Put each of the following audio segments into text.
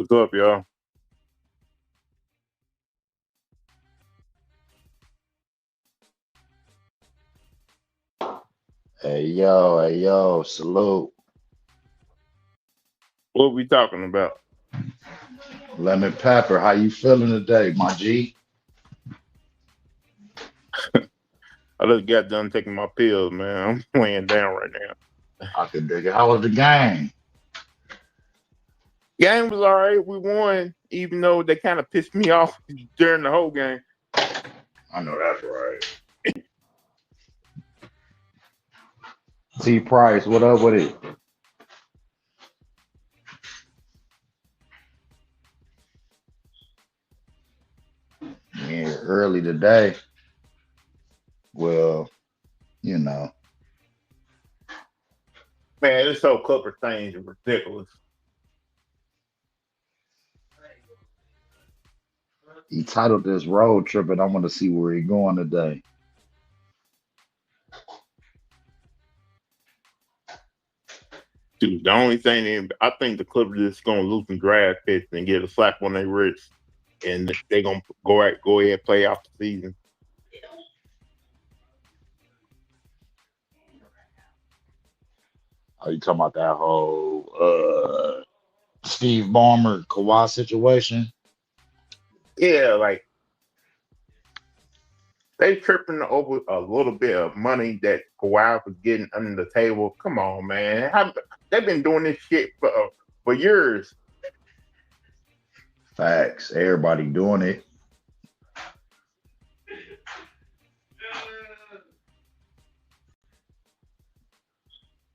What's up, y'all? Hey yo, salute. What we talking about? Lemon Pepper, how you feeling today, my G? I just got done taking my pills, man. I'm laying down right now. I could dig it. How was the game? Game was all right. We won, even though they kind of pissed me off during the whole game. I know that's right. T Price, what up with it? Yeah, early today. Well, you know, Man, this whole Clipper thing is ridiculous. he titled this road trip, and I want to see where he going today. Dude, the only thing I think the Clippers is going to lose some draft picks and get a slap on their wrist, and they're going to go ahead and play out the season. Are you talking about that whole Steve Ballmer Kawhi situation? Yeah, like they tripping over a little bit of money that Kawhi was getting under the table. Come on, man. They've been doing this shit for years. Facts. Everybody doing it.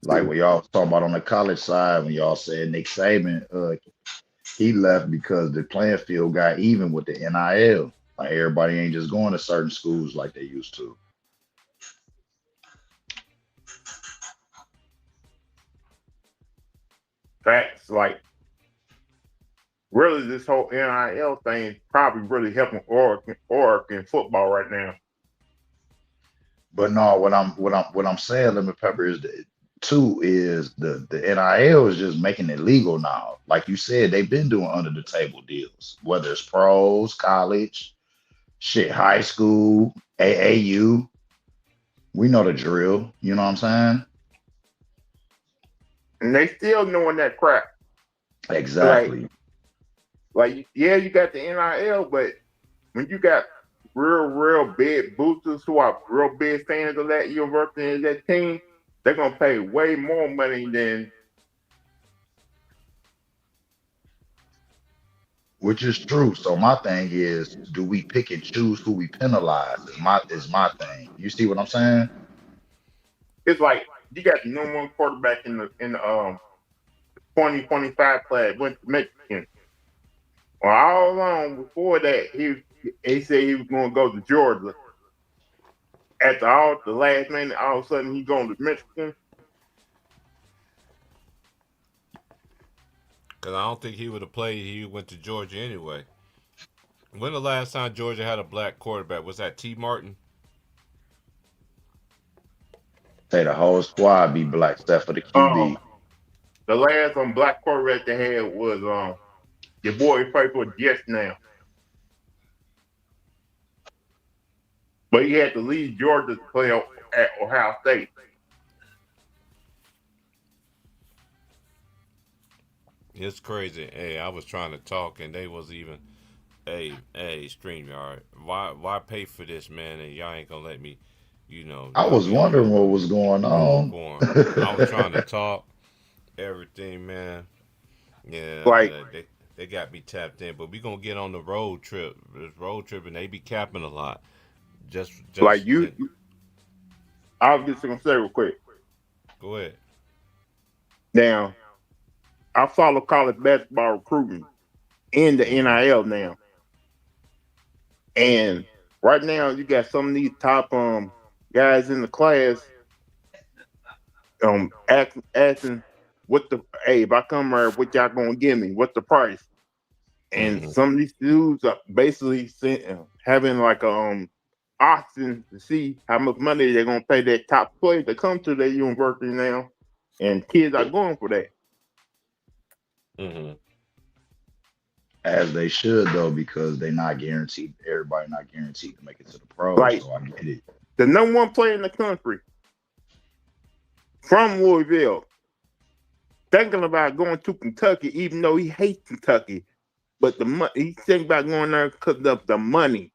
Like Dude, when y'all was talking about on the college side, when y'all said Nick Saban, he left because the playing field got even with the NIL. Like everybody ain't just going to certain schools like they used to. facts. Like, really, this whole NIL thing is probably really helping Oregon football right now. But no, what I'm saying, Lemon Pepper is that too is the NIL is just making it legal now. Like you said, they've been doing under the table deals, whether it's pros, college, shit, high school, AAU. We know the drill. You know what I'm saying? And they still doing that crap. Like, Exactly. yeah, you got the NIL, but when you got real big boosters who are real big fans of that university and that team, they're gonna pay way more money than Which is true. So my thing is, do we pick and choose who we penalize? Is my thing. You see what I'm saying? it's like you got the number one quarterback in the 2025 class went to Michigan. Well, all along before that, he said he was gonna go to Georgia. At the last minute, all of a sudden he going to Michigan. Because I don't think he would have played. He went to Georgia anyway. When the last time Georgia had a black quarterback? Was that T. Martin? Say the whole squad be black except for the Um, QB. the last black quarterback they had was your boy who played for the Jets now, but he had to leave Georgia to play at Ohio State. It's crazy. Hey, I was trying to talk and they was even. Hey, StreamYard. Why pay for this, man? And y'all ain't gonna let me. I Y'all was be on here wondering what was going on. bullhorn. I was trying to talk everything, man. Yeah, Like they got me tapped in, but we gonna get on the road trip. This road trip, and they be capping a lot. Just, like just you, I was just gonna say real quick. go ahead. Now I follow college basketball recruiting in the Hmm. NIL now, and right now you got some of these top guys in the class asking what the hey if I come here what y'all gonna give me what's the price, and Hmm. some of these dudes are basically having like a auction to see how much money they're gonna pay that top player to come to their university now, and kids are going for that. Hmm. As they should though, because they're not guaranteed. Everybody not guaranteed to make it to the pros. Like So I get it. the number one player in the country from Louisville, thinking about going to Kentucky, even though he hates Kentucky, but he's thinking about going there because of the money.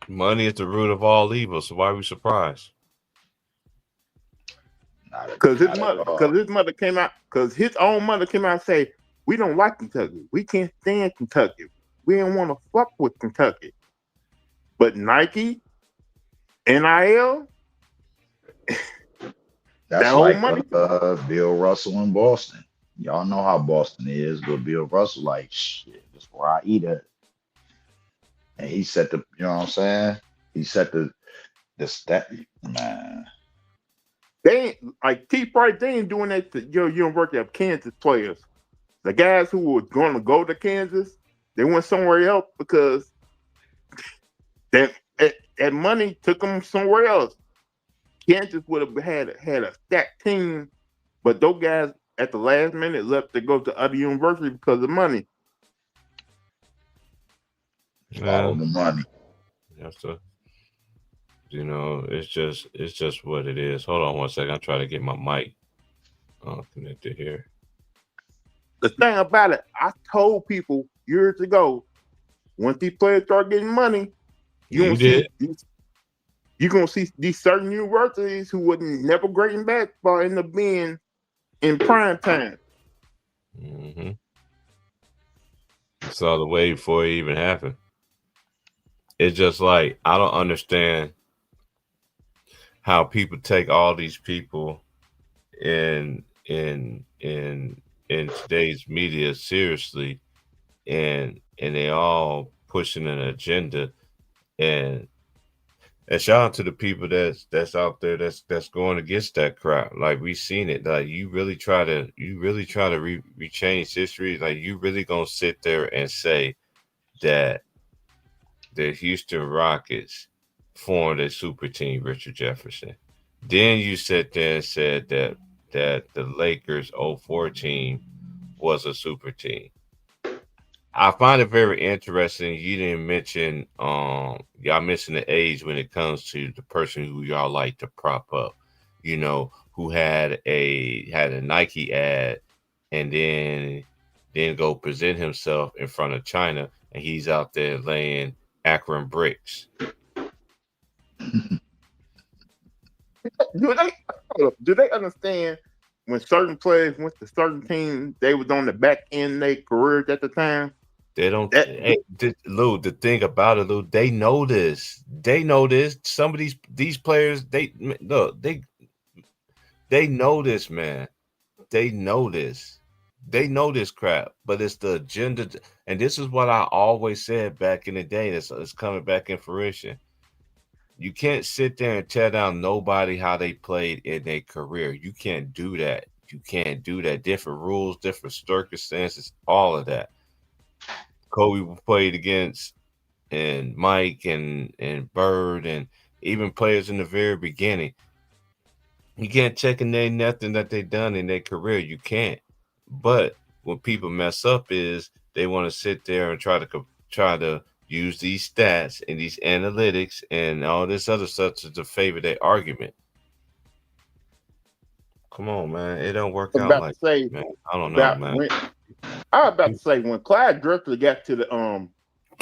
Money is the root of all evil. So why are we surprised? Because his mother came out, because his own mother came out and say, we don't like Kentucky. We can't stand Kentucky. We don't want to fuck with Kentucky. But Nike, NIL, That's that whole like money. Bill Russell in Boston. Y'all know how Boston is, but Bill Russell, like, shit, that's where I eat at. And he set the, you know what I'm saying? He set the stat, man. They ain't, like T. Price, they ain't doing that to your University of Kansas players. The guys who were going to go to Kansas, they went somewhere else because that money took them somewhere else. Kansas would have had a stacked team, but those guys at the last minute left to go to other universities because of money. Follow the money. That's the, it's just what it is. Hold on one second. I'm trying to get my mic connected here. The thing about it, I told people years ago, once these players start getting money, you're gonna see these certain universities who would never great in basketball end up being in prime time. Mm-hmm. Saw the way before it even happened. It's just like I don't understand how people take all these people in today's media seriously, and they all pushing an agenda, and shout out to the people that's out there that's going against that crap. Like we seen it. Like you really try to rechange history. Like you really gonna sit there and say that the Houston Rockets formed a super team, Richard Jefferson. Then you sat there and said that the Lakers 04 team was a super team. I find it very interesting. You didn't mention y'all mentioned the age when it comes to the person who y'all like to prop up, who had a Nike ad and then go present himself in front of China, and he's out there laying Akron bricks. Do they understand when certain players went to certain teams, they was on the back end of their careers at the time? They don't. Lou, the thing about it, Lou, they know this. They know this. Some of these players, they know this, man. They know this. They know this crap, but it's the agenda. And this is what I always said back in the day. It's coming back in fruition. You can't sit there and tear down nobody how they played in their career. You can't do that. You can't do that. Different rules, different circumstances, all of that. Kobe played against, and Mike and Bird, and even players in the very beginning. You can't check and name nothing that they done in their career. You can't. But when people mess up is they want to sit there and try to use these stats and these analytics and all this other stuff to favor their argument. Come on, man. It don't work out like that, man. I don't know, man. I was about to say when Clyde Drexler got to the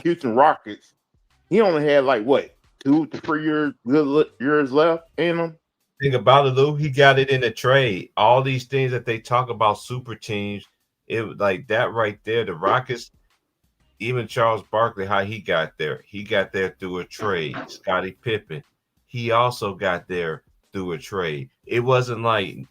Houston Rockets, he only had like what 2 to 3 years left in him. Think about it, Lou. He got it in a trade. All these things that they talk about super teams, it like that right there. The Rockets, even Charles Barkley, how he got there. He got there through a trade. Scottie Pippen, he also got there through a trade. It wasn't like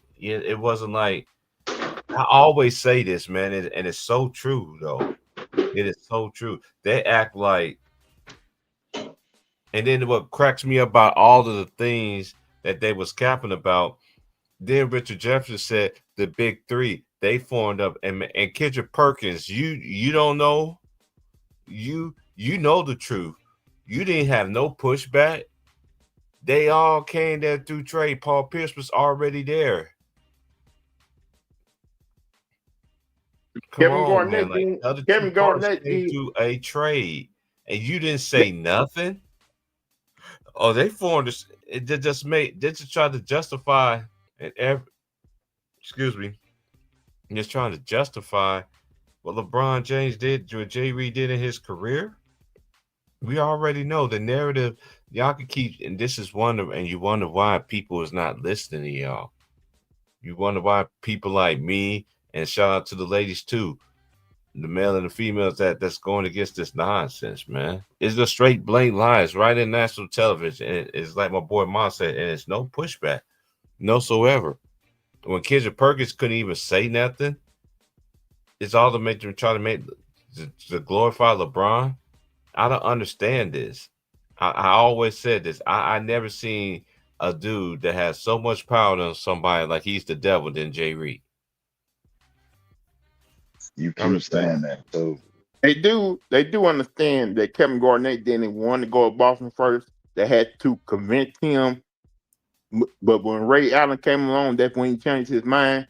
I always say this, man, and it's so true, though. It is so true. They act like, and then what cracks me up about all of the things that they was capping about, then Richard Jefferson said the big three, they formed up, and Kendrick Perkins, you don't know, you know the truth. You didn't have no pushback. They all came there through trade. Paul Pierce was already there. Come Kevin on, man. Garnett Like did. the other two Kevin parts Garnett came did. to a trade, and you didn't say nothing. Oh, they formed this. They just try to justify and excuse me, just trying to justify what LeBron James did, what Jay Reed did in his career. We already know the narrative. Y'all can keep, and this is and you wonder why people is not listening to y'all. You wonder why people like me, and shout out to the ladies too, the male and the females that's going against this nonsense, man. It's the straight blatant lies right in national television. And it's like my boy Ma said, and it's no pushback, no soever. When Kendrick Perkins couldn't even say nothing, it's all to make them try to make to glorify LeBron. I don't understand this. I always said this. I never seen a dude that has so much power on somebody like he's the devil than Jay Reed. You keep saying that too. They do understand that Kevin Garnett didn't want to go to Boston first. They had to convince him. But when Ray Allen came along, that's when he changed his mind.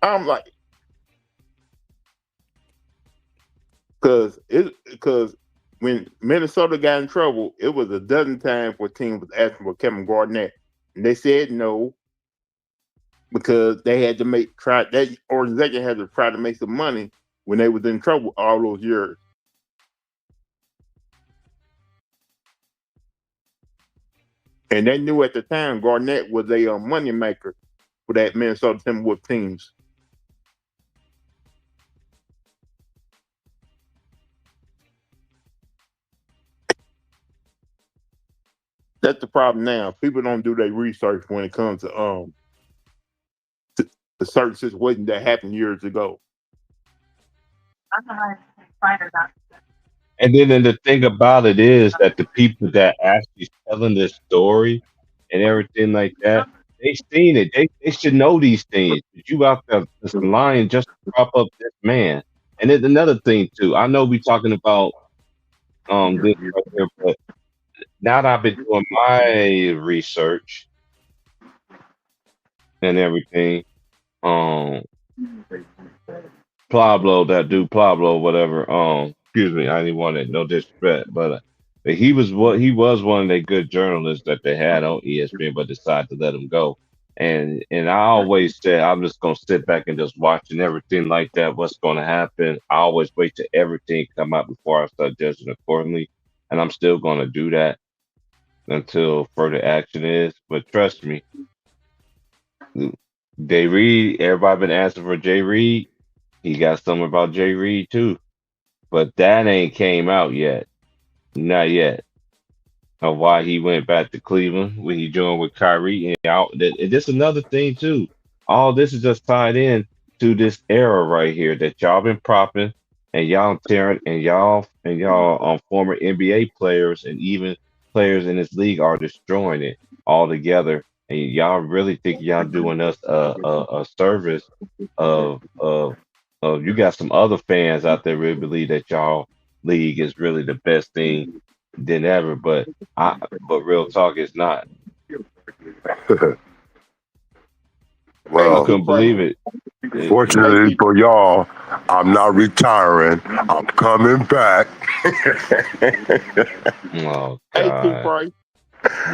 I'm like, because when Minnesota got in trouble, it was a dozen times where teams was asking for Kevin Garnett, and they said no because they had to that organization had to try to make some money when they was in trouble all those years. And they knew at the time Garnett was a money maker for that Minnesota Timberwolves teams. That's the problem now. People don't do their research when it comes to the certain situations that happened years ago. And then the thing about it is that the people that actually telling this story and everything like that, they seen it. They should know these things. But you out there just lying just to prop up this man. And then another thing too, I know we talking about this right here, but now that I've been doing my research and everything, Pablo, whatever. Excuse me, I didn't want it, no disrespect, but he was one of the good journalists that they had on ESPN, but decided to let him go. And I always said I'm just gonna sit back and just watch and everything like that. What's gonna happen? I always wait till everything come out before I start judging accordingly, and I'm still gonna do that until further action is. But trust me, Jay Reed, everybody been asking for Jay Reed. He got something about Jay Reed too, but that ain't came out yet, not yet. Of why he went back to Cleveland when he joined with Kyrie, and this another thing too. All this is just tied in to this era right here that y'all been propping, and y'all tearing, and y'all former NBA players and even players in this league are destroying it all together. And y'all really think y'all doing us a service of you got some other fans out there really believe that y'all league is really the best thing than ever, but real talk is not. Well, I couldn't believe it. Fortunately for y'all, I'm not retiring. I'm coming back. Oh Hey, God.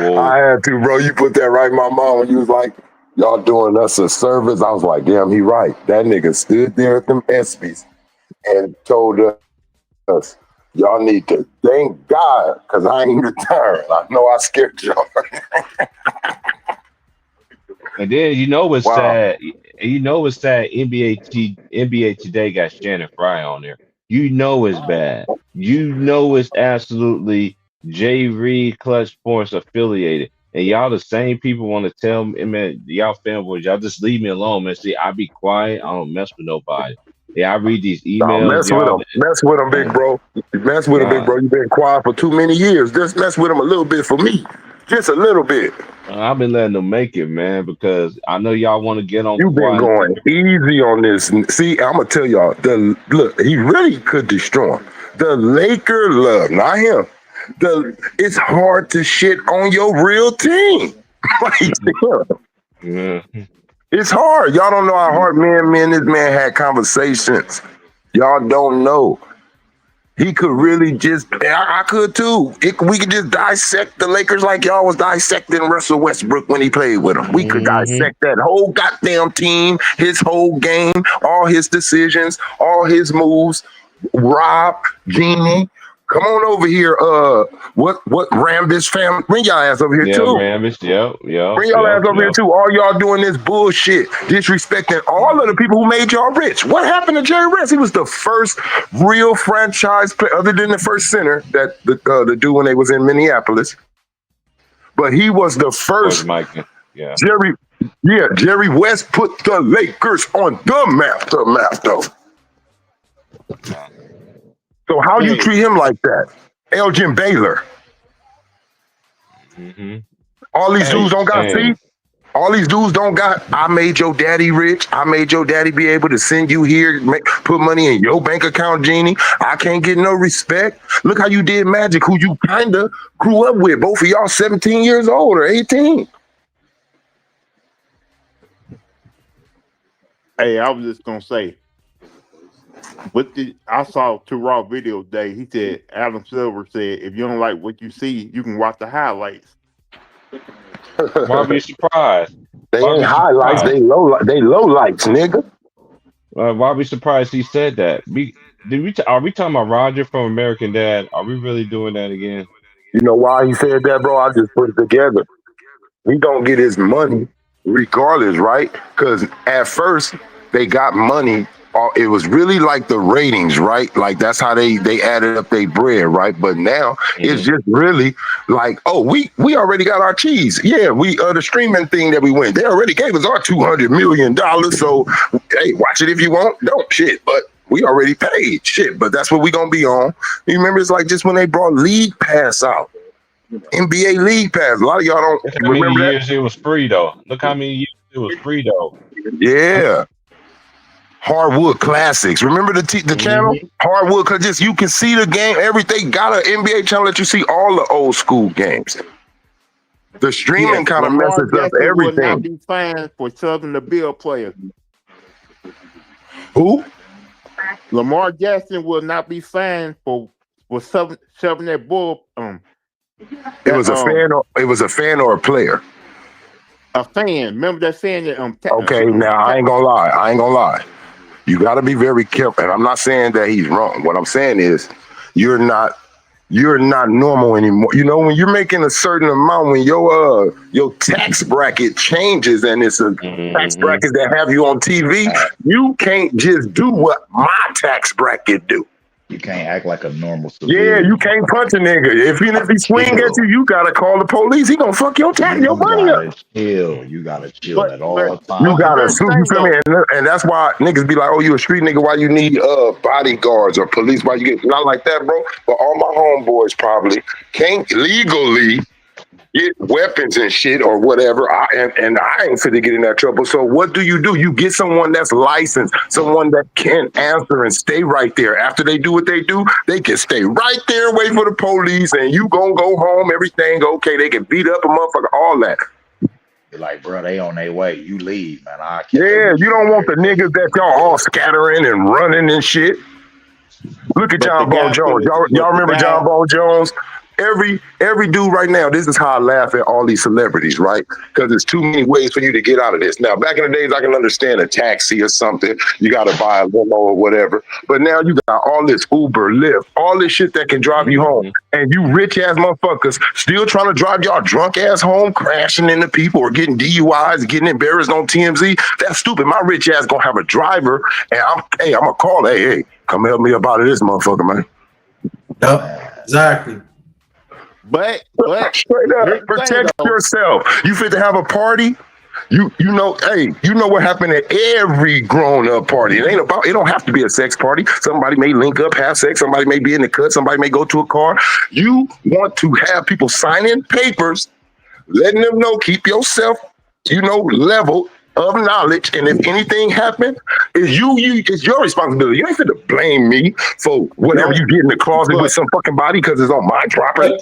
I had to, bro. You put that right in my mind when you was like, y'all doing us a service. I was like, damn, he right. That nigga stood there at them ESPYs and told us, y'all need to thank God because I ain't retiring. I know I scared y'all. And then you know what's Wow. sad. You know what's sad. NBA Today got Shannon Fry on there. You know it's bad. You know it's absolutely Jay Reed Clutch Sports affiliated. And y'all the same people want to tell me, man, y'all fanboys, y'all just leave me alone, man. See, I be quiet. I don't mess with nobody. Yeah, I read these emails. Mess with him. Mess with him, big bro. Mess with him, big bro. You've been quiet for too many years. Just mess with him a little bit for me. Just a little bit. I've been letting them make it, man, because I know y'all want to get on. You've been going easy on this. See, I'm gonna tell y'all. Look, he really could destroy him. The Laker love, not him. It's hard to shit on your real team. Yeah. It's hard. Y'all don't know how hard me and this man had conversations. Y'all don't know. He could really just, I could too. We could just dissect the Lakers like y'all was dissecting Russell Westbrook when he played with them. We could dissect that whole goddamn team, his whole game, all his decisions, all his moves. Rob, Jeannie, come on over here. What Rambis family? Bring y'all ass over here Yeah, too. Rambis. Yep. Bring y'all ass over here too. All y'all doing this bullshit, disrespecting all of the people who made y'all rich. What happened to Jerry West? He was the first real franchise player, other than the first center that the dude when they was in Minneapolis. But he was the first. Yeah. Jerry West put the Lakers on the map though. So how you treat him like that? Elgin Baylor. All these dudes don't got feet. All these dudes don't got, I made your daddy rich. I made your daddy be able to send you here, put money in your bank account, Jeannie. I can't get no respect. Look how you did Magic, who you kind of grew up with. Both of y'all 17 years old or 18. Hey, I was just going to say, I saw two Raw video today. He said, Adam Silver said, if you don't like what you see, you can watch the highlights. Why be surprised? They ain't highlights. They low lights, nigga. Why be surprised he said that? Are we talking about Roger from American Dad? Are we really doing that again? You know why he said that, bro? I just put it together. He don't get his money regardless, right? Because at first they got money. It was really like the ratings, right? Like that's how they added up their bread, right? But now it's just really like, oh, we already got our cheese. Yeah, we the streaming thing that we went. They already gave us our $200 million. So hey, watch it if you want. Don't shit, but we already paid shit. But that's what we gonna be on. You remember it's like just when they brought League Pass out. NBA League Pass. A lot of y'all don't remember that. Years it was free though. Look how many years it was free though. Yeah. Hardwood Classics. Remember the channel? Hardwood, because just you can see the game. Everything got an NBA channel that you see all the old school games. The streaming kind of messes up everything. Will not be fine for Southern the Bill players. Who? Lamar Jackson will not be fined for shoving that bull. It was a fan or a player. A fan. Remember that fan that okay, now I ain't gonna lie. You got to be very careful. And I'm not saying that he's wrong. What I'm saying is you're not normal anymore. You know, when you're making a certain amount, when your tax bracket changes and it's a tax bracket that have you on TV, you can't just do what my tax bracket do. You can't act like a normal civilian. Yeah, you can't punch a nigga. If he swing at you, you gotta call the police. He gonna fuck your money up. You gotta chill at all times. You gotta you feel me? And that's why niggas be like, oh, you a street nigga, why you need bodyguards or police? Why you get not like that, bro? But all my homeboys probably can't legally get weapons and shit or whatever. And I ain't fit to get in that trouble. So what do? You get someone that's licensed, someone that can answer and stay right there. After they do what they do, they can stay right there and wait for the police, and you gonna go home, everything okay. They can beat up a motherfucker, all that. You're like, bro, they on their way. You leave, man. Yeah, you don't want the niggas that y'all all scattering and running and shit. Look at John Bone Jones. Y'all remember John Bone Jones? Every dude right now, this is how I laugh at all these celebrities, right? Because there's too many ways for you to get out of this. Now, back in the days, I can understand a taxi or something. You got to buy a limo or whatever. But now you got all this Uber, Lyft, all this shit that can drive you home. And you rich-ass motherfuckers still trying to drive y'all drunk-ass home, crashing into people or getting DUIs, getting embarrassed on TMZ. That's stupid. My rich ass going to have a driver, and I'm going to call, hey, come help me up out of this motherfucker, man. Yep, exactly. But straight up, protect yourself. You fit to have a party. You know what happened at every grown-up party. It don't have to be a sex party. Somebody may link up, have sex, somebody may be in the cut, somebody may go to a car. You want to have people signing papers, letting them know, keep yourself, level of knowledge, and if anything happens, it's your responsibility. You ain't fit to blame me for whatever you get in the closet with some fucking body because it's on my property.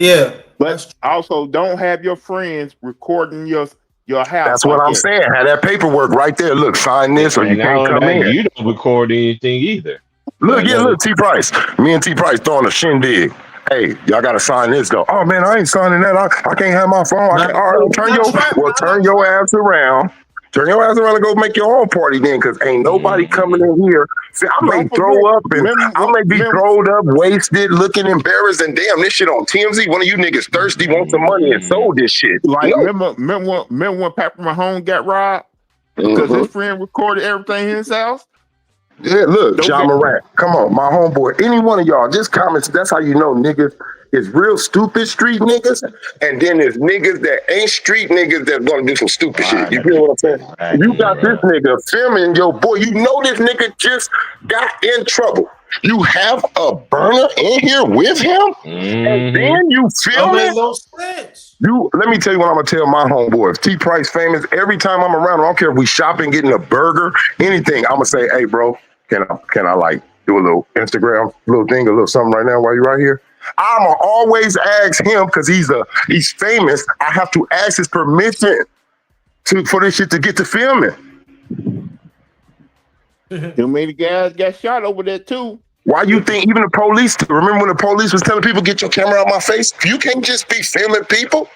Yeah, but also don't have your friends recording your your house. That's what like I'm that. saying. Have that paperwork right there. Look, sign this or you And not can't only come that, in. you don't record anything either. Look, yeah, Another- look, T Price. Me and T Price throwing a shindig. Hey, y'all gotta sign this though. Oh man, I ain't signing that. I can't have my phone. All right, turn your ass around. Turn your ass around and go make your own party then, because ain't nobody coming in here. See, I may Don't throw forget, up and I may be throwed up, wasted, looking embarrassed, and damn, this shit on TMZ. One of you niggas thirsty, want some money and sold this shit. like No. remember when Patrick Mahomes got robbed because his friend recorded everything in his house. Yeah, look, Don't John get- Morant. Come on, my homeboy. Any one of y'all, just comments. That's how you know niggas is real stupid street niggas. And then there's niggas that ain't street niggas that's gonna do some stupid shit. You feel what I'm saying? You got this nigga filming your boy. You know this nigga just got in trouble. You have a burner in here with him, and then you Don't film make it. no sense. Let me tell you what I'm gonna tell my homeboy. If T Price famous, every time I'm around, I don't care if we shopping, getting a burger, anything, I'm gonna say, hey bro, can I like do a little Instagram little thing, a little something right now while you're right here? I'ma always ask him because he's famous. I have to ask his permission for this shit to get to filming. Too many guys got shot over there too. Why you think even the police? Remember when the police was telling people, get your camera out my face? You can't just be filming people.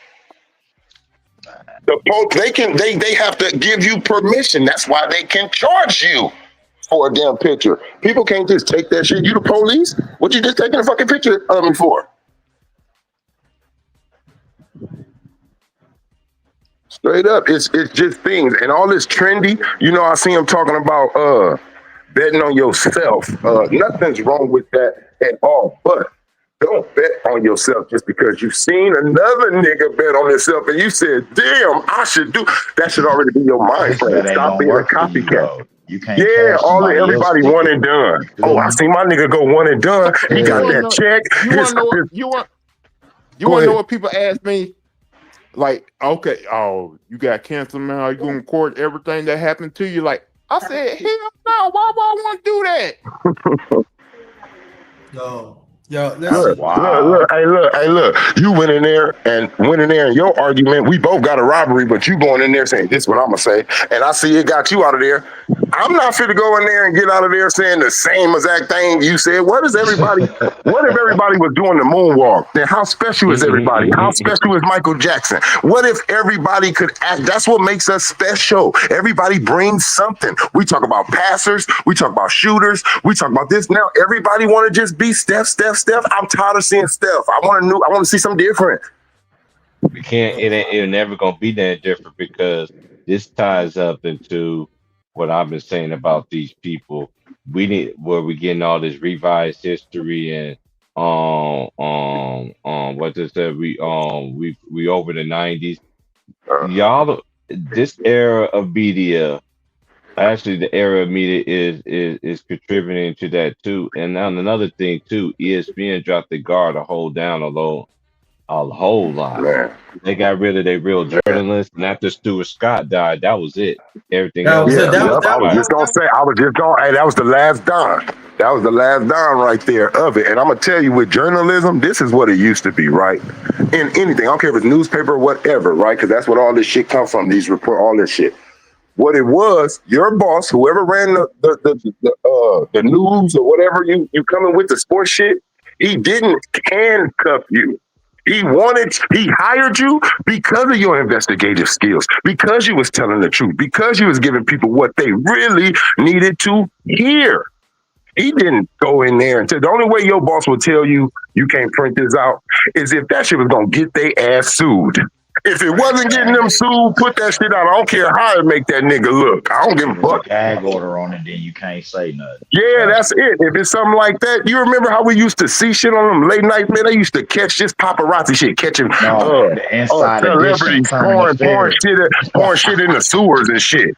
They have to give you permission. That's why they can charge you for a damn picture. People can't just take that shit. You the police? What you just taking a fucking picture of me for? Straight up, it's just things and all this trendy. You know, I see him talking about betting on yourself. Nothing's wrong with that at all, but don't bet on yourself just because you've seen another nigga bet on himself and you said, damn, I should do that. Should already be your mind frame. Stop being a copycat. You can't. Yeah, everybody one and done. Oh, I see my nigga go one and done. He got that check. You want to know what people ask me? Like, okay, oh, you got cancer now. Are you gonna record everything that happened to you? Like, I said, hell no. Why would I want to do that? No. Yo, listen. Look. You went in there in your argument. We both got a robbery, but you going in there saying, this is what I'm going to say. And I see it got you out of there. I'm not fit to go in there and get out of there saying the same exact thing you said. What if everybody was doing the moonwalk? Then how special is everybody? How special is Michael Jackson? What if everybody could act? That's what makes us special. Everybody brings something. We talk about passers. We talk about shooters. We talk about this. Now everybody want to just be Steph. I'm tired of seeing Steph. I want to see something different. We can't. It never gonna be that different because this ties up into what I've been saying about these people. We need where we getting all this revised history and what they said we over the 90s. Y'all, this era of media. Actually, the era of media is contributing to that too. And now another thing too, ESPN dropped the guard a whole lot. Man. They got rid of their real journalists, and after Stuart Scott died, that was it. Everything else. I was just gonna. Hey, that was the last Don. That was the last Don right there of it. And I'm gonna tell you, with journalism, this is what it used to be, right? In anything, I don't care if it's newspaper or whatever, right? Because that's what all this shit come from. These report, all this shit. What it was, your boss, whoever ran the news or whatever you coming with the sports shit, he didn't handcuff you. He hired you because of your investigative skills, because you was telling the truth, because you was giving people what they really needed to hear. He didn't go in there and tell. The only way your boss will tell you you can't print this out is if that shit was gonna get their ass sued. If it wasn't getting them sued, put that shit out. I don't care how it make that nigga look. I don't give a fuck. Gag order on it, then you can't say nothing. Yeah, that's it. If it's something like that, you remember how we used to see shit on them late night, man? They used to catch this paparazzi shit, catching the inside celebrities pouring shit in the sewers and shit.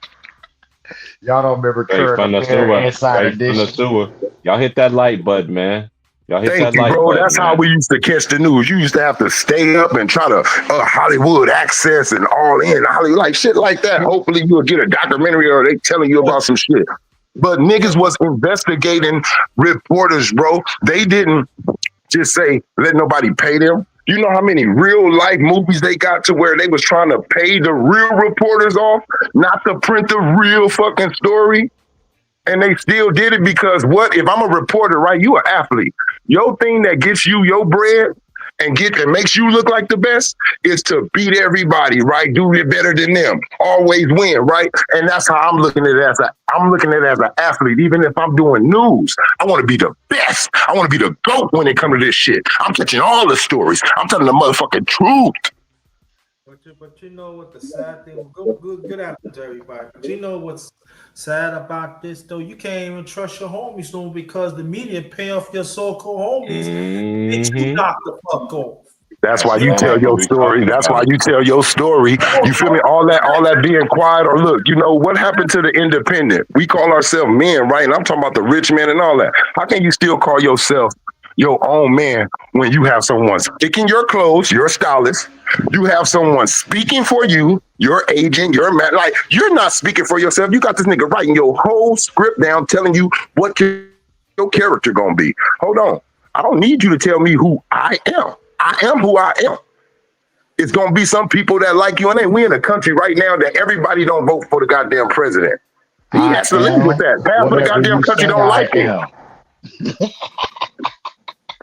Y'all don't remember from the sewer. Y'all hit that like button, man. Thank you, bro. That's how we used to catch the news. You used to have to stay up and try to Hollywood access and all in Hollywood, like shit like that. Hopefully you'll get a documentary or they telling you about some shit. But niggas was investigating reporters, bro. They didn't just say, let nobody pay them. You know how many real life movies they got to where they was trying to pay the real reporters off, not to print the real fucking story? And they still did it because what? If I'm a reporter, right? You an athlete. Your thing that gets you your bread and makes you look like the best is to beat everybody, right? Do it better than them. Always win, right? And that's how I'm looking at it as an athlete. Even if I'm doing news, I want to be the best. I want to be the GOAT when it comes to this shit. I'm catching all the stories. I'm telling the motherfucking truth. But you know what the sad thing? Good afternoon to everybody. But you know what's sad about this though? You can't even trust your homies no because the media pay off your so-called homies. Bitch, you knock the fuck off. That's why you tell your story. That's why you tell your story. You feel me? All that being quiet. Or look, you know what happened to the independent? We call ourselves men, right? And I'm talking about the rich man and all that. How can you still call yourself your own man when you have someone picking your clothes, your stylist? You have someone speaking for you, your agent, your man. Like, you're not speaking for yourself. You got this nigga writing your whole script down, telling you what your character gonna be. Hold on. I don't need you to tell me who I am. I am who I am. It's gonna be some people that like you, and then we in a country right now that everybody don't vote for the goddamn president. He has to live with that. Half of the goddamn country don't like him.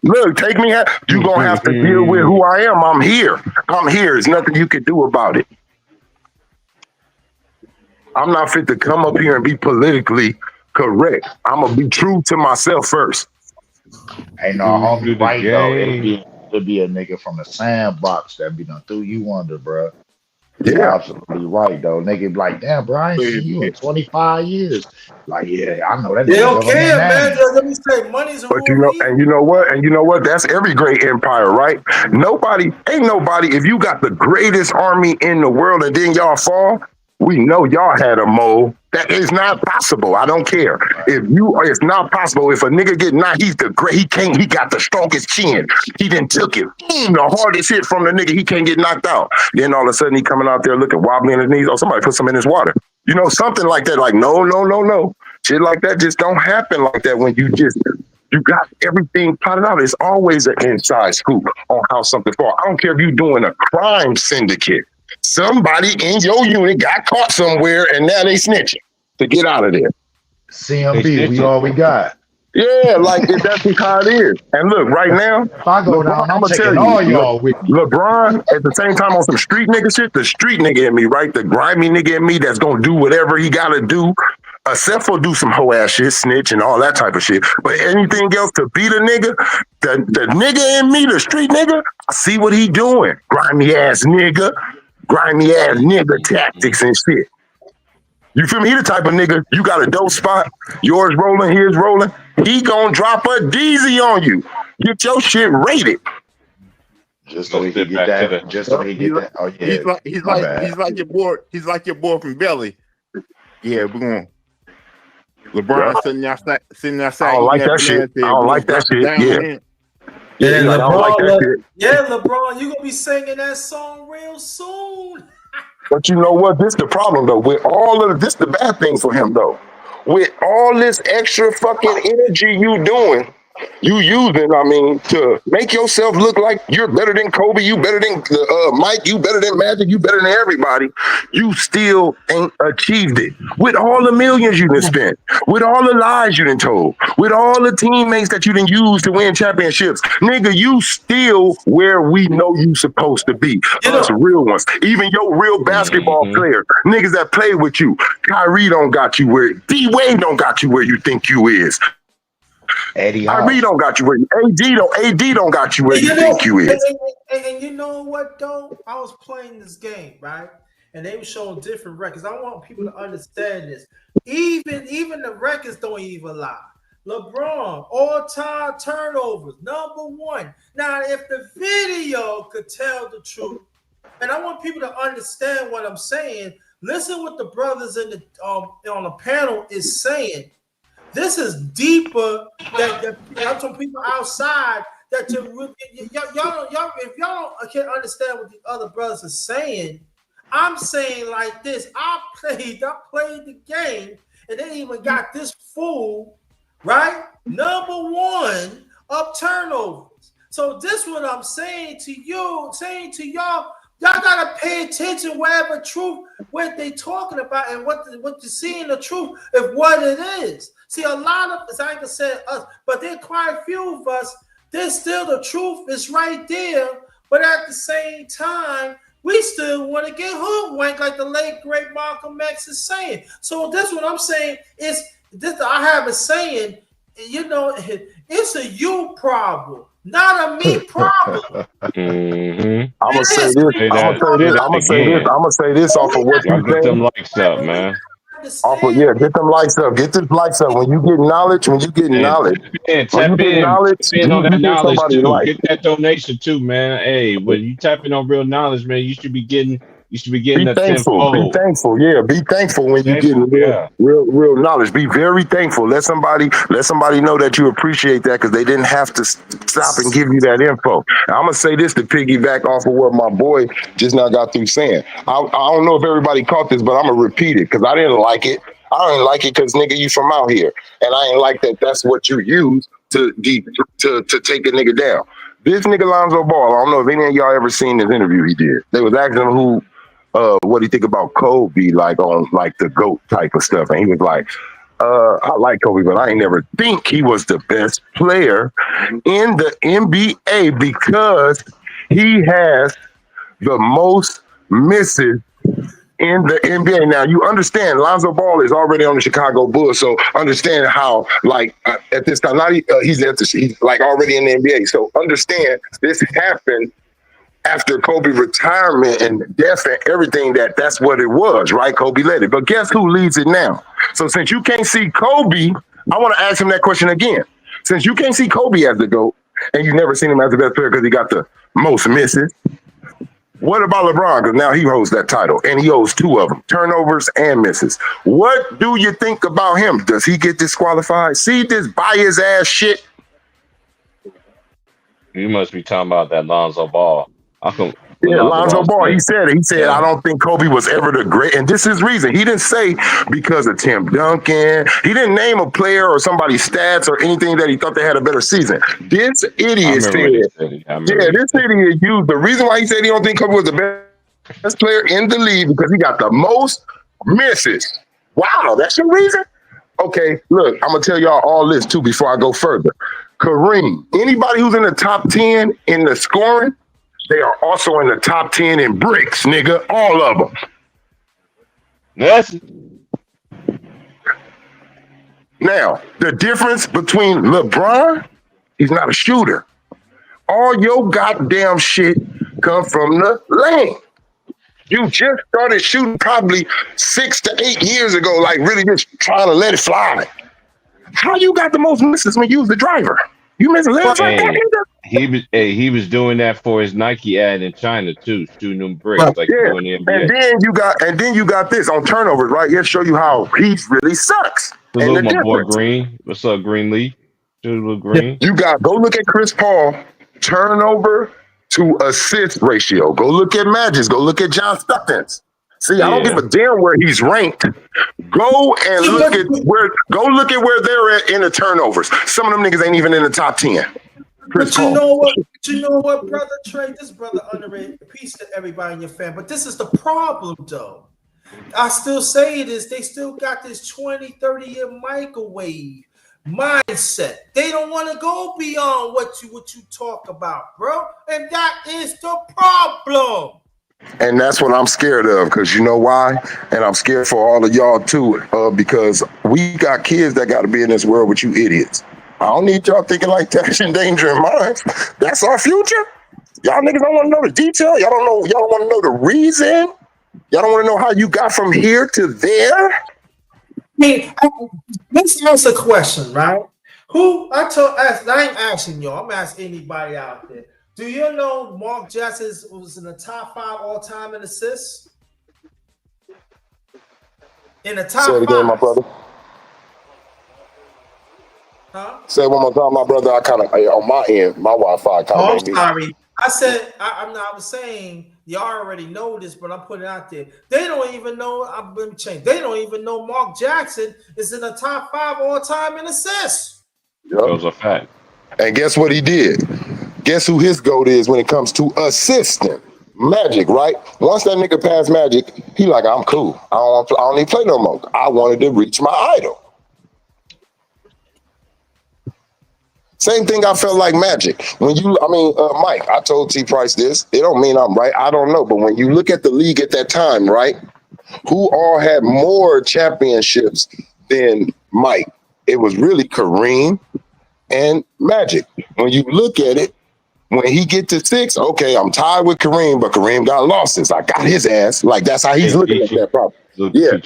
Look, take me out. You're going to have to deal with who I am. I'm here. There's nothing you can do about it. I'm not fit to come up here and be politically correct. I'm going to be true to myself first. Ain't no homie right though. It'll be a nigga from the sandbox that be done threw you under, bro. You're absolutely right though. Nigga be like, damn, bro, I ain't seen you in 25 years. Like, yeah, I know that. They don't care, man. Let me say, money's a but you know what? That's every great empire, right? Ain't nobody. If you got the greatest army in the world and then y'all fall, we know y'all had a mole. That is not possible. I don't care. It's not possible. If a nigga get knocked, he's the great. He got the strongest chin. He didn't took it. The hardest hit from the nigga. He can't get knocked out. Then all of a sudden he coming out there looking wobbly in his knees. Oh, somebody put some in his water. You know, something like that. Like, no. Shit like that just don't happen like that when you got everything plotted out. It's always an inside scoop on how something falls. I don't care if you're doing a crime syndicate. Somebody in your unit got caught somewhere and now they snitching to get out of there. CMB, we all we got. Yeah, like that's how it is. And look, right now, if I go down, I'm gonna tell you, all y'all with me. LeBron at the same time on some street nigga shit, the street nigga in me, right? The grimy nigga in me that's gonna do whatever he gotta do. Except for do some hoe ass shit, snitch and all that type of shit. But anything else to beat a nigga, the nigga in me, the street nigga, I see what he doing. Grimy ass nigga tactics and shit. You feel me? He the type of nigga, you got a dope spot, yours rolling, his rolling, he gonna drop a DZ on you. Get your shit rated. Just so he can get that. Just so he get that. Oh yeah. He's like your boy. He's like your boy from Belly. Yeah, we're going. LeBron sitting outside. I don't like that shit. I don't like that shit. Yeah, LeBron, I don't like that shit. Yeah, LeBron, you gonna be singing that song real soon. But you know what? This the problem though. With all of this, the bad thing for him though. With all this extra fucking energy you doing, you using, I mean, to make yourself look like you're better than Kobe, you better than Mike, you better than Magic, you better than everybody, you still ain't achieved it. With all the millions you done spent, with all the lies you done told, with all the teammates that you done used to win championships, nigga, you still where we know you supposed to be. Us real ones, even your real basketball players, niggas that play with you. Kyrie don't got you where, D-Wade don't got you where you think you is. Kyrie don't got you where AD don't got you where you think you is. And you know what though? I was playing this game, right? And they were showing different records. I want people to understand this. Even the records don't even lie. LeBron, all-time turnovers, #1. Now, if the video could tell the truth, and I want people to understand what I'm saying, listen what the brothers in the on the panel is saying. This is deeper than some people outside that y'all if y'all can't understand what the other brothers are saying. I'm saying like this. I played the game, and they even got this fool right. #1 of turnovers. So this what I'm saying to you, saying to y'all. Y'all gotta pay attention wherever truth, what they talking about, and what you see in the truth of what it is. See, a lot of us, I ain't gonna say us, but there are quite a few of us. There's still the truth is right there, but at the same time, we still want to get hoodwinked, like the late great Malcolm X is saying. So this what I'm saying is this. I have a saying, you know, it's a you problem. Not a me problem. Mm-hmm. I'm gonna say this. Say that. I'm gonna say this off of what Y'all you get them saying. likes up, man. Off of get them lights up. Get this lights up. When you get knowledge, And tap tap in on that you get knowledge somebody too. right. Get that donation too, man. Hey, when you tap in on real knowledge, man, you should be getting Be that thankful. Be tenfold. thankful. Yeah, be thankful when you get real knowledge. Be very thankful. Let somebody know that you appreciate that because they didn't have to stop and give you that info. And I'm gonna say this to piggyback off of what my boy just now got through saying. I don't know if everybody caught this, but I'm gonna repeat it because I didn't like it. I didn't like it because nigga, you from out here, and I ain't like that. That's what you use to take a nigga down. This nigga Lonzo Ball. I don't know if any of y'all ever seen this interview he did. They was asking him who. What do you think about Kobe, like on like the GOAT type of stuff? And he was like, I like Kobe, but I ain't never think he was the best player in the NBA because he has the most misses in the NBA. Now you understand Lonzo Ball is already on the Chicago Bulls, so understand how like at this time, he's like already in the NBA. So understand this happened after Kobe retirement and death and everything, that's what it was, right? Kobe led it. But guess who leads it now? So since you can't see Kobe, I want to ask him that question again. Since you can't see Kobe as the GOAT, and you've never seen him as the best player because he got the most misses, what about LeBron? Because now he holds that title, and he holds two of them, turnovers and misses. What do you think about him? Does he get disqualified? See this bias ass shit? You must be talking about that Lonzo Ball. Lonzo Ball, he said, I don't think Kobe was ever the great. And this is reason. He didn't say because of Tim Duncan. He didn't name a player or somebody's stats or anything that he thought they had a better season. This idiot said, this idiot used the reason why he said he don't think Kobe was the best player in the league because he got the most misses. Wow, that's your reason? Okay, look, I'm going to tell y'all all this too before I go further. Kareem, anybody who's in the top 10 in the scoring, they are also in the top 10 in bricks, nigga. All of them. Yes. Now, the difference between LeBron, he's not a shooter. All your goddamn shit come from the lane. You just started shooting probably 6 to 8 years ago, like really just trying to let it fly. How you got the most misses when you was the driver? You missing layups like that, nigga? He was doing that for his Nike ad in China too, shooting them bricks like doing the NBA. And then you got this on turnovers, right? He'll show you how he really sucks. Hello, my boy Green. What's up, Greenleaf? Little Green. You got go look at Chris Paul turnover to assist ratio. Go look at Magic's. Go look at John Stockton's. See, I don't give a damn where he's ranked. Go look at where they're at in the turnovers. Some of them niggas ain't even in the top 10. But you know what, brother Trey? This brother underrated. Peace to everybody in your family. But this is the problem, though. I still say it is. They still got this 20, 30-year microwave mindset. They don't want to go beyond what you talk about, bro. And that is the problem. And that's what I'm scared of, because you know why? And I'm scared for all of y'all too, because we got kids that got to be in this world with you idiots. I don't need y'all thinking like that's endangering minds. That's our future. Y'all niggas don't want to know the detail. Y'all don't want to know the reason. Y'all don't want to know how you got from here to there. Hey, let's ask a question, right? I ain't asking y'all. I'm asking anybody out there. Do you know Mark Jackson was in the top 5 all-time in assists? In the top 5. Say it again, my brother. Huh? Say it one more time, my brother. I kind of, on my end, my Wi-Fi kind of. Oh, I'm sorry. I said, I was saying, y'all already know this, but I'm putting it out there. They don't even know, let me change. They don't even know Mark Jackson is in the top 5 all-time in assists. That was a fact. And guess what he did? guess who his GOAT is when it comes to assisting? Magic, right? Once that nigga passed Magic, he like, I'm cool. I don't need to play no more. I wanted to reach my idol. Same thing I felt like Magic. Mike, I told T Price this. It don't mean I'm right. I don't know. But when you look at the league at that time, right? Who all had more championships than Mike? It was really Kareem and Magic. When you look at it, when he get to 6, okay, I'm tied with Kareem, but Kareem got losses. I got his ass. Like, that's how he's looking at that problem. Yeah.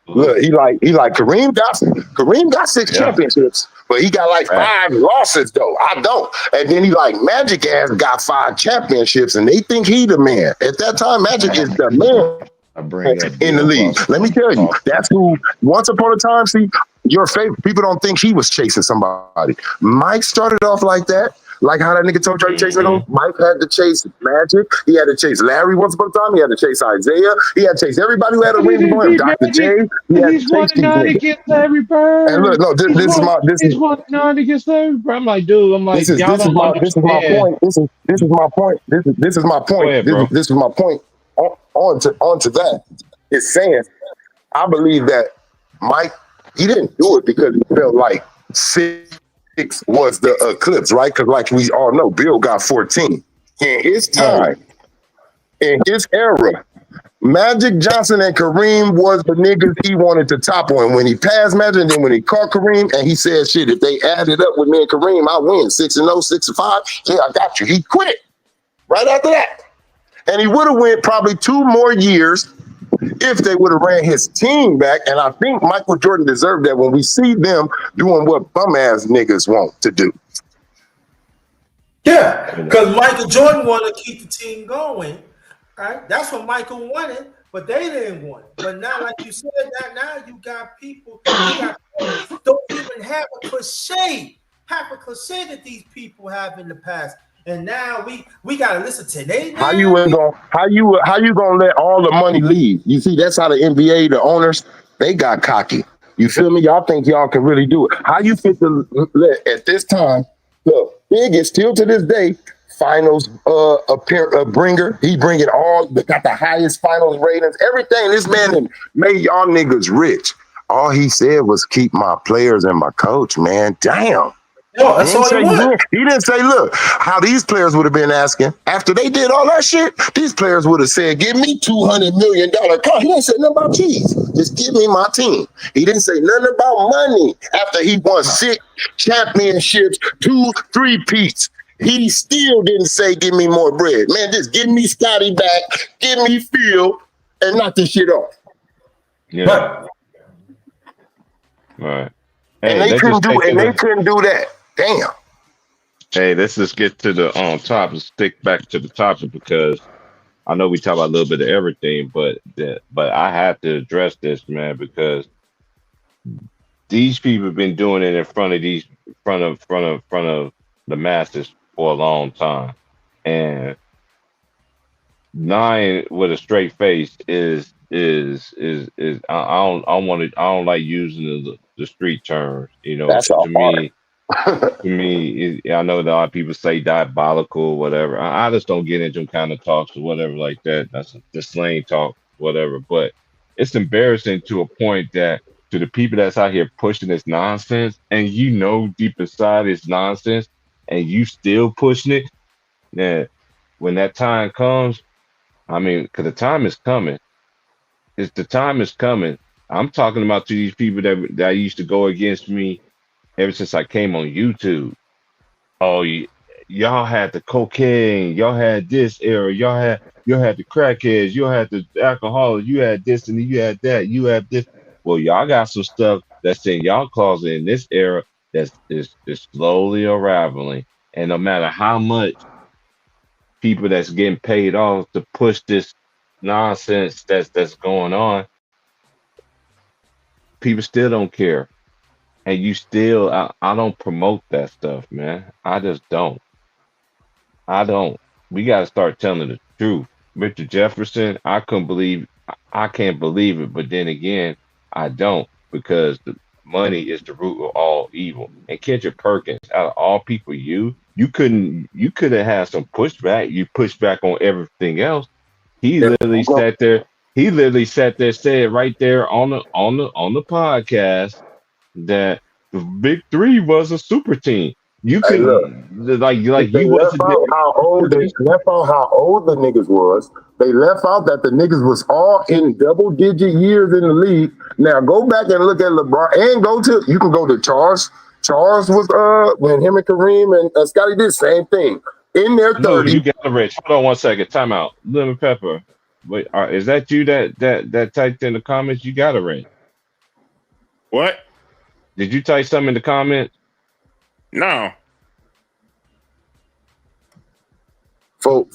Look, he like Kareem got 6 championships, but he got like 5 losses though. I don't. And then he like Magic ass got 5 championships, and they think he the man. At that time, Magic is the man in the league. Let me tell you, that's who. Once upon a time, see, your favorite people don't think he was chasing somebody. Mike started off like that. Like how that nigga told you chasing him. Mike had to chase Magic. He had to chase Larry once upon a time. He had to chase Isaiah. He had to chase everybody who had a ring for him. Dr. J. He had to chase these niggas. Against Larry Bird. And look, no, this is 1-9 against Larry Bird. I'm like, dude. I'm like, this is my point. This is my point. This is my point. This is my point. On to that. It's saying, I believe that Mike, he didn't do it because he felt like 6 was the eclipse, right? Because like we all know, Bill got 14. In his time, in his era, Magic Johnson and Kareem was the niggas he wanted to top on. When he passed Magic, and then when he caught Kareem, and he said, shit, if they added up with me and Kareem, I win 6-0, 6-5. Yeah, I got you. He quit right after that. And he would have went probably 2 more years if they would have ran his team back. And I think Michael Jordan deserved that when we see them doing what bum ass niggas want to do. Yeah, because Michael Jordan wanted to keep the team going. Right? That's what Michael wanted, but they didn't want it. But now, like you said, now you got people don't even have a cliche that these people have in the past. And now we gotta listen to them. How you gonna let all the money leave? You see, that's how the NBA, the owners, they got cocky. You feel me? Y'all think y'all can really do it. How you fit to let at this time? Look, Big is still to this day finals bringer. He bringing got the highest finals ratings. Everything. This man made y'all niggas rich. All he said was keep my players and my coach. Man, damn. No, that's all he wanted. He didn't say, look, how these players would have been asking. After they did all that shit, these players would have said, give me $200 million. He didn't say nothing about cheese. Just give me my team. He didn't say nothing about money. After he won 6 championships, 2 3-peats, he still didn't say, give me more bread. Man, just give me Scotty back, give me Phil, and knock this shit off. Yeah. Right. Hey, and they couldn't do that. Damn. Hey, let's just get to the topic. Stick back to the topic because I know we talk about a little bit of everything, but I have to address this, man, because these people have been doing it in front of the masses for a long time, and lying with a straight face is I don't like using the street terms, you know. That's to me, I know that a lot of people say diabolical or whatever. I just don't get into them kind of talks or whatever like that. That's the slang talk, whatever. But it's embarrassing to a point that to the people that's out here pushing this nonsense, and you know deep inside it's nonsense, and you still pushing it. Then when that time comes, I mean, because the time is coming. The time is coming. I'm talking about to these people that used to go against me ever since I came on YouTube. Oh, y'all had the cocaine, y'all had this era, y'all had the crackheads, you had the alcoholics, you had this and you had that, you had this. Well, y'all got some stuff that's in y'all closet in this era that's is slowly unraveling. And no matter how much people that's getting paid off to push this nonsense that's going on, people still don't care. And you still, I don't promote that stuff, man. I just don't. We got to start telling the truth. Richard Jefferson, I can't believe it. But then again, I don't, because the money is the root of all evil. And Kendrick Perkins, out of all people, you could have had some pushback. You pushed back on everything else. He Yeah, literally no, sat there. He literally sat there, said right there on the podcast that the Big Three was a super team. You hey, look. couldn't like If they you left wasn't there. out how old they left out how old the niggas was. They left out that the niggas was all in double digit years in the league. Now go back and look at LeBron and go to you can go to Charles. Charles was when him and Kareem and Scotty did the same thing in their No, 30s. you got it, Rich. Hold on one second. Time out. Lemon Pepper. Wait, is that you that typed in the comments? You got it, Rich. What? Did you type something in the comments? No. For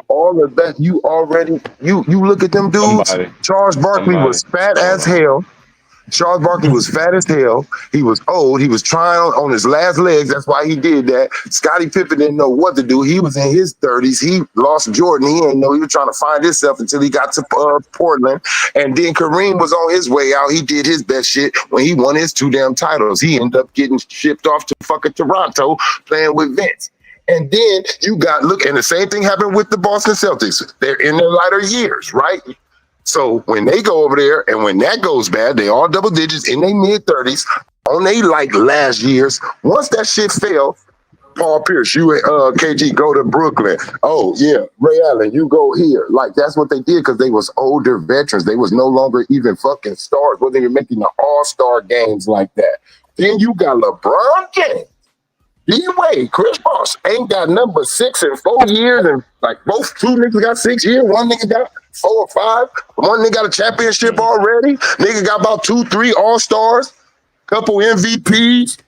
all of that, you already you look at them dudes. Somebody. Charles Barkley was fat as hell. Charles Barkley was fat as hell. He was old. He was trying on his last legs. That's why he did that. Scottie Pippen didn't know what to do. He was in his 30s. He lost Jordan. He didn't know. He was trying to find himself until he got to Portland. And then Kareem was on his way out. He did his best shit when he won his 2 damn titles. He ended up getting shipped off to fucking Toronto playing with Vince. And then you got, look, and the same thing happened with the Boston Celtics. They're in their latter years, right? So when they go over there and when that goes bad, they all double digits in their mid-30s on they like last years. Once that shit fell, Paul Pierce, you and KG go to Brooklyn. Oh, yeah, Ray Allen, you go here. Like, that's what they did because they was older veterans. They was no longer even fucking stars. Wasn't even making the all-star games like that. Then you got LeBron James. D-Wade, Chris Bosh ain't got number 6 in 4 years, and like both 2 niggas got 6 years, one nigga got 4 or 5, one nigga got a championship already, nigga got about 2, 3 all-stars, couple MVPs.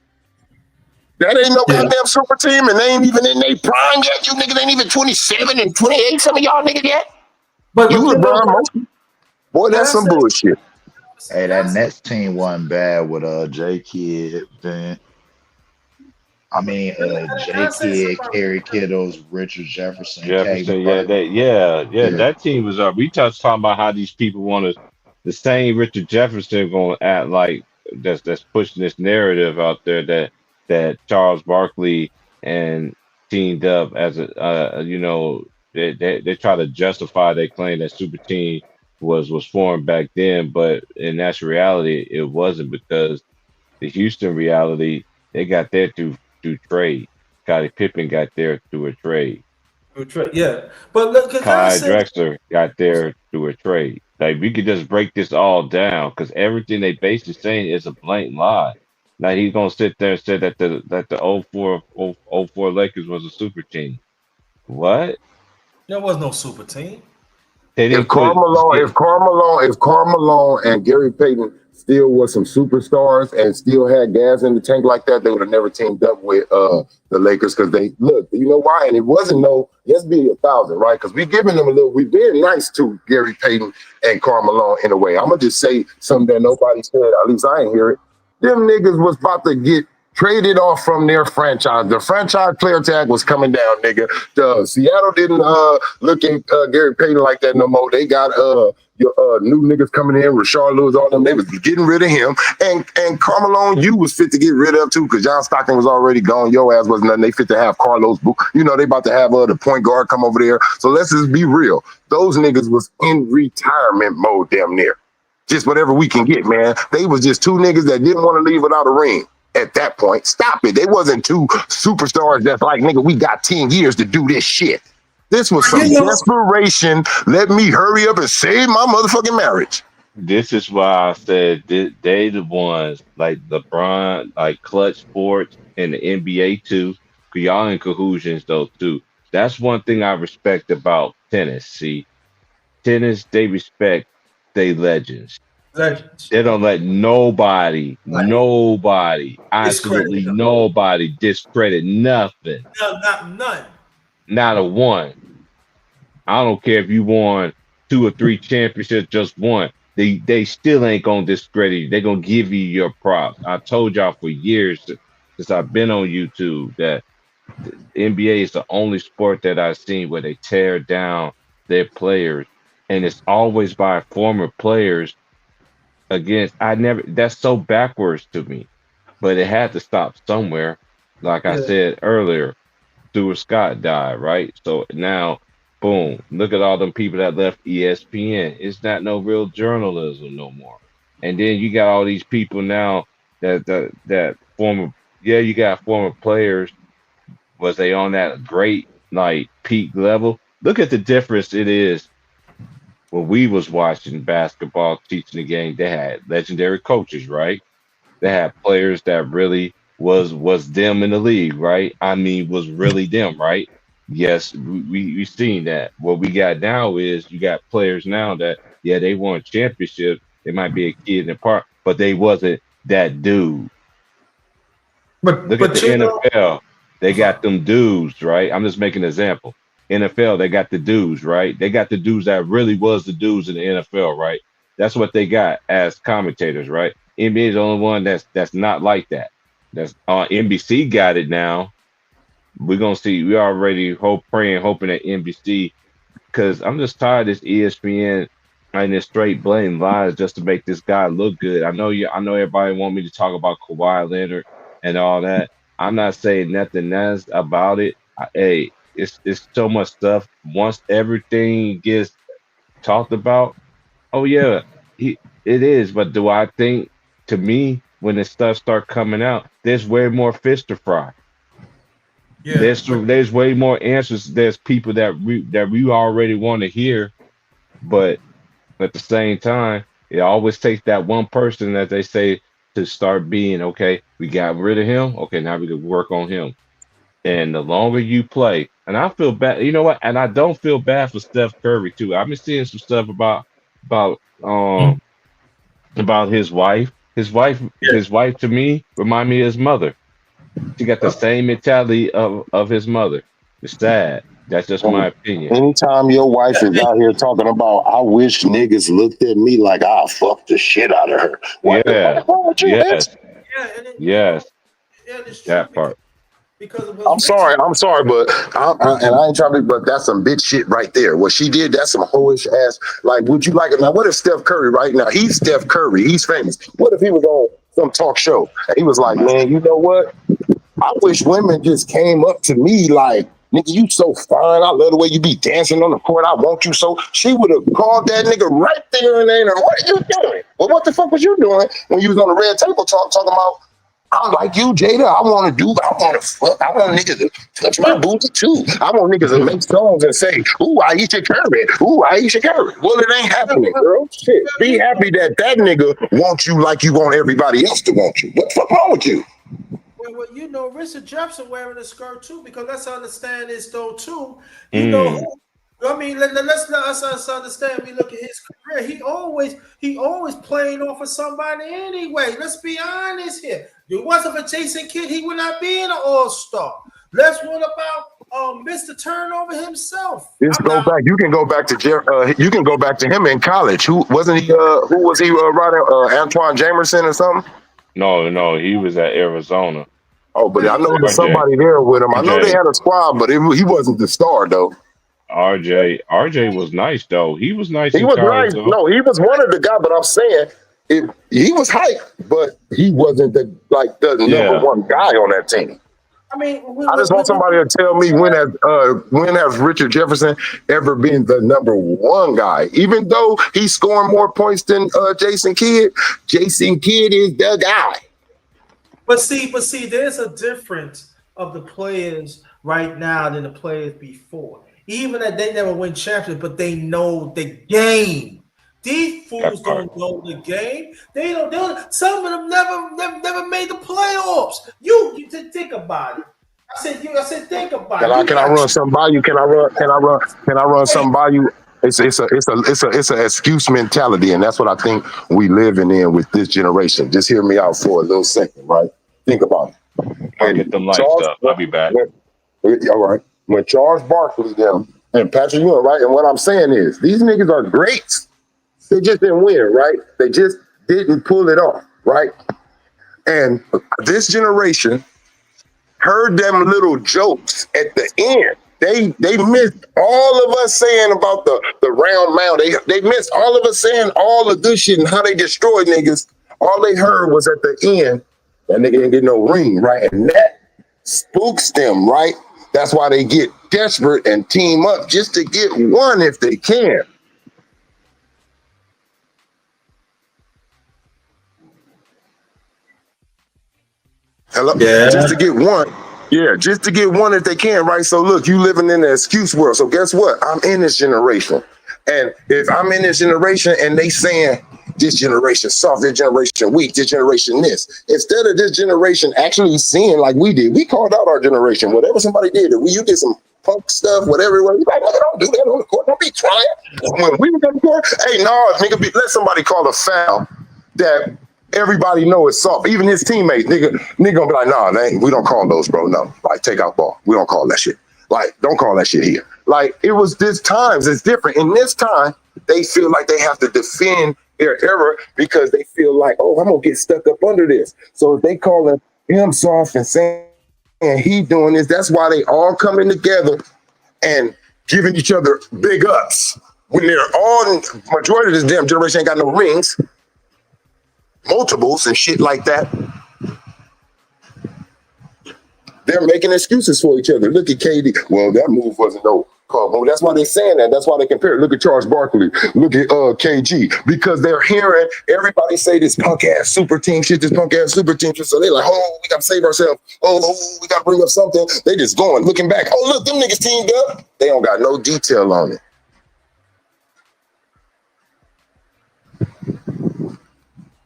That ain't no goddamn super team, and they ain't even in their prime yet. You niggas ain't even 27 and 28, some of y'all niggas yet. But You LeBron, boy, that's some bullshit. Hey, that Nets team wasn't bad with J Kidd, then. I mean, J Kidd, Kerry Kittles, Richard Jefferson, Jefferson, Caden that team was up. We talking about how these people want to, the same Richard Jefferson going to act like that's pushing this narrative out there that Charles Barkley and teamed up as they try to justify their claim that super team was formed back then, but in actual reality, it wasn't, because the Houston reality, they got there through trade. Scottie Pippen got there through a trade. Yeah, but look, Clyde Drexler got there through a trade. Like, we could just break this all down, because everything they basically saying is a blatant lie. Now he's gonna sit there and say that the 04 Lakers was a super team. What? There was no super team. If Carmelo and Gary Payton still was some superstars and still had gas in the tank like that, they would have never teamed up with the Lakers, because they look, you know why? And it wasn't let's be 1,000, right? Because we've given them we've been nice to Gary Payton and Carmelo in a way. I'm gonna just say something that nobody said, at least I ain't hear it. Them niggas was about to get traded off from their franchise. The franchise player tag was coming down, nigga. Seattle didn't look at Gary Payton like that no more. They got new niggas coming in, Rashard Lewis, all them. They was getting rid of him. And Carmelo, you was fit to get rid of too, because John Stockton was already gone. Your ass was nothing. They fit to have Carlos. You know, they about to have the point guard come over there. So let's just be real. Those niggas was in retirement mode damn near. Just whatever we can get, man. They was just 2 niggas that didn't want to leave without a ring. At that point, stop it. They wasn't 2 superstars that's like, nigga, we got 10 years to do this shit. This was some desperation. Let me hurry up and save my motherfucking marriage. This is why I said they the ones like LeBron, like Clutch Sports and the NBA too. Cause y'all in cohesions though too. That's one thing I respect about tennis. See, tennis, they respect they legends. They don't let nobody, absolutely nobody discredit nothing. None. Not a one. I don't care if you won 2 or 3 championships, just one. They still ain't gonna discredit you. They're gonna give you your props. I told y'all for years since I've been on YouTube that the NBA is the only sport that I've seen where they tear down their players, and it's always by former players. That's so backwards to me, but it had to stop somewhere. Like I Yeah. said earlier, Stuart Scott died, right? So now, boom, look at all them people that left ESPN. It's not no real journalism no more. And then you got all these people now that former, yeah, you got former players. Was they on that great like peak level? Look at the difference it is when we was watching basketball, teaching the game. They had legendary coaches, right? They had players that really was them in the league, right? I mean, was really them, right? Yes, we seen that. What we got now is you got players now that yeah they won championships. They might be a kid in the park, but they wasn't that dude. Look at the But you know, NFL. They I'm sorry. got them dudes, right? I'm just making an example. NFL, they got the dudes, right? They got the dudes that really was the dudes in the NFL, right? That's what they got as commentators, right? NBA is the only one that's not like that. That's NBC got it now. We're gonna see. We already hoping that NBC, because I'm just tired of this ESPN and this straight blatant lies just to make this guy look good. I know you. I know everybody want me to talk about Kawhi Leonard and all that. I'm not saying nothing nice about it. Hey, it's so much stuff. Once everything gets talked about, oh yeah, it is. But do I think to me when the stuff start coming out, there's way more fish to fry. Yeah, but There's way more answers. There's people that we already want to hear, but at the same time, it always takes that one person that they say to start being okay. We got rid of him. Okay, now we can work on him. And the longer you play, and I feel bad. You know what? And I don't feel bad for Steph Curry too. I've been seeing some stuff about mm, about his wife. His wife to me remind me of his mother. She got the same mentality of his mother. It's sad. That's just my And opinion. anytime your wife is out here talking about, I wish niggas looked at me like I fucked the shit out of her. What the fuck Yeah. is wrong with you, bitch? Yes. yeah, and it, you know, Yes. yeah, it's true That part. because it was I'm sorry, but and I ain't trying to, but that's some bitch shit right there. What she did, that's some hoish ass. Like, would you like it? Now, what if Steph Curry right now? He's Steph Curry. He's famous. What if he was on some talk show and he was like, man, you know what? I wish women just came up to me like, nigga, you so fine. I love the way you be dancing on the court. I want you so. She would have called that nigga right there and then, what are you doing? Well, what the fuck was you doing when you was on the red table talking about, I'm like you, Jada. I want to do, I want to fuck. I want niggas to touch my booty too. I want niggas to make songs and say, ooh, Aisha Curry. Ooh, Aisha Curry. Well, it ain't happening, girl. Shit. Be happy that that nigga wants you like you want everybody else to want you. What the fuck wrong with you? well, you know, Richard Jefferson wearing a skirt too, because let's understand this though too. You know Mm. who? I mean, let's understand. We look at his career. He always playing off of somebody anyway. Let's be honest here. If it wasn't for Jason Kidd, he would not be an all-star. Let's what about Mr. Turnover himself? Just I'm go not. back. You can go back to you can go back to him in college. Who wasn't he? Who was he riding? Antoine Jamerson or something? No, no, he was at Arizona. Oh, but Yeah, I he was. know there's RJ, somebody there with him. I know they RJ, had a squad, but he wasn't the star though. RJ was nice though. He was nice He in was college nice. though. No, he was one of the guys. But I'm saying, he was hype, but he wasn't the number Yeah. one guy on that team. I mean, I just want somebody to tell me when has Richard Jefferson ever been the number one guy? Even though he's scoring more points than Jason Kidd, Jason Kidd is the guy. but see, there's a difference of the players right now than the players before. Even that they never win championships, but they know the game. These That fools part. don't know the game. They don't. They don't some of them never made the playoffs. You think about it. I said, think about Can it. I You can I got run something by you? Can I run something by you? It's a excuse mentality, and that's what I think we living in with this generation. Just hear me out for a little second, right? Think about it. I'll get When them lights Charles, up. I'll be back. all right, when Charles Barkley them and Patrick Ewing, right? And what I'm saying is, these niggas are greats. They just didn't win, right? They just didn't pull it off, right? And this generation heard them little jokes at the end. They missed all of us saying about the round mound. They missed all of us saying all the good shit and how they destroyed niggas. All they heard was at the end, that nigga didn't get no ring, right? And that spooks them, right? That's why they get desperate and team up just to get one if they can. Hello? Yeah. Just to get one. Yeah, just to get one if they can, right? So look, you living in the excuse world. So guess what? I'm in this generation. And if I'm in this generation and they saying this generation soft, this generation weak, this generation this, instead of this generation actually seeing like we did, we called out our generation. Whatever somebody did, you did some punk stuff, whatever it was, you like, nigga, don't do that on the court. Don't be trying. When we was on the court, hey, no, nigga, let somebody call a foul that everybody know it's soft. Even his teammates, nigga gonna be like, nah, we don't call those, bro. No, like take out ball. We don't call that shit. Like, don't call that shit here. Like, it was this times, it's different. In this time, they feel like they have to defend their error because they feel like, oh, I'm gonna get stuck up under this. So if they calling him soft and saying he doing this, that's why they all coming together and giving each other big ups. When they're all, majority of this damn generation ain't got no rings, multiples and shit like that. They're making excuses for each other. Look at KD. Well, that move wasn't no call. Well, that's why they're saying that. That's why they compare it. Look at Charles Barkley. Look at KG. Because they're hearing everybody say this punk ass super team shit, this punk ass super team shit. So they're like, oh, we gotta save ourselves. Oh, we gotta bring up something. They just going, looking back. Oh, look, them niggas teamed up. They don't got no detail on it.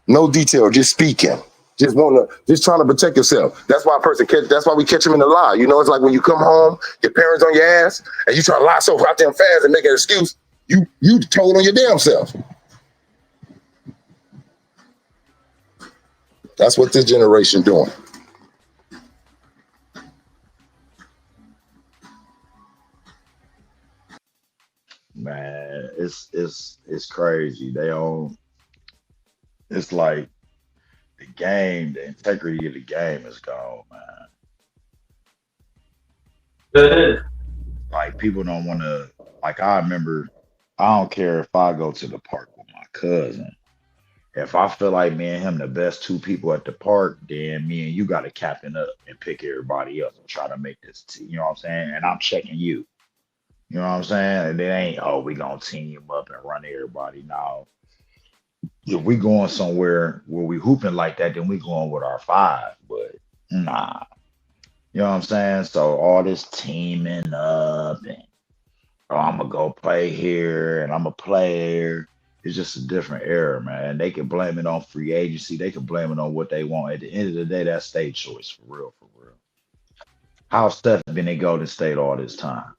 No detail, just speaking. Just trying to protect yourself. That's why that's why we catch them in the lie. You know, it's like when you come home, your parents on your ass, and you try to lie so goddamn fast and make an excuse, you told on your damn self. That's what this generation doing. Man, it's crazy. They don't. It's like the game, the integrity of the game is gone, man. Like people don't want to. Like I remember, I don't care if I go to the park with my cousin. If I feel like me and him the best two people at the park, then me and you got to captain up and pick everybody else and try to make this. You know what I'm saying? And I'm checking you. You know what I'm saying? And it ain't, oh, we gonna team up and run everybody. Now, if we going somewhere where we hooping like that, then we going with our five. But nah, you know what I'm saying? So all this teaming up and oh, I'm gonna go play here and I'm a player. It's just a different era, man. They can blame it on free agency. They can blame it on what they want. At the end of the day, that's state choice for real, for real. How Steph been in Golden State all this time?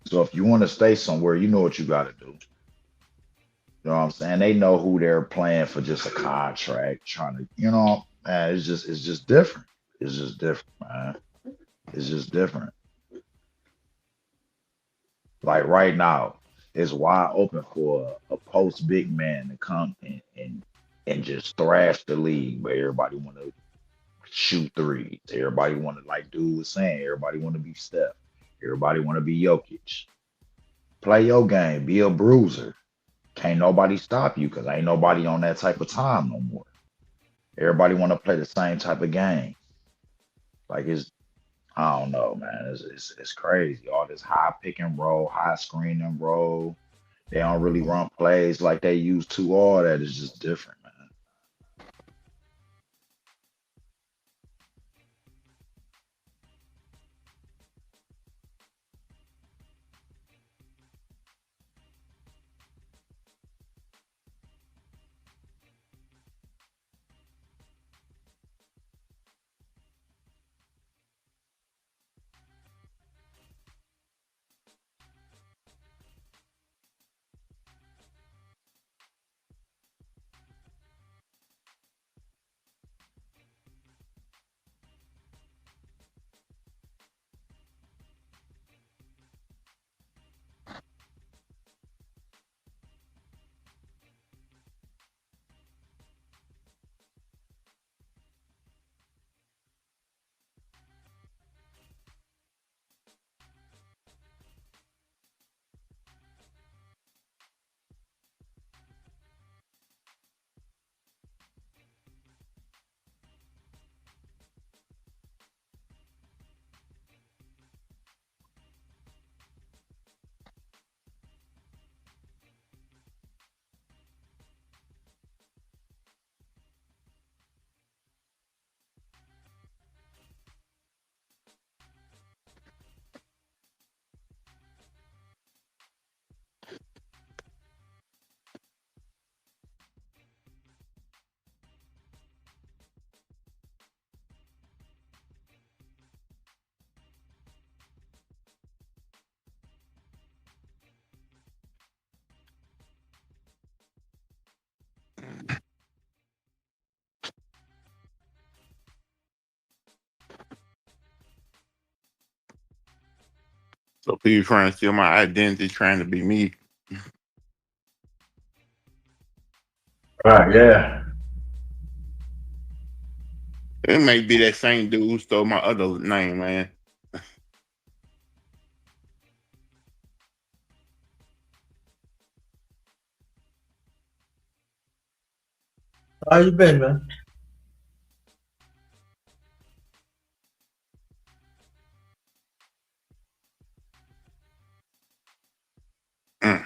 So if you want to stay somewhere, you know what you got to do. You know what I'm saying? They know who they're playing for just a contract, trying to, man, it's just different. It's just different, man. It's just different. Like right now, it's wide open for a post big man to come and just thrash the league, but everybody want to shoot threes. Everybody want to, like dude was saying, everybody want to be Steph. Everybody want to be Jokic. Play your game, be a bruiser. Can't nobody stop you because ain't nobody on that type of time no more. Everybody want to play the same type of game. Like I don't know, man. It's crazy. All this high pick and roll, high screen and roll. They don't really run plays like they used to. All that is just different, man. So people trying to steal my identity, trying to be me. Right, yeah. It may be that same dude who stole my other name, man. How you been, man? Mm.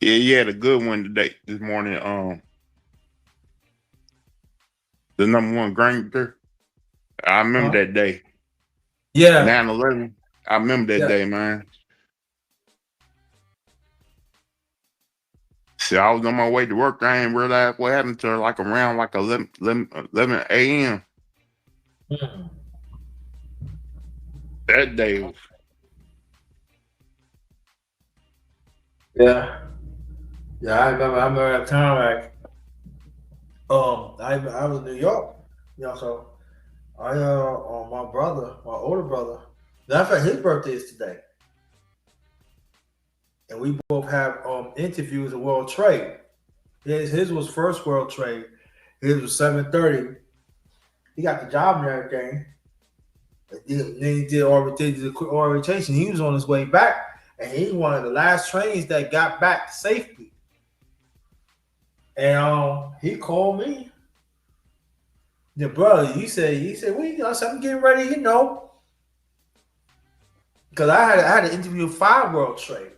Yeah, you had a good one today, this morning. The number one gangster. I remember Huh? that day. Yeah, 9/11. I remember that yeah. day, man. See, I was on my way to work. I ain't realize what happened to her like around like 11 a.m. Mm. That day was, Yeah, yeah. I remember that time. Like, I was in New York. You know, so my brother, my older brother. Matter of fact, his birthday is today, and we both have interviews at World Trade. His was first World Trade. His was 7:30. He got the job and everything. Then he did the quick orientation. He was on his way back, and he was one of the last trains that got back safely. And he called me. The brother, he said, well, I said, I'm getting ready, because I had an interview with 5 World Trade.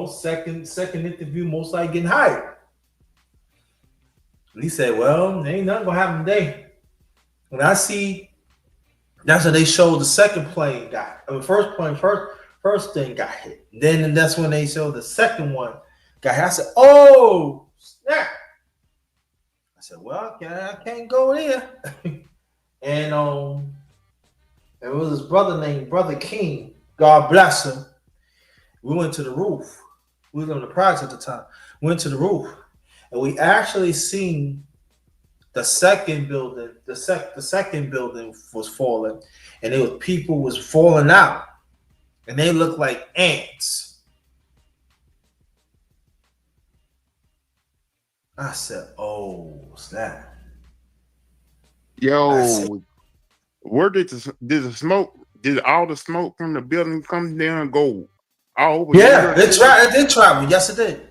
Second interview, most likely getting hired. And he said, well, there ain't nothing gonna happen today. When I see, that's when they showed the second plane first thing got hit. Then that's when they showed the second one got hit. I said, oh snap. I said, well, I can't go there. And there was his brother named Brother King. God bless him. We went to the roof. We were on the project at the time. Went to the roof, and we actually seen the second building. The second building was falling, and people was falling out, and they looked like ants. I said, "Oh snap!" yo, where did the smoke? Did all the smoke from the building come down and go all over? Yeah, it did travel. Yes, it did.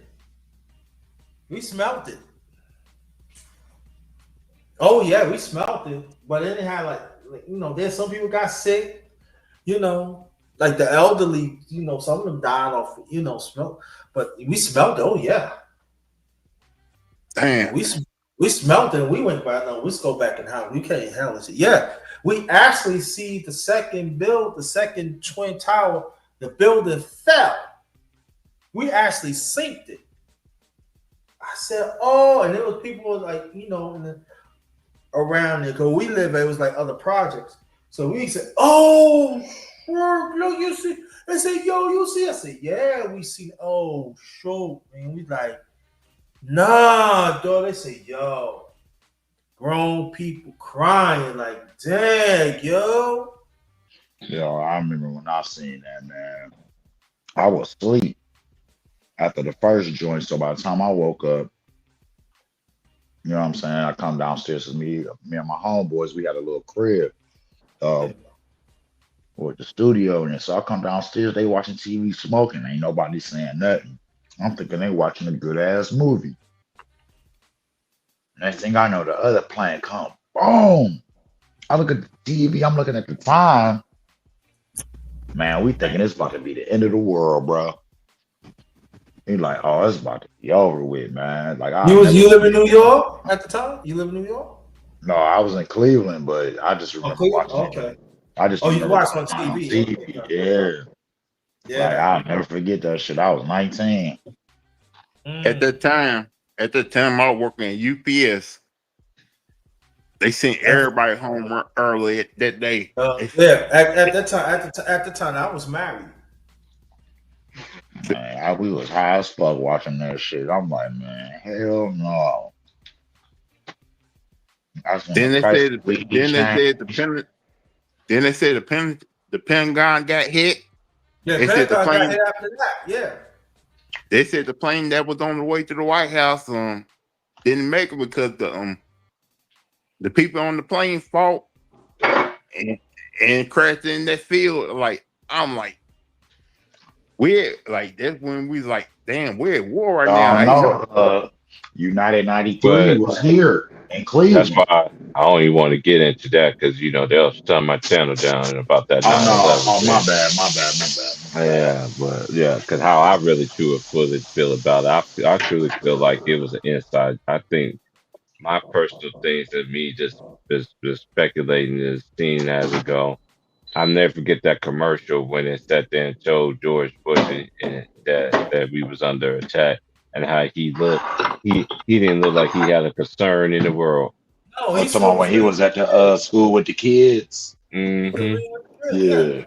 We smelled it. Oh yeah, we smelled it, but then it had like there's some people got sick, like the elderly, some of them died off, smoke. But we smelled it. Oh yeah, Damn. we smelled it. And we went by. No, let's go back in house. We can't handle it. Yeah, we actually see the second twin tower. The building fell. We actually synced it. I said, oh, and there was people like around there, because we live, it was like other projects. So we said, oh, look, you see? They said, yo, you see? I said, yeah, we see. Oh, sure, man. We like, nah, dog. They said, yo, grown people crying, like, dang, yo. Yo, I remember when I seen that, man. I was asleep after the first joint, so by the time I woke up, you know what I'm saying, I come downstairs with me and my homeboys. We had a little crib with the studio in it. So I come downstairs, they watching TV smoking. Ain't nobody saying nothing. I'm thinking they watching a good ass movie. Next thing I know, the other plane come. Boom! I look at the TV, I'm looking at the time. Man, we thinking it's about to be the end of the world, bro. He like, oh, it's about to be over with, man. Like, you live in New York at the time? You live in New York? No, I was in Cleveland, but I just remember watching okay. it. I just you remember watched on watching TV. it on TV. Yeah. Like, I'll never forget that shit. I was 19. At that time, I was working at UPS. They sent everybody home early that day. Yeah, at the time, I was married. Man, we was high as fuck watching that shit. I'm like, man, hell no. I was Then gonna they crash said, the league then they chain. said the Pentagon got hit. Yeah, They said the Pentagon got plane. hit after that. Yeah. They said the plane that was on the way to the White House didn't make it because the people on the plane fought and crashed in that field. Like I'm like, we're like that's when we was like, damn, we're at war right now. I ain't No, know. United 93 But was here in that's Cleveland. why I don't even want to get into that because they'll shut my channel down about that 9/11 Oh, my thing. bad, my bad, my bad, my bad. Yeah, but yeah, because how I really fully feel about it, I truly feel like it was an inside. I think my personal things and me just speculating is seeing as it go. I'll never forget that commercial when it sat there and showed George Bush that we was under attack and how he looked. He didn't look like he had a concern in the world. No, I'm he's talking about supposed when to he be was at the school with the kids. Hmm yeah.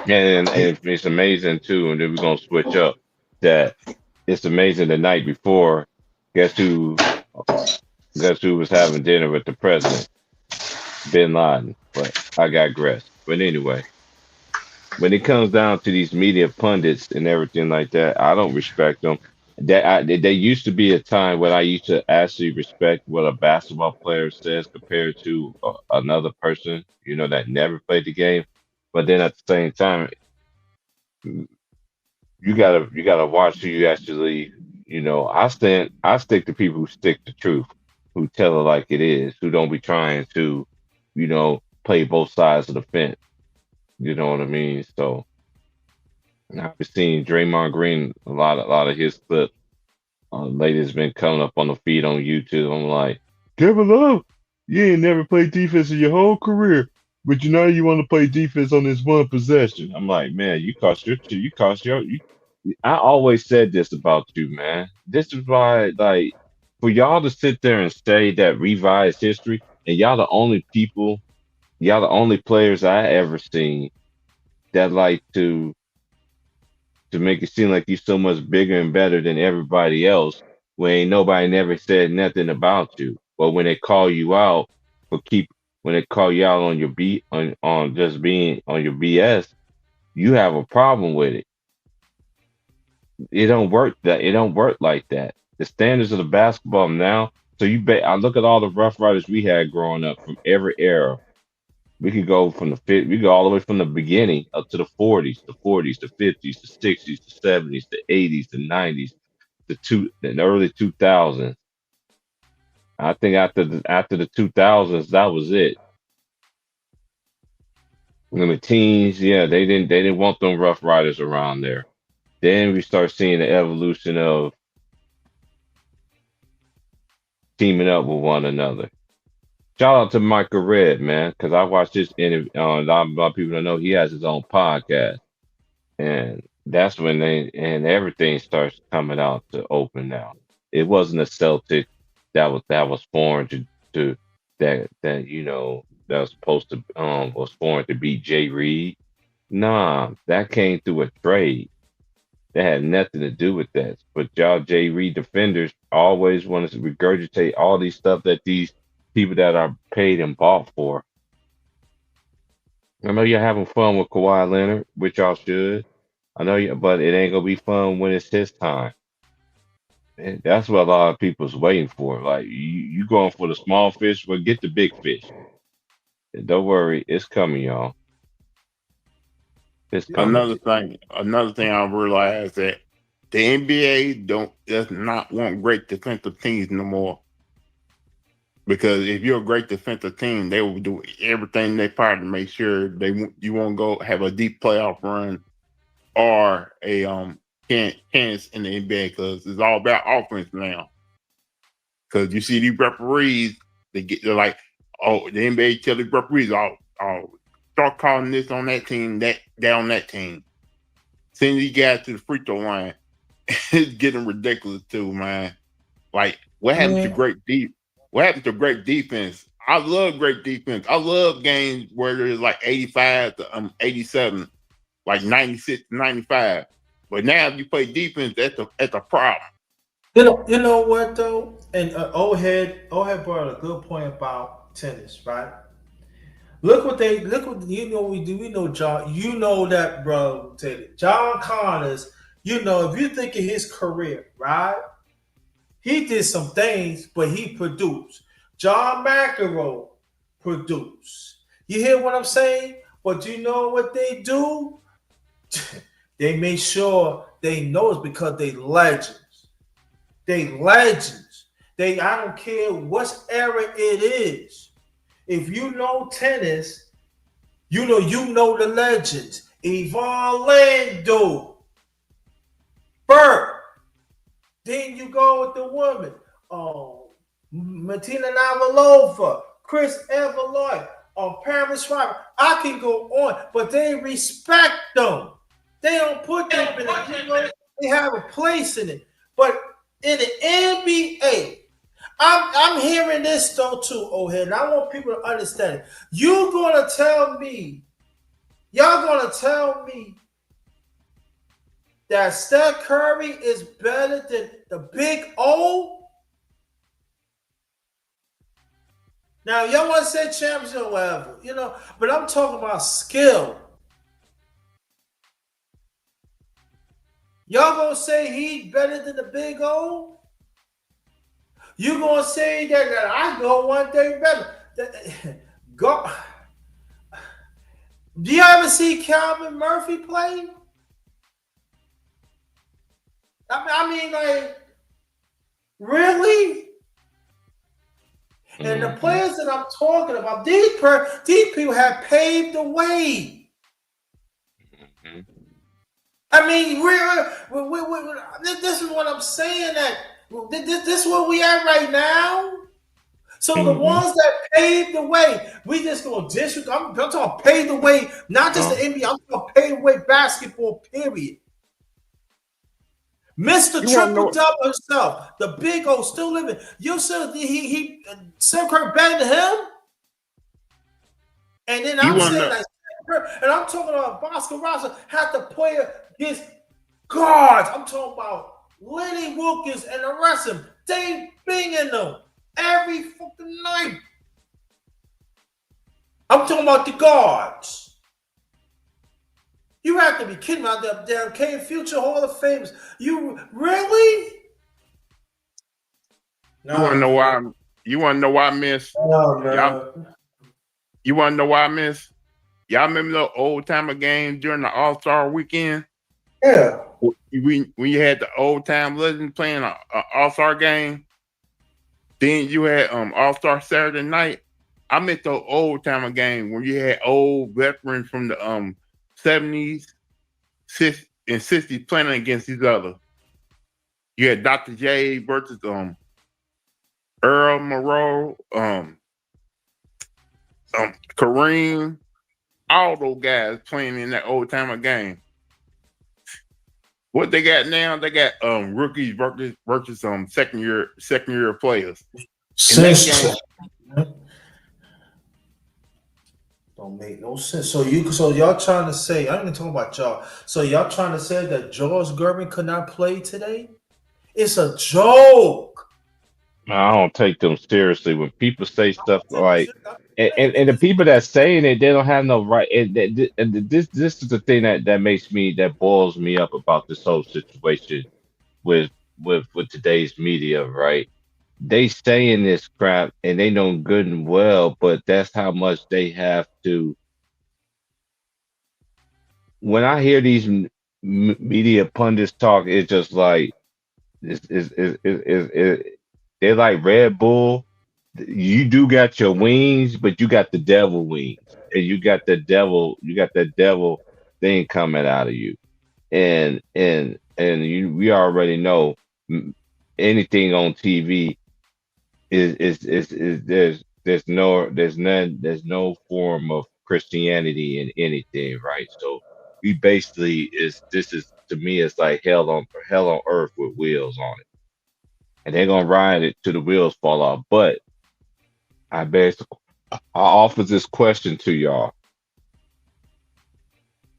Yeah. And it's amazing too. And then we're gonna switch up. That it's amazing. The night before, guess who? Guess who was having dinner with the president? Bin Laden. But I digress. But anyway, when it comes down to these media pundits and everything like that, I don't respect them. There used to be a time when I used to actually respect what a basketball player says compared to another person, that never played the game. But then at the same time, you gotta watch who you actually, I stick to people who stick to truth, who tell it like it is, who don't be trying to, play both sides of the fence. You know what I mean? So I've been seeing Draymond Green a lot of his clips. Lately, been coming up on the feed on YouTube. I'm like, Kevin Love, you ain't never played defense in your whole career, but you want to play defense on this one possession. I'm like, man, you. I always said this about you, man. This is why, like, for y'all to sit there and say that revised history, and y'all the only players I ever seen that like to make it seem like you're so much bigger and better than everybody else when ain't nobody never said nothing about you. But when they call you out for keep when they call you out on your on just being on your BS, you have a problem with it. It don't work like that. The standards of the basketball now, so I look at all the Rough Riders we had growing up from every era. We could go from we go all the way from the beginning up to the 40s, the 50s, the 60s, the 70s, the 80s, the 90s, the early 2000s. I think after the 2000s, that was it. And the teens, yeah, they didn't want them Rough Riders around there. Then we start seeing the evolution of teaming up with one another. Shout out to Michael Red, man, because I watched this interview. A lot of people don't know he has his own podcast. And that's when everything starts coming out to open now. It wasn't a Celtic that was formed to that was supposed to was formed to beat Jay Reed. Nah, that came through a trade. That had nothing to do with that. But y'all Jay Reed defenders always want to regurgitate all these stuff that these people that are paid and bought for. I know you're having fun with Kawhi Leonard, which y'all should. I know you, but it ain't gonna be fun when it's his time. And that's what a lot of people's waiting for. Like you going for the small fish, but get the big fish. And don't worry, it's coming, y'all. It's coming. Another thing I realized that the NBA does not want great defensive teams no more. Because if you're a great defensive team, they will do everything in their power to make sure you won't go have a deep playoff run or a chance in the NBA, because it's all about offense now. Because you see these referees, they're like, oh, the NBA tell these referees, oh, start calling this on that team, that on that team. Send these guys to the free throw line. It's getting ridiculous too, man. Like, what happened to What happened to great defense? I love great defense. I love games where there's like 85 to 87, like 96 to 95. But now if you play defense, that's a problem. You know what though, and Ohead brought a good point about tennis, right? Look what you know we do. We know John. You know that, bro. Taylor. John Connors. You know if you think of his career, right? He did some things, but he produced. John McEnroe produced. You hear what I'm saying? But you know what they do? They make sure they know it's because they legends. They legends. They I don't care what era it is. If you know tennis, you know the legends. Yvonne Lando, Burke. Then you go with the woman. Martina Navratilova, Chris Evaloy, Paris Schreiber. I can go on, but they respect them. They don't put them in it. You know, they have a place in it. But in the NBA, I'm hearing this though too, Ohead, and I want people to understand it. Y'all gonna tell me that Steph Curry is better than the Big O? Now y'all want to say championship or whatever, but I'm talking about skill. Y'all gonna say he's better than the Big O? You gonna say that I go one day better? Go. Do you ever see Calvin Murphy play? I mean, like, really? And the players that I'm talking about, these people have paved the way. I mean, this is what I'm saying. That this is where we at right now. So the ones that paved the way, we just gonna disregard. I'm talking pave the way, not just the NBA. I'm talking pave the way basketball. Period. Mr. Triple Double himself, the Big O, still living. You said Steph Curry better than him, and then I'm saying like, and I'm talking about Bosco Rossa had to play against guards. I'm talking about Lenny Wilkins and the rest of them. They binging them every fucking night. I'm talking about the guards. You have to be kidding me. Out there, K Future Hall of Famers. You really? No, you want to know why? You want to know why I miss? No, man. You want to know why I miss? Y'all remember the old timer game during the All-Star weekend? Yeah. When you had the old time legend playing an All-Star game, then you had All-Star Saturday night. I meant the old timer game when you had old veterans from the 70s, 60s, and 60s playing against each other. You had Dr. J versus Earl Monroe, Kareem, all those guys playing in that old timer game. What they got now, they got rookies versus second year players. Don't make no sense. So y'all trying to say, I ain't even talking about y'all. So y'all trying to say that George Gervin could not play today? It's a joke. I don't take them seriously when people say stuff like, and the people that saying it, they don't have no right. And this is the thing that boils me up about this whole situation with today's media, right? They saying this crap and they know good and well, but that's how much they have to. When I hear these media pundits talk, it's just like they're like Red Bull. You do got your wings, but you got the devil wings, and you got the devil thing coming out of you, and we already know anything on TV is there's no form of Christianity in anything, right? So we basically this is to me it's like hell on earth with wheels on it, and they're gonna ride it till the wheels fall off. But I offer this question to y'all: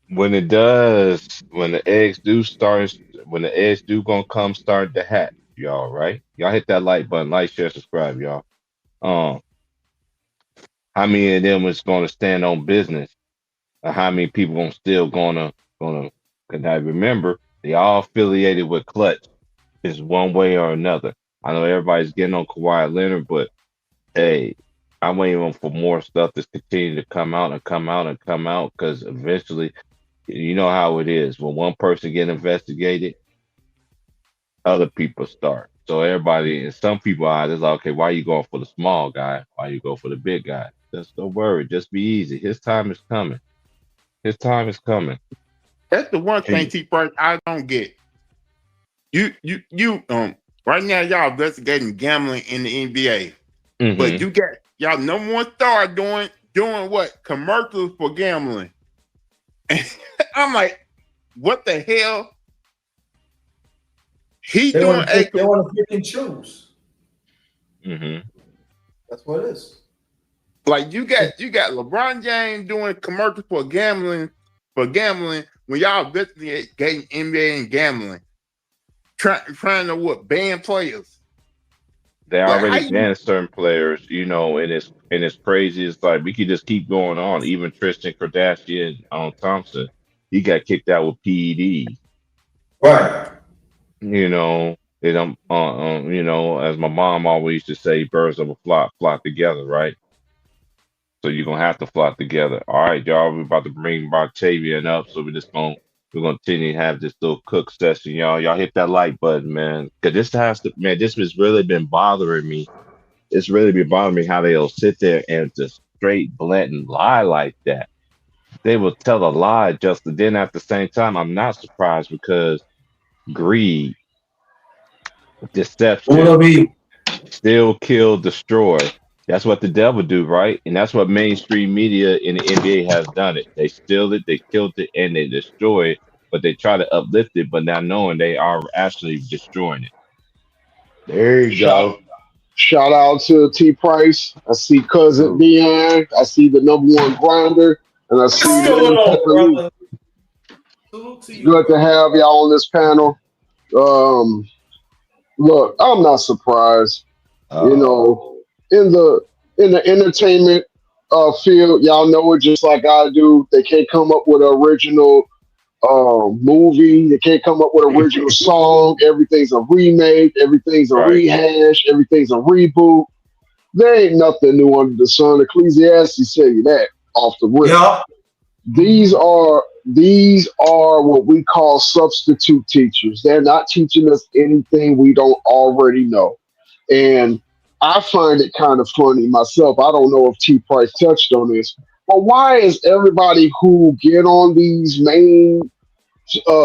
when the eggs do gonna come start to hatch, y'all, right? Y'all hit that like button, like, share, subscribe, y'all. Um, how many of them is gonna stand on business? Or how many people gonna still gonna? Cause I remember they all affiliated with Clutch, is one way or another. I know everybody's getting on Kawhi Leonard, but hey, I'm waiting for more stuff to continue to come out and come out and come out. Because eventually, you know how it is. When one person get investigated, other people start. So everybody, and some people are just like, okay, why you going for the small guy? Why you go for the big guy? Just don't worry. Just be easy. His time is coming. His time is coming. That's the one thing, And T. Price, I don't get. You right now y'all investigating gambling in the NBA, but mhm. you got y'all number one star doing what? Commercials for gambling. I'm like, what the hell? He They doing want to pick. They want to pick and choose. That's what it is. like you got LeBron James doing commercials for gambling when y'all investigating NBA and gambling, trying to what ban players. They Like how already you banned certain players, and it's crazy. It's like we could just keep going on. Even Tristan Kardashian on Thompson, he got kicked out with PEDs. Right. And as my mom always used to say, birds of a flock together, right? So you're gonna have to flock together. All right, y'all. We're about to bring Bartavian up, so we're gonna continue to have this little cook session, y'all. Y'all hit that like button, man, because this has really been bothering me. It's really been bothering me how they'll sit there and just straight blatant lie like that. They will tell a lie just then at the same time. I'm not surprised because greed, deception, Wanna be steal, kill, destroy. That's what the devil do, right? And that's what mainstream media in the NBA has done it. They steal it, they killed it, and they destroy it, but they try to uplift it, but not knowing they are actually destroying it. There you Shout go. shout out to T Price. I see cousin True. Dion. I see the number one grinder, and I see what's going Lemon on, Pepper Lee. brother? Salute to It's you, good to brother. have y'all on this panel. Um, Look, I'm not surprised. You Oh, know, in the entertainment field, y'all know it just like I do. They can't come up with an original movie. They can't come up with an original song. Everything's a remake. Everything's a Right. rehash. Everything's a reboot. There ain't nothing new under the sun. Ecclesiastes tell you that off the rip. Yeah. These are what we call substitute teachers. They're not teaching us anything we don't already know. And I find it kind of funny myself. I don't know if T Price touched on this, but why is everybody who get on these main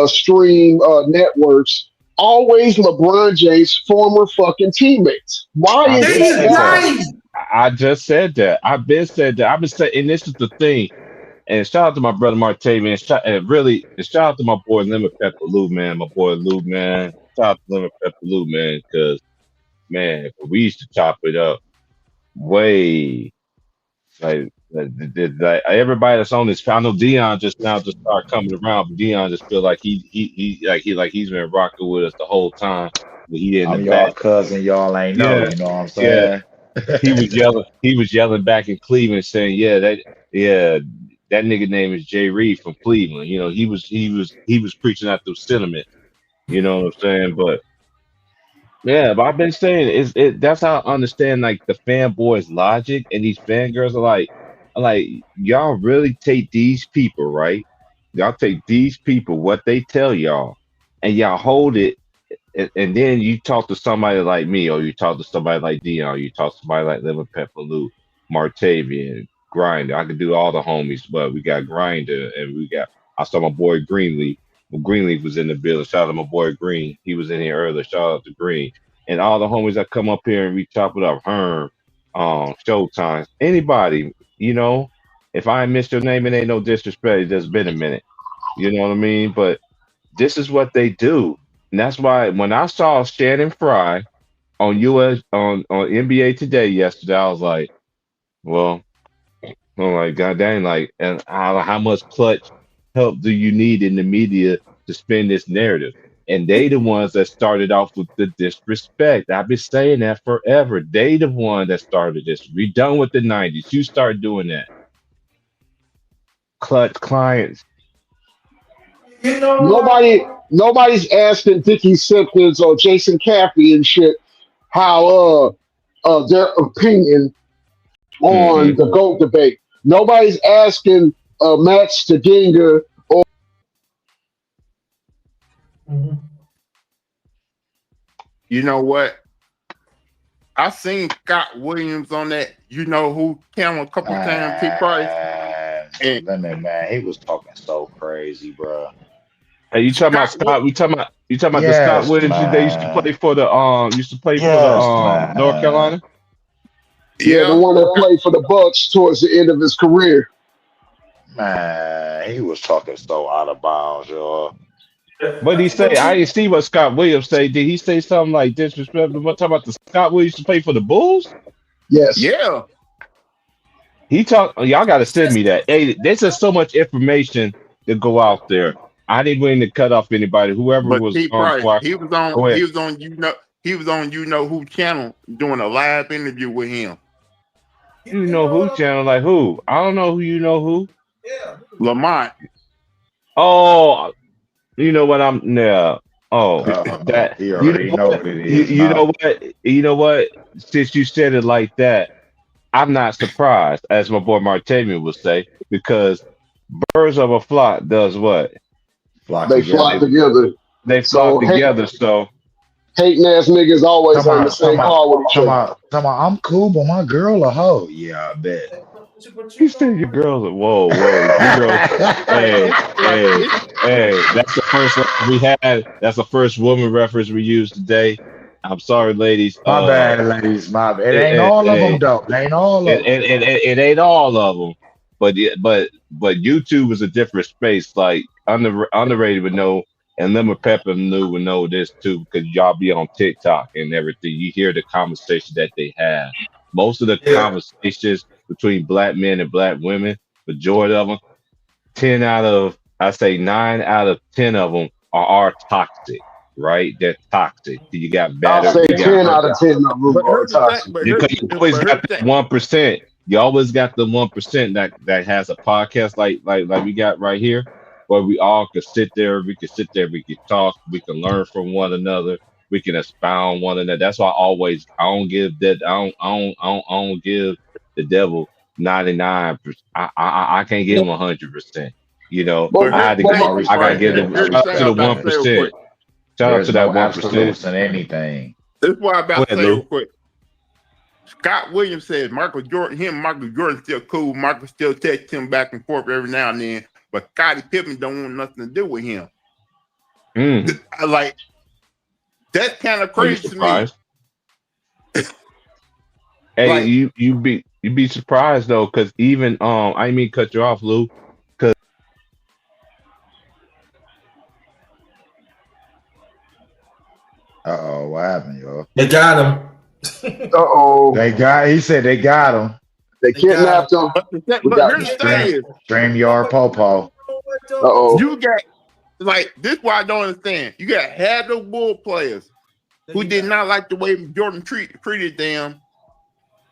stream networks always LeBron James' former fucking teammates? Why I is They just that is said guy? that. right. I just said that. I've been said that. I've been saying, and this is the thing. And shout out to my brother Martavian. And shout out to my boy Lemon Pepper Lou, man. My boy Lou, man. Shout out to Lemon Pepper Lou, man. Because man, we used to chop it up way like everybody that's on this. I know Dion just now just started coming around, but Dion just feel like he's been rocking with us the whole time. But he in the I'm y'all back. cousin. Y'all ain't know. Yeah, You know what I'm yeah. saying? He was yelling. He was yelling back in Cleveland, saying, yeah, that nigga name is Jay Reed from Cleveland." He was preaching out those sentiments. You know what I'm saying? But yeah, but I've been saying that's how I understand like the fanboys' logic, and these fangirls are like y'all really take these people, right? Y'all take these people, what they tell y'all, and y'all hold it, and then you talk to somebody like me, or you talk to somebody like Dion, or you talk to somebody like Lemon Pepper Lou, Martavian, Grinder. I can do all the homies, but we got Grinder, and I saw my boy Greenleaf. Well, Greenleaf was in the building. Shout out to my boy Green. He was in here earlier. Shout out to Green. And all the homies that come up here and we chop it up. Herm, Showtime, anybody, if I ain't missed your name, it ain't no disrespect. It's just been a minute. You know what I mean? But this is what they do. And that's why when I saw Shannon Fry on on NBA Today yesterday, I was like, well, oh my god dang, like, and how much clutch help do you need in the media to spin this narrative? And they the ones that started off with the disrespect. I've been saying that forever. They the one that started this. We done with the 90s. You start doing that. Clutch clients. You know Nobody's asking Dickie Simpkins or Jason Caffey and shit how their opinion on Hmm. the GOAT debate. Nobody's asking Matt Stadinga or Mhm. You know what? I seen Scott Williams on that. You know who channel a couple times. T Price and Lemon, man, he was talking so crazy, bro. Hey, you talking about Scott. Wi- Scott? You talking about the Scott Yes, Williams they used to man. play for the Yes, North man. Carolina? yeah, the Yeah, one that played for the Bucks towards the end of his career. Man, he was talking so out of bounds, y'all. What did he say? I didn't see what Scott Williams say. Did he say something like disrespectful? What talking about the Scott Williams to play for the Bulls? Yes. yeah. He talked. Y'all got to send me that. Hey, there's just so much information to go out there. I didn't mean to cut off anybody. Whoever But was T on Price, before. he was on. Go ahead. He was on. You know who channel doing a live interview with him. You know who channel? Like who? I don't know who. You know who? Yeah. Lamont. Oh, you know what? I'm yeah. Oh, that He you already know know what? what it You, is. you know Now. what? You know what? Since you said it like that, I'm not surprised, as my boy Martavian would say, because birds of a flock does what? Flock They flock together. together. They So flock together. So hating ass niggas always Talking on the about, talking same car with about, each talking other. about, talking about, I'm cool, but my girl a hoe. Yeah, I bet. But you you said your know, girls are whoa, your girls. Hey, hey, that's the first reference we had. That's the first woman reference we used today. I'm sorry, ladies. My bad, ladies. My bad. It ain't all of them, Hey, though. It ain't all of them. it ain't all of them, but YouTube is a different space. Like underrated would know, and Lemon Pepper would know this too, because y'all be on TikTok and everything. You hear the conversation that they have. Most of the yeah. conversations between black men and black women, majority of them, 9 out of 10 of them are toxic, right? They're toxic. You got I'll better, say you got 10 out of 10 of them But are here's the thing. toxic. because you always But here's got the that thing. 1%. You always got the 1% that has a podcast like we got right here, where we all could sit there, we can talk, we can learn from one another, we can expound one another. That's why I don't give that I don't give the devil 99%. I can't give him 100%. You know, But, I had to but give No my, I gotta respect. give Here's them No the shout out thing to I'm the respect. about to say real 1%. quick. Shout out to There's that no 1%. absolutes in anything. This is what I'm Go about to ahead, say real Lou. quick. Scott Williams says Michael Jordan still cool. Michael still text him back and forth every now and then, but Scottie Pippen don't want nothing to do with him. Mm. Like that's kind of Are you crazy to me. surprised? Hey, Like you be surprised though, because even I didn't mean to cut you off, Lou. Because Uh-oh, what happened, y'all? They got him. uh-oh, He said they got him. they They got kidnapped him. but We got here's the thing Stream, is StreamYard Popo. Uh-oh. you got like this is why I don't understand. You got half the Bull players who did not like the way Jordan treated them,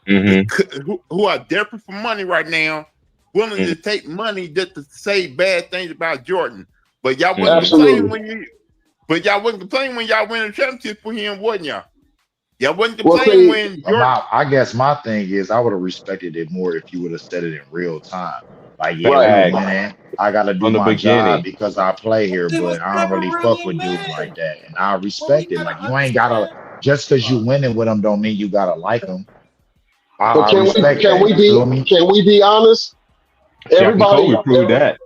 Mhm. who are desperate for money right now, willing to take money just to say bad things about Jordan. But y'all wasn't Absolutely. complaining when y'all win a championship for him, wasn't y'all? Y'all wasn't Well, complaining see, when Jordan. I guess my thing is I would have respected it more if you would have said it in real time. Like, yeah, right. we winning. I gotta do From the my job beginning. because I play here, They was but I don't never really fuck really with dudes mad. like that. And I What we respect it. gotta Like, you ain't gotta just because you winning with them don't mean you gotta like them. But I respect that. You feel me? can we be honest? Shaq and Kobe Everybody, proved that.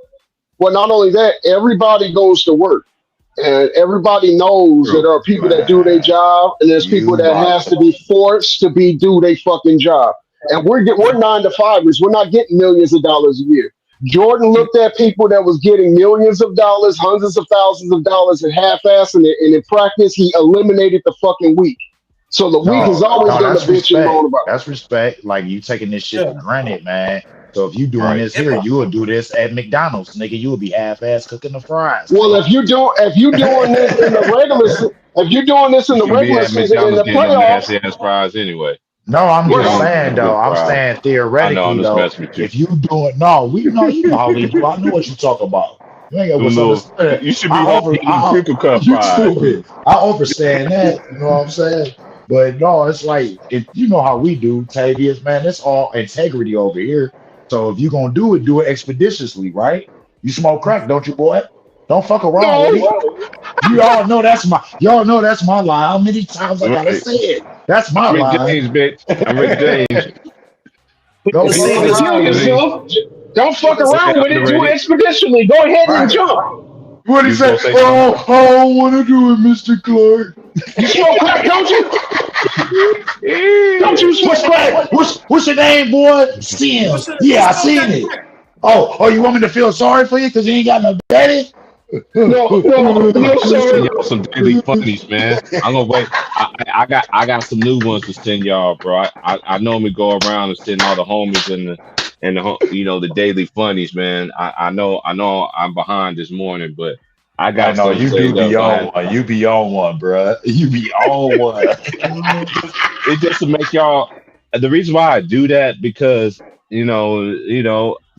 well, not only that, everybody goes to work. And everybody knows that True. there are people that do their Man, job, and there's people you that right. has to be forced to do their fucking job. And we're 9 to 5ers. We're not getting millions of dollars a year. Jordan looked at people that was getting millions of dollars, hundreds of thousands of dollars, and half-assing it. And in practice, he eliminated the fucking weak. So the weak is No, always no, going to that's bitch and moan respect. about it. That's respect. Like you taking this shit for Yeah. granted, man. So if you doing Right. this here, you will do this at McDonald's, nigga. You will be half-ass cooking the fries. Well, if you doing this in the regular, if you're doing this in You the can be regular at season in McDonald's the getting them playoffs, nasty ass fries anyway. No, I'm You just know, saying though. good I'm fries. saying I know. theoretically I'm just though. messing with you. If you doing no, you know how we do. I know what you talk about. You ain't got Them what's little, understood. you should be eating crinkle cut You fries. stupid. I understand that. You know what I'm saying? But no, it's like you know how we do, Tavius, man. It's all integrity over here. So if you gonna do it expeditiously, right? You smoke crack, don't you, boy? Don't fuck around with no. it. Y'all know that's my line. How many times I gotta Right. say it? That's my I'm Rick line. James, bitch. I'm Rick James. Don't But fuck see, Secure around with it. yourself. Don't fuck but see, around with it. Do it Underrated. expeditionally. Go ahead and Right. jump. What You he was say? gonna say something? Oh, I don't want to do it, Mr. Clark. You smoke crack, don't you? Don't you What's smoke crack? What's your name, boy? Sims. what's your, Yeah, I what's seen that it. crack? Oh, you want me to feel sorry for you because you ain't got no daddy? No, Send sir. y'all some daily funnies, man. I'm gonna wait. I got some new ones to send y'all, bro. I normally go around and send all the homies and the daily funnies, man. I know I'm behind this morning, but I I got know some you do saved be up, on man. one. You be on one, bruh. You be on one. It just to make y'all. The reason why I do that because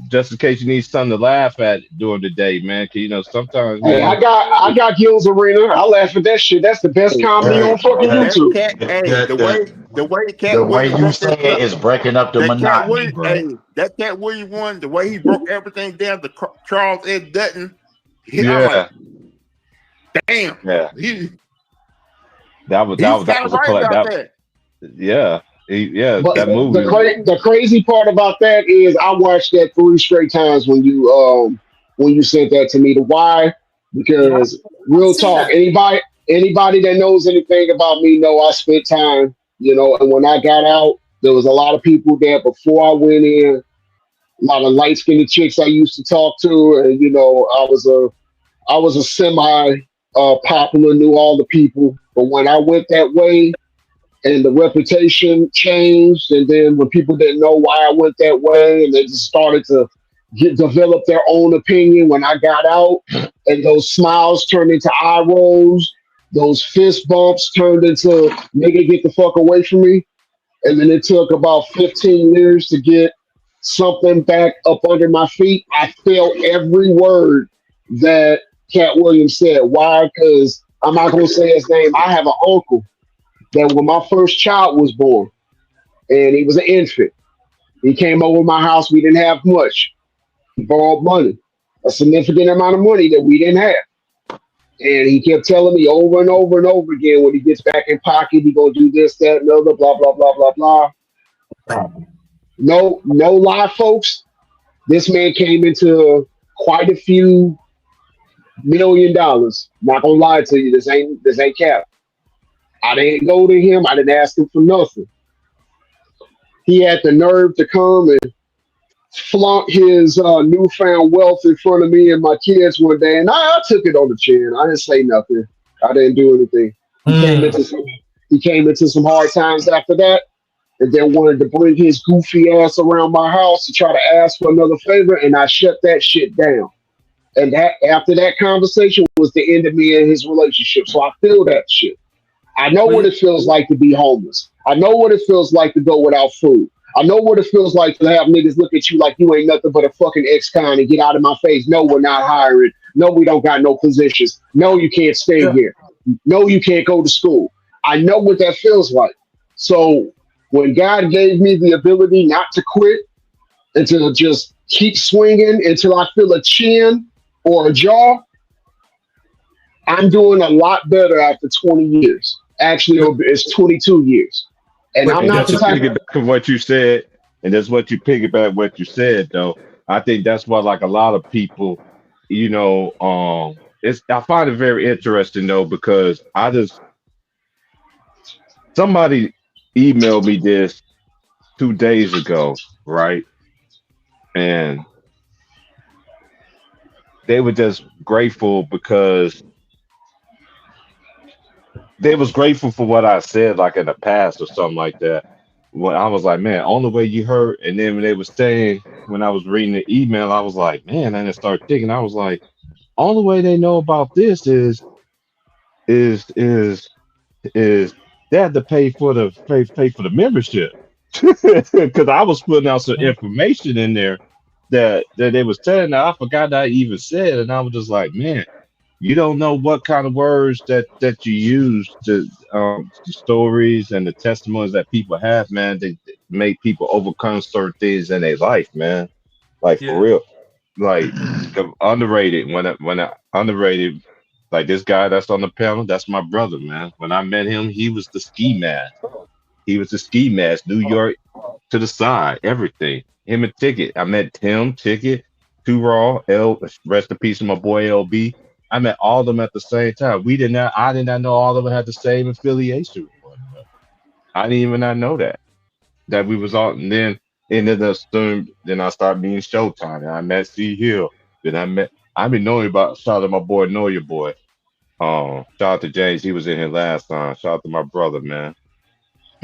just in case you need something to laugh at during the day, man. 'Cause sometimes, Hey, man. I got Gills Arena. I laugh at that shit. That's the best comedy Hey, on fucking That YouTube. cat, hey, the way the Cat way Williams you broke say that, it is breaking up the that Cat monotony, Williams, bro. hey, that Cat Williams one, the way he broke everything down to Charles Ed Dutton, I'm like, Yeah, damn, yeah. he That was he's that kind of was a right collect. about That that. yeah, But that movie. the crazy part about that is I watched that 3 straight times when you sent that to me. The why? Yeah, Because I real see talk, that. anybody that knows anything about me know I spent time, and when I got out, there was a lot of people there before I went in, a lot of light skinned chicks I used to talk to, and I was a semi popular, knew all the people. But when I went that way, and the reputation changed. And then when people didn't know why I went that way, and they just started to develop their own opinion when I got out, and those smiles turned into eye rolls, those fist bumps turned into nigga get the fuck away from me. And then it took about 15 years to get something back up under my feet. I felt every word that Cat Williams said. Why? Because I'm not gonna say his name. I have an uncle that when my first child was born, and he was an infant, he came over to my house. We didn't have much. He borrowed money, a significant amount of money that we didn't have. And he kept telling me over and over and over again, when he gets back in pocket, he gonna do this, that, and other, blah, blah, blah, blah, blah. No lie, folks. This man came into quite a few $1 million. Not gonna lie to you, this ain't cap. I didn't go to him. I didn't ask him for nothing. He had the nerve to come and flaunt his newfound wealth in front of me and my kids one day, and I took it on the chin. I didn't say nothing. I didn't do anything. He came into some hard times after that, and then wanted to bring his goofy ass around my house to try to ask for another favor, and I shut that shit down. And that after that conversation was the end of me and his relationship. So I feel that shit. I know But what it feels like to be homeless. I know what it feels like to go without food. I know what it feels like to have niggas look at you like you ain't nothing but a fucking ex-con and get out of my face. No, we're not hiring. No, we don't got no positions. No, you can't stay yeah, here. No, you can't go to school. I know what that feels like. So when God gave me the ability not to quit and to just keep swinging until I feel a chin or a jaw, I'm doing a lot better after 20 years. Actually, it's 22 years. And but I'm And not just the to type. piggyback on what you said, and that's what you piggyback what you said though. I think that's why like a lot of people, I find it very interesting though because somebody emailed me this 2 days ago, right? And they were just grateful because they was grateful for what I said like in the past or something like that. Well, I was like, man, only way you heard. And then when they were saying, when I was reading the email, I was like, man, I just started thinking. I was like, only way they know about this is is is they had to pay for the membership. Because I was putting out some information in there that they was saying that I forgot that I even said, and I was just like, man, you don't know what kind of words that you use to the stories and the testimonies that people have, man, that make people overcome certain things in their life, man. Like for Yeah. real, like underrated. When I underrated, like this guy that's on the panel, that's my brother, man. When I met him, he was the ski mask. He was the ski mask, New York to the side, everything. Him and Ticket. I met him, Ticket, Two Raw, rest in peace to my boy LB. I met all of them at the same time. I did not know all of them had the same affiliation with one another. I didn't even not know that we was all, and then ended up soon. Then I started being Showtime, and I met C Hill. I've been knowing about. Shout out to my boy, Know Your Boy. Shout out to James. He was in here last time. Shout out to my brother, man.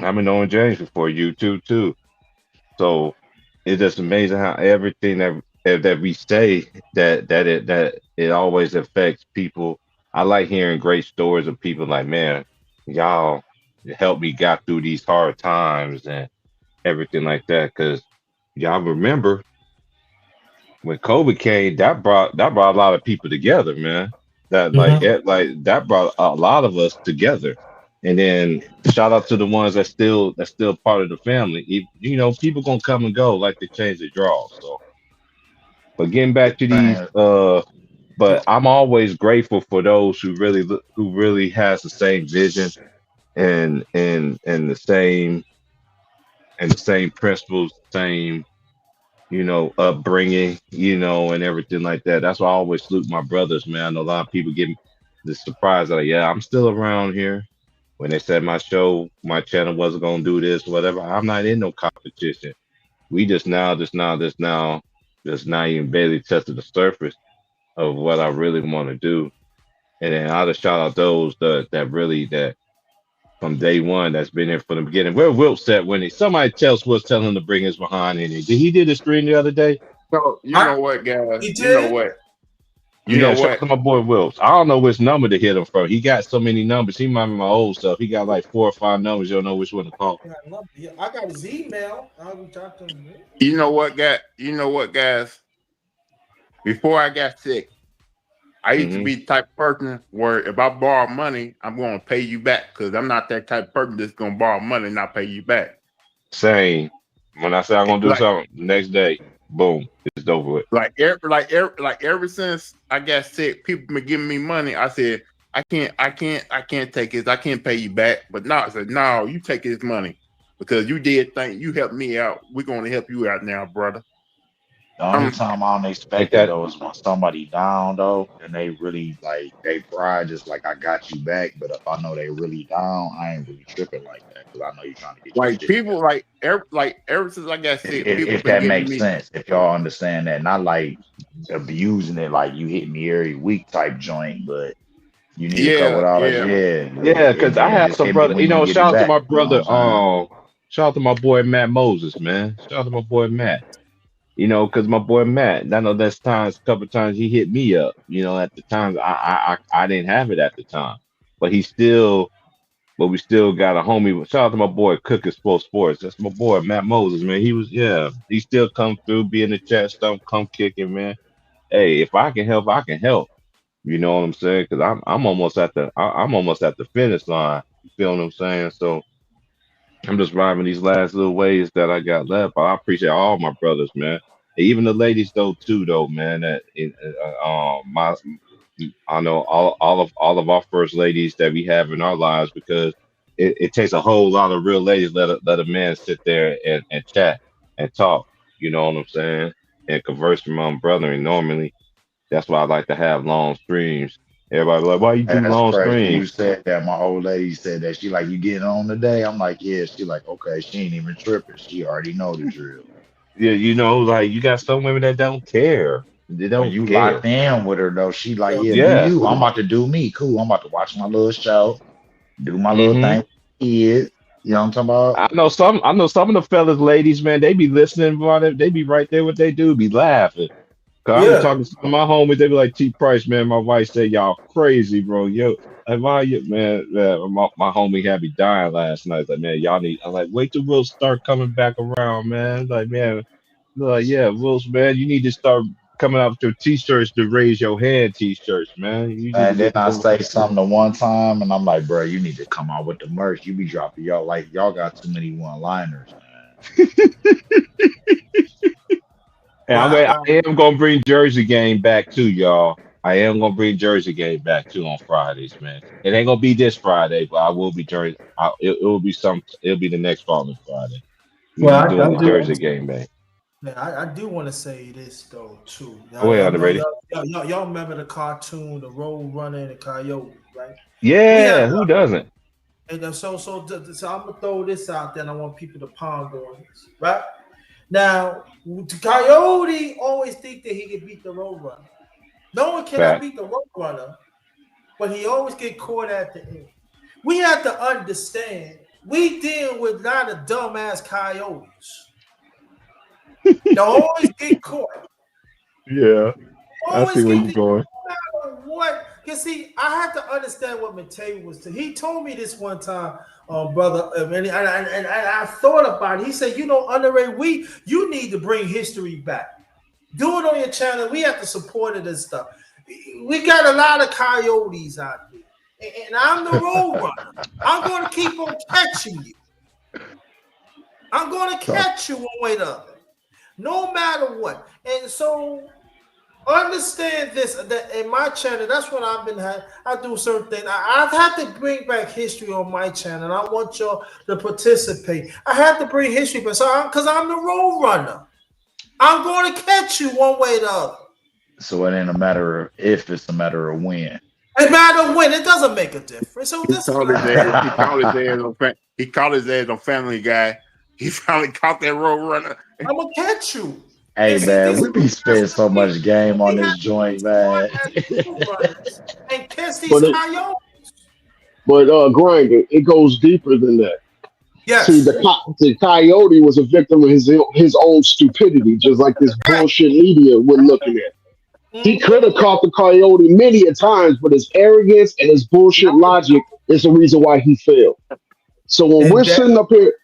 I've been knowing James before you too. So it's just amazing how everything that we say that it always affects people. I like hearing great stories of people like, man, y'all helped me got through these hard times and everything like that. Because y'all remember when COVID came, that brought a lot of people together, man. That like that brought a lot of us together. And then shout out to the ones that's still part of the family. You know, people gonna come and go like they change the draw. So, but getting back to these, Man, but I'm always grateful for those who really has the same vision and the same principles, same upbringing, and everything like that. That's why I always salute my brothers, man. I know a lot of people get the surprise that, yeah, I'm still around here. When they said my channel wasn't gonna do this, whatever, I'm not in no competition. We just now even barely tested the surface of what I really want to do. And then I'll just shout out those that from day one that's been there from the beginning. Where Wilt said when somebody tells Wilt tell him to bring his behind in it. Did he did the stream the other day? So you know what, guys? He You know did? what? Shout out to my boy Wilt. I don't know which number to hit him from. He got so many numbers. He might be my old stuff. He got like 4 or 5 numbers. You don't know which one to call. Yeah, I got his email. I will talk to him. You know what, guys? Before I got sick, I used to be the type of person where if I borrow money, I'm going to pay you back because I'm not that type of person that's going to borrow money and not pay you back. Same. When I say I'm gonna do something, next day, boom, it's over with. Ever since I got sick, people been giving me money. I said, I can't take this. I can't pay you back. But now I said, no, you take this money because you did think you helped me out. We're going to help you out now, brother. the only time I don't expect it though is when somebody down though, and they really like they pride is like I got you back. But if I know they really down, I ain't really tripping like that because I know you're trying to get your Like shit people, together. ever since I got sick, If, people if been that giving makes me. sense, if y'all understand that, not like abusing it, like you hit me every week type joint, but you need a couple Yeah, dollars, yeah. Yeah, because I have just some hit me brother. when you get it Shout out to back. my You know brother. what I'm saying? Shout out to my boy Matt Moses, man. Shout out to my boy Matt. Because my boy Matt, I know a couple times he hit me up. At the time I didn't have it at the time, but we still got a homie. Shout out to my boy Cook and Sports. That's my boy Matt Moses, man. He still come through, be in the chat stuff, come kicking, man. Hey, if I can help, I can help. You know what I'm saying? Because I'm almost at the finish line. You feel what I'm saying? So I'm just riding these last little ways that I got left. But I appreciate all my brothers, man. And even the ladies though, man. I know all of our first ladies that we have in our lives because it takes a whole lot of real ladies let a man sit there and chat and talk. You know what I'm saying? And converse with my brother. And normally that's why I like to have long streams. Everybody be like, why you do That's long crazy. You streams? said that. My old lady said that. She like, you getting on today? I'm like, yeah. She like, okay. She ain't even tripping. She already know the drill. Yeah, like you got some women that don't care. They When don't you care. locked in with her though, she like, yeah, do Yeah. you? I'm about to do me. Cool. I'm about to watch my little show, do my little hmm thing with the kids. You know what I'm talking about? I know some of the fellas, ladies, man, they be listening about it. They be right there what they do, be laughing. Cause I be Yeah. talking to some of my homies, they be like, T Price, man, my wife said y'all crazy, bro. Yo, like why you man, my homie had me dying last night. Like, man, y'all need I'm like, wait till Will start coming back around, man. Like, man, like, yeah, Will's man, you need to start coming out with your t-shirts to raise your hand t-shirts, man. You need to And then get I those. say something the one time, and I'm like, bro, you need to come out with the merch. You be dropping y'all got too many one-liners, man. And I am gonna bring Jersey game back too, y'all. I am gonna bring Jersey game back too on Fridays, man. It ain't gonna be this Friday, but I will be Jersey. It will be some. It'll be the next following Friday. We'll Well, be doing I the do. Jersey game, man. Man, I do want to say this though too. Go ahead, I know underrated. y'all remember the cartoon, the Road Runner and the Coyote, right? Yeah, who doesn't? And so I'm gonna throw this out there, and I want people to ponder on this, right? Now, the Coyote always think that he can beat the Road Runner. No one cannot beat the Road Runner, but he always get caught at the end. We have to understand we deal with not a dumbass coyotes. They always get caught. Yeah, I Always see where get you're going. no matter what. You see, I have to understand what Mateo was saying. He told me this one time, brother, and I thought about it. He said, underrated, you need to bring history back. Do it on your channel. We have to support it and stuff. We got a lot of coyotes out there. And I'm the road runner. I'm going to keep on catching you. I'm going to catch you one way or the other. No matter what. And so understand this, that in my channel, that's what I've been having. I do certain things. I've had to bring back history on my channel. And I want y'all to participate. I have to bring history back because I'm the road runner. I'm going to catch you one way or the other. So it ain't a matter of if, it's a matter of when. It matter when. It doesn't make a difference. So He called his ass on Family Guy. He finally caught that Road Runner. I'm gonna catch you. Hey, And man, see, we be spending so much game on this joint, man. And catch these coyotes. But Grinder, it goes deeper than that. Yes. See, the coyote was a victim of his own stupidity, just like this bullshit media we're looking at. He could have caught the coyote many a times, but his arrogance and his bullshit logic is the reason why he failed. So when we're sitting up here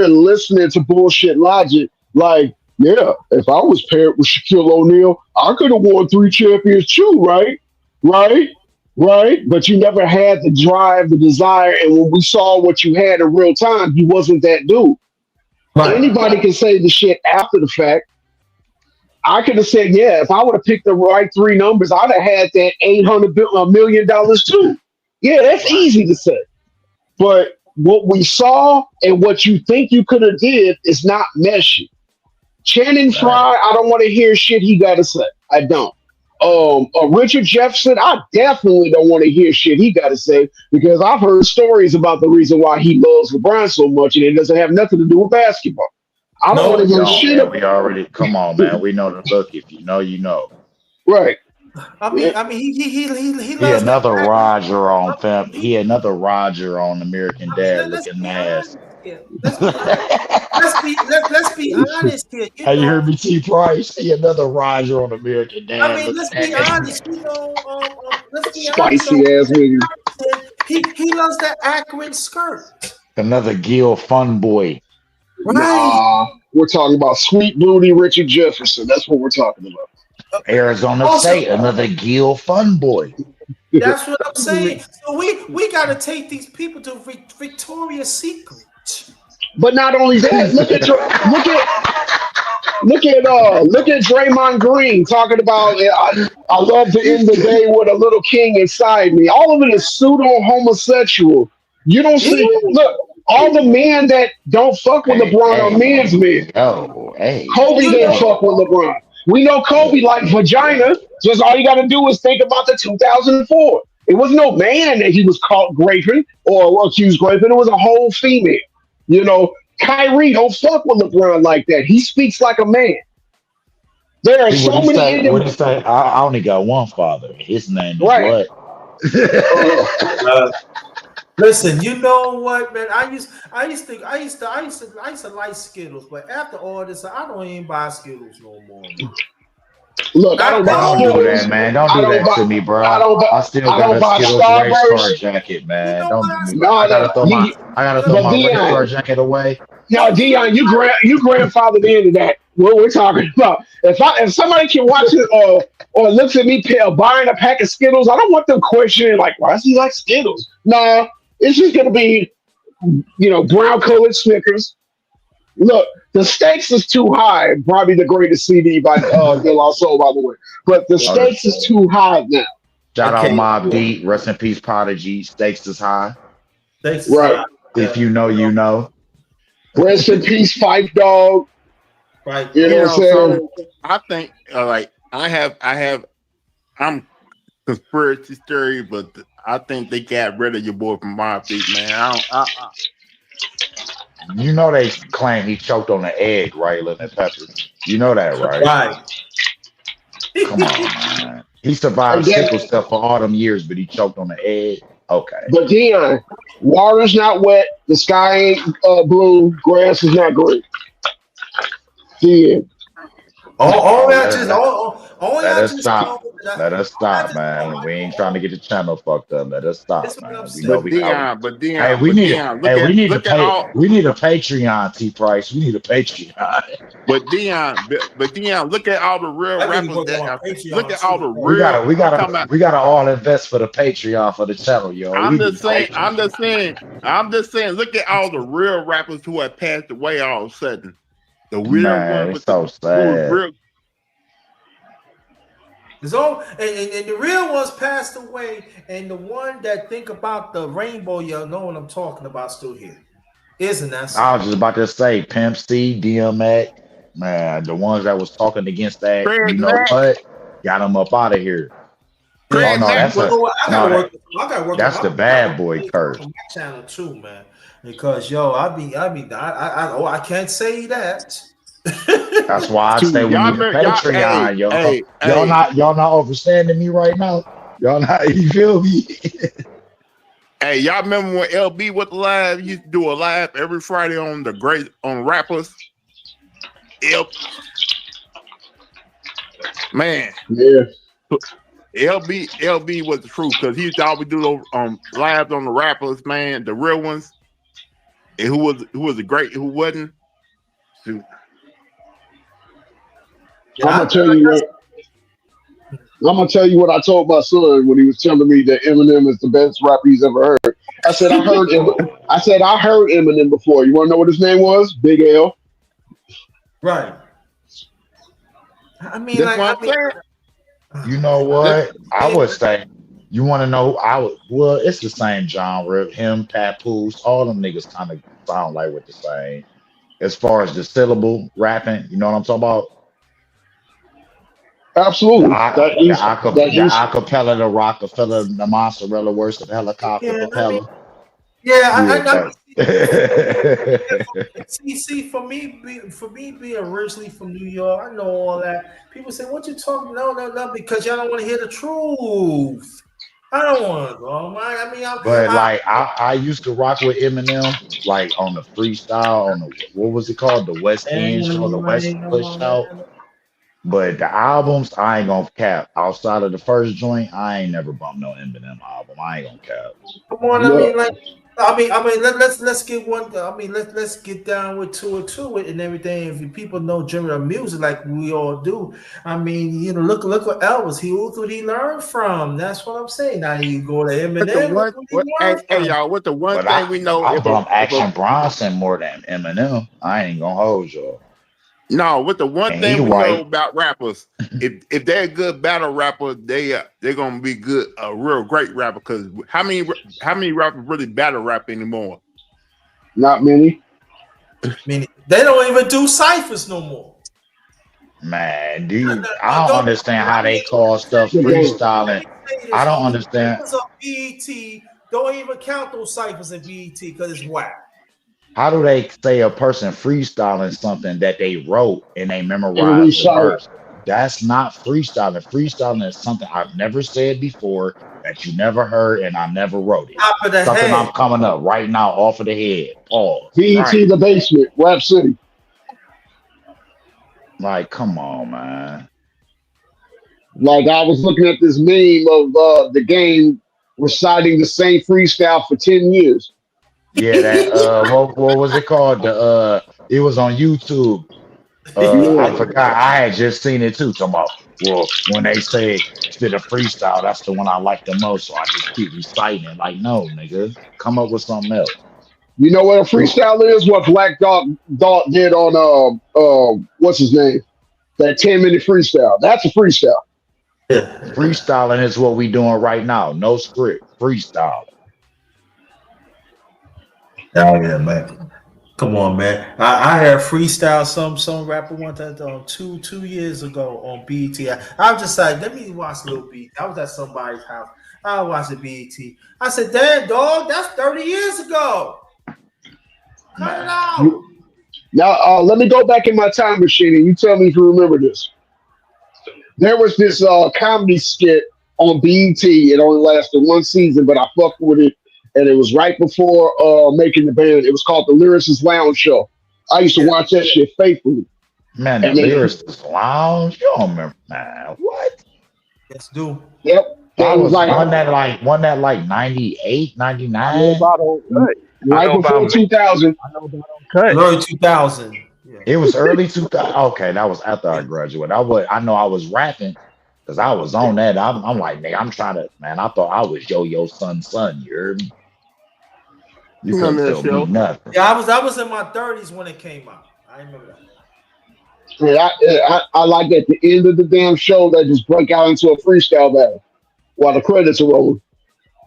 listening to bullshit logic, like, yeah, if I was paired with Shaquille O'Neal, I could have won 3 champions too, right? But you never had the drive, the desire, and when we saw what you had in real time, you wasn't that dude. Right. Anybody can say the shit after the fact. I could have said, yeah, if I would have picked the right 3 numbers, I'd have had that $800 million too. Yeah, that's easy to say. But what we saw and what you think you could have did is not meshing. Channing Frye, I don't want to hear shit he got to say. I don't. Richard Jefferson, I definitely don't want to hear shit he got to say because I've heard stories about the reason why he loves LeBron so much, and it doesn't have nothing to do with basketball. I don't want to hear shit. Man, we already come on, man. We know the look. If you know, you know. Right. I mean, he loves another Roger on fam. He another Roger on American Dad looking ass. Let's be honest here. You heard me, T Price? He another Roger on American Dad. I mean, let's be honest. Let's be spicy ass nigga. He loves that Akron skirt. Another Gil fun boy. Right. Nah, we're talking about sweet booty Richard Jefferson. That's what we're talking about. Arizona State, another Gil fun boy. That's what I'm saying. So we got to take these people to Victoria's Secret. But not only that, look at Draymond Green talking about I love to end the day with a little king inside me. All of it is pseudo homosexual. You don't see all the men that don't fuck with LeBron are men's men. Kobe didn't fuck with LeBron. We know Kobe liked vagina. Just all you got to do is think about the 2004. It was no man that he was caught raping or accused raping. It was a whole female. You know, Kyrie don't fuck with LeBron like that. He speaks like a man. There are so many. What do you say? I only got one father. His name is what? Listen, you know what, man? I used to like Skittles, but after all this, I don't even buy Skittles no more, man. Look, I don't buy Don't do that, Skittles. man. Don't I do don't that buy. to me, bro. I don't buy. I still I got don't a buy Skittles race car Starburst. jacket, You man. know Don't what? do me. No, I gotta throw my but race car Dion, jacket away. no, Dion, you grandfathered into that. What we're talking about? If somebody can watch it or looks at me buying a pack of Skittles, I don't want them questioning like, why does he like Skittles? Nah, it's just gonna be brown colored Snickers. Look, the stakes is too high. Probably the greatest CD by De La Soul, by the way. But the Oh, stakes is too high now. shout out Okay, Mob Deep. Rest in peace, Prodigy. Stakes is high. thanks. Right. If you know, you know. Rest in peace, Fight Dog. Right. You know what I'm saying? So I think like I'm conspiracy theory, but I think they got rid of your boy from Mob Deep, man. You know they claim he choked on the egg, right, Lemon Pepper? You know that, right? Right. Come on, man. He survived sickle cell for all them years, but he choked on the egg. Okay. But Dion, water's not wet, the sky ain't blue, grass is not green. Yeah. All that Let just let- all let that us just stop. know that Let us I stop, just man. We ain't trying to get the channel fucked up. Let us stop, That's what man. I'm We saying. know But we got. Dion, but Dion, Hey, we but need. Dion, Hey, we need to look at pay. all. We need a Patreon, T Price. We need a Patreon. But Dion, look at all the real I need to rappers work on that my are. Patreon Look at all too. the We real. gotta. We I'm talking gotta. about. We gotta all invest for the Patreon for the channel, yo. We I'm need just saying. Patreon. I'm just saying. Look at all the real rappers who have passed away all of a sudden. The real Man, ones it's with the so who was sad. real. And the real ones passed away, and the one that think about the rainbow, you know what I'm talking about, still here. Isn't that I something? was just about to say Pimp C, DMX, man, the ones that was talking against that. Craig You know Mack. what? Got them up out of here. Oh Craig no, Mack that's You was. know a what? I no. gotta work. I gotta work on That's my. the I bad gotta boy work curse. on my channel too, man. Because yo, I can't say that. That's why I say Shoot, we y'all, need a remember, y'all, Patreon, yo. hey. Y'all not understanding me right now. Y'all not. You feel me? Hey, y'all remember when LB was live? He used to do a live every Friday on rappers. Man, Yeah. LB was the truth because he used to always do those lives on the rappers, man, the real ones. And who was a great, who wasn't. Shoot. I'm gonna tell you what. I'm gonna tell you what I told my son when he was telling me that Eminem is the best rapper he's ever heard. I said I heard Eminem before. You wanna know what his name was? Big L. Right. I mean, That's like, what I'm saying. You know what? I would say. You want to know? I would. Well, it's the same genre. Him, Papoose, all them niggas kind of sound like with the same. As far as the syllable rapping, you know what I'm talking about? Absolutely. That The is acapella, the Rockefeller, the mozzarella worst of helicopter yeah, propeller. I Yeah. see. For me, being originally from New York, I know all that. People say, "What you talking?" No, because y'all don't want to hear the truth. I don't want to go. I mean, But like I used to rock with Eminem, like on the freestyle, on the what was it called? The West End show, the West Push Out. But the albums, I ain't gonna cap. Outside of the first joint, I ain't never bumped no Eminem album. I ain't gonna cap. Come on, look. let's get one. Let's get down with two or two and everything. If people know general music like we all do, I mean, look what Elvis. Look what he learned from. That's what I'm saying. Now you go to Eminem. Look what he learned Hey, from. y'all, what the one But thing we know? I bump Action Bronson more than Eminem. I ain't gonna hold y'all. No, what the one And he thing we know white. about rappers, if they're a good battle rapper, they're gonna be good, a real great rapper. Because how many rappers really battle rap anymore? Not many. I mean, they don't even do ciphers no more. Man, I don't understand how they call stuff freestyling. I don't understand. BET don't even count those ciphers in BET because it's whack. How do they say a person freestyling something that they wrote and they memorized the verse? That's not freestyling. Freestyling is something I've never said before that you never heard and I never wrote it. Top of the Something I'm head. coming up right now off of the head. Pause. BET Right. The Basement, Rap City. Like, come on, man. Like I was looking at this meme of the game reciting the same freestyle for 10 years. Yeah, that what was it called? It was on YouTube. I Yeah. forgot. I had just seen it too. Talking about, well, when they say spit a freestyle, that's the one I like the most. So I just keep reciting it. Like, no, nigga, come up with something else. You know what a freestyle is? What Black Dot did on what's his name? That 10-minute freestyle. That's a freestyle. Yeah. Freestyling is what we doing right now. No script, freestyle. Oh yeah, man. Come on, man. I heard freestyle some rapper one time two years ago on BET. I was just like, let me watch a little BET. I was at somebody's house. I watched the BET. I said, damn, dog, that's 30 years ago. Cut it out. Now let me go back in my time machine and you tell me if you remember this. There was this comedy skit on BET. It only lasted one season, but I fucked with it. And it was right before making the band. It was called the Lyricist Lounge Show. I used to watch that shit faithfully. Man, the And then- Lyricist Lounge. You don't remember, man? What? Yes, do. Yep. That That was was like one that like 98, I know 99. about on cut. I right know before about 2000. I know about on cut. Early 2000. Yeah. It was early 2000. Okay, that was after I graduated. I know I was rapping because I was on that. I'm like, nigga, I'm trying to, man. I thought I was Yo son. You heard me? You couldn't Remember that tell me show? nothing. Yeah, I was in my 30s when it came out. I remember that. Yeah, I like at the end of the damn show that just break out into a freestyle battle while the credits are rolling.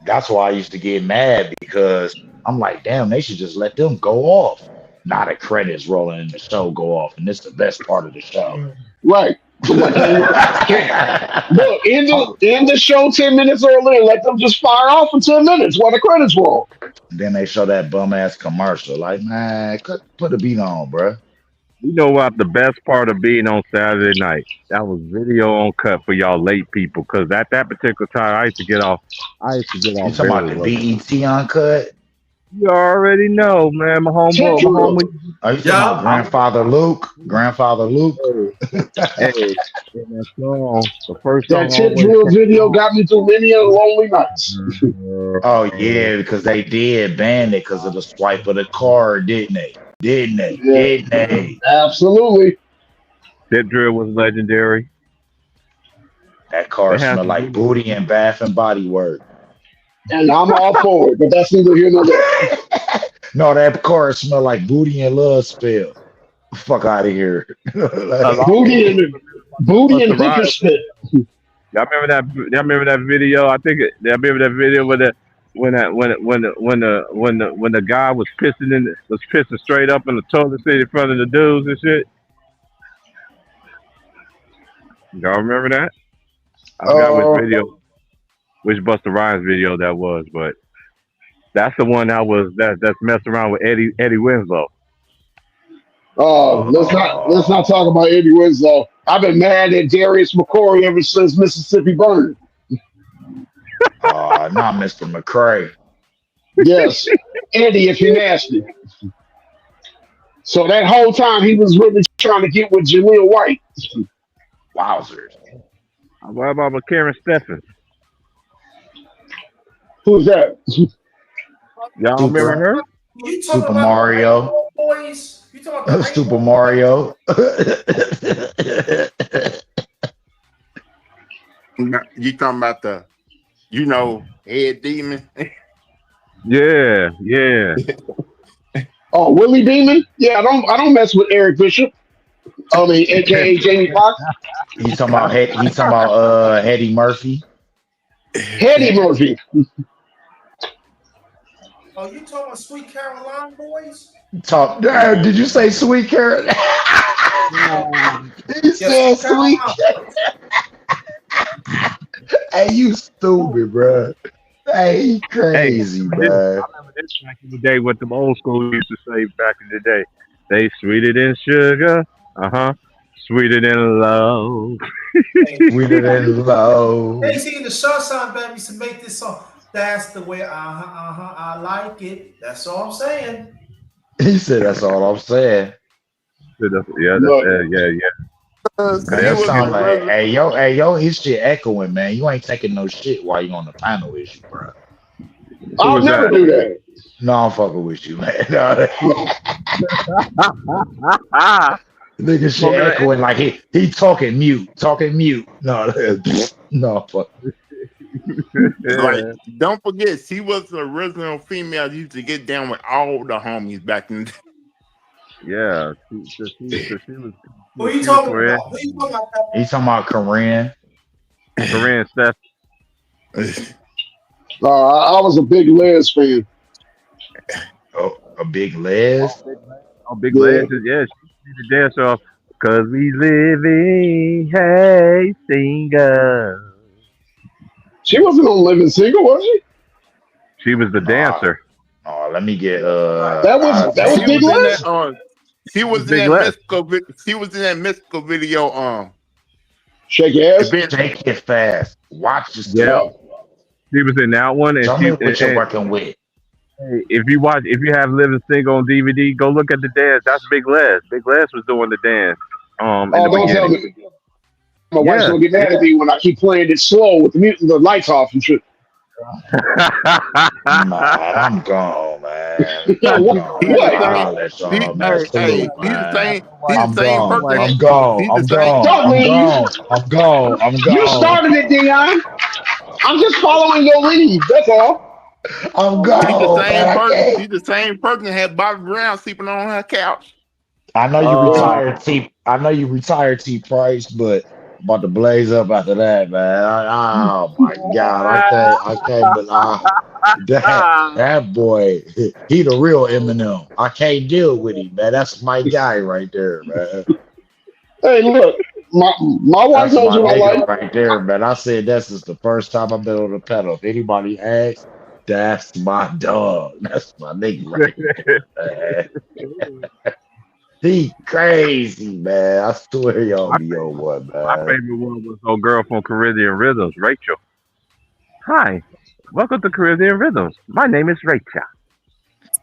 That's why I used to get mad because I'm like, damn, they should just let them go off. Not the credits rolling and the show go off, and this is the best part of the show. Right. I'm like, look, end the show 10 minutes early and let them just fire off for 10 minutes while the credits roll. Then they show that bum ass commercial. Like, man, put a beat on, bruh. You know what? The best part of being on Saturday night, that was video on cut for y'all late people. Because at that particular time, I used to get off. You talking about very the late. BET uncut? You already know, man. My homie. Are you talking about Grandfather Luke? Grandfather Luke? Hey, in that song, the first song. That Tip Drill video got me through many of the lonely nights. Oh yeah, because they did ban it because of the swipe of the card, didn't they? Didn't they? Absolutely. That drill was legendary. That car It has smelled to like be. booty and Bath and Body Works. And I'm all for it, but that's neither here nor there. No, that car smelled like booty and love spell. Fuck out of here. Booty and liquor spit. Y'all remember that video? I remember that video when the guy was pissing straight up in the toilet seat in front of the dudes and shit. Y'all remember that? I forgot which video, which Busta Rhymes video that was, but that's the one that's messed around with Eddie Winslow. Let's not talk about Eddie Winslow. I've been mad at Darius McCory ever since Mississippi Burn. Not Mr. McCray. Yes, Eddie, if you're nasty. So that whole time he was really trying to get with Jaleel White. Wowzers. What about Karen Steffens? Who's that? Y'all remember her? You talking Super about Mario. the boys? You talking about the Super Mario. You talking about the, head demon? Yeah. Oh, Willie Beeman? Yeah, I don't mess with Eric Bishop. I mean, aka Jamie Foxx. He's talking about Eddie Murphy. Eddie Murphy. Oh, you talking about Sweet Caroline boys? Did you say Sweet Carol? He said Sweet Carol. Hey, you stupid, bro. Hey, he crazy, bro. I remember this back in the day, what them old school used to say back in the day. They sweeter than sugar. Sweeter than love. Sweeter than love. They see the Short Sign Band used to make this song. That's the way I like it. That's all I'm saying. He said, "That's all I'm saying." Yeah, Look, yeah. Man, He that was sound the like, resident. hey, yo, his shit echoing, man. You ain't taking no shit while you on the panel issue, bro. Who I'll was never that? do that. No, I'm fucking with you, man. No, nigga shit Smoking an echoing like he talking mute. No, no, fuck. Like, don't forget, she was the original female that used to get down with all the homies back in the day. Yeah, she was Who you cute talking for it. about? Who you talking about? Pepper? He talking about Corinne. Corinne Steph. I was a big Les fan. Oh, a big Les. Oh, Big Yeah. Legs. Yeah, she the dancer off. Cause we living, hey, singer. She wasn't on Living Single, was she? She was the Nah. dancer. Oh, let me get That was She Big was in Les. that. She was in Big that Les. mystical. She was in that mystical video. Shake your ass. Event. Shake it fast. Watch Yeah, yourself. she was in that one, and Tell she. me what you're And working with. if you have Living Single on DVD, go look at the dance. That's Big Les. Big Les was doing the dance. In Oh, the don't tell beginning. me. My wife's Yeah. gonna get mad at me when I keep playing it slow with the lights off and shit. Man, I'm gone, man. Yo, I'm what? gone. He's the What? same. I'll let y'all, man. Hey, Salute, he's the man. same. He's I'm the same gone. person. I'm gone. He's I'm the same. gone. Don't I'm leave. gone. I'm gone. I'm You gone. started it, Dion. I'm just following your lead. That's all. I'm He's the gone, same man. I person. can't. He's the same person that had Bobby Brown sleeping on her couch. I know you Uh, retired, T. I know you retired, T. Price, but I'm about to blaze up after that, man. Oh my God, I can't. But that boy, he the real Eminem. I can't deal with him, man. That's my guy right there, man. Hey, look, my wife That's knows my what I nigga like. right there, man. I said this is the first time I've been on the pedal. If anybody asks, that's my dog. That's my nigga right there, man. He crazy, man. I swear y'all my, be on one, my man. favorite one was old girl from Caribbean Rhythms, Rachel. Hi, welcome to Caribbean Rhythms. My name is Rachel.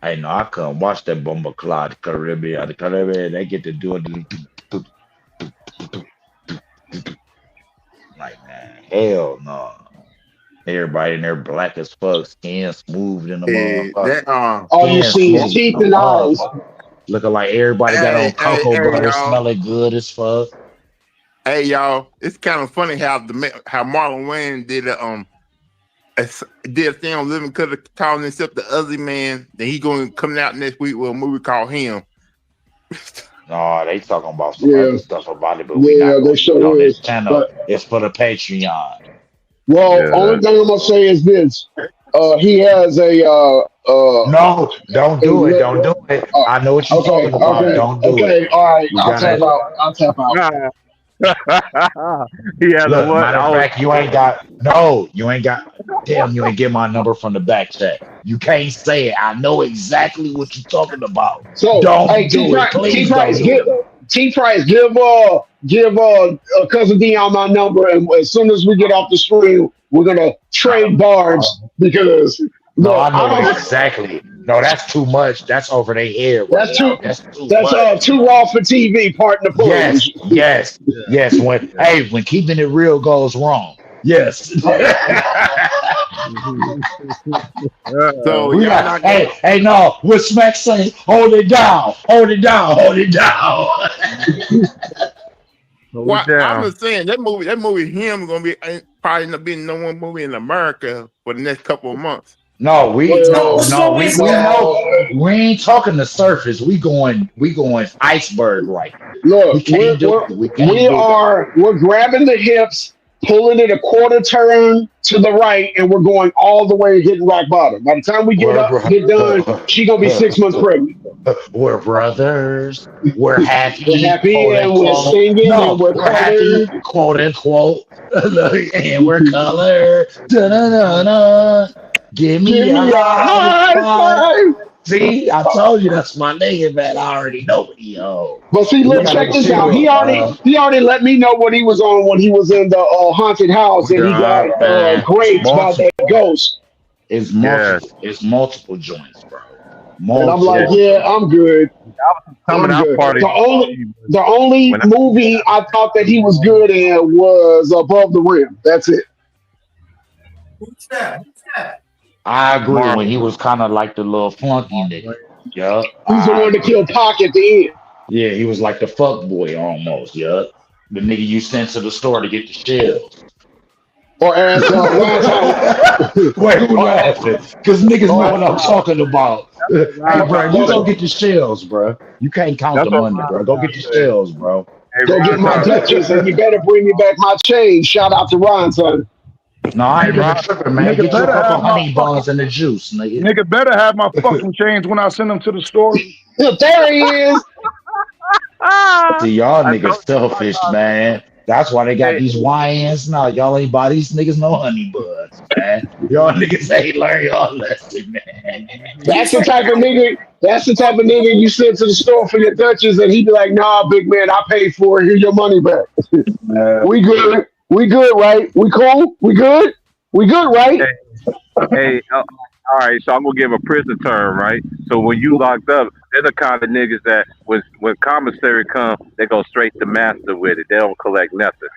I know I come watch that Bomber Clot Caribbean. The Caribbean, they get to do it. Like, man, hell no. Everybody in there black as fuck, skin smooth in the motherfucker. That All you Skin see is smooth in teeth the and eyes. motherfucker. Looking like everybody got on cocoa butter, y'all. smelling good as fuck. Hey, y'all. It's kind of funny how Marlon Wayans did a thing on Living Color, calling himself the Ugly Man. Then he going coming out next week with a movie called Him. No, they talking about some Yeah, other stuff about it, but we yeah, not they going to do it on sure this is. channel. But It's for the Patreon. well, Yeah, only thing I'm gonna say is this: he has a No, don't do it. Don't do it. I know what you're okay, talking about. okay, Don't do it. okay. All right, We I'll tap gotta out. I'll tap out. he has a look. what? Matter of Oh, fact, you ain't got. No, you ain't got. Damn, you ain't get my number from the back check. You can't say it. I know exactly what you're talking about. So, Don't hey, do it. Please don't Price, do it. T Price, give cousin Dion my number, and as soon as we get off the screen, we're gonna trade bars because No, look, I know I don't. exactly. No, that's too much. That's over their head right That's now. too. That's too That's much. too raw for TV. Pardon the Yes, plunge. yes, yes. When keeping it real goes wrong. Yes. So We y'all got, not hey, gonna. hey, no, what Smack say? Hold it down, hold it down, hold it down. hold Well, it I'm down. just saying that movie Him gonna be probably end up being the number one movie in America for the next couple of months. No, we Well, we know no. we ain't talking the surface. We going iceberg right. We Look, can't do it. We can't do that. we're grabbing the hips, pulling it a quarter turn to the right, and we're going all the way hitting rock bottom. By the time we get done, she gonna be 6 months pregnant. We're brothers. We're happy, We're happy quote and we're unquote. singing No, and we're we're happy, colored. quote unquote. And we're colored. Da-da-da-da. Give me Give a me a high high five. five. See, I told you that's my nigga, man. I already know what he owed. But see, We look, gotta check this out. chill, bro. He already let me know what he was on when he was in the haunted house, and he got Man. grapes by that ghost. It's Yeah. multiple joints, bro. And I'm like, Multiple. yeah, I'm good. Coming I'm out good. party. The only When I- movie I thought that he was good in was Above the Rim. That's it. Who's that? I agree Marvel. when he was kind of like the little flunky nigga. Yup. He's the one that killed Pac at the end. Yeah, he was like the fuck boy almost. Yup. The nigga you sent to the store to get the shells. Or as Ron Howard. Wait, who laughing? Because niggas know what I'm talking about. Hey, bro, you go get the shells, bro. You can't count That's the what money, bro. Go get the shells, bro. Hey, Go get my Duchess, and you better bring me back my chain. Shout out to Ron, son. No, I ain't Hey, even Rob, tripping, man. nigga Get you a better couple have my honey buns and the juice, nigga. Nigga better have my fucking chains when I send them to the store. There he is. See, y'all I niggas told selfish, man. That's why they got Hey. these YNs now. Y'all ain't buy these niggas no honey buns, man. Y'all niggas ain't learn y'all lesson, man. That's the type of nigga. That's the type of nigga you send to the store for your Duchess, and he be like, "Nah, big man, I paid for it. Here's your money back. We good. We good, right? We cool. We good. We good, right?" Hey, all right. So I'm gonna give a prison term, right? So when you locked up, they're the kind of niggas that when commissary come, they go straight to master with it. They don't collect nothing.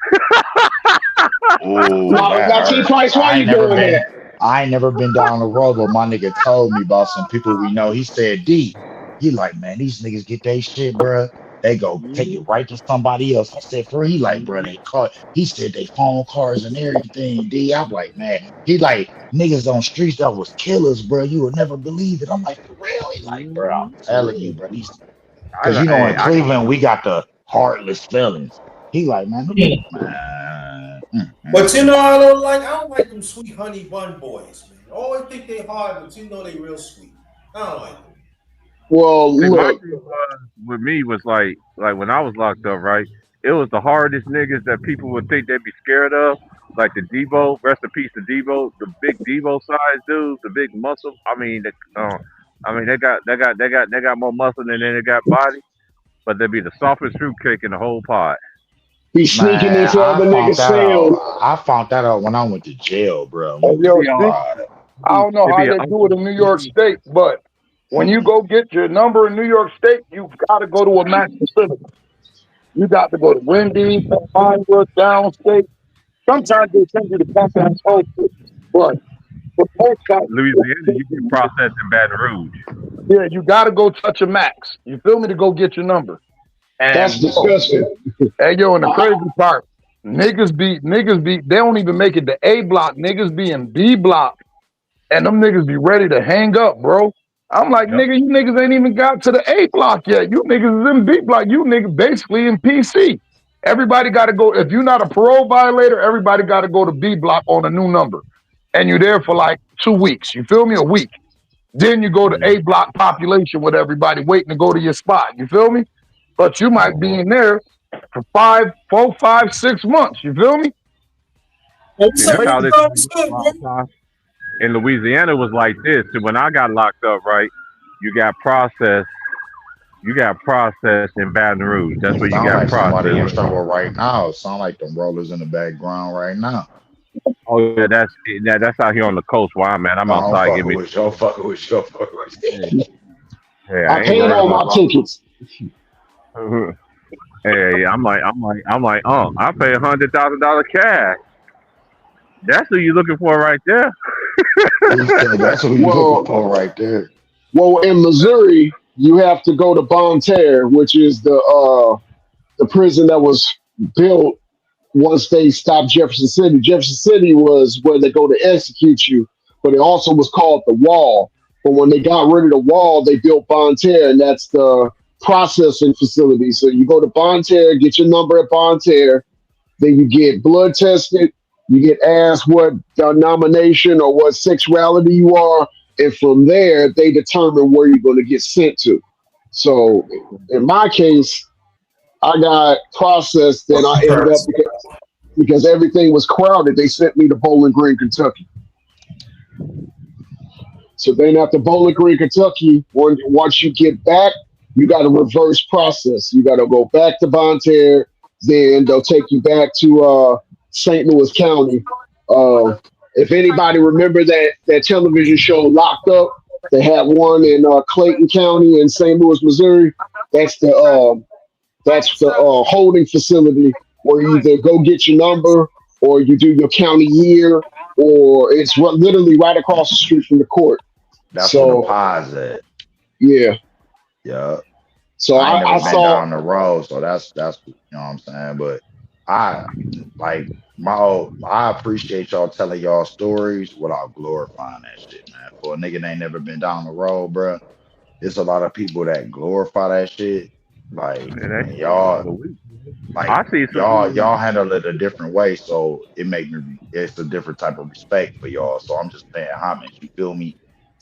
Ooh, Now, that T hurt. Price, why you doing that? I ain't never been down the road, but my nigga told me about some people we know. He said, D, he like, man, these niggas get their shit, bruh. They go take it right to somebody else. I said, for he like, bruh, they call. He said they phone cars and everything, D. I'm like, man, he like, niggas on streets that was killers, bruh. You would never believe it. I'm like, for real? He like, bruh, I'm telling you, bruh. Because, you know, in Cleveland, we got the heartless felons. He like, man, man. But you know, I don't like them sweet honey bun boys, man. I always think they hard, but you know they real sweet. I don't like them. Well, See, my look, thing with me was like when I was locked up, right? It was the hardest niggas that people would think they'd be scared of, like the Debo. Rest in peace to Debo, the big Debo size dudes, the big muscle. I mean, they got more muscle than they got body, but they'd be the softest fruitcake in the whole pod. be sneaking Man, into other niggas' sound. I found that out when I went to jail, bro. Hey, yo, Be Steve, I don't know It'd how be they a do it in New York State, but when you go get your number in New York State, you got to go to a max facility. You got to go to Wendy's, Pinewood, Downstate. Sometimes they send you to Compound Post, but for most guys, Louisiana, you get processed in Baton Rouge. yeah, you got to go touch a max. You feel me, to go get your number. And That's disgusting. hey, yo, and the crazy part, niggas be, they don't even make it to A block. Niggas be in B block, and them niggas be ready to hang up, bro. I'm like, Yep. nigga, you niggas ain't even got to the A block yet. You niggas is in B block. You niggas basically in PC. Everybody got to go. If you're not a parole violator, everybody got to go to B block on a new number. And you're there for like 2 weeks. You feel me? A week. Then you go to A block population with everybody waiting to go to your spot. You feel me? But you might be in there for 4, 5, 6 months. You feel me? See, that's how this in Louisiana was like this. So when I got locked up, right, you got processed in Baton Rouge. That's where you Sound got like somebody in processed. trouble right now. Sound like them rollers in the background right now. Oh yeah, that's out here on the coast where I'm at. I'm I'm outside fucking giving me. with you. I'm fucking with you. I'm fucking with you. Yeah, I ain't paid worried all about my tickets. Hey, I'm like, I pay $100,000 cash. That's who you looking for right there. He said that's what you Well, looking for right there. well, in Missouri, you have to go to Bonne Terre, which is the prison that was built once they stopped Jefferson City. Jefferson City was where they go to execute you, but it also was called the Wall. But when they got rid of the Wall, they built Bonne Terre, and that's the processing facility. So you go to Bonne Terre, get your number at Bonne Terre, then you get blood tested, you get asked what denomination or what sexuality you are, and from there they determine where you're going to get sent to. So in my case, I got processed, and I ended up because everything was crowded. They sent me to Bowling Green, Kentucky. So then after Bowling Green, Kentucky, once you get back, you got a reverse process. You got to go back to Bonne Terre, then they'll take you back to St. Louis County. If anybody remember that television show Locked Up, they had one in Clayton County in St. Louis, Missouri. That's the holding facility where you either go get your number or you do your county year, or it's literally right across the street from the court. That's where the So pies at. yeah, Yeah. so I ain't I never been saw. down the road, so that's you know what I'm saying. But I like I appreciate y'all telling y'all stories without glorifying that shit, man. For a nigga that ain't never been down the road, bruh, it's a lot of people that glorify that shit. Like, And and that's y'all I like see some y'all handle it a different way, so it's a different type of respect for y'all. So I'm just paying homage. You feel me?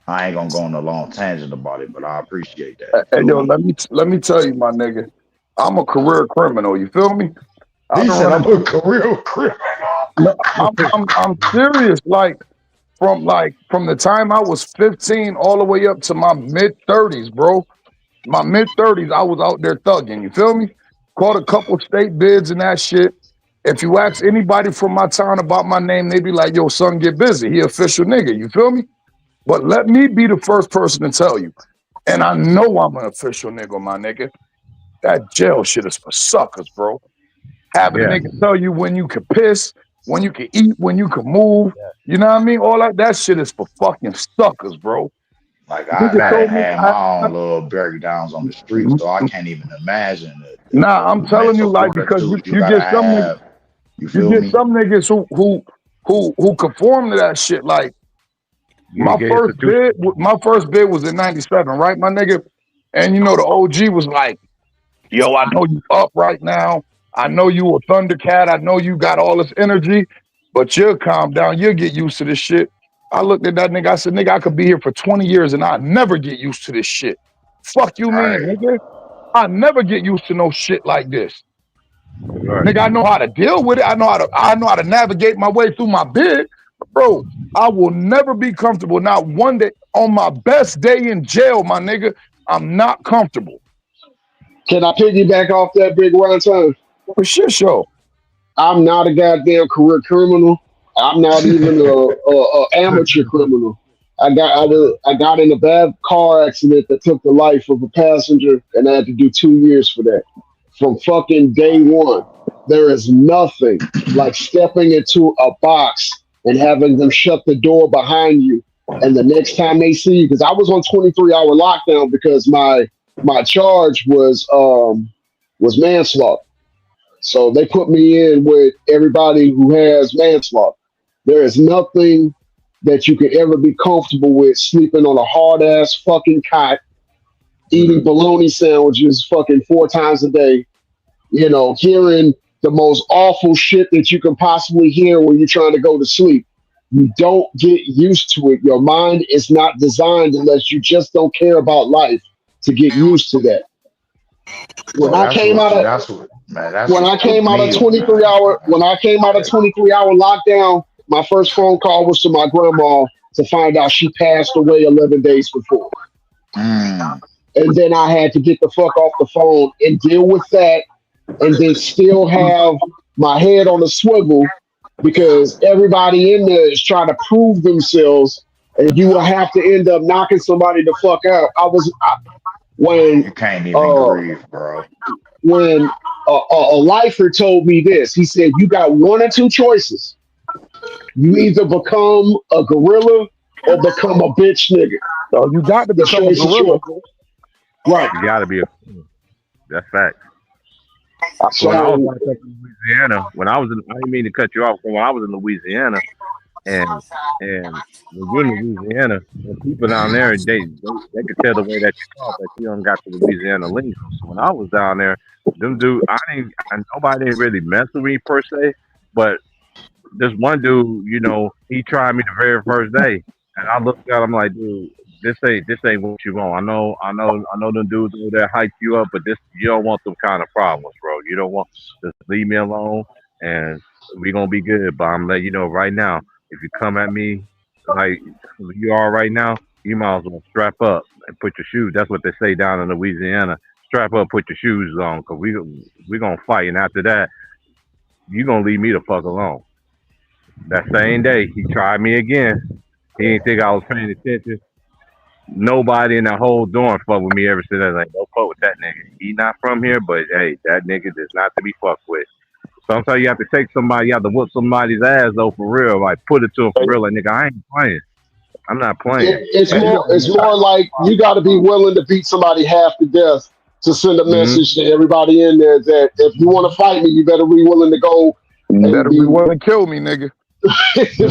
I ain't gonna go on a long tangent about it, but I appreciate that. You Hey, feel yo, me? let me tell you, my nigga, I'm a career criminal. You feel me? I've He been said I'm running. a career criminal. No, I'm serious. Like from the time I was 15 all the way up to my mid 30s, bro. My mid 30s, I was out there thugging. You feel me? Caught a couple state bids and that shit. If you ask anybody from my town about my name, they be like, "Yo, son, get busy. He official nigga." You feel me? But let me be the first person to tell you, and I know I'm an official nigga, my nigga. That jail shit is for suckers, bro. Having a yeah. nigga tell you when you can piss, when you can eat, when you can move. You know what I mean? All that shit is for fucking suckers, bro. Like Nigga I told done me, had my own little breakdowns on the street, so I can't even imagine nah, I'm the telling you, mental like, because fortitude you you gotta get some niggas, have. You feel me? niggas who conform to that shit. Like You get my first bid was in '97, right, my nigga? And you know the OG was like, "Yo, I know you up right now. I know you a Thundercat. I know you got all this energy, but you'll calm down. You'll get used to this shit." I looked at that nigga. I said, "Nigga, I could be here for 20 years and I never get used to this shit. Fuck you, mean, Right. nigga? I never get used to no shit like this. right. Nigga, I know how to deal with it. I know how to navigate my way through my bid. Bro, I will never be comfortable. Not one day on my best day in jail, my nigga. I'm not comfortable. Can I piggyback off that big round time? For shit show. I'm not a goddamn career criminal. I'm not even a amateur criminal. I got in a bad car accident that took the life of a passenger, and I had to do 2 years for that. From fucking day one, there is nothing like stepping into a box and having them shut the door behind you, and the next time they see you, because I was on 23-hour lockdown because my charge was manslaughter. So they put me in with everybody who has manslaughter. There is nothing that you could ever be comfortable with sleeping on a hard ass fucking cot, eating bologna sandwiches fucking 4 times a day, hearing the most awful shit that you can possibly hear when you're trying to go to sleep. You don't get used to it. Your mind is not designed, unless you just don't care about life, to get used to that. When Bro, I came out of that's when what I took came out of me, 23-hour when I came out of 23-hour lockdown, my first phone call was to my grandma to find out she passed away 11 days before. Mm, And then I had to get the fuck off the phone and deal with that, and then still have my head on a swivel, because everybody in there is trying to prove themselves, and you will have to end up knocking somebody the fuck out. When you can't even uh grieve, bro. when a lifer told me this. He said, "You got one or two choices. You either become a gorilla or become a bitch nigga. So you got to The become a choice is gorilla. yours." Right. You gotta be that's fact. So when I was So locked up in Louisiana, I didn't mean to cut you off. When I was in Louisiana, and when you're in Louisiana, the people down there, they could tell the way that you talk that you don't got the Louisiana lingo. So when I was down there, them dude, nobody didn't really mess with me per se, but this one dude, he tried me the very first day, and I looked at him like, dude, this ain't what you want. I know them dudes over there hype you up, but you don't want them kind of problems, bro. You don't want, just leave me alone, and we gonna be good. But I'm letting you know right now, if you come at me like you are right now, you might as well strap up and put your shoes. That's what they say down in Louisiana. Strap up, put your shoes on, cause we gonna fight, and after that, you gonna leave me the fuck alone. That same day, he tried me again. He didn't think I was paying attention. Nobody in the whole dorm fuck with me ever since. I was like, don't fuck with that nigga. He not from here, but hey, that nigga is not to be fucked with. Sometimes you have to take somebody, you have to whoop somebody's ass though for real. Like put it to him for real. Like nigga, I ain't playing. I'm not playing. It's more like you got to be willing to beat somebody half to death to send a message to everybody in there that if you want to fight me, you better be willing to go. You better be willing to kill me, nigga.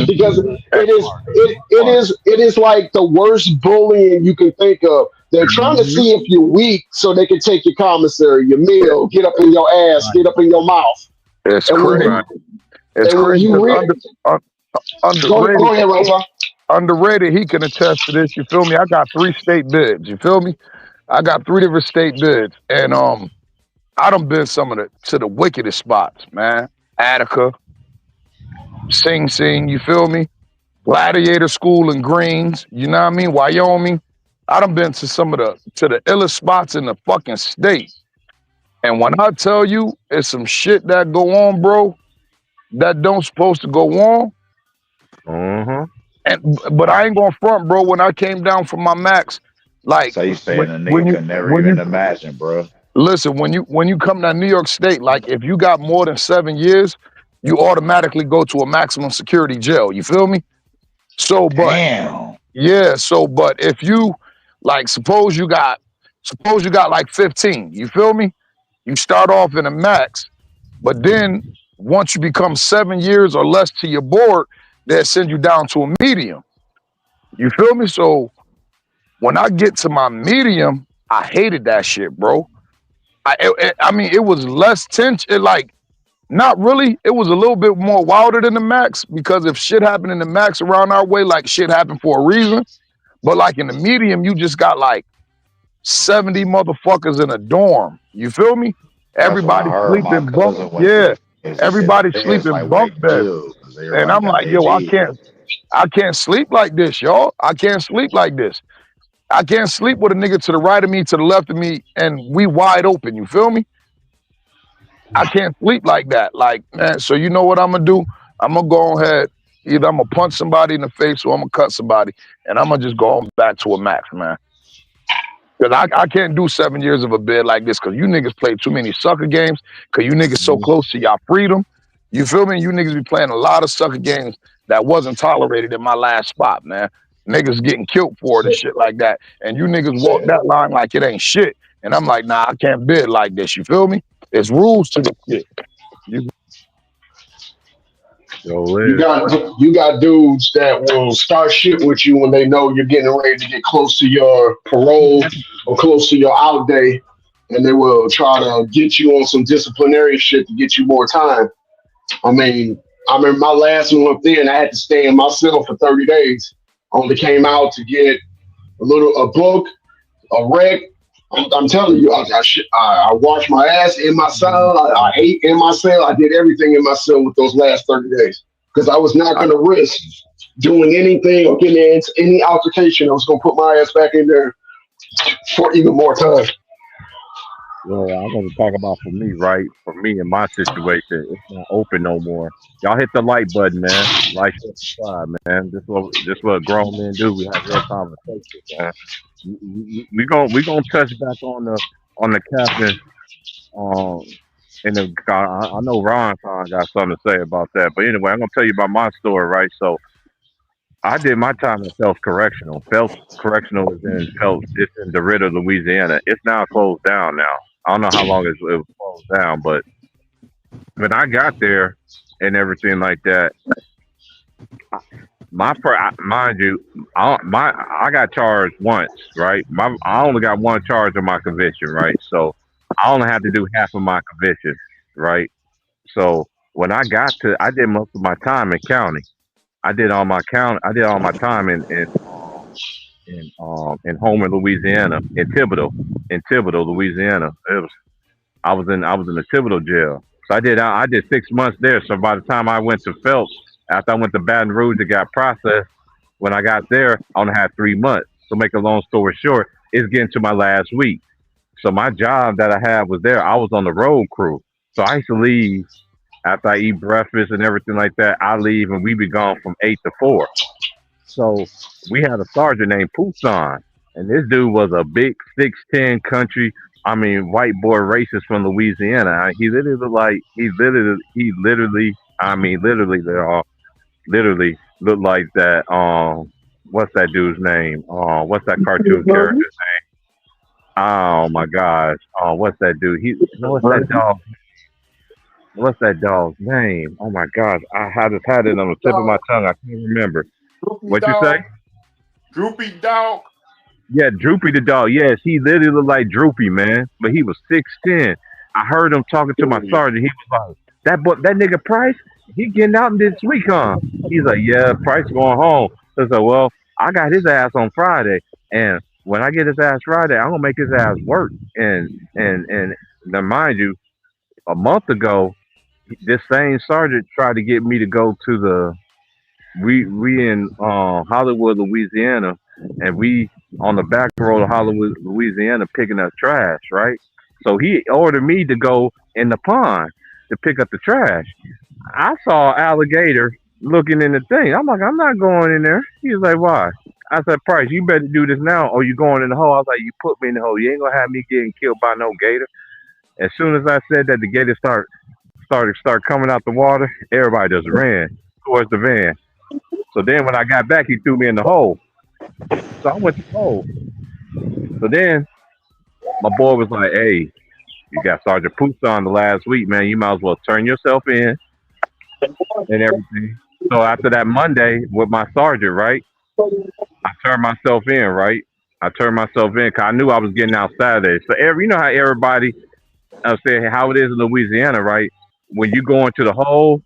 Because it is like the worst bullying you can think of. They're trying to see if you're weak so they can take your commissary, your meal, get up in your ass, get up in your mouth. It's And when crazy. you, It's and when crazy. you 'Cause go underrated, ahead, Rosa. underrated, he can attest to this. You feel me? I got 3 state bids. You feel me? I got 3 different state bids. And I done been to the wickedest spots, man. Attica, Sing Sing, you feel me? Gladiator School in Greens, you know what I mean? Wyoming. I done been to the illest spots in the fucking state. And when I tell you it's some shit that go on, bro, that don't supposed to go on. But I ain't gonna front, bro. When I came down from my max, like So you saying a when nigga you could never when even you imagine, bro? listen, when you come to New York State, like if you got more than 7 years, you automatically go to a maximum security jail. You feel me? So, but Damn. yeah, but if you like, suppose you got like 15, you feel me? You start off in a max, but then once you become 7 years or less to your board, they'll send you down to a medium. You feel me? So when I get to my medium, I hated that shit, bro. I mean, it was less tension. Like, not really. It was a little bit more wilder than the max because if shit happened in the max around our way, like shit happened for a reason. But like in the medium, you just got like 70 motherfuckers in a dorm. You feel me? That's what I Everybody heard. My sleeping bunk. cousin went Yeah, through. They said everybody the beds sleeping like bunk white beds. jail because And everybody I'm got like, their yo, bed. I can't sleep like this, y'all. I can't sleep like this. I can't sleep with a nigga to the right of me, to the left of me, and we wide open. You feel me? I can't sleep like that. Like, man, so you know what I'm gonna do? I'm gonna go ahead. Either I'm gonna punch somebody in the face or I'm gonna cut somebody, and I'm gonna just go on back to a max, man. Because I can't do 7 years of a bid like this because you niggas play too many sucker games because you niggas so close to y'all freedom. You feel me? You niggas be playing a lot of sucker games that wasn't tolerated in my last spot, man. Niggas getting killed for it and shit like that. And you niggas walk that line like it ain't shit. And I'm like, nah, I can't bid like this. You feel me? It's rules to the shit. You got dudes that will start shit with you when they know you're getting ready to get close to your parole or close to your out day, and they will try to get you on some disciplinary shit to get you more time. I mean, I remember my last one up there, and I had to stay in my cell for 30 days. Only came out to get a book, a rec. I'm telling you, I washed my ass in my cell. I ate in my cell. I did everything in my cell with those last 30 days because I was not going to risk doing anything or getting into any altercation. I was going to put my ass back in there for even more time. Well, I'm gonna talk about for me, right? For me in my situation, it's not open no more. Y'all hit the like button, man. Like, subscribe, man. This what grown men do. We have real conversation, man. We gonna touch back on the captain. And I know Ron got something to say about that. But anyway, I'm gonna tell you about my story, right? So I did my time in Phelps Correctional. Phelps Correctional is in Phelps. It's in DeRidder, Louisiana. It's now closed down now. I don't know how long it was closed down, but when I got there and everything like that, mind you, I got charged once, right? I only got one charge on my conviction, right? So I only had to do half of my conviction, right? So when I did most of my time in county. I did all my time in Homer, Louisiana, in Thibodaux, Louisiana. I was in the Thibodaux jail. So I did 6 months there. So by the time I went to Phelps, after I went to Baton Rouge and got processed, when I got there, I only had 3 months. So make a long story short, it's getting to my last week. So my job that I had was there. I was on the road crew. So I used to leave after I eat breakfast and everything like that. I leave and we be gone from 8 to 4. So we had a sergeant named Poussin, and this dude was a big 6'10" country. I mean, white boy racist from Louisiana. He literally. I mean, literally, they're all literally look like that. What's that dude's name? What's that cartoon character's name? Oh my gosh. What's that dude? What's that dog? What's that dog's name? Oh my gosh. I just had it on the tip of my tongue. I can't remember. Droopy What you dog. say? Droopy dog. Yeah, Droopy the dog. Yes, he literally looked like Droopy, man. But he was 6'10". I heard him talking to my sergeant. He was like, that nigga Price, he getting out this week, huh? He's like, yeah, Price going home. So I said, well, I got his ass on Friday. And when I get his ass Friday, I'm gonna make his ass work. And now mind you, a month ago, this same sergeant tried to get me to go to the we in Hollywood, Louisiana, and we on the back road of Hollywood, Louisiana, picking up trash, right? So he ordered me to go in the pond to pick up the trash. I saw an alligator looking in the thing. I'm like, I'm not going in there. He was like, why? I said, Price, you better do this now or you going in the hole. I was like, you put me in the hole. You ain't gonna have me getting killed by no gator. As soon as I said that, the gator start coming out the water. Everybody just ran towards the van. So then when I got back, he threw me in the hole. So I went to the hole. So then my boy was like, hey, you got Sergeant Poussin the last week, man. You might as well turn yourself in and everything. So after that Monday with my sergeant, right, I turned myself in, right? I turned myself in because I knew I was getting out Saturday. So you know how everybody saying how it is in Louisiana, right? When you go into the hole,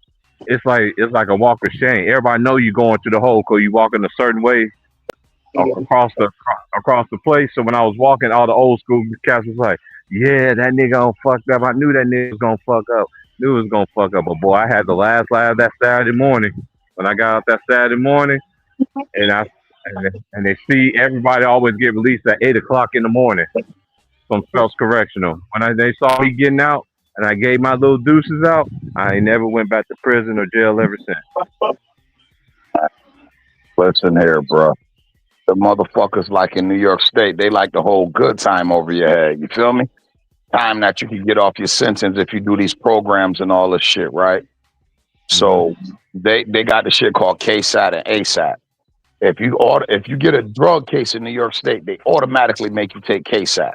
it's like a walk of shame. Everybody know you going to the hole because you walking a certain way across the place. So when I was walking, all the old school cats was like, yeah, that nigga gonna fuck up. I knew that nigga was gonna fuck up. Knew it was gonna fuck up. But boy, I had the last laugh that Saturday morning. When I got out that Saturday morning, and they see everybody always get released at 8 o'clock in the morning from Phelps Correctional. When they saw me getting out and I gave my little deuces out, I ain't never went back to prison or jail ever since. Listen here, bro. The motherfuckers like in New York State, they like to hold good time over your head. You feel me? Time that you can get off your sentence if you do these programs and all this shit, right? So they got the shit called KSAT and ASAT. If you get a drug case in New York State, they automatically make you take KSAT.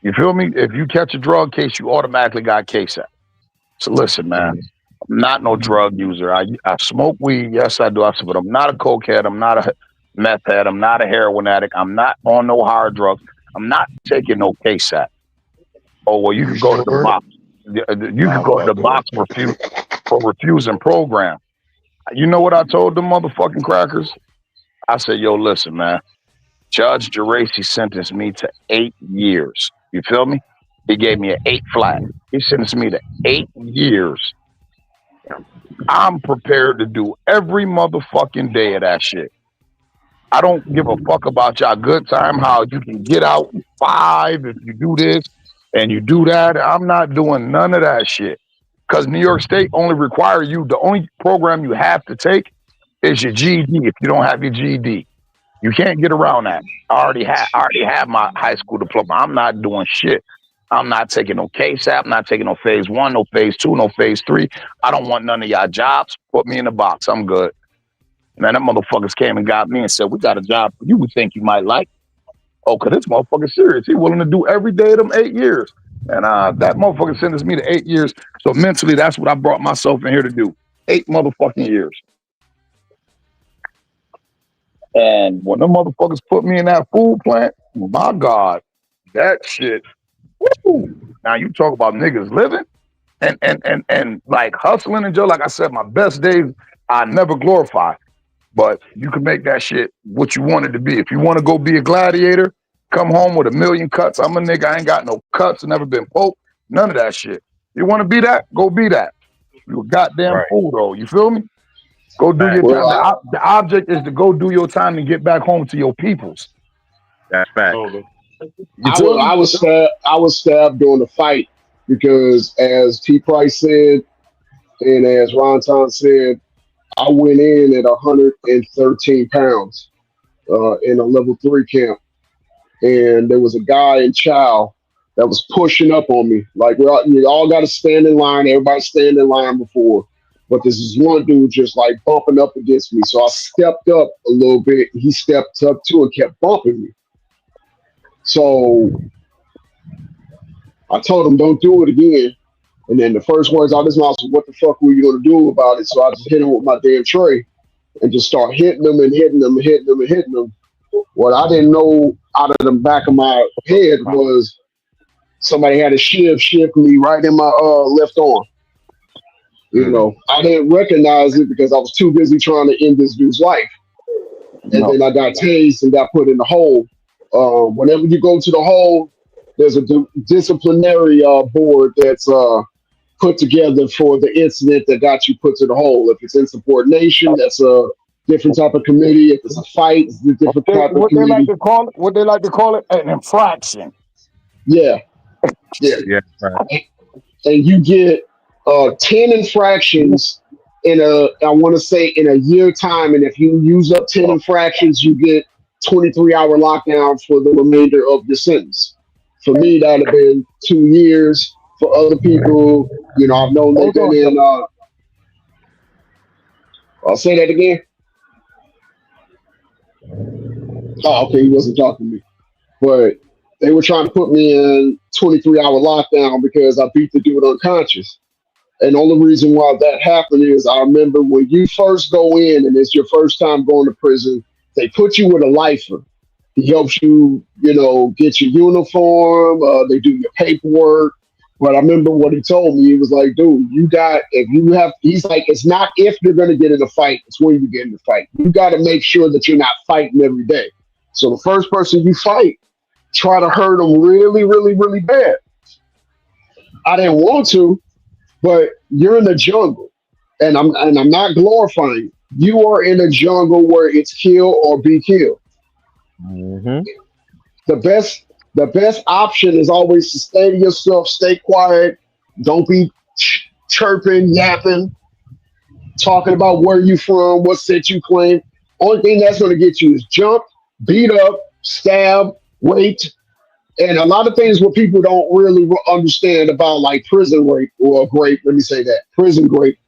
You feel me? If you catch a drug case, you automatically got KSAT. So listen, man, I'm not no drug user. I smoke weed, yes I do. But I'm not a cokehead. I'm not a meth head. I'm not a heroin addict. I'm not on no hard drugs. I'm not taking no KSAT. Oh well, you can go to the box. You can go to the box for refusing program. You know what I told them motherfucking crackers? I said, yo, listen, man. Judge Geraci sentenced me to 8 years. You feel me? He gave me an 8 flat. He sentenced me to 8 years. I'm prepared to do every motherfucking day of that shit. I don't give a fuck about y'all good time, how you can get out in 5 if you do this and you do that. I'm not doing none of that shit. Because New York State only require you, the only program you have to take is your GED if you don't have your GED. You can't get around that. I already have my high school diploma. I'm not doing shit. I'm not taking no KSAP. I'm not taking no phase 1, no phase 2, no phase 3. I don't want none of y'all jobs. Put me in the box. I'm good. And then them motherfuckers came and got me and said, we got a job you would think you might like. Oh, because this motherfucker's serious. He willing to do every day of them 8 years. And that motherfucker sentenced me to 8 years. So mentally, that's what I brought myself in here to do. 8 motherfucking years. And when them motherfuckers put me in that food plant, my God, that shit. Woo. Now you talk about niggas living and like hustling and Joe. Like I said, my best days I never glorify. But you can make that shit what you want it to be. If you want to go be a gladiator, come home with 1 million cuts. I'm a nigga. I ain't got no cuts. Never been poked. None of that shit. You want to be that? Go be that. You a goddamn fool though. You feel me? Go do your time. The object is to go do your time and get back home to your peoples. That's fact. So You feel me? I was stabbed during the fight because, as T Price said, and as Ron Ton said, I went in at 113 pounds in a level 3 camp, and there was a guy in Chow that was pushing up on me. Like, we all got to stand in line. Everybody stand in line before. But this is one dude just like bumping up against me. So I stepped up a little bit. He stepped up too and kept bumping me. So I told him, don't do it again. And then the first words out of his mouth was, what the fuck were you going to do about it? So I just hit him with my damn tray and just start hitting him and hitting him and hitting him and hitting him. What I didn't know out of the back of my head was somebody had a shiv me right in my left arm. You know, I didn't recognize it because I was too busy trying to end this dude's life. And then I got tased and got put in the hole. Whenever you go to the hole, there's a disciplinary board that's put together for the incident that got you put to the hole. If it's insubordination, that's a different type of committee. If it's a fight, it's a different type of What they like committee. to call it? What they like to call it? An infraction. Yeah. Yeah, right. And you get 10 infractions in I want to say in a year time. And if you use up 10 infractions, you get 23-hour lockdown for the remainder of the sentence. For me, that'd have been 2 years. For other people, you know, I've known they've been in. I'll say that again. Oh, okay, he wasn't talking to me. But they were trying to put me in 23-hour lockdown because I beat the dude unconscious. And the only reason why that happened is I remember when you first go in and it's your first time going to prison, they put you with a lifer. He helps you, you know, get your uniform. They do your paperwork. But I remember what he told me. He was like, dude, he's like, it's not if you're going to get in a fight, it's when you get in the fight. You got to make sure that you're not fighting every day. So the first person you fight, try to hurt them really, really, really bad. I didn't want to, but you're in the jungle. And I'm not glorifying. You are in a jungle where it's kill or be killed. Mm-hmm. The best option is always to stay to yourself, stay quiet, don't be chirping, yapping, talking about where you from, what set you claim. Only thing that's going to get you is jump, beat up, stab, raped, and a lot of things what people don't really understand about like prison rape or grape. Let me say that prison rape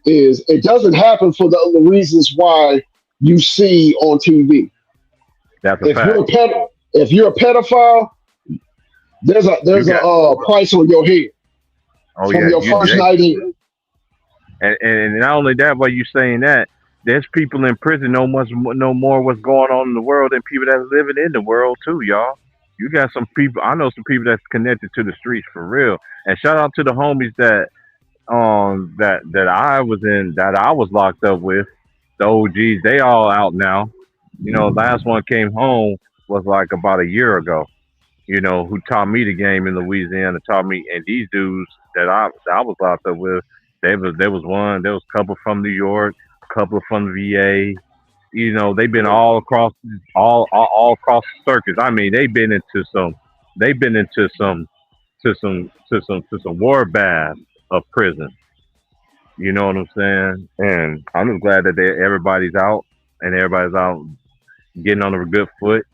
is it doesn't happen for the reasons why you see on TV. That's a fact. If you're a pedophile, there's a price on your head Oh from yeah, your first night in. and not only that, while you saying that, there's people in prison know more what's going on in the world than people that's living in the world too, y'all. You got some people. I know some people that's connected to the streets for real. And shout out to the homies that I was locked up with. The OGs, they all out now. You know, last one came home was like about a year ago. You know, who taught me the game in Louisiana, taught me, and these dudes that I was locked up with, there was a couple from New York, a couple from the VA. You know, they've been all across the circuits. I mean, they've been into some war baths of prison. You know what I'm saying? And I'm just glad that everybody's out and everybody's out getting on a good foot.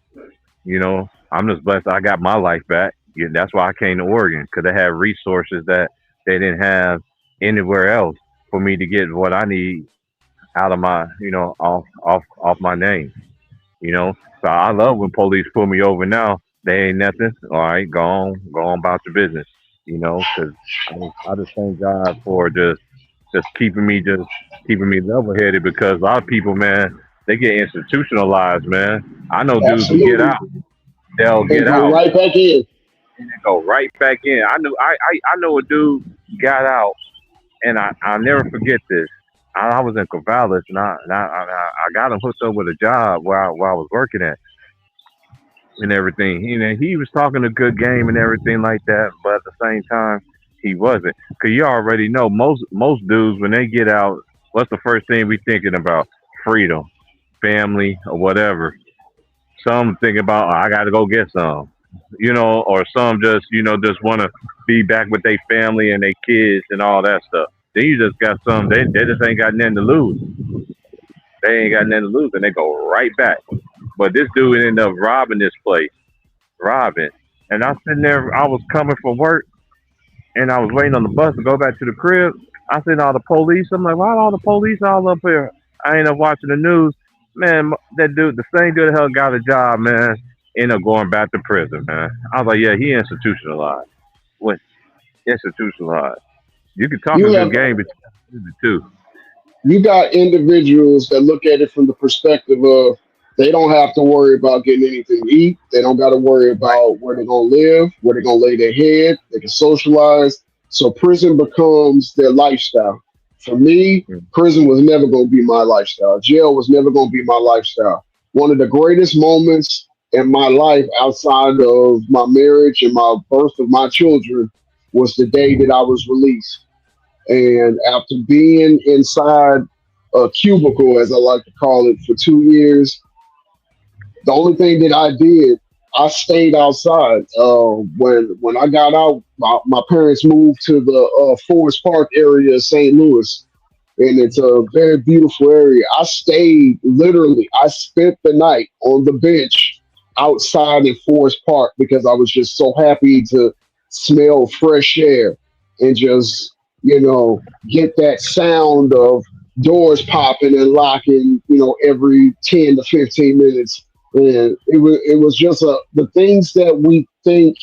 You know, I'm just blessed I got my life back. Yeah, that's why I came to Oregon, because they have resources that they didn't have anywhere else for me to get what I need out of my, you know, off my name. You know, so I love when police pull me over now. They ain't nothing. All right, go on about your business. You know, because I just thank God for just keeping me level headed, because a lot of people, man, they get institutionalized, man. I know dudes who get out, they'll They get go out right back in. and they go right back in. I know a dude got out, and I never forget this. I was in Corvallis, and I got him hooked up with a job where I was working at and everything. He was talking a good game and everything like that, but at the same time, he wasn't. Cause you already know most dudes when they get out, what's the first thing we thinking about? Freedom, family, or whatever. some think about I got to go get some, or some just just want to be back with their family and their kids and all that stuff. Then you just got some they just ain't got nothing to lose. They ain't got nothing to lose and they go right back. But this dude ended up robbing this place, robbing. And I sitting there, I was coming from work and I was waiting on the bus to go back to the crib. I seen all the police. I'm like, why are all the police all up here? I ended up watching the news. Man, that dude, the same dude that hell got a job, man, ended up going back to prison, man. I was like, yeah, he institutionalized. What? Institutionalized. You can talk You a good have game, but you can too. you got individuals that look at it from the perspective of they don't have to worry about getting anything to eat. They don't got to worry about where they're gonna live, where they're gonna lay their head. They can socialize. So prison becomes their lifestyle. For me, prison was never gonna be my lifestyle. Jail was never gonna be my lifestyle. One of the greatest moments in my life outside of my marriage and my birth of my children was the day that I was released. And after being inside a cubicle, as I like to call it, for 2 years, the only thing that I did, I stayed outside. When I got out, my parents moved to the Forest Park area of St. Louis, and it's a very beautiful area. I stayed literally. I spent the night on the bench outside in Forest Park because I was just so happy to smell fresh air and just get that sound of doors popping and locking, every 10 to 15 minutes. And it was just the things that we think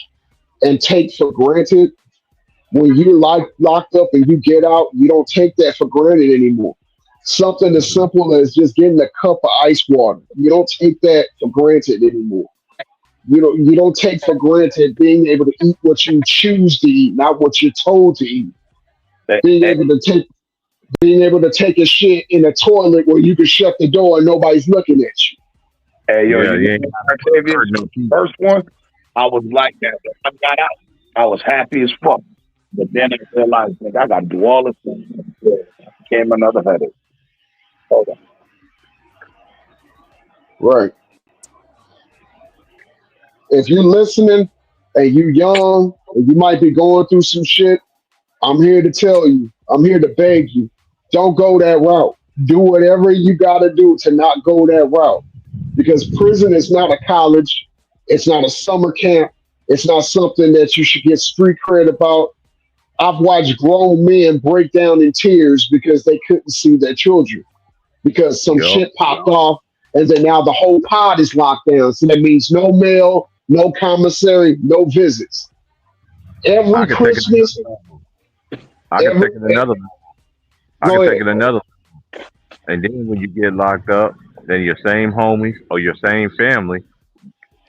and take for granted. When you're locked up and you get out, you don't take that for granted anymore. Something as simple as just getting a cup of ice water. You don't take that for granted anymore. You don't take for granted being able to eat what you choose to eat, not what you're told to eat. Hey, Being hey, able to take being able to take a shit in a toilet where you can shut the door and nobody's looking at you. hey, yo, Yeah, you you know ain't what, got to Octavius? hurt no people. First one, I was like that. When I got out, I was happy as fuck. But then I realized, like, I got to do all this things. Came another headache. Hold on. Right. If you're listening and you young and you might be going through some shit, I'm here to tell you. I'm here to beg you. Don't go that route. Do whatever you got to do to not go that route. Because prison is not a college. It's not a summer camp. It's not something that you should get street cred about. I've watched grown men break down in tears because they couldn't see their children because some Yo, shit popped off, and then now the whole pod is locked down. So that means no mail, no commissary, no visits. I Every could take it. Christmas, I could every take it another. I go could ahead. take it another. And then when you get locked up, then your same homies or your same family,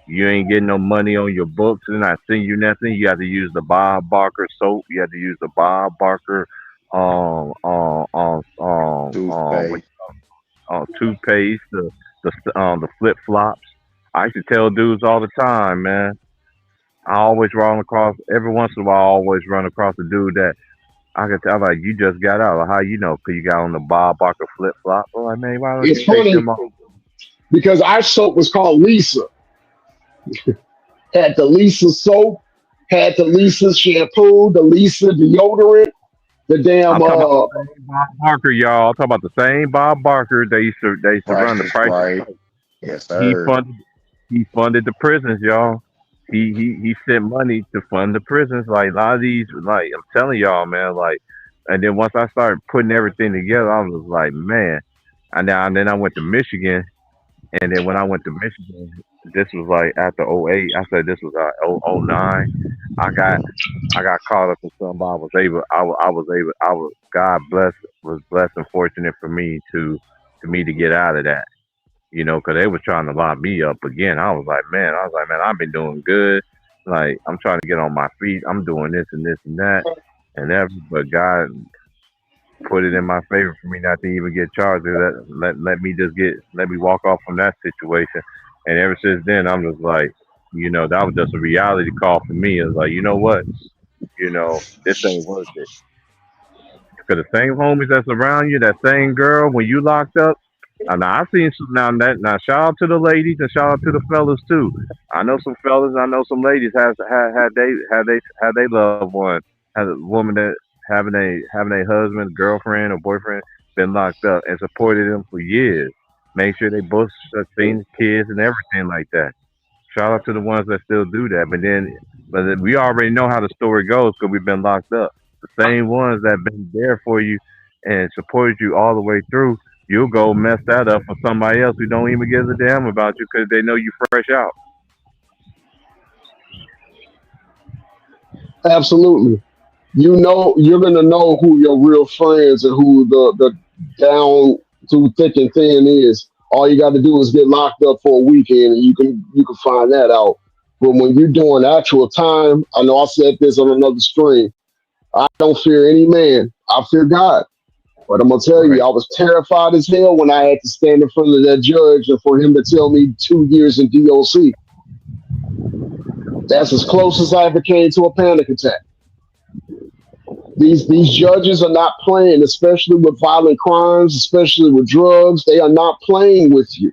you ain't getting no money on your books. They're not sending you nothing. You have to use the Bob Barker soap. You have to use the Bob Barker what Toothpaste. toothpaste, the flip flops. I used to tell dudes all the time, man. I always run across every once in a while. I always run across a dude that I could tell like you just got out. Like, how you know? Cause you got on the Bob Barker flip flop. I'm like, man, why don't you It's take funny them off? because our soap was called Lisa. Had the Lisa soap, had the Lisa shampoo, the Lisa deodorant, the damn I'm talking about the same Bob Barker, y'all. I'm talking about the same Bob Barker. They used to run Price the is price. right. Yes, He sir. funded he funded the prisons, y'all. He sent money to fund the prisons. Like a lot of these, like I'm telling y'all, man. Like, and then once I started putting everything together, I was like, man. And then I went to Michigan, and then when I went to Michigan, this was like after '08. I said this was '09. I got I got caught up in something. I was God bless was blessed and fortunate for me to get out of that. Because they were trying to lock me up again. I was like, man, I've been doing good. Like, I'm trying to get on my feet. I'm doing this and this and that. But God put it in my favor for me not to even get charged. Let me walk off from that situation. And ever since then, I'm just like, that was just a reality call for me. It's like, you know what? This ain't worth it. Because the same homies that's around you, that same girl, when you locked up, Now I've seen some now. Shout out to the ladies and shout out to the fellas too. I know some fellas. I know some ladies had they loved one, had a woman that having a husband, girlfriend, or boyfriend been locked up and supported them for years. Make sure they both seen kids and everything like that. Shout out to the ones that still do that. But we already know how the story goes because we've been locked up. The same ones that been there for you and supported you all the way through, you'll go mess that up for somebody else who don't even give a damn about you because they know you fresh out. Absolutely. You know, you're gonna know who your real friends and who the down through thick and thin is. All you got to do is get locked up for a weekend, and you can find that out. But when you're doing actual time, I know I said this on another stream. I don't fear any man. I fear God. But I'm gonna tell you, Right. I was terrified as hell when I had to stand in front of that judge and for him to tell me 2 years in DOC. That's as close as I ever came to a panic attack. These judges are not playing, especially with violent crimes, especially with drugs. They are not playing with you,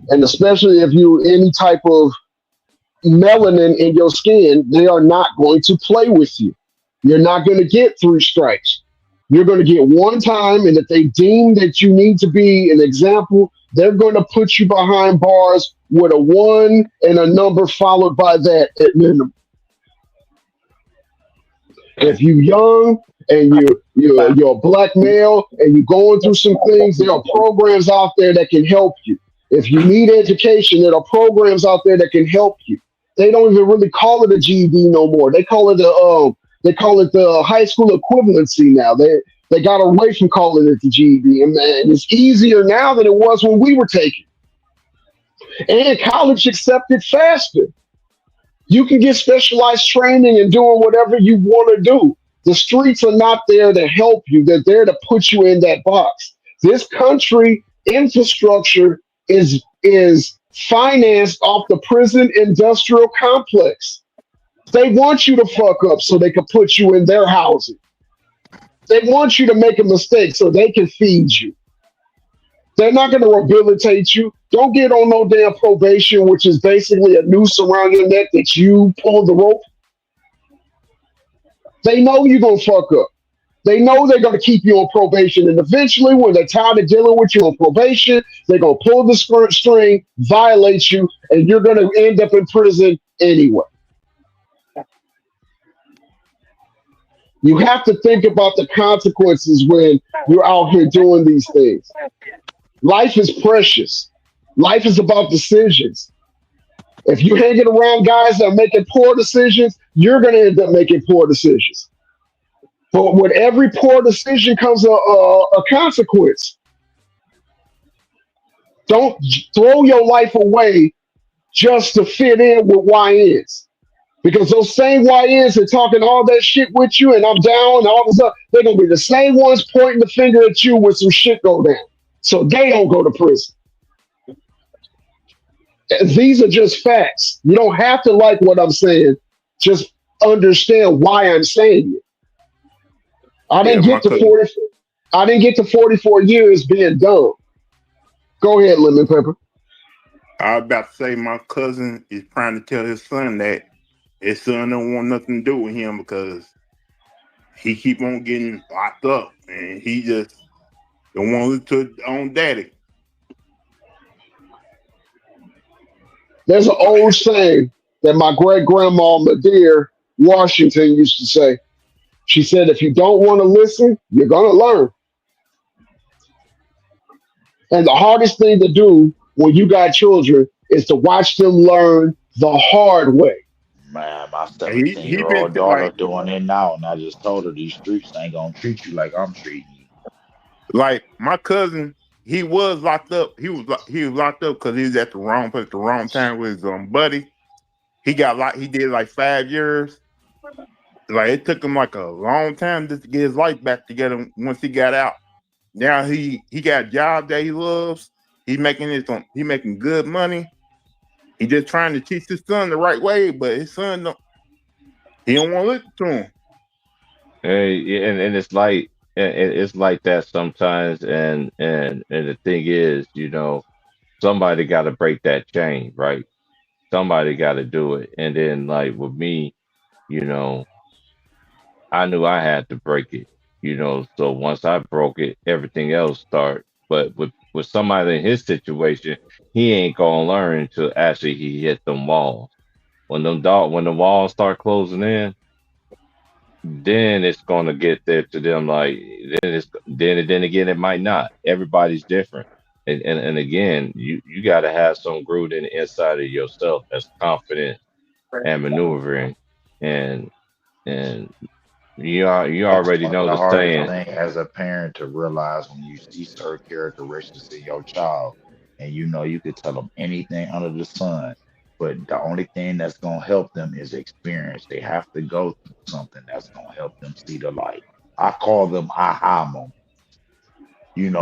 and especially if you any type of melanin in your skin, they are not going to play with you. You're not going to get 3 strikes. You're going to get one time, and if they deem that you need to be an example, they're going to put you behind bars with a one and a number followed by that at minimum. If you're young and you're a black male and you're going through some things, there are programs out there that can help you. If you need education, there are programs out there that can help you. They don't even really call it a GED no more. They call it the high school equivalency now. They got away from calling it the GED, and man, it's easier now than it was when we were taking. And college accepted faster. You can get specialized training and doing whatever you want to do. The streets are not there to help you. They're there to put you in that box. This country infrastructure is financed off the prison industrial complex. They want you to fuck up so they can put you in their housing. They want you to make a mistake so they can feed you. They're not going to rehabilitate you. Don't get on no damn probation, which is basically a noose around your neck that you pull the rope. They know you're going to fuck up. They know they're going to keep you on probation. And eventually, when they're tired of dealing with you on probation, they're going to pull the string, violate you, and you're going to end up in prison anyway. You have to think about the consequences when you're out here doing these things. Life is precious. Life is about decisions. If you're hanging around guys that are making poor decisions, you're going to end up making poor decisions. But with every poor decision comes a consequence. Don't throw your life away just to fit in with YNs. Because those same YNs are talking all that shit with you and I'm down and all this stuff, they're going to be the same ones pointing the finger at you when some shit go down. So they don't go to prison. These are just facts. You don't have to like what I'm saying. Just understand why I'm saying it. I Yeah, didn't my get to cousin. 40. I didn't get to 44 years being dumb. Go ahead, Lemon Pepper. I was about to say my cousin is trying to tell his son that his son don't want nothing to do with him because he keep on getting locked up and he just don't want to look to his own daddy. There's an old saying that my great grandma Madeira Washington used to say. She said, if you don't want to listen, you're going to learn. And the hardest thing to do when you got children is to watch them learn the hard way. Man, my He 17 he year been old daughter like doing it now, and I just told her these streets ain't gonna treat you like I'm treating you. my cousin. He was locked up. He was locked up because he was at the wrong place at the wrong time with his buddy. He got locked. He did like 5 years. Like it took him like a long time just to get his life back together once he got out. Now he got a job that he loves. He making good money. He just trying to teach his son the right way, but his son don't he don't want to listen to him. Hey, yeah, and it's like it's like that sometimes, and the thing is, somebody got to break that chain, right? Somebody got to do it, and then like with me, you know, I knew I had to break it, So once I broke it, everything else start. But with somebody in his situation, he ain't gonna learn until actually he hit them walls. When the walls start closing in, then it's gonna get there to them. Like then again, it might not. Everybody's different, and again, you got to have some root in the inside of yourself that's confident and maneuvering, and and you That's already one of know the the hardest saying. things as a parent to realize when you see certain characteristics in your child, and you could tell them anything under the sun, but the only thing that's gonna help them is experience. They have to go through something that's gonna help them see the light. I call them aha moments.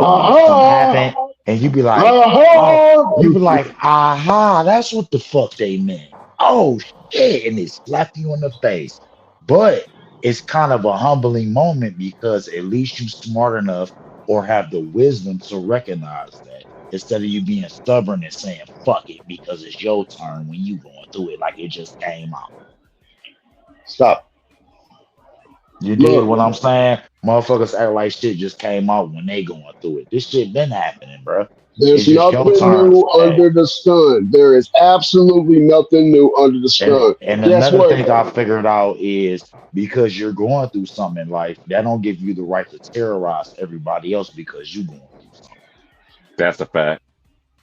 When something Aha! happened, and you be like, oh, Aha! you be like, aha, that's what the fuck they meant. Oh shit, and it slapped you in the face. But it's kind of a humbling moment because at least you smart enough or have the wisdom to recognize that instead of you being stubborn and saying fuck it because it's your turn when you going through it like it just came out. Stop. You did Look, what I'm saying? Motherfuckers act like shit just came out when they going through it. This shit been happening, bro. It's there's just your nothing turn new today. under the sun. There is absolutely nothing new under the And sun. and Guess another what? thing I figured out is because you're going through something in life, that don't give you the right to terrorize everybody else because you going through something. That's a fact.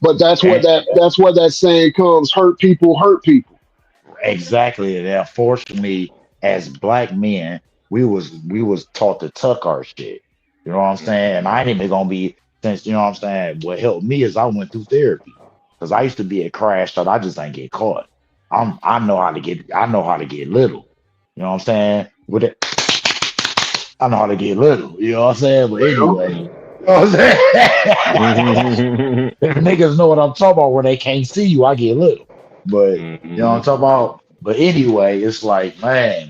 But And that's where that saying comes, hurt people hurt people. exactly, and unfortunately, as black men, we was taught to tuck our shit. You know what I'm saying? And I ain't even gonna be since you know what I'm saying. What helped me is I went through therapy because I used to be a crash out. I just ain't get caught. I know how to get little. You know what I'm saying? With it, I know how to get little. You know what I'm saying? But Well, anyway, you know what I'm saying? If niggas know what I'm talking about when they can't see you, I get little. But you know what I'm Mhm. talking about? But anyway, it's like, man,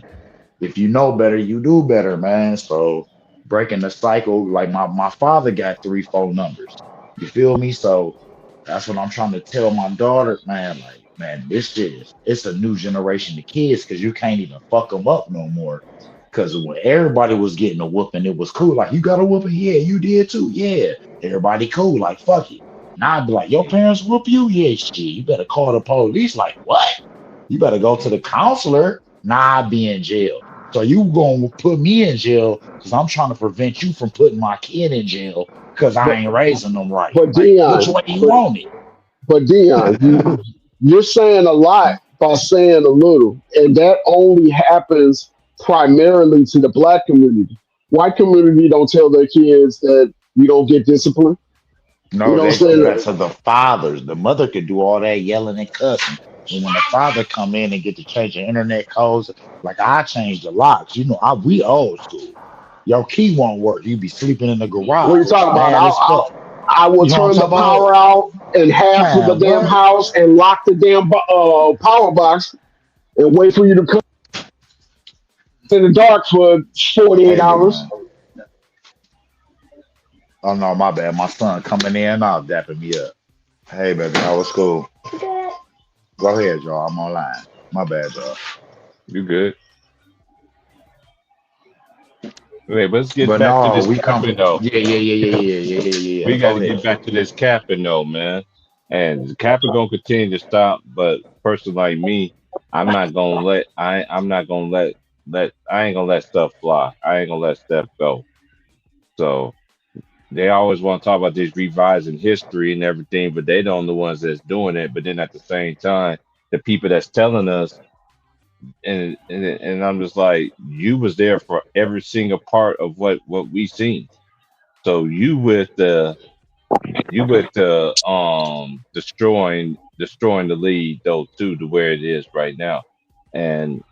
if you know better, you do better, man. So breaking the cycle, like my father got three, four numbers. You feel me? So that's what I'm trying to tell my daughter, man. Like, man, this shit it's a new generation of kids because you can't even fuck them up no more. Because when everybody was getting a whooping, it was cool. Like, you got a whooping? Yeah, you did too. Yeah. Everybody cool. Like, fuck it. Now I'd be like, your parents whoop you? Yeah, shit. You better call the police. Like, what? You better go to the counselor. Nah, I'd be in jail. So you gonna put me in jail because I'm trying to prevent you from putting my kid in jail because I but ain't raising them right. but Like, which Dion, way you want it? Dion, you're saying a lot by saying a little, and that only happens primarily to the black community. White community don't tell their kids that you don't get discipline. You No, know they what I'm do saying? that to the fathers. The mother could do all that yelling and cussing. But when the father come in and get to change the internet codes, like I changed the locks. We old school. Your key won't work. You be sleeping in the What are you garage, talking about? mad as fuck. I will You know what I'm turn the talking about? power out in half of the Man, damn what? house and lock the damn power box and wait for you to come in the dark for 48 Hey hours. man. Oh no, my bad. My son coming in out dapping me up. Hey baby, how was school? Go ahead, y'all. I'm online. My bad, y'all. You good? Wait, let's get But back to no, this we come. capping though. Yeah. We got Go to ahead. get back to this capping though, man. And the capping gonna continue to stop, but a person like me, I'm not gonna let I ain't gonna let stuff fly. I ain't gonna let stuff go. So they always want to talk about this revising history and everything, but they don't the ones that's doing it. But then at the same time, the people that's telling us, and I'm just like, you was there for every single part of what we seen. So you with the destroying the lead though too to where it is right now, and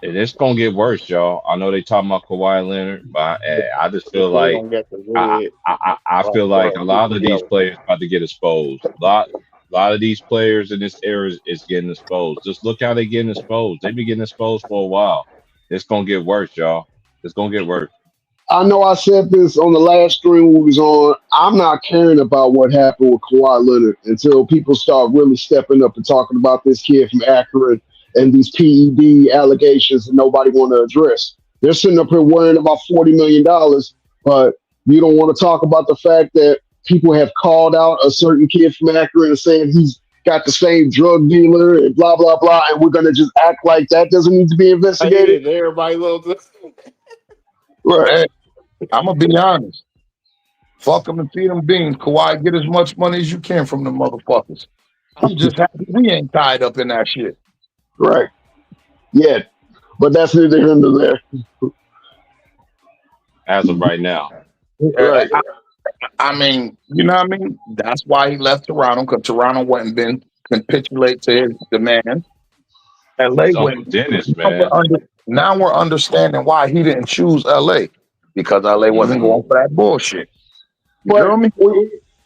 it's gonna get worse, y'all. I know they talking about Kawhi Leonard, but I just They feel still like gonna get the I, red I feel like or a lot of these PCO. players about to get exposed. A lot of these players in this era is getting exposed. Just look how they getting exposed. They've been getting exposed for a while. It's gonna get worse, y'all. It's gonna get worse. I know I said this on the last stream we was on. I'm not caring about what happened with Kawhi Leonard until people start really stepping up and talking about this kid from Akron and these PED allegations that nobody want to address. They're sitting up here worrying about $40 million, but you don't want to talk about the fact that people have called out a certain kid from Akron and saying he's got the same drug dealer and blah blah blah, and we're gonna just act like that doesn't need to be investigated. Yeah, everybody loves it. Right. Hey, I'm gonna be honest. Fuck them and feed them beans. Kawhi, get as much money as you can from the motherfuckers. I'm just happy we ain't tied up in that shit. Right. Yeah. But that's neither here nor there. As of right now. Right. I mean, you know what I mean? That's why he left Toronto, because Toronto went and been capitulate to his demands. LA It's Uncle went. Dennis, Now man. now we're understanding why he didn't choose LA, because LA wasn't going for that bullshit. You But feel me?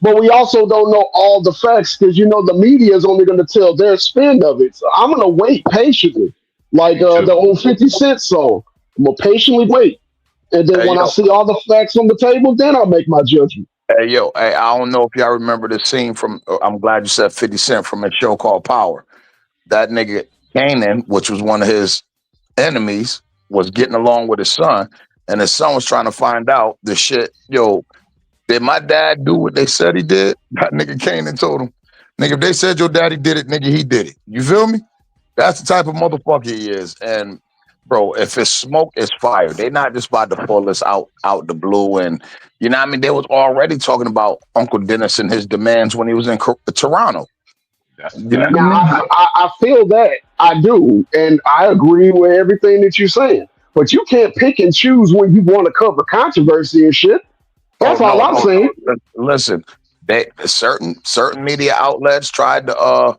we also don't know all the facts because the media is only going to tell their spin of it. So I'm going to wait patiently, like the old 50 Cent song. I'm gonna patiently wait, and then Hey, when I yo. see all the facts on the table, then I'll make my judgment. Hey, yo, hey, I don't know if y'all remember the scene from, I'm glad you said 50 Cent, from a show called Power. That nigga Kanan, which was one of his enemies, was getting along with his son, and his son was trying to find out the shit. Yo, did my dad do what they said he did? That nigga Kanan told him, nigga, if they said your daddy did it, nigga, he did it. You feel me? That's the type of motherfucker he is. And bro, if it's smoke, it's fire. They not just about to pull this out the blue. And you know what I mean? They was already talking about Uncle Dennis and his demands when he was in Toronto. That's You know fact. what I Now mean? I feel that I do, and I agree with everything that you're saying. But you can't pick and choose when you want to cover controversy and shit. Oh That's all no, I'm no. saying. Listen, they certain media outlets tried to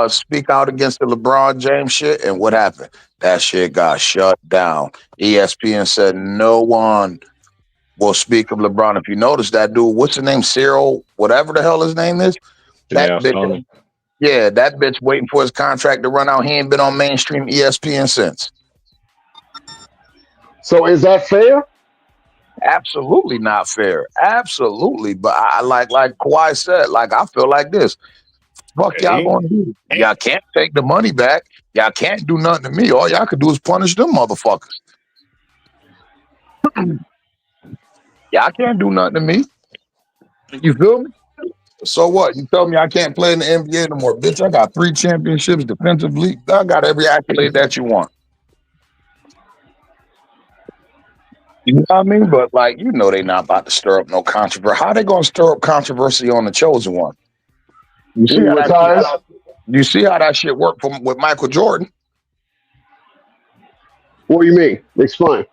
speak out against the LeBron James shit, and what happened? That shit got shut down. ESPN said no one will speak of LeBron. If you notice that dude, what's his name? Cyril, whatever the hell his name is. That Yeah, bitch, Sony. yeah, that bitch waiting for his contract to run out. He ain't been on mainstream ESPN since. So is that fair? Absolutely not fair. Absolutely. But I like Kawhi said, like, I feel like this. Fuck y'all Ain't- gonna do? Y'all can't take the money back. Y'all can't do nothing to me. All y'all could do is punish them motherfuckers. Y'all can't do nothing to me. You feel me? So what? You tell me I can't play in the NBA no more, bitch. I got 3 championships, defensive league. I got every accolade that you want. You know what I mean? But like, they not about to stir up no controversy. How they gonna stir up controversy on the chosen one? You see When he how that retires? shit, you see how that shit worked with Michael Jordan? What do you mean? Explain.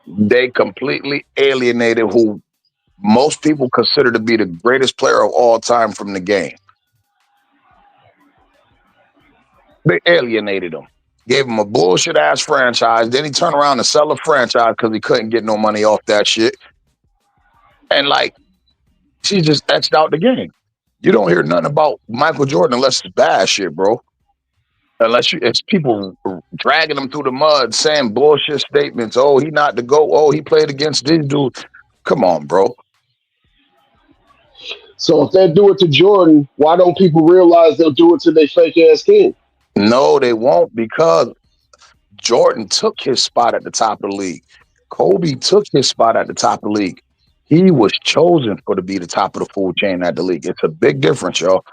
They completely alienated who most people consider to be the greatest player of all time from the game. They alienated him. Gave him a bullshit ass franchise. Then he turned around and sell a franchise because he couldn't get no money off that shit. And like, she just etched out the game. You don't hear nothing about Michael Jordan unless it's bad shit, bro. Unless it's people dragging him through the mud, saying bullshit statements. Oh, he not the GOAT. Oh, he played against this dude. Come on, bro. So if they do it to Jordan, why don't people realize they'll do it to their fake ass king? No, they won't, because Jordan took his spot at the top of the league. Kobe took his spot at the top of the league. He was chosen to be the top of the food chain at the league. It's a big difference, y'all.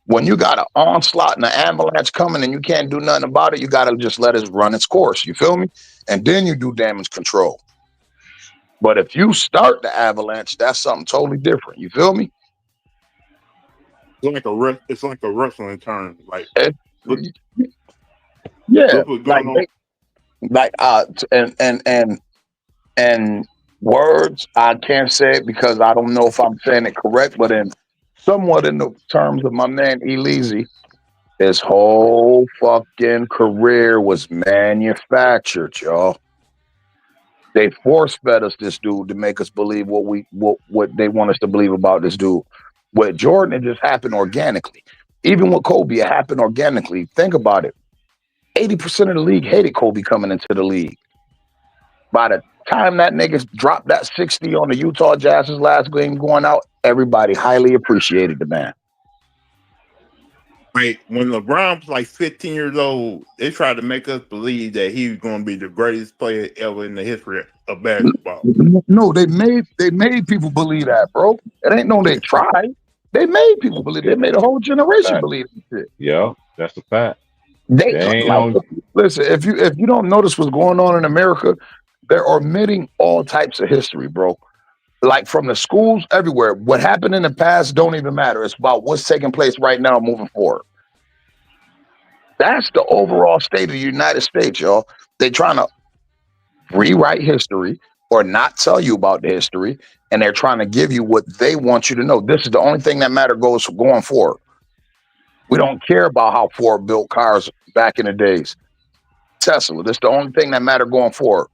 When you got an onslaught and an avalanche coming and you can't do nothing about it, you got to just let it run its course. You feel me? And then you do damage control. But if you start the avalanche, that's something totally different. You feel me? It's like a wrestling term. Like, It, look, yeah, look what's going on. And words, I can't say it because I don't know if I'm saying it correct, but somewhat in the terms of my man Elise, his whole fucking career was manufactured, y'all. They force fed us this dude to make us believe what they want us to believe about this dude. With Jordan, it just happened organically. Even with Kobe, it happened organically. Think about it. 80% of the league hated Kobe coming into the league. By the time that nigga dropped that 60 on the Utah Jazz's last game going out, everybody highly appreciated the man. Like when LeBron was like 15 years old, they tried to make us believe that he was going to be the greatest player ever in the history of basketball. No, they made people believe that, bro. It ain't no they tried. They made people believe. They made a whole generation believe that shit. Yeah, that's a fact. They ain't like, listen, if you don't notice what's going on in America, they're omitting all types of history, bro. Like from the schools everywhere. What happened in the past don't even matter. It's about what's taking place right now moving forward. That's the overall state of the United States, y'all. They trying to rewrite history or not tell you about the history, and they're trying to give you what they want you to know. This is the only thing that goes going forward. We don't care about how Ford built cars back in the days. Tesla, this is the only thing that matter going forward.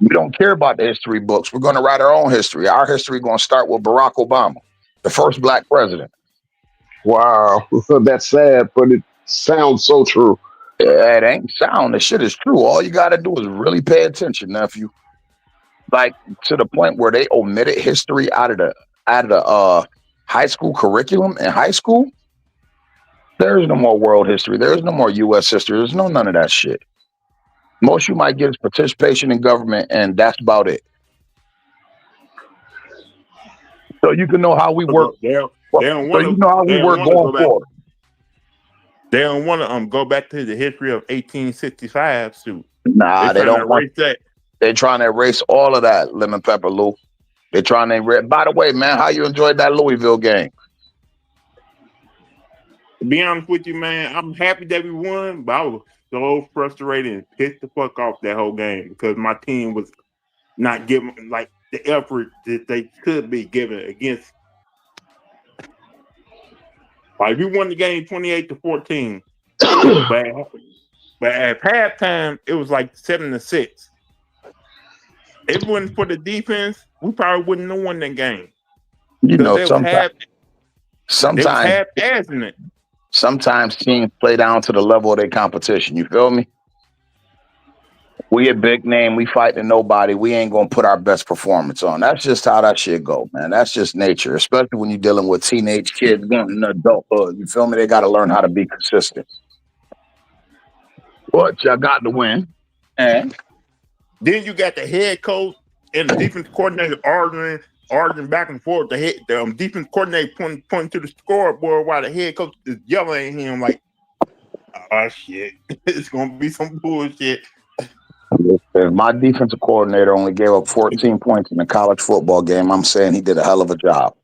We don't care about the history books. We're going to write our own history. Our history is going to start with Barack Obama, the first black president. Wow, that's sad, but it sounds so true. It ain't sound. The shit is true. All you got to do is really pay attention, nephew. Like to the point where they omitted history out of the high school curriculum in high school. There's no more world history. There's no more U.S. history. There's none of that shit. Most you might get is participation in government, and that's about it. So you can know how we work. They don't So want you know how we work going forward. They don't want to go back to the history of 1865 suit. Nah, they don't want that. They're trying to erase all of that, Lemon Pepper Lou. They're trying to erase. By the way, man, how you enjoyed that Louisville game? To be honest with you, man, I'm happy that we won, but I was so frustrated and pissed the fuck off that whole game because my team was not giving like the effort that they could be given against. Like we won the game 28-14, but at halftime it was like 7-6. If it wasn't for the defense, we probably wouldn't have won that game. You know, sometimes teams play down to the level of their competition. You feel me? We a big name. We fighting nobody. We ain't gonna put our best performance on. That's just how that shit go, man. That's just nature, especially when you're dealing with teenage kids going into adulthood. You feel me? They got to learn how to be consistent. But y'all got to win, and then you got the head coach and the defense coordinator arguing back and forth. The defense coordinator pointing to the scoreboard while the head coach is yelling at him like, "Oh shit, it's gonna be some bullshit." If my defensive coordinator only gave up 14 points in a college football game, I'm saying he did a hell of a job.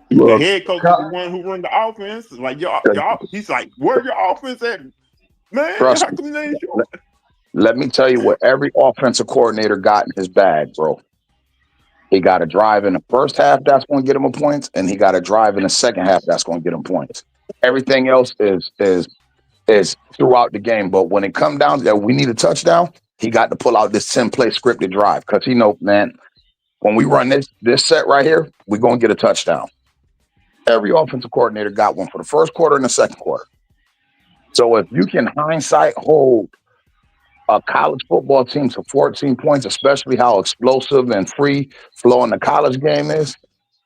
The head coach is the one who run the offense. Like y'all, he's like, "Where's your offense at, man? Trust How come they ain't sure?" Let me tell you what every offensive coordinator got in his bag, bro. He got a drive in the first half that's going to get him a points, and he got a drive in the second half that's going to get him points. Everything else is throughout the game. But when it comes down to that, we need a touchdown. He got to pull out this 10-play scripted drive because he know, man, when we run this set right here, we're going to get a touchdown. Every offensive coordinator got one for the first quarter and the second quarter. So if you can hindsight hold a college football team to 14 points, especially how explosive and free flowing the college game is,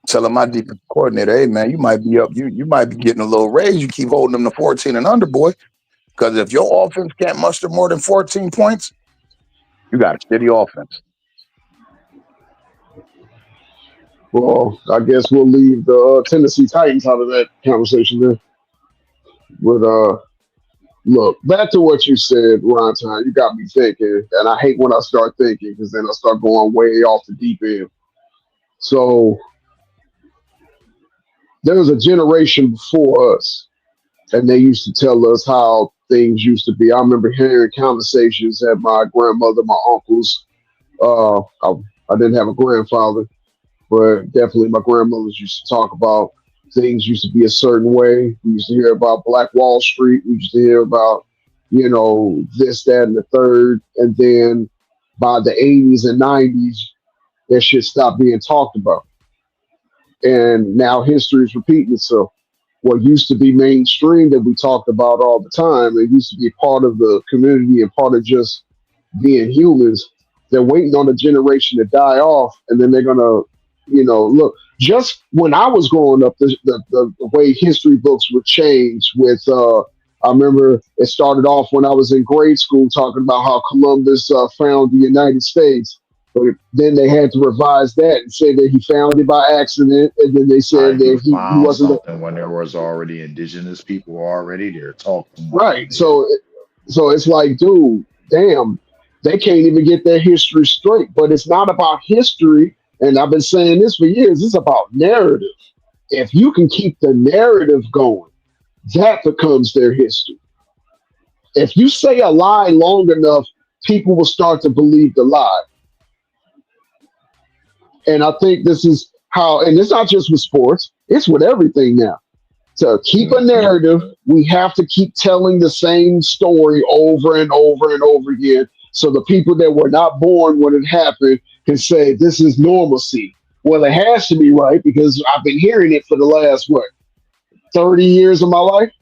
telling my defensive coordinator, hey man, you might be up, you might be getting a little raise. You keep holding them to 14 and under, boy. Because if your offense can't muster more than 14 points, you got a shitty offense. Well, I guess we'll leave the Tennessee Titans out of that conversation there. But look, back to what you said, Ron Time, you got me thinking, and I hate when I start thinking because then I start going way off the deep end. So there was a generation before us, and they used to tell us how things used to be. I remember hearing conversations at my grandmother, my uncles. I didn't have a grandfather, but definitely my grandmothers used to talk about things used to be a certain way. We used to hear about Black Wall Street. We used to hear about, this, that, and the third. And then by the 80s and 90s, that shit stopped being talked about. And now history is repeating itself. what used to be mainstream that we talked about all the time. It used to be part of the community and part of just being humans. They're waiting on a generation to die off, and then they're gonna, look. Just when I was growing up, the way history books were changed. With I remember it started off when I was in grade school talking about how Columbus found the United States, but then they had to revise that and say that he found it by accident, and then they said He that he found wasn't something when there was already indigenous people already there talking about right. it. So it's like, dude, damn, they can't even get their history straight. But it's not about history, and I've been saying this for years. It's about narrative. If you can keep the narrative going, that becomes their history. If you say a lie long enough, people will start to believe the lie. And I think this is how, and it's not just with sports, it's with everything now. To keep a narrative, we have to keep telling the same story over and over and over again. So the people that were not born when it happened can say this is normalcy. Well, it has to be right because I've been hearing it for the last, 30 years of my life.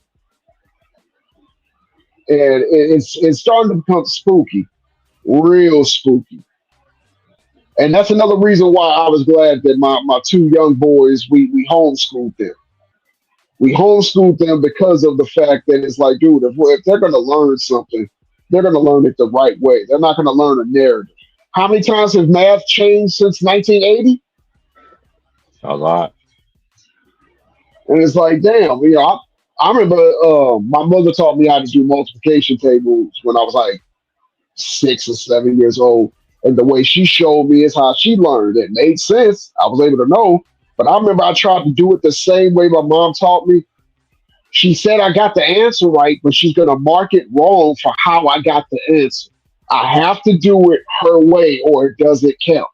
And it's starting to become spooky, real spooky. And that's another reason why I was glad that my two young boys, we homeschooled them. We homeschooled them because of the fact that it's like, dude, if they're going to learn something, they're going to learn it the right way. They're not going to learn a narrative. How many times has math changed since 1980? A lot. And it's like, damn, I remember my mother taught me how to do multiplication tables when I was like 6 or 7 years old. And the way she showed me is how she learned. It made sense. I was able to know. But I remember I tried to do it the same way my mom taught me. She said I got the answer right, but she's going to mark it wrong for how I got the answer. I have to do it her way or it doesn't count.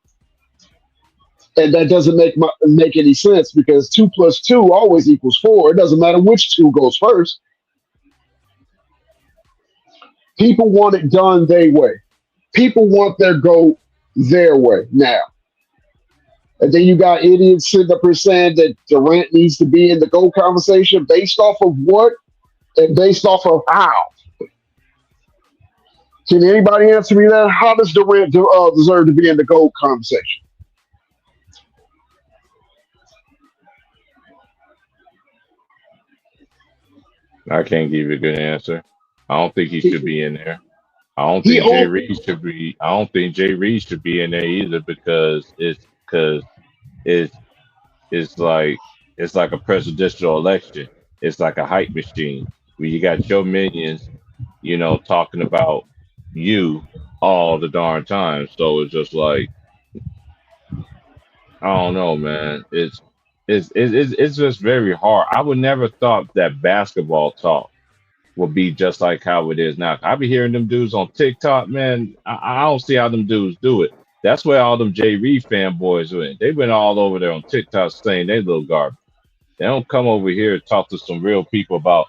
And that doesn't make any sense because 2 plus 2 always equals 4. It doesn't matter which 2 goes first. People want it done their way. People want their goat their way now. And then you got idiots sitting up here saying that Durant needs to be in the GOAT conversation based off of what and based off of how. Can anybody answer me that? How does Durant deserve to be in the GOAT conversation? I can't give you a good answer. I don't think he should be in there. I don't He think Jay owed, Reed should be. I don't think Jay Reed should be in there either because it's it's like a presidential election. It's like a hype machine where you got your minions, talking about you all the darn time. So it's just like I don't know, man. It's just very hard. I would never thought that basketball talk would be just like how it is now. I be hearing them dudes on TikTok, man. I don't see how them dudes do it. That's where all them Jay Reed fanboys went. They went all over there on TikTok saying they little garbage. They don't come over here and talk to some real people about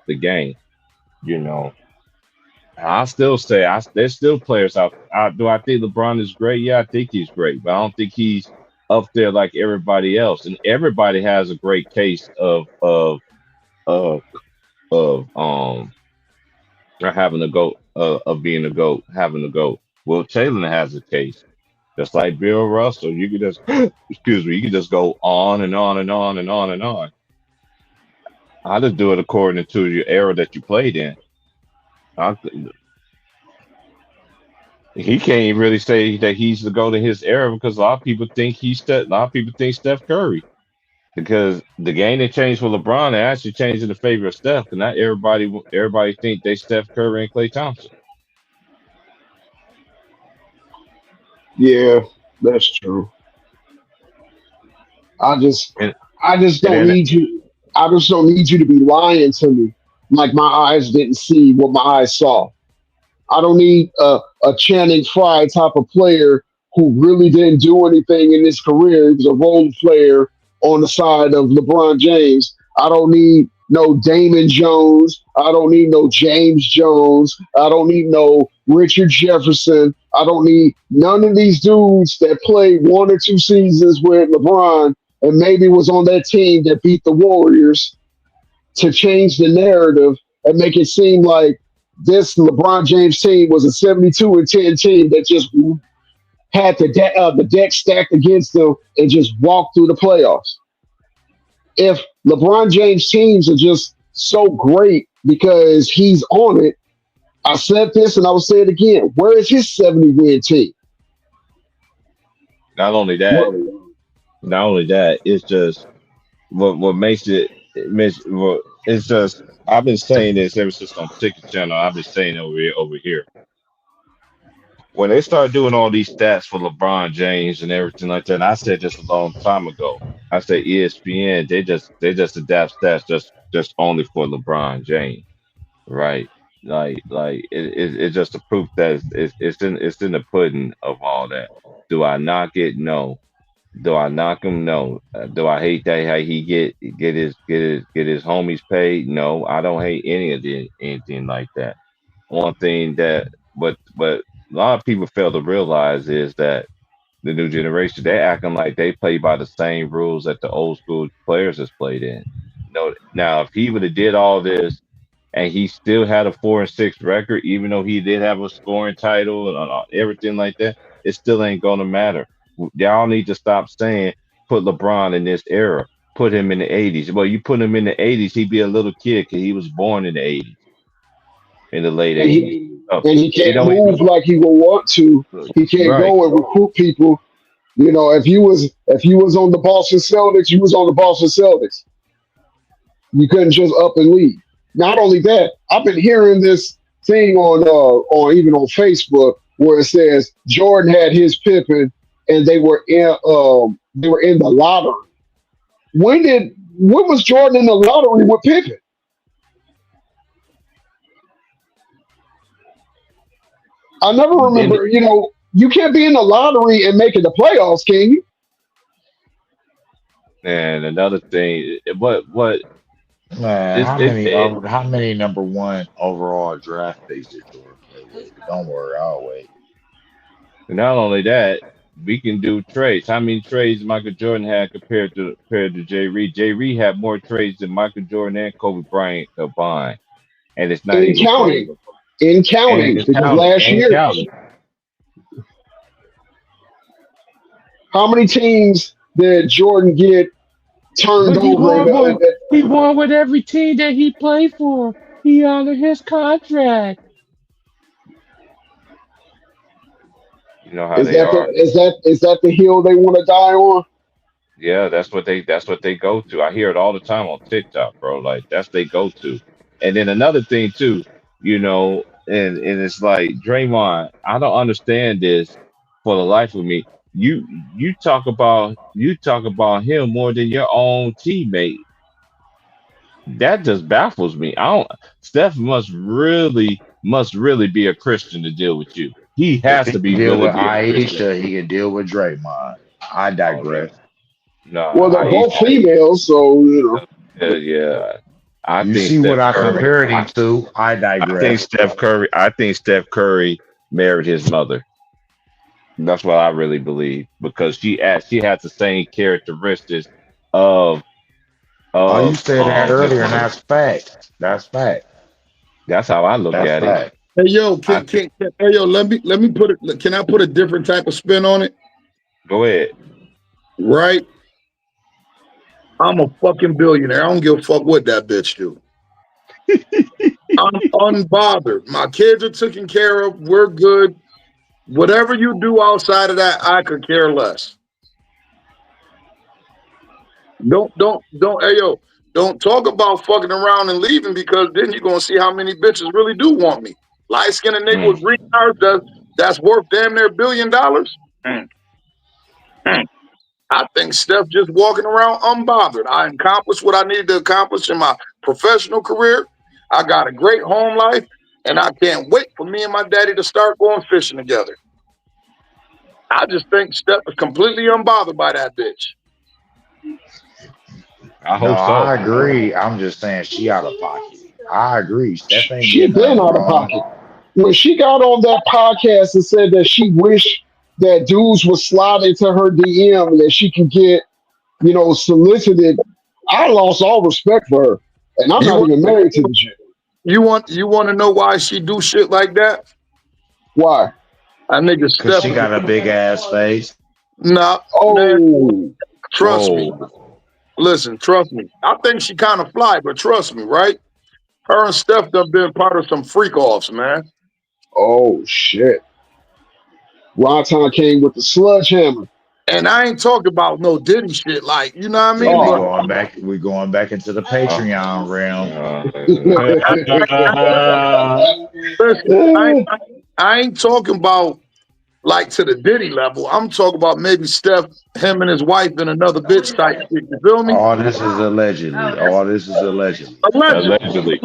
the game. I still say there's still players out. Do I think LeBron is great? Yeah, I think he's great, but I don't think he's up there like everybody else. And everybody has a great case of having a goat, of being a goat, having a goat. Will Chamberlain has a case, just like Bill Russell. You could just, excuse me, you could just go on and on and on and on and on. I just do it according to your era that you played in. I, he can't really say that he's the GOAT in his era because a lot of people think a lot of people think Steph Curry. Because the game that changed for LeBron, they actually changed in the favor of Steph. Because not everybody think they Steph Curry and Klay Thompson. yeah, that's true. I just And I just and don't then need you. I just don't need you to be lying to me like my eyes didn't see what my eyes saw. I don't need a Channing Frye type of player who really didn't do anything in his career. He was a role player on the side of LeBron James. I don't need no Damon Jones. I don't need no James Jones. I don't need no Richard Jefferson. I don't need none of these dudes that played 1 or 2 seasons with LeBron and maybe was on that team that beat the Warriors to change the narrative and make it seem like this LeBron James team was a 72-10 team that just had the deck stacked against them and just walked through the playoffs. If LeBron James teams are just so great because he's on it, I said this and I will say it again. Where is his 70-win team? Not only that, it's just what makes it. It's just I've been saying this ever since on Ticket Channel. I've been saying it over here. When they start doing all these stats for LeBron James and everything like that, and I said this a long time ago. I said ESPN they just adapt stats just only for LeBron James, right? It's just a proof that it's in the pudding of all that. Do I knock it? No. Do I knock him? No. Do I hate that how he get his homies paid? No, I don't hate anything like that. One thing that but a lot of people fail to realize is that the new generation they acting like they play by the same rules that the old school players has played in. No, now if he would have did all this and he still had a 4-6 record, even though he did have a scoring title and everything like that, it still ain't gonna matter. Y'all need to stop saying put LeBron in this era, put him in the 80s. Well, you put him in the 80s, he'd be a little kid because he was born in the 80s, in the late And 80s. he can't move like he will want to. He can't Right. go and recruit people. You know, if you was on the Boston Celtics, you was on the Boston Celtics. You couldn't just up and leave. Not only that, I've been hearing this thing on even on Facebook where it says Jordan had his Pippen and they were in the lottery. When was Jordan in the lottery with Pippen? I never remember. You know, you can't be in the lottery and making the playoffs, can you? And another thing, what Man, it's how many number one overall draft picks did Jordan play with? Don't worry, I'll wait. not only that, we can do trades. How many trades Michael Jordan had compared to Jay Reed? Jay Reed had more trades than Michael Jordan and Kobe Bryant combined, and it's not In even counting, and because last year, how many teams did Jordan get turned But he over? won with every team that he played for. He honored his contract. You know how Is they are. that the hill they want to die on? Yeah, that's what they go to. I hear it all the time on TikTok, bro. Like that's they go to. And then another thing too, and it's like Draymond, I don't understand this for the life of me. You talk about him more than your own teammate. That just baffles me. Steph must really be a Christian to deal with you. He has If to he be can deal really with be a Christian. Aisha, he can deal with Draymond. I digress. No, Well, they're both females, so yeah. I You think see what I Steph Curry. compared him to? I I think digress. Steph Curry married his mother. That's what I really believe because she had the same characteristics of Oh, you said that his earlier, and mother. that's fact. That's fact. That's how I look That's at it. fact. Hey yo, I hey yo, let me put it. Can I put a different type of spin on it? Go ahead. Right? I'm a fucking billionaire. I don't give a fuck what that bitch do. I'm unbothered. My kids are taken care of. We're good. Whatever you do outside of that, I could care less. Don't. Hey yo, don't talk about fucking around and leaving because then you're gonna see how many bitches really do want me. Light skinned nigga with green eyes that's worth damn near $1 billion. I think Steph just walking around unbothered. I accomplished what I needed to accomplish in my professional career. I got a great home life, and I can't wait for me and my daddy to start going fishing together. I just think Steph is completely unbothered by that bitch. I No, hope so. I agree. I'm just saying she out of pocket. I agree. Steph ain't she getting been nothing out of wrong. pocket. When she got on that podcast and said that she wished that dudes would slide into her DM and that she can get, solicited, I lost all respect for her. And I'm You not want even married to the chick. you want to know why she do shit like that? Why? That nigga Cause Steph. she got a big ass face. Nah, man, Oh, trust me. Oh, Listen, trust me. I think she kind of fly, but trust me, right? Her and Steph done been part of some freak offs, man. oh shit. Ron Time came with the sledgehammer. And I ain't talking about no Diddy shit, like, you know what I See, mean? we But Oh. going back into the Patreon realm. listen, I ain't talking about like to the Diddy level. I'm talking about maybe Steph, him and his wife and another bitch type shit. You feel me? All this is allegedly. All this is allegedly. Allegedly. allegedly.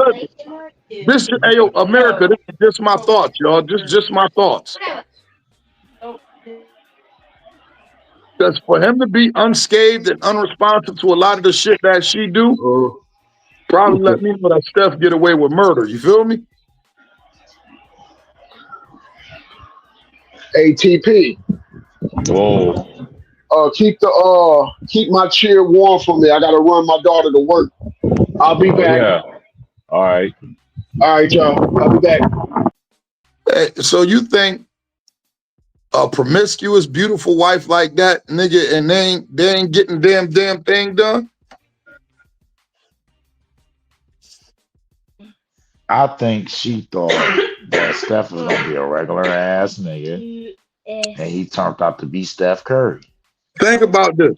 This hey, yo, America, this is just my thoughts, y'all. Just my thoughts. Because for him to be unscathed and unresponsive to a lot of the shit that she do, probably let me know that Steph get away with murder. You feel me? ATP. Whoa. Keep my chair warm for me. I gotta run my daughter to work. I'll be Oh, back. yeah. All right. All right, y'all. I'll be back. Hey, so you think a promiscuous, beautiful wife like that, nigga, and they ain't getting damn thing done? I think she thought that Steph was gonna be a regular ass nigga, and he turned out to be Steph Curry. Think about this.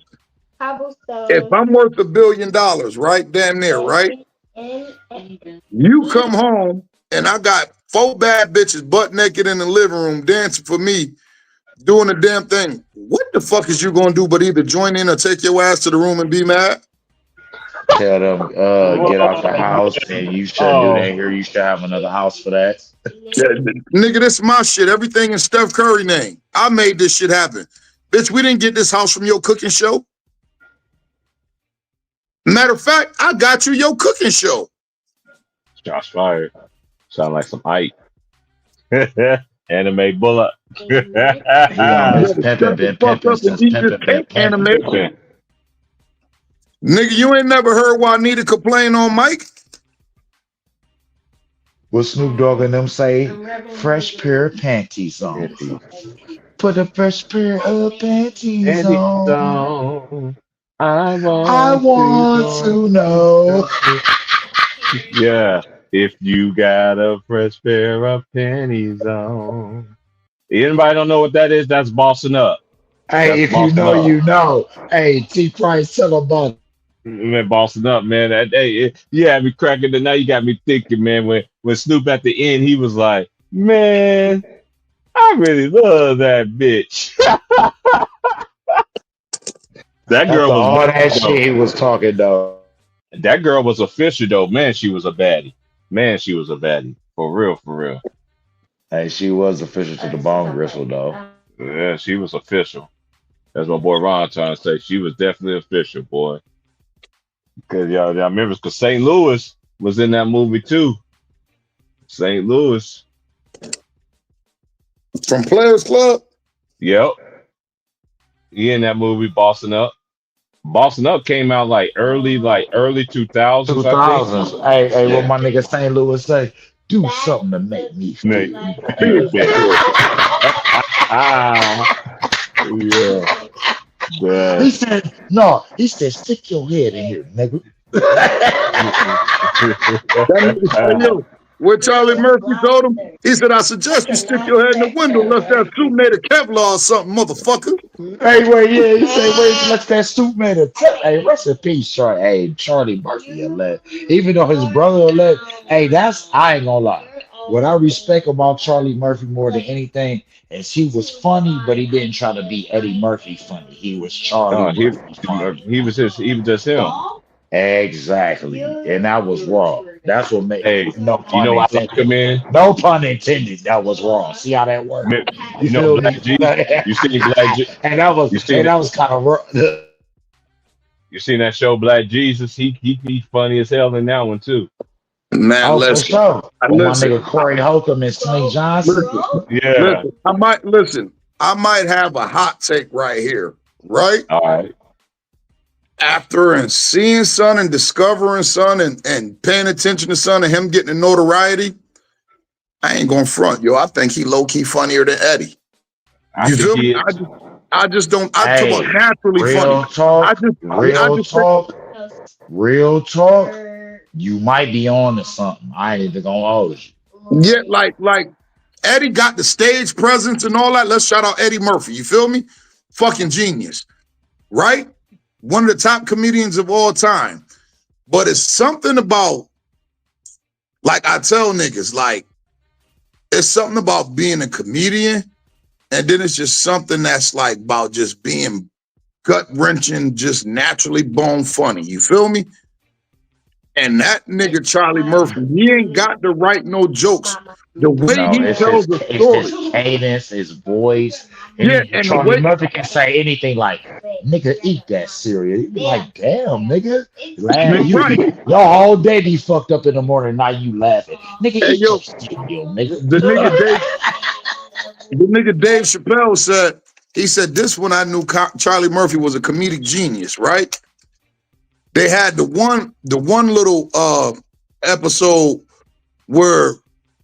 If I'm worth $1 billion, right? Damn near, right? You come home and I got 4 bad bitches butt naked in the living room dancing for me, doing the damn thing. What the fuck is you gonna do but either join in or take your ass to the room and be mad? Tell them get out the house, and you shouldn't do that here. You should have another house for that. Yeah, nigga, this is my shit. Everything in Steph Curry name. I made this shit happen. Bitch, we didn't get this house from your cooking show. Matter of fact, I got you your cooking show. Shots fired. Sound like some hype. Anime bullet. He on his pimping, been pimping since pimping, been pimping. Nigga, you ain't never heard Juanita complain on Mike? What Snoop Dogg and them say? Fresh pair of panties on. Put a fresh pair of panties on. I want to know. Yeah, if you got a fresh pair of panties on. Anybody don't know what that is? That's bossing up. Hey, if you know, you know. Hey, T Price, tell about it. Man, bossing up, man. That day, you had me cracking the night. You got me thinking, man. When Snoop at the end, he was like, "Man, I really love that bitch." That girl was all that shit he was talking though. That girl was official though. Man, she was a baddie. Man, she was a baddie. For real, for real. Hey, she was official to the bone gristle though. Yeah, she was official. That's my boy Ron trying to say. She was definitely official, boy. Because y'all remember, because St. Louis was in that movie too. St. Louis. From Players Club? Yep. He in that movie, Bossing Up. Bossing Up came out like early 2000s. 2000s. Hey, what my nigga St. Louis say? Do something to make me feel. Yeah. He said, no, he said, stick your head in here, nigga. What Charlie Murphy told him, he said, I suggest you stick your head in the window unless that suit made of Kevlar or something, motherfucker. Hey, wait, yeah, he said, wait, let that suit made a hey, rest in peace, Charlie. Hey, Charlie Murphy elect. Even though his brother elect, hey, I ain't gonna lie. What I respect about Charlie Murphy more than anything is he was funny, but he didn't try to be Eddie Murphy funny. He was Charlie Murphy funny. He was just him. Exactly. And that was wrong. That's what made no pun you know intended. I like him in? No pun intended. That was wrong. See how that worked? You know Black G? You seen Black G? And that was kind of wrong. You seen that show Black Jesus? He funny as hell in that one too. Man, for sure. My nigga Corey Holcomb and Snake Johnson. Yeah. I might have a hot take right here, right? All right. after and seeing son and discovering son and paying attention to son and him getting the notoriety, I ain't gonna front, yo. I think he low-key funnier than Eddie. I You think feel he me? is. I just don't. I talk Hey, about naturally real funny. I talk, just real think, talk, real talk. You might be on to something. I ain't even gonna hold you. yeah, like Eddie got the stage presence and all that. Let's shout out Eddie Murphy. You feel me? Fucking genius, right? One of the top comedians of all time. But it's something about, like I tell niggas, like it's something about being a comedian, and then it's just something that's like about just being gut wrenching, just naturally bone funny. You feel me? And that nigga Charlie Murphy, he ain't got to write no jokes. The way No, he tells a story, his cadence, his voice. yeah, And and the Charlie way, Murphy can say anything like, nigga, eat that cereal. You be like, damn, nigga. Laugh. right? Your whole day be fucked up in the morning, now you laughing. Nigga, Hey eat yo, your cereal, nigga. the nigga Dave Chappelle said, he said this when I knew Charlie Murphy was a comedic genius, right? They had the one little episode where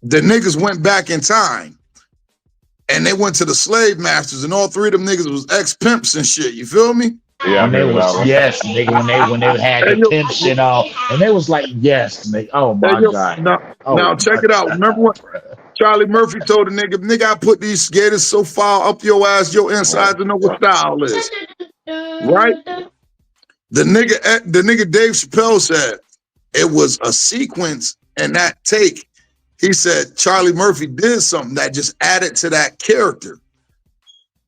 the niggas went back in time and they went to the slave masters, and all three of them niggas was ex-pimps and shit. You feel me? Yeah, I When they remember that was, one. yes, nigga, when they had Hey the yo, pimp shit on, and they was like, yes, nigga. Oh hey my yo, God. now Oh check my it out. Remember what Charlie Murphy told the nigga, I put these skaters so far up your ass, your insides to know what style is, right? The nigga Dave Chappelle said it was a sequence, and that take, he said Charlie Murphy did something that just added to that character.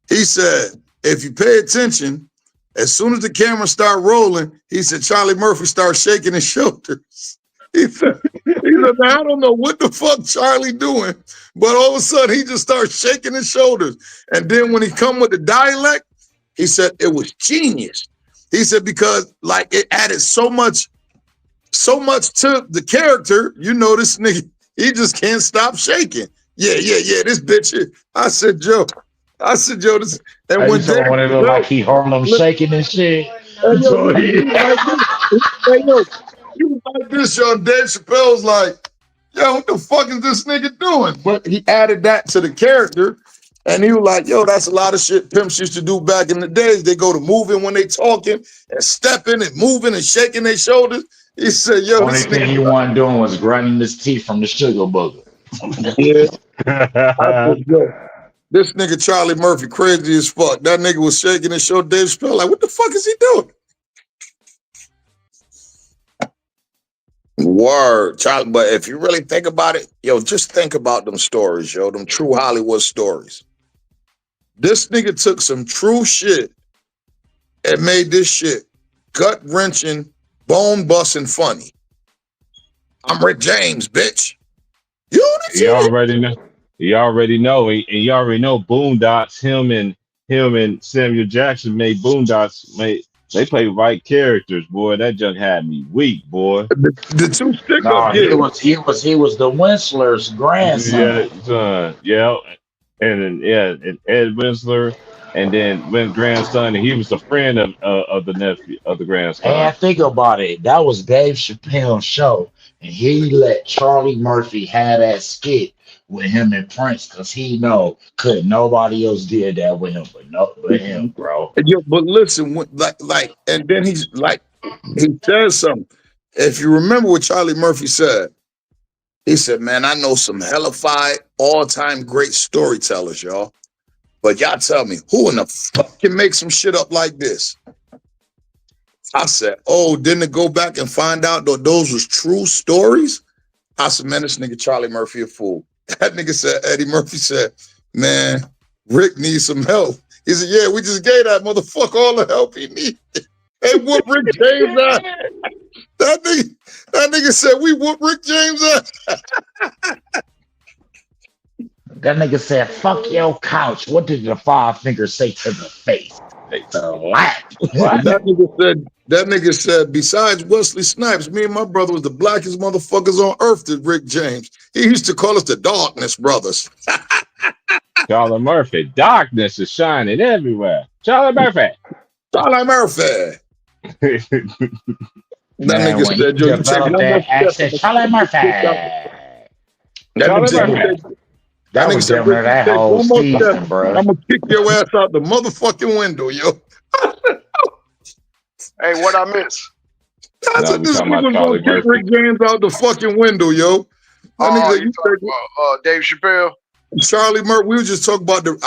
He said, if you pay attention, as soon as the camera start rolling, he said Charlie Murphy started shaking his shoulders. He said, man, I don't know what the fuck Charlie doing, but all of a sudden he just starts shaking his shoulders. And then when he come with the dialect, he said it was genius. He said because like it added so much to the character. You know, this nigga, he just can't stop shaking. Yeah, this bitch here. I said, Joe, this, and Hey, you when saw Dave when it looked like he Harlem shaking and shit. Hey, yo, he was like this. Hey, yo, he was like this, yo. Dave Chappelle's like, yo, what the fuck is this nigga doing? But he added that to the character, and he was like, yo, that's a lot of shit pimps used to do back in the days. They go to moving when they talking and stepping and moving and shaking their shoulders. He said, yo, Only this thing he nigga. wasn't doing was grinding his teeth from the sugar booger. Yeah, I said, yo, this nigga Charlie Murphy crazy as fuck. That nigga was shaking his shoulder. Dave Chappelle like, what the fuck is he doing? Word, Charlie. But if you really think about it, yo, just think about them stories, yo, them true Hollywood stories. This nigga took some true shit and made this shit gut wrenching, bone busting funny. I'm Rick James, bitch. You already know. You already know, and you already know. Boondocks. Him and Samuel Jackson made Boondocks. They play right characters, boy. That junk had me weak, boy. The two stick Nah, up, he was the Winsler's grandson. Yeah, and Ed Winsler, and then Wynn's grandson, and he was a friend of the nephew of the grandson. And think about it, that was Dave Chappelle's show, and he let Charlie Murphy have that skit with him and Prince, because he know couldn't nobody else did that with him, but him, bro. Yo, but listen, like, and then he's like, he says something. If you remember what Charlie Murphy said, he said, man, I know some hellified, all-time great storytellers, y'all. But y'all tell me, who in the fuck can make some shit up like this? I said, oh, didn't it go back and find out that those was true stories? I said, man, this nigga Charlie Murphy a fool. That nigga said, Eddie Murphy said, man, Rick needs some help. He said, yeah, we just gave that motherfucker all the help he needed. Hey, whoop Rick James out. That nigga said, we whoop Rick James out. That nigga said, fuck your couch. What did the five fingers say to the face? The lap. That nigga said, besides Wesley Snipes, me and my brother was the blackest motherfuckers on earth to Rick James. He used to call us the Darkness Brothers. Charlie Murphy, darkness is shining everywhere. Charlie Murphy. That Man, nigga when said, he yo, you take developed one more that step, accent, I'm Charlie gonna Murphy. kick you out. That Charlie nigga said, Murphy. that That nigga was said, damn "Rick, near you that take whole one more step, season, bro. I'm gonna kick your ass out the motherfucking window, yo." Hey, what I miss? I No, said, we this talking about nigga gonna Charlie kick Murphy. Rick James out the fucking window, yo. That Oh, nigga, you you talking take about Dave Chappelle? Charlie Murphy. We was just talking about the.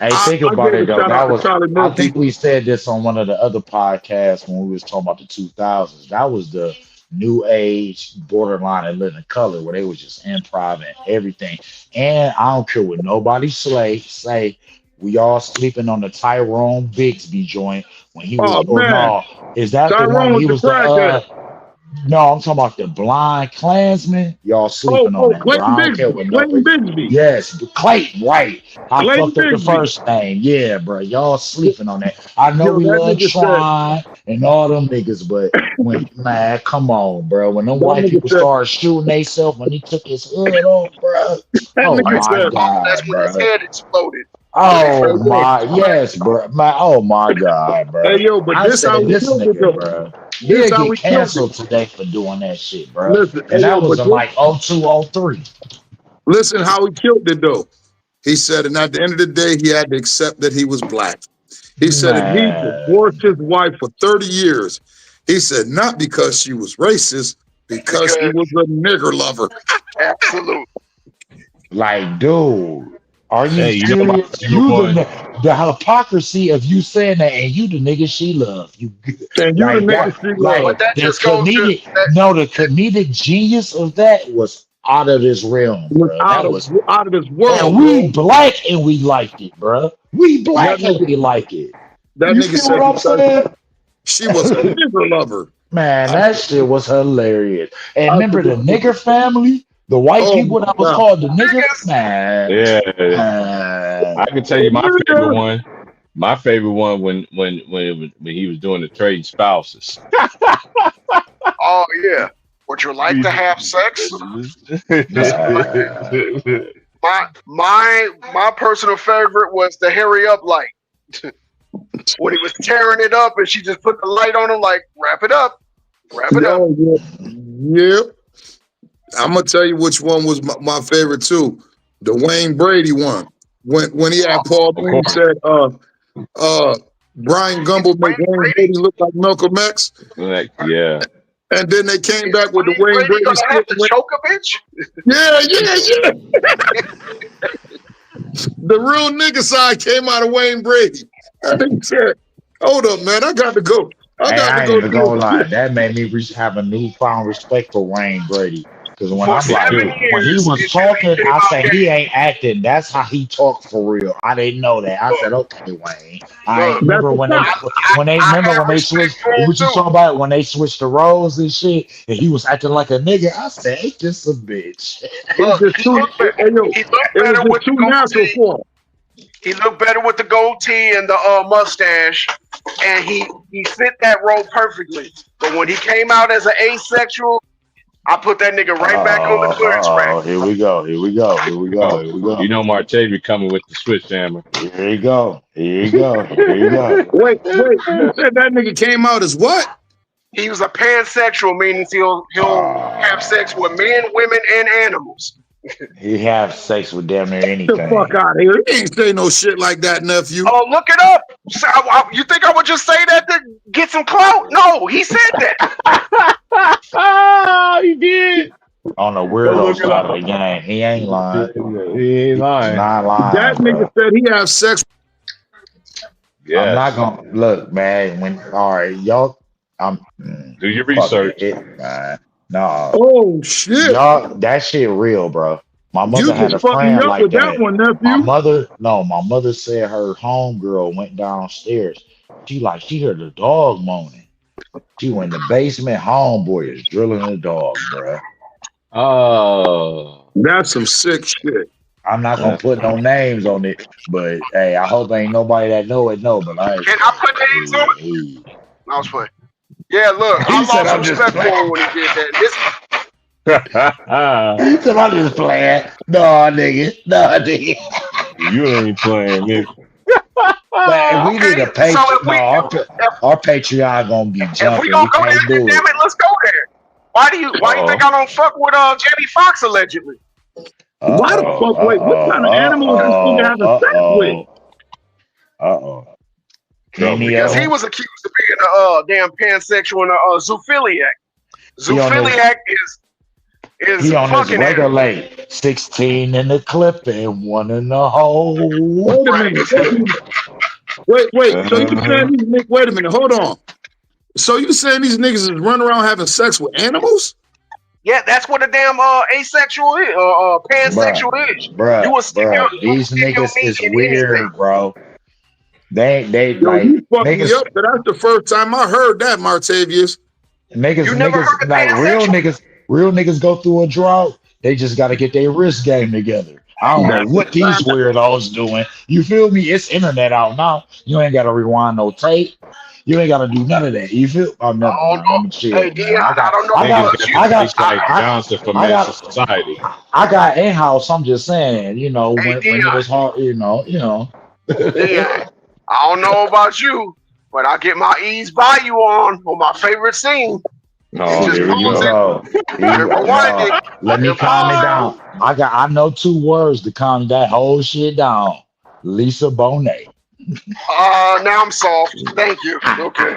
Hey, think I about gave it a though. shout out That to was, Charlie I Murphy. think we said this on one of the other podcasts when we was talking about the 2000s. That was the new age borderline of living color where they was just improv and everything. And I don't care what nobody say. We all sleeping on the Tyrone Bigsby joint when he was, Oh or man, no, is that the one Tyrone when was he the was the crackhead. no, I'm talking about the blind Klansman. Y'all sleeping on that, bro. Clayton I don't care Bigsby. what Clayton nobody. Bigsby. Yes, Clayton, right. I Clayton fucked up the Bigsby. first name. Yeah, bro. Y'all sleeping on that. I know Yo, we that love nigga said. Tron and all them niggas, but when man, come on, bro. When them That white nigga people said. started shooting themselves when he took his hood off, bro. That Oh nigga my said. God, That's when his bro. head exploded. Oh Hey yo, my, yes, bro. My, oh my God, bro. hey yo, but I this how said we this killed it nigga, though. bro. This He'll how get we killed it. canceled today for doing that shit, bro. Listen, And hey that yo, was but in like 02, 03. listen how he killed it though. He said, and at the end of the day, he had to accept that he was black. He said, and he Man, divorced his wife for 30 years. He said, not because she was racist, because she Because was a nigger lover. absolute. like, dude, are you Hey, you know my serious? favorite You one. the hypocrisy of you saying that, and you the nigga she love. You And you the like nigga that, she like loved. But that the just goes to comedic. that. No, the comedic genius of that was out of this realm, Was bro. That was, out of this and world, we bro. black and we liked it, bro. We That black and nigga, we like it. that You nigga see said what I'm because saying? she was a nigger lover. Man, I that said, shit was hilarious. And I remember the said, nigger family, the white oh people my that was God. called the nigger. Niggas, Man, Yeah, man. I can tell Oh, you my favorite nigga. one. My favorite one when he was doing the trading spouses. oh yeah. Would you like to have sex? My personal favorite was the hurry up light. When he was tearing it up and she just put the light on him, like, wrap it up. Wrap it up. Oh, yeah. Yep. I'm gonna tell you which one was my favorite too. The Wayne Brady one. When he had Paul Of Bean course. said Brian Gumble make Wayne Brady look like Malcolm X. Like, yeah. And then they came Is back with the Wayne Wayne Brady Brady gonna have to skit. choke a bitch? Yeah. The real nigga side came out of Wayne Brady. And he said, hold up, man, I got to go. I Hey, got to I ain't go even do gonna a lie. skit. That made me have a newfound respect for Wayne Brady. Because when For I'm like, 7 Dude, when he years was until he talking, came I out said gay. he ain't acting. That's how he talked for real. I didn't know that. I said, okay, Wayne. I ain't Look, remember That's a when they fact. I have respect switched. for him What you too. talking about when they switched the roles and shit, and he was acting like a nigga? I said, ain't this a bitch? Look, Just too, hey, yo, he looked it was better just with the too natural goatee. for him. He looked better with the goatee and the mustache, and he fit that role perfectly. But when he came out as an asexual, I put that nigga right back on the clearance rack. Here we go. Here we go. Here we go. Here we go. you know Martavi coming with the switch hammer. Here you go. Here you go. Here you go. Wait, you said that nigga came out as what? He was a pansexual, meaning he'll have sex with men, women, and animals. He have sex with damn near Get the anything. fuck out of here. He ain't say no shit like that, nephew. Oh, look it up. So, you think I would just say that to get some clout? No, he said that. Oh, he did. On the Go weirdo look it side of up. the game, he ain't lying. He ain't He's lying. not lying, That nigga bro. said he have sex. I'm not Yes. gonna look, man. When all right, y'all, Do your fuck research. it, man. No, Oh shit. y'all, that shit real, bro. My You mother had a just fucked me friend up like with that that. one, My nephew. mother said her homegirl went downstairs. She heard the dog moaning. She went in the basement. Homeboy is drilling the dog, bro. Oh. That's some sick shit. I'm not gonna put no names on it, but hey, I hope ain't nobody that know it. But I Can I put names on it? hey. I was playing. Yeah, look, He I said lost I'm just respect for playing. him when he did that. This He said I'm just playing. No, nigga. You ain't playing, nigga. Man, we need a Okay, so Patreon. No, our Patreon gonna be if we jumping. gonna We go there, can't then do damn it. it, let's go there. Why do you think I don't fuck with Jamie Foxx allegedly? Why the fuck? Wait, what kind of animal is this nigga having sex with? Because he Kenio, was accused of being a damn pansexual and a zoophiliac. he on his Zoophiliac is he on his fucking animals. regulate 16 in the clip and one in the hole. Wait a minute. Wait. So you saying these niggas? Wait a minute. Hold on. So you saying these niggas is running around having sex with animals? Yeah, that's what a damn asexual is, pansexual is. You will stick your These niggas meat is in weird, anything. bro. They Yo, like you fucked me niggas. up. That's the first time I heard that, Martavius. Niggas like real niggas go through a drought. They just got to get their wrist game together. I don't know what these weirdos doing. You feel me? It's internet out now. You ain't got to rewind no tape. You ain't got to do none of that. You feel? Oh, never mind. I'm chill, Hey, man. Dion, I don't know about you. Johnson for Men's Society. I got in-house. I'm just saying, you know, Hey, when it was hard, you know. Dion, I don't know about you, but I get my ease by you on my favorite scene. Oh, here we go. Let me calm it down. I know 2 words to calm that whole shit down. Lisa Bonet. Now I'm soft. Thank you. Okay.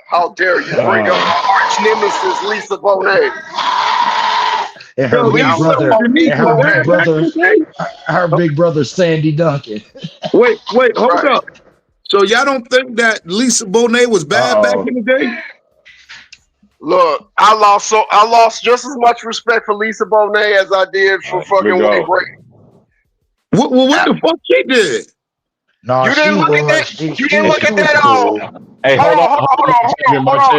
How dare you bring up my arch nemesis, Lisa Bonet? And her big brother, Sandy Duncan. Wait, hold up. So y'all don't think that Lisa Bonet was bad back in the day? Look, I lost just as much respect for Lisa Bonet as I did for fucking Wayne Brady. What the fuck she did? No, you didn't look at that. You didn't look at that. Hey, hold on.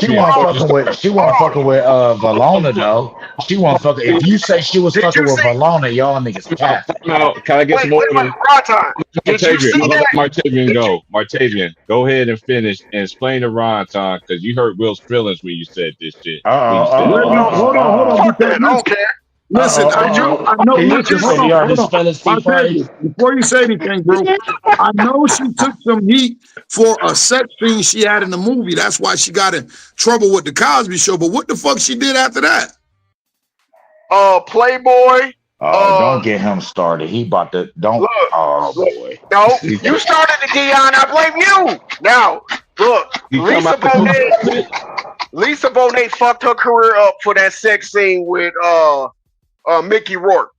She wasn't fucking with Valona though. She wasn't fucking. If you say she was fucking with Valona, y'all niggas cap. No, can I get some more? Martavian, go ahead and finish and explain to Ron time because you hurt Will's feelings when you said this shit. Hold on. I don't care. Listen, I know. Listen, hold on. Before you say anything, bro, I know she took some heat for a sex scene she had in the movie. That's why she got in trouble with the Cosby Show. But what the fuck she did after that? Playboy. Don't get him started. He about to don't. Boy. No, you started the Dion. I blame you. Now, look, Lisa Bonet fucked her career up for that sex scene with Mickey Rourke.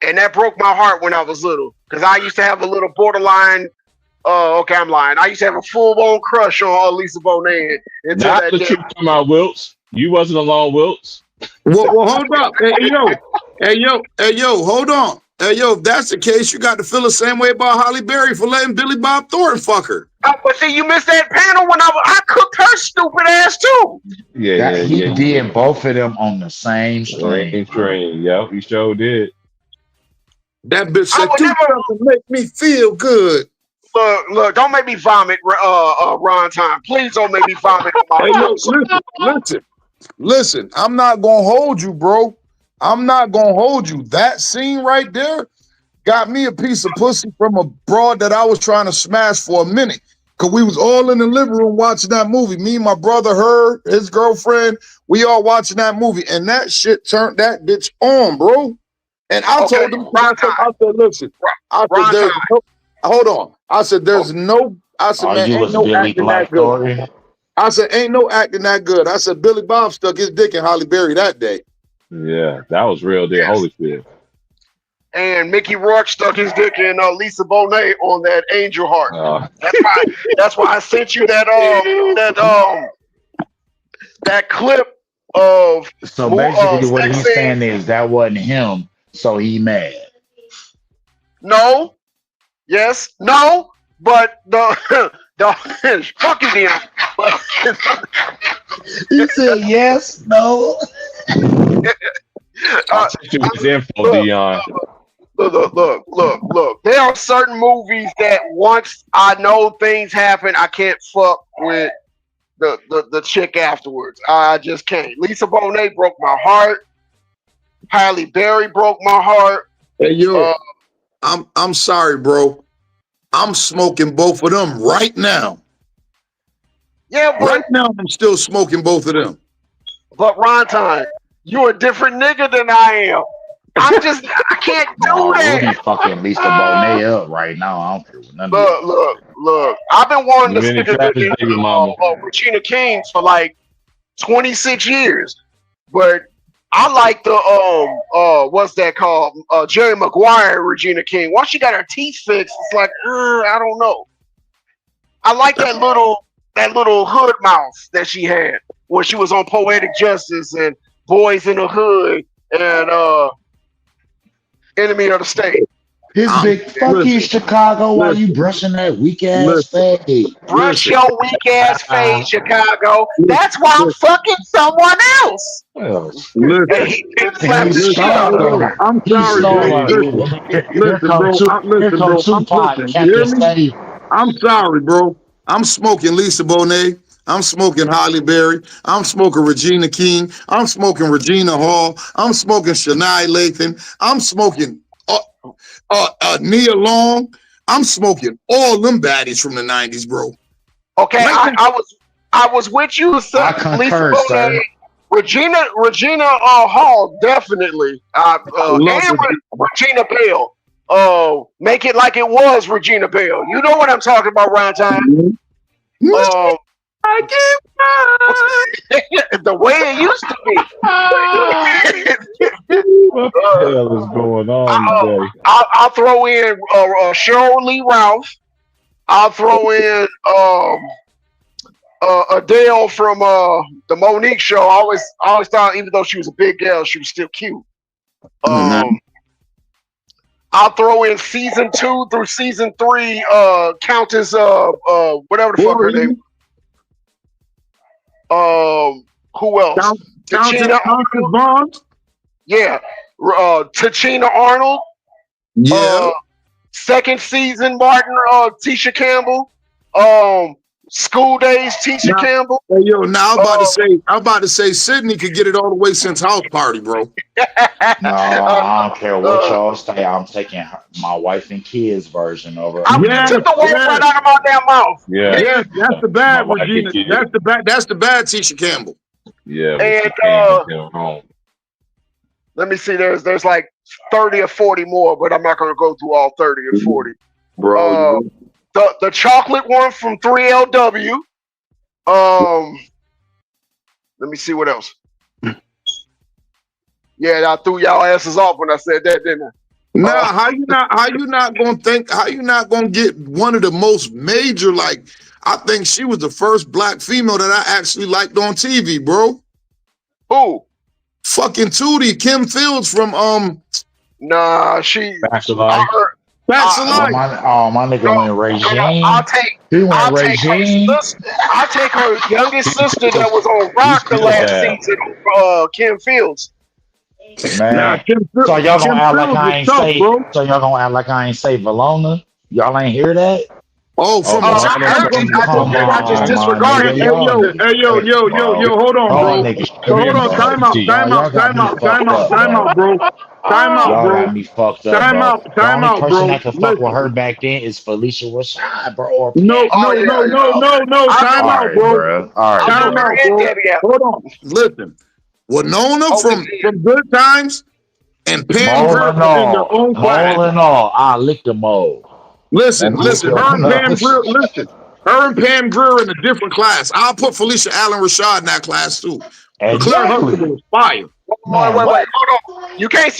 And that broke my heart when I was little. Because I used to have a little borderline, okay, I'm lying. I used to have a full-blown crush on Lisa Bonet. Not the truth come out, Wilts. You wasn't alone, Wilts. Well, hold up. Hey, yo, hold on. Hey, yo, if that's the case, you got to feel the same way about Halle Berry for letting Billy Bob Thornton fuck her. But see, you missed that panel when I cooked her stupid ass too. He did both of them on the same string. Yep, he sure did. That bitch said, "Do something make me feel good." Look, don't make me vomit, Ron time. Please don't make me vomit. Hey, yo, listen. I'm not gonna hold you, bro. I'm not gonna hold you. That scene right there got me a piece of pussy from a broad that I was trying to smash for a minute. Cause we was all in the living room watching that movie. Me, my brother, her, his girlfriend, we all watching that movie. And that shit turned that bitch on, bro. And I told him, I said, listen, hold on. I said, man, ain't no acting that good. I said, ain't no acting that good. I said, Billy Bob stuck his dick in Halle Berry that day. Yeah, that was real deal. Holyfield. And Mickey Rourke stuck his dick in Lisa Bonet on that Angel Heart. That's why I sent you that clip of. So basically, what he's saying is that wasn't him, so he mad. No. Yes. No. But the fuck you, Dion. He said yes. No. I'll take you his info, Dion. Look. There are certain movies that once I know things happen, I can't fuck with the chick afterwards. I just can't. Lisa Bonet broke my heart. Halle Berry broke my heart. Hey, yo. I'm sorry, bro. I'm smoking both of them right now. Yeah, but Right now, I'm still smoking both of them. Ron Time, you're a different nigga than I am. I can't do No, we that. be fucking Lisa Bonet up right now. I don't care what none of that. Look. I've been wanting You to many stick a crackers, nigga baby mama. Regina King for like 26 years, but I like the what's that called? Jerry Maguire Regina King. Once she got her teeth fixed, it's like I don't know. I like that little hood mouth that she had when she was on Poetic Justice and Boys in the Hood and Enemy of the State. His big fuck you, Chicago, while you brushing that weak ass fade. Brush your weak ass fade, Chicago. That's why I'm fucking someone else. Well, Listen, And he didn't slap the he's shit out of her. I'm sorry, bro. Listen, bro. Here comes Tupac, Listen, you Captain hear me? Steady. I'm sorry, bro. I'm smoking Lisa Bonet. I'm smoking Holly Berry. I'm smoking Regina King. I'm smoking Regina Hall. I'm smoking Shania Lathan. I'm smoking Nia Long. I'm smoking all them baddies from the 90s, bro. Okay, I was with you, sir. I concur, Lisa sir. Bonet, Regina Hall, definitely. And Regina Bell. Make it like it was Regina Bell. You know what I'm talking about, Ryan Time. I get the way it used to be. What the hell is going on today? I'll throw in Cheryl Lee Ralph. I'll throw in Adele from the Monique show. I always thought, even though she was a big girl, she was still cute. I'll throw in season 2 through season 3 Countess whatever the fuck her name. Who else? Countess Vaughn? Yeah. Tachina Arnold. Yeah. Second season Martin Tisha Campbell. School Days Tisha Campbell. Hey, yo, now I'm about to say Sydney could get it all the way since House Party, bro. No, I don't care what y'all say. I'm taking my wife and kids version over. I took the words right out of my damn mouth. Yeah. Yes, that's the bad My wife Regina. and kids. That's the bad Tisha Campbell. Yeah. And let me see. There's like 30 or 40 more, but I'm not gonna go through all 30 or 40. Bro. The chocolate one from 3LW. Let me see what else. Yeah, I threw y'all asses off when I said that, didn't I? Nah, how you not gonna get one of the most major, like, I think she was the first black female that I actually liked on TV, bro. Who? Fucking Tootie, Kim Fields from Nah, she Facts of Life. Facts of Life. My nigga went Regine. I'll take her youngest sister that was on Rock the last season, Kim Fields. Man, so y'all gonna act like I ain't say. So y'all gonna act like I ain't say Valona. Y'all ain't hear that? Oh, from I just disregarded. Hey, yo, hold on, bro. Hold on, time out, bro. Y'all got me fucked up. Time out, The only person bro. that could fuck with her back then is Felicia Rashad, bro. Or No. Time out, bro. All right, Time out, bro. Hold on. Listen, Winona from Good Times and Pam Grier in their own class. Mole and all, I lick the mole. Listen. Her and Pam Grier in a different class. I'll put Felicia Allen Rashad in that class too. Claire Huxtable was fire. Wait, hold on. You can't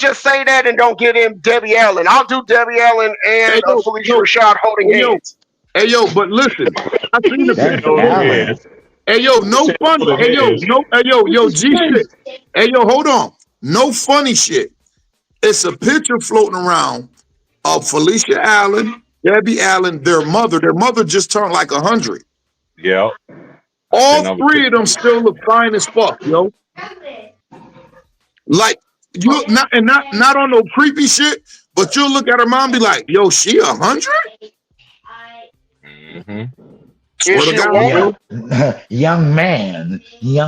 just say that and don't get in Debbie Allen. I'll do Debbie Allen and Felicia Rashad holding hands. Hey yo, but listen, I seen the picture. Hey yo, no funny. Yo, G shit. Hey yo, hold on. No funny shit. It's a picture floating around of Felicia Allen, Debbie Allen, their mother. Their mother just turned like 100. Yeah. All three of them still look fine as fuck, yo. Like you not on no creepy shit, but you'll look at her mom and be like, yo, she 100? Mm-hmm. Is she a woman? Young man. Is she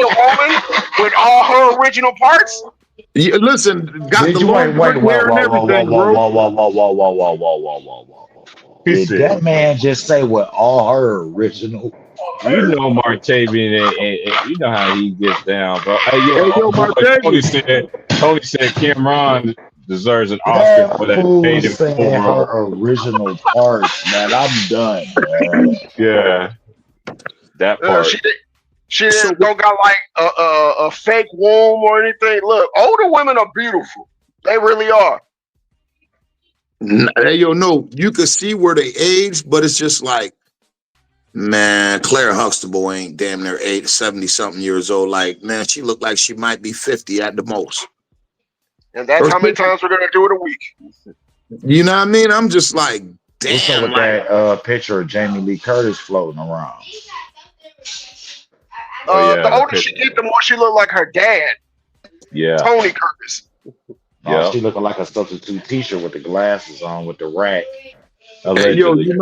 a woman with all her original parts? Yeah, listen, got Did the you long wait, quick hair and everything, bro. He Did said, that man just say with all her original you parts? know Martavian, and you know how he gets down, bro. Hey, yo, Hey, yo, boy, Tony Martavius. said Cameron deserves an Oscar That for that fool Paid in Full saying her role. original parts, man. I'm done, man. Yeah, that part. She don't got like a fake womb or anything. Look, older women are beautiful. They really are. Hey, yo, no, you could see where they aged, but it's just like, man, Claire Huxtable ain't damn near 70 something years old. Like, man, she looked like she might be 50 at the most. And that's how many times we're gonna do it a week. You know what I mean? I'm just like, damn. What's up with like, that picture of Jamie Lee Curtis floating around? The older she get, the more she look like her dad. Yeah. Tony Curtis. Oh, she looking like a substitute teacher with the glasses on with the rack. Hey, yo, you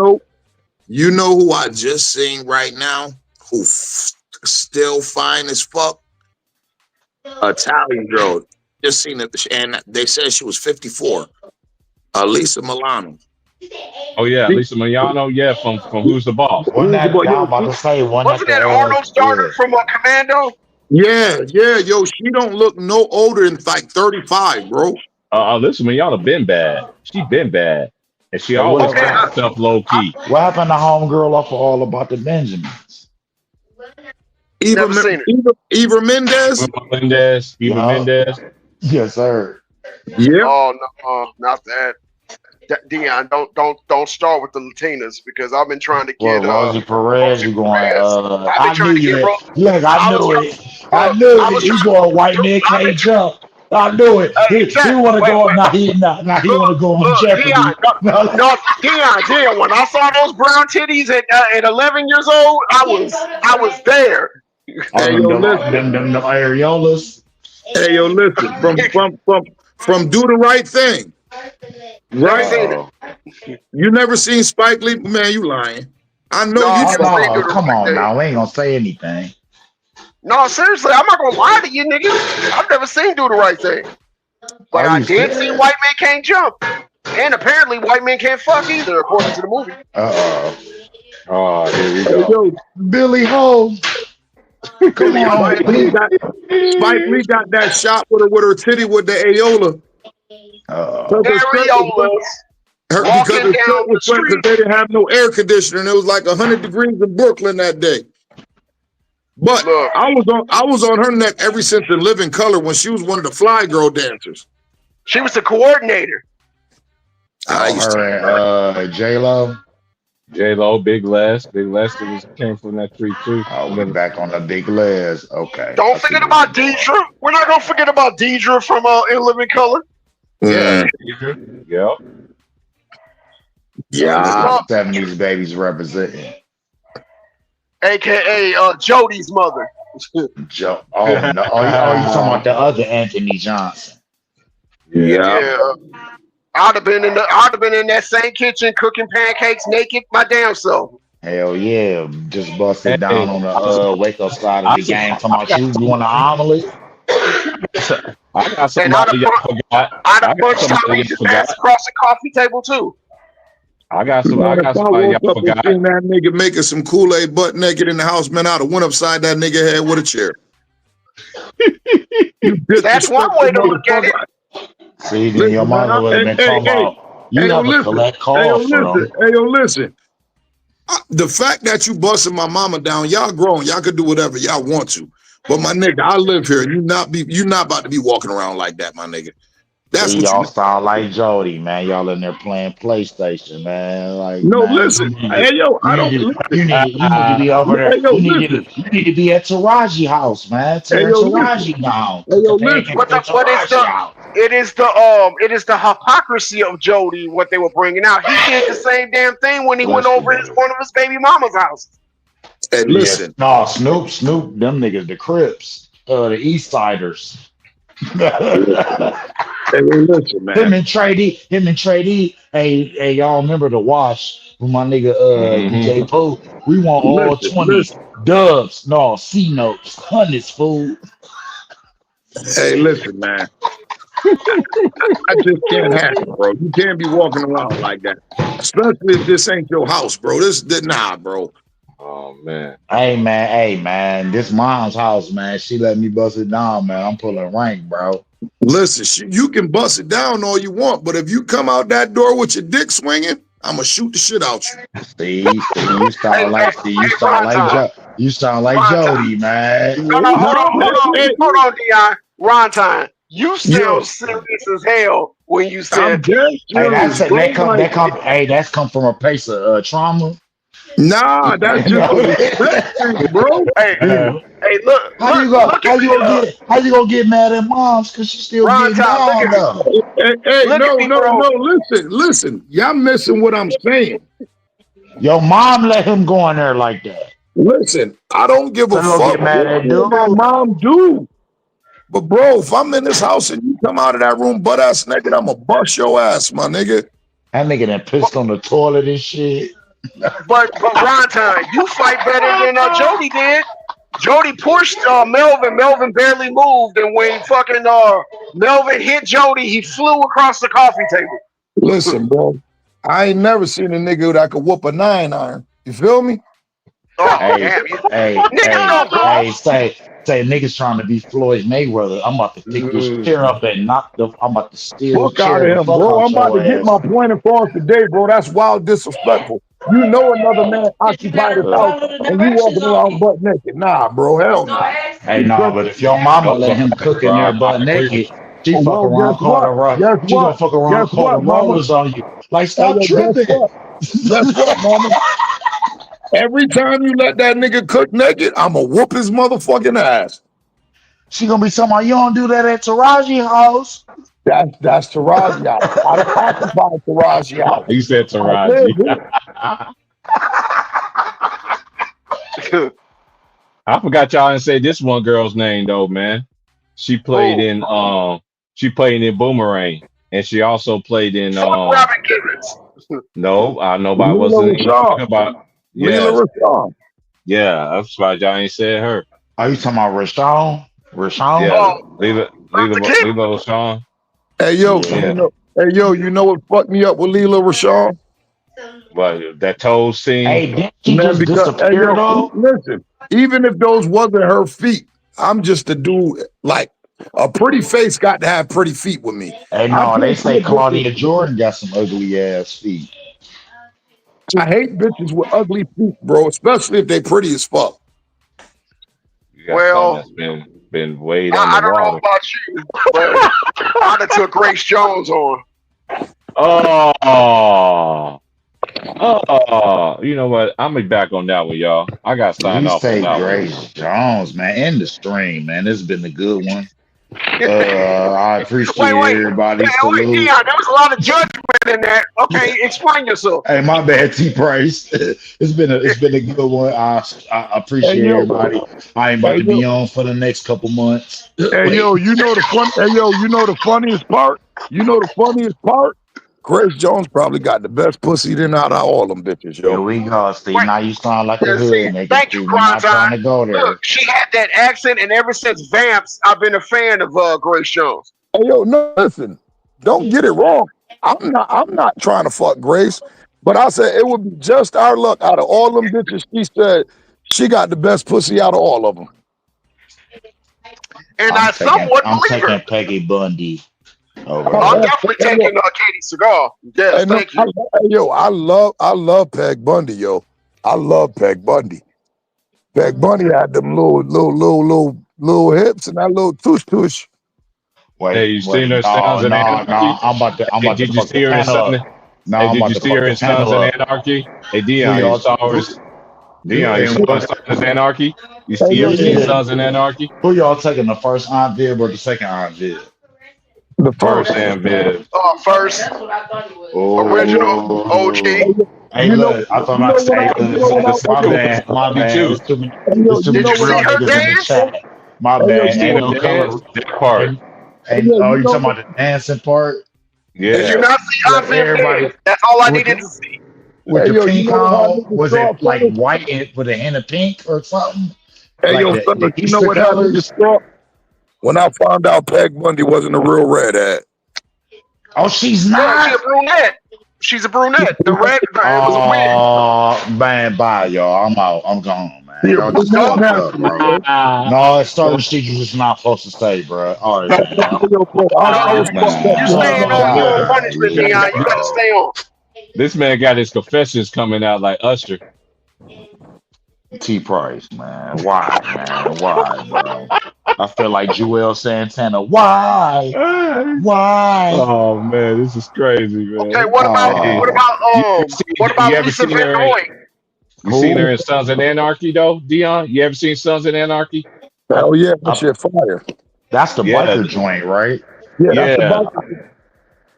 know who I just seen right now? Who still fine as fuck? Italian girl. Just seen it, and they said she was 54. Lisa Milano. Oh yeah, Lisa Milano. Yeah, from Who's the Boss? Wasn't that, I'm about to say, Wasn't that Arnold's daughter from Commando? Yeah, yo, she don't look no older than like 35, bro. Lisa Milano been bad. She been bad, and she always kept stuff low key. What happened to homegirl off of All About the Benjamins? Eva Mendes. Eva Mendes. Yes, sir. Yeah. Oh no, not that. Dion, don't start with the Latinas because I've been trying to get Rosie Perez, you going? I knew to get it. Ro- Look, I knew it. I knew it. You going white man can't jump. I knew it. He want to go. Now he want to go on Jeopardy. Dion, when I saw those brown titties at 11 years old, I was there. Hey, yo, listen. Them areolas. Hey, yo, listen. From Do the Right Thing. Right? You never seen Spike Lee? Man, you lying. I know you never seen Do the Come Right on Thing. now. We ain't going to say anything. No, seriously, I'm not gonna lie to you, niggas. I've never seen Do the Right Thing, but I did see White Men Can't Jump, and apparently White Men Can't Fuck either, according to the movie. Oh, here we go. Yo, Billy Ho. Come on, Spike Lee got that shot with her titty with the areola. Because they didn't have no air conditioner, and it was like 100 degrees in Brooklyn that day. But I was on her neck ever since In Living Color when she was one of the Fly Girl dancers. She was the coordinator. J-Lo. Big Les came from that tree too. We're back on the Big Les. Okay. Don't forget about Deidre. We're not gonna forget about Deidre from In Living Color. Yeah. Yeah. 70s babies representing. AKA Jody's mother. Oh no! Oh, you talking about the other Anthony Johnson? Yeah. I'd have been in that same kitchen cooking pancakes naked my damn self. Hell yeah! Just busted down on the wake up side of the game. Talking about you want an omelet? I got somebody y'all forgot. I'd have punched Tommy his ass across the coffee table too. I got somebody y'all forgot. Seen that nigga making some Kool-Aid butt naked in the house, man. I'd have went upside that nigga head with a chair. That's one way to look at it. See, then your mama would have been talking about you have to collect calls from them. Hey, yo, listen. The fact that you busting my mama down, y'all grown, y'all could do whatever y'all want to. But my nigga, I live here. You not about to be walking around like that, my nigga. That's what y'all sound like Jody, man. Y'all in there playing PlayStation, man. Like no, man, listen. Hey yo, I don't. You need to be over there. Hey, yo, you need to be at Taraji house, man. Tear Taraji down. Hey, yo, listen. It is the hypocrisy of Jody. What they were bringing out. He did the same damn thing when he went over one of his baby mama's house. Hey, listen. No, Snoop, them niggas, the Crips, the East Siders. Hey, listen, man. Him and Trey D. Hey, y'all remember the wash with my nigga J Pooh? We want all 20 dubs, no C notes, hundreds, fool. Hey, listen, man. I just can't happen, bro. You can't be walking around like that, especially if this ain't your house, bro. Nah, bro. Oh man. Hey man, this mom's house, man. She let me bust it down, man. I'm pulling rank, bro. Listen, you can bust it down all you want, but if you come out that door with your dick swinging, I'm gonna shoot the shit out you. See, you sound like Jody, man. No, hold on, Dion. Ron time. You sound serious as hell when you said Hey, that's come from a place of trauma. Nah, that's just a respect thing, bro. Hey, look. How you gonna get mad at moms because she still getting down though? Hey, no, listen. Y'all missing what I'm saying. Your mom let him go in there like that. Listen, I don't give a fuck get mad at what my mom do. But bro, if I'm in this house and you come out of that room butt ass naked, I'ma bust your ass, my nigga. That nigga that pissed on the toilet and shit. But Ron time, you fight better than Jody did. Jody pushed Melvin. Melvin barely moved, and when fucking Melvin hit Jody, he flew across the coffee table. Listen, bro, I ain't never seen a nigga that could whoop a 9-iron. You feel me? Hey, say niggas trying to be Floyd Mayweather. I'm about to pick this chair up and I'm about to steal Fuck out of him, bro. I'm about to get my point across today, bro. That's wild disrespectful. You know another man occupied his house and you walking around butt naked. Nah, bro, hell no. Hey, no, but if your mama let him cook in there butt naked, she fuck around, call the rollers on you. Like, stop tripping. Guess what, mama? Every time you let that nigga cook naked, I'ma whoop his motherfucking ass. She gonna be talking about you don't do that at Taraji house. That's Taraji house. I don't occupy Taraji house. You said Taraji. I forgot y'all didn't say this one girl's name though, man. She played in Boomerang, and she also played in Robin Givens. No, nobody wasn't about. Leela Rashawn. Yeah, I'm surprised y'all ain't said her. Are you talking about Rashawn? Rashawn? Yeah, Leela Rashawn. Hey yo, you know what fucked me up with Leela Rashawn? Well, that toe scene. Hey, she just disappeared though. Listen, even if those wasn't her feet, I'm just a dude. Like a pretty face got to have pretty feet with me. Hey, no, they say Claudia Jordan got some ugly ass feet. I hate bitches with ugly feet, bro, especially if they pretty as fuck. Well, that's been weighed I on the don't know water. about you, but I done took Grace Jones on. You know what? I'm gonna be back on that one, y'all. I got signed You off on say that Grace Jones, man. End the stream, man. This has been a good one. I appreciate everybody. Wait, Dion, there was a lot of judgment in that. Okay, explain yourself. Hey, my bad, T Price. It's been a good one. I appreciate everybody. I ain't about to be on for the next couple months. Hey yo, you know the funniest part? Grace Jones probably got the best pussy than out of all them bitches, yo. Here we go, Steve. Now you sound like a hood nigga. Thank you, We're not trying to go there. Look, she had that accent, and ever since Vamps, I've been a fan of Grace Jones. Hey yo, no, listen, don't get it wrong. I'm not trying to fuck Grace, but I said it would be just our luck out of all them bitches. She said she got the best pussy out of all of them. And I somewhat I'm believe her. taking Peggy Bundy. I'm definitely taking Katie Cigar. Yes, thank you. Yo, I love Peg Bundy, yo. I love Peg Bundy. Peg Bundy had them little hips and that little tush. Wait, hey, you seen her Sons in Anarchy? I'm about to did you see her in something? Did you see her in Sons in Anarchy? Hey, Dion, you saw her. Dion, you saw Sons in Anarchy? You ever seen Sons in Anarchy? Who y'all taking, the first Aunt Viv or the second Aunt Viv? The first Aunt Viv. First. That's what I thought it was. Original OG. Hey, look, I thought I said my bad. There's too many real niggas in the chat. My bad. Ain't no color. That part. Hey, you talking about the dancing part? Yeah. Did you not see everybody? That's all I needed to see. With the pink on, was it like white with a hint of pink or something? Hey, yo, fellas, you know what happened to Straw? when I found out Peg Bundy wasn't a real redhead. Oh, she's No, she's not. a brunette. She's a brunette. The red it was a wig. Oh man, bye y'all. I'm out. I'm gone, man. Yeah, Y'all just brunette fucked now. up, bro. No, it's certain shit you just not supposed to say, bro. All right, man. Yo, bro, I No, was fucked up. you Man, staying on bye, your man. punishment, Leave Dion. it, You gotta bro. stay on. This man got his confessions coming out like Usher. T Price, man. Why, man? Why, bro? I feel like Joel Santana. Why? Why? Oh man, this is crazy, Okay, man. what about Hey, what about you ever Lisa seen her? Vannoy? You seen her Who? in Sons of Anarchy though, Dion? You ever seen Sons of Anarchy? Hell yeah, that I, shit fire. that's the Yeah, biker joint, right? Yeah, that's the yeah, bike.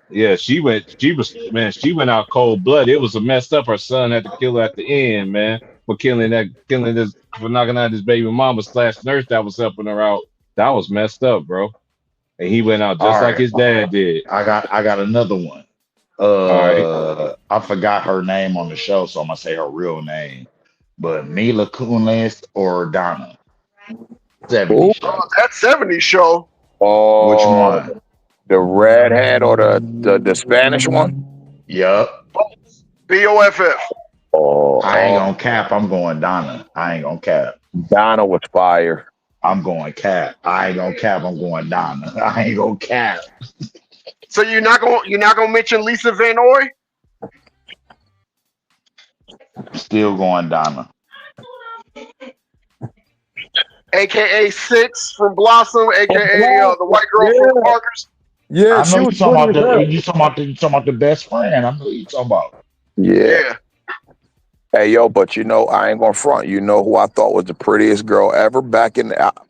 yeah. She went out cold blood. It was a messed up. Her son had to kill her at the end, man, for for knocking out his baby mama / nurse that was helping her out. That was messed up, bro. And he went out All just like right. his dad did. I got another one. All right. I forgot her name on the show, so I'm gonna say her real name. But Mila Kunis or Donna. 70 Who? show. That 70s show. Which Oh, one? the redhead or the Spanish one? Yup. BOFF. Oh, I ain't gonna cap. I'm going Donna. I ain't gonna cap. Donna was fire. I'm going cap. I ain't gonna cap. I'm going Donna. I ain't gonna cap. So you're not gonna mention Lisa Vannoy? Still going Donna. AKA Six from Blossom, AKA the white girl from Parker's. Yeah, I she know you was talking about pretty the you talking about the best friend. I know you talking about. Yeah. Yeah. Hey yo, but you know, I ain't gonna front. You know who I thought was the prettiest girl ever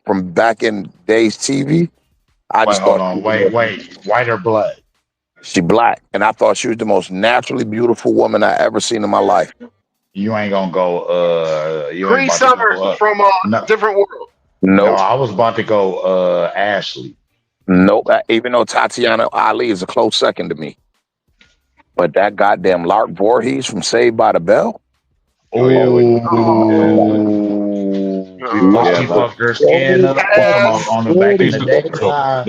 from back in days TV? I Wait, just hold thought on. Wait. White or black? she black, and I thought she was the most naturally beautiful woman I ever seen in my life. You ain't gonna go. You ain't Cree about to Summers go up. from No, Different World. no. Nope, I was about to go. Ashley. nope. Even though Tatiana Ali is a close second to me, but that goddamn Lark Voorhees from Saved by the Bell. Oh yeah, Before she fucked her skin up. You talking about on the back in the day?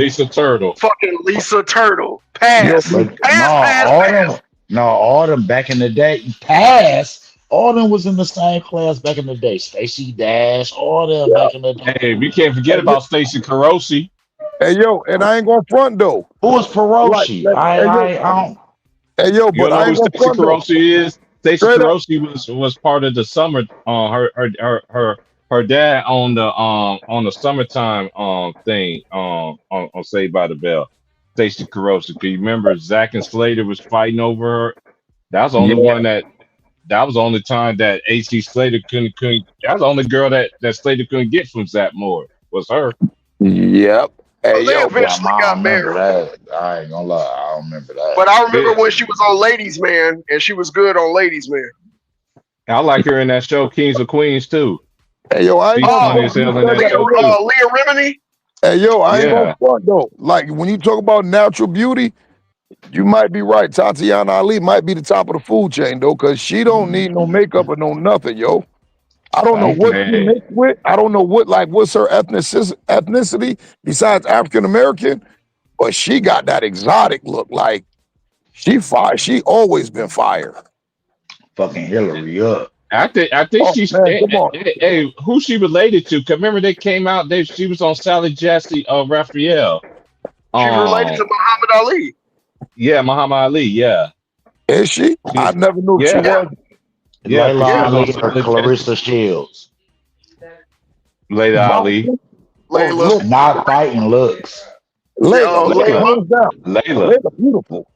Lisa Turtle. Fucking Lisa Turtle. Pass. But Pass. all them back in the day. Pass. All them was in the same class back in the day. Stacey Dash. All them back in the day. Hey, we can't forget about Stacey Carosi. Hey yo, and I ain't gonna front though. Who was Peroshi? I don't. Hey yo, You but know I who ain't gonna Stacey front though. Carosi is? Stacey Straight up. Carosi was part of the summer. Her dad on the summertime thing on Saved by the Bell. Stacey Carosi. Do you remember Zach and Slater was fighting over her? That was the only one that was the only time that AC Slater couldn't. That was the only girl that Slater couldn't get from Zach Moore was her. Yep. Hey They yo, eventually got married. That. I ain't gonna lie. I don't remember that. But I remember when she was on Ladies Man, and she was good on Ladies Man. I like her in that show Kings of Queens too. Hey yo, I ain't She's funny as hell in that show too. Leah Remini. Hey yo, I ain't Yeah. gonna front though. Like when you talk about natural beauty, you might be right. Tatiana Ali might be the top of the food chain though, cause she don't need no makeup or no nothing, yo. I don't know what she Man. mixed with. I don't know what's her ethnicity besides African American, but she got that exotic look. Like she fire. She always been fire. Fucking Hillary up. I think she's. Man, come on. Hey, who she related to? Cause remember they came out. She was on Sally Jesse Raphael. She related to Muhammad Ali. Yeah, Muhammad Ali. Yeah. Is she? I never knew she was. Yeah, Layla she Ali was or on Clarissa Shields. Layla Ali. Layla. Not fighting looks. Layla beautiful.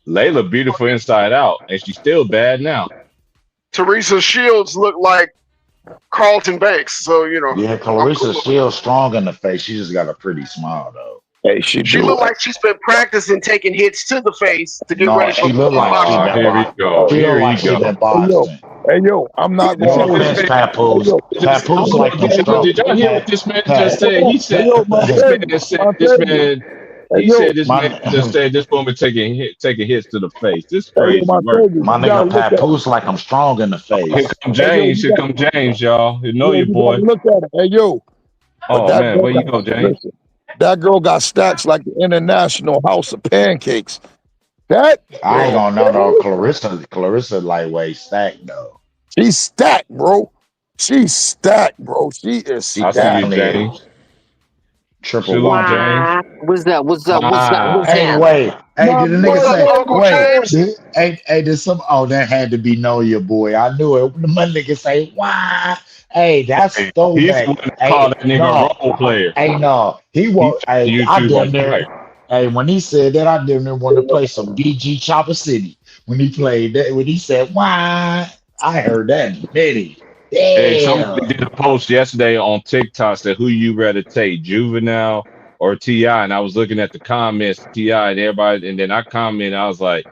Layla beautiful inside out, and she's still bad now. Teresa Shields looked like Carlton Banks, so you know. Yeah, Clarissa Shields strong in the face. She just got a pretty smile though. Hey, She looked like she's been practicing taking hits to the face to get ready for she looked like here we go. Here we go. That boxing. Hey yo, I'm not No going offense, Papoose. Papoose like them strong. Did y'all hear what this man just said? He said this man just said this woman taking hits to the face. This crazy work. My nigga Papoose like I'm strong in the face. Here come James. Here come James, y'all. You know your boy. Look at it. Hey yo. Oh man, where you go, James? That girl got stacks like the International House of Pancakes. That I ain't girl, gonna know, no. Clarissa lightweight stack though. she's stacked, bro. She's stacked, bro. She is She I see you, stacked. definitely James. is. Triple Salute, Y. James. What's up? What's up? What's up? Wow. What's Hey, happening? wait. Hey, My did the boy, nigga What's up, say, my Uncle boy. wait, James? did some, oh, that had to be Know Your Boy. I knew it. My nigga say, why? Hey, that's Hey, he's the throwback. one that Hey, called that nigga a no, role player. hey, no. He He won't, turned hey, I YouTube damn on near, fire. hey, when he said that, I damn near wanted to play some BG Chopper City. When he played that, when he said, why? I heard that many. Hey, somebody Damn. did a post yesterday on TikTok said who you rather take, Juvenile or T.I. And I was looking at the comments, T.I. and everybody, and then I commented, I was like,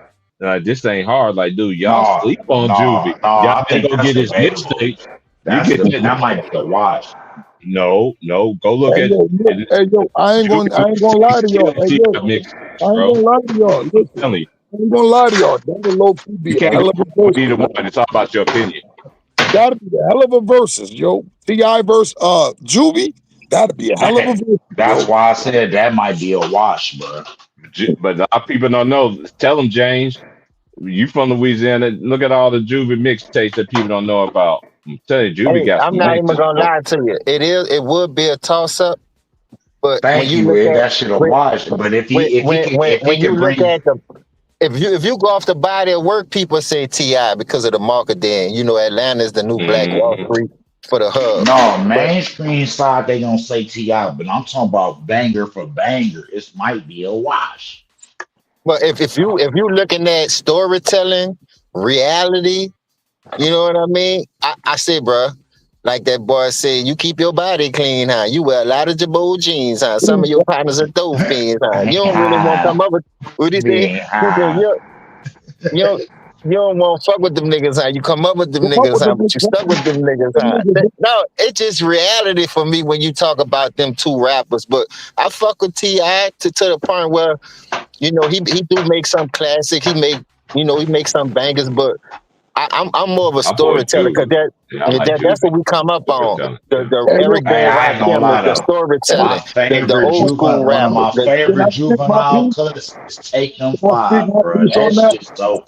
this ain't hard. Like, dude, y'all No, sleep on Juvie. no, Y'all I didn't think go that's get his debatable. mixtapes. You get That might be a watch. no. Go look Hey at yo, look, it. hey yo, I ain't Juvie gonna lie to y'all. Hey yo, mixtapes, I ain't bro. gonna lie to y'all. I'm Listen, telling you, I ain't gonna lie to y'all. That'll low key you be a can't hell go of a wrong with versus, either bro. one. It's all about your opinion. That'd be a hell of a versus, yo. T.I. versus Juvie. That'd be a hell of a versus, That's yo. why I said that might be a wash, bro. But a lot of people don't know. Tell them, James, you from Louisiana. Look at all the Juvie mixtapes that people don't know about. I'm telling you, Juvie Hey, got I'm some not even bangers, gonna bro. lie to you. It would be a toss up, but when Thank you you. look at That should have when watched. But if he when you could look bring at the if you go off the body of work, people say Ti because of the market. Then you know Atlanta is the new Black Wall Mm-hmm. Street for the hub. no But mainstream side, they gonna say T.I., but I'm talking about banger for banger. It might be a wash. if you looking at storytelling, reality, you know what I mean? I say, bruh, like that boy said, you keep your body clean, huh? You wear a lot of Jabot jeans, huh? Some of your partners are dope fiends, huh? You don't really want to come up with what he say? Being He said, high. you don't you don't want to fuck with them niggas, huh? You come up with them Come up niggas, with huh? the But you stuck with them niggas, them huh? niggas. No, it's just reality for me when you talk about them two rappers. But I fuck with T.I. to the point where he do make some classic. He make some bangers, but I'm more of a My boy storyteller because Juvie. Yeah, I like that's what Juvie. we come up on. Storytelling. The Yeah. the Hey yo, Eric B. Hey, and I ain't gonna Rakim, lie the though. storytelling, My the favorite old school one of my rappers. can I favorite speak my juvenile piece? cuts is Take Them Can I speak Five, my bro. piece on That that? shit's so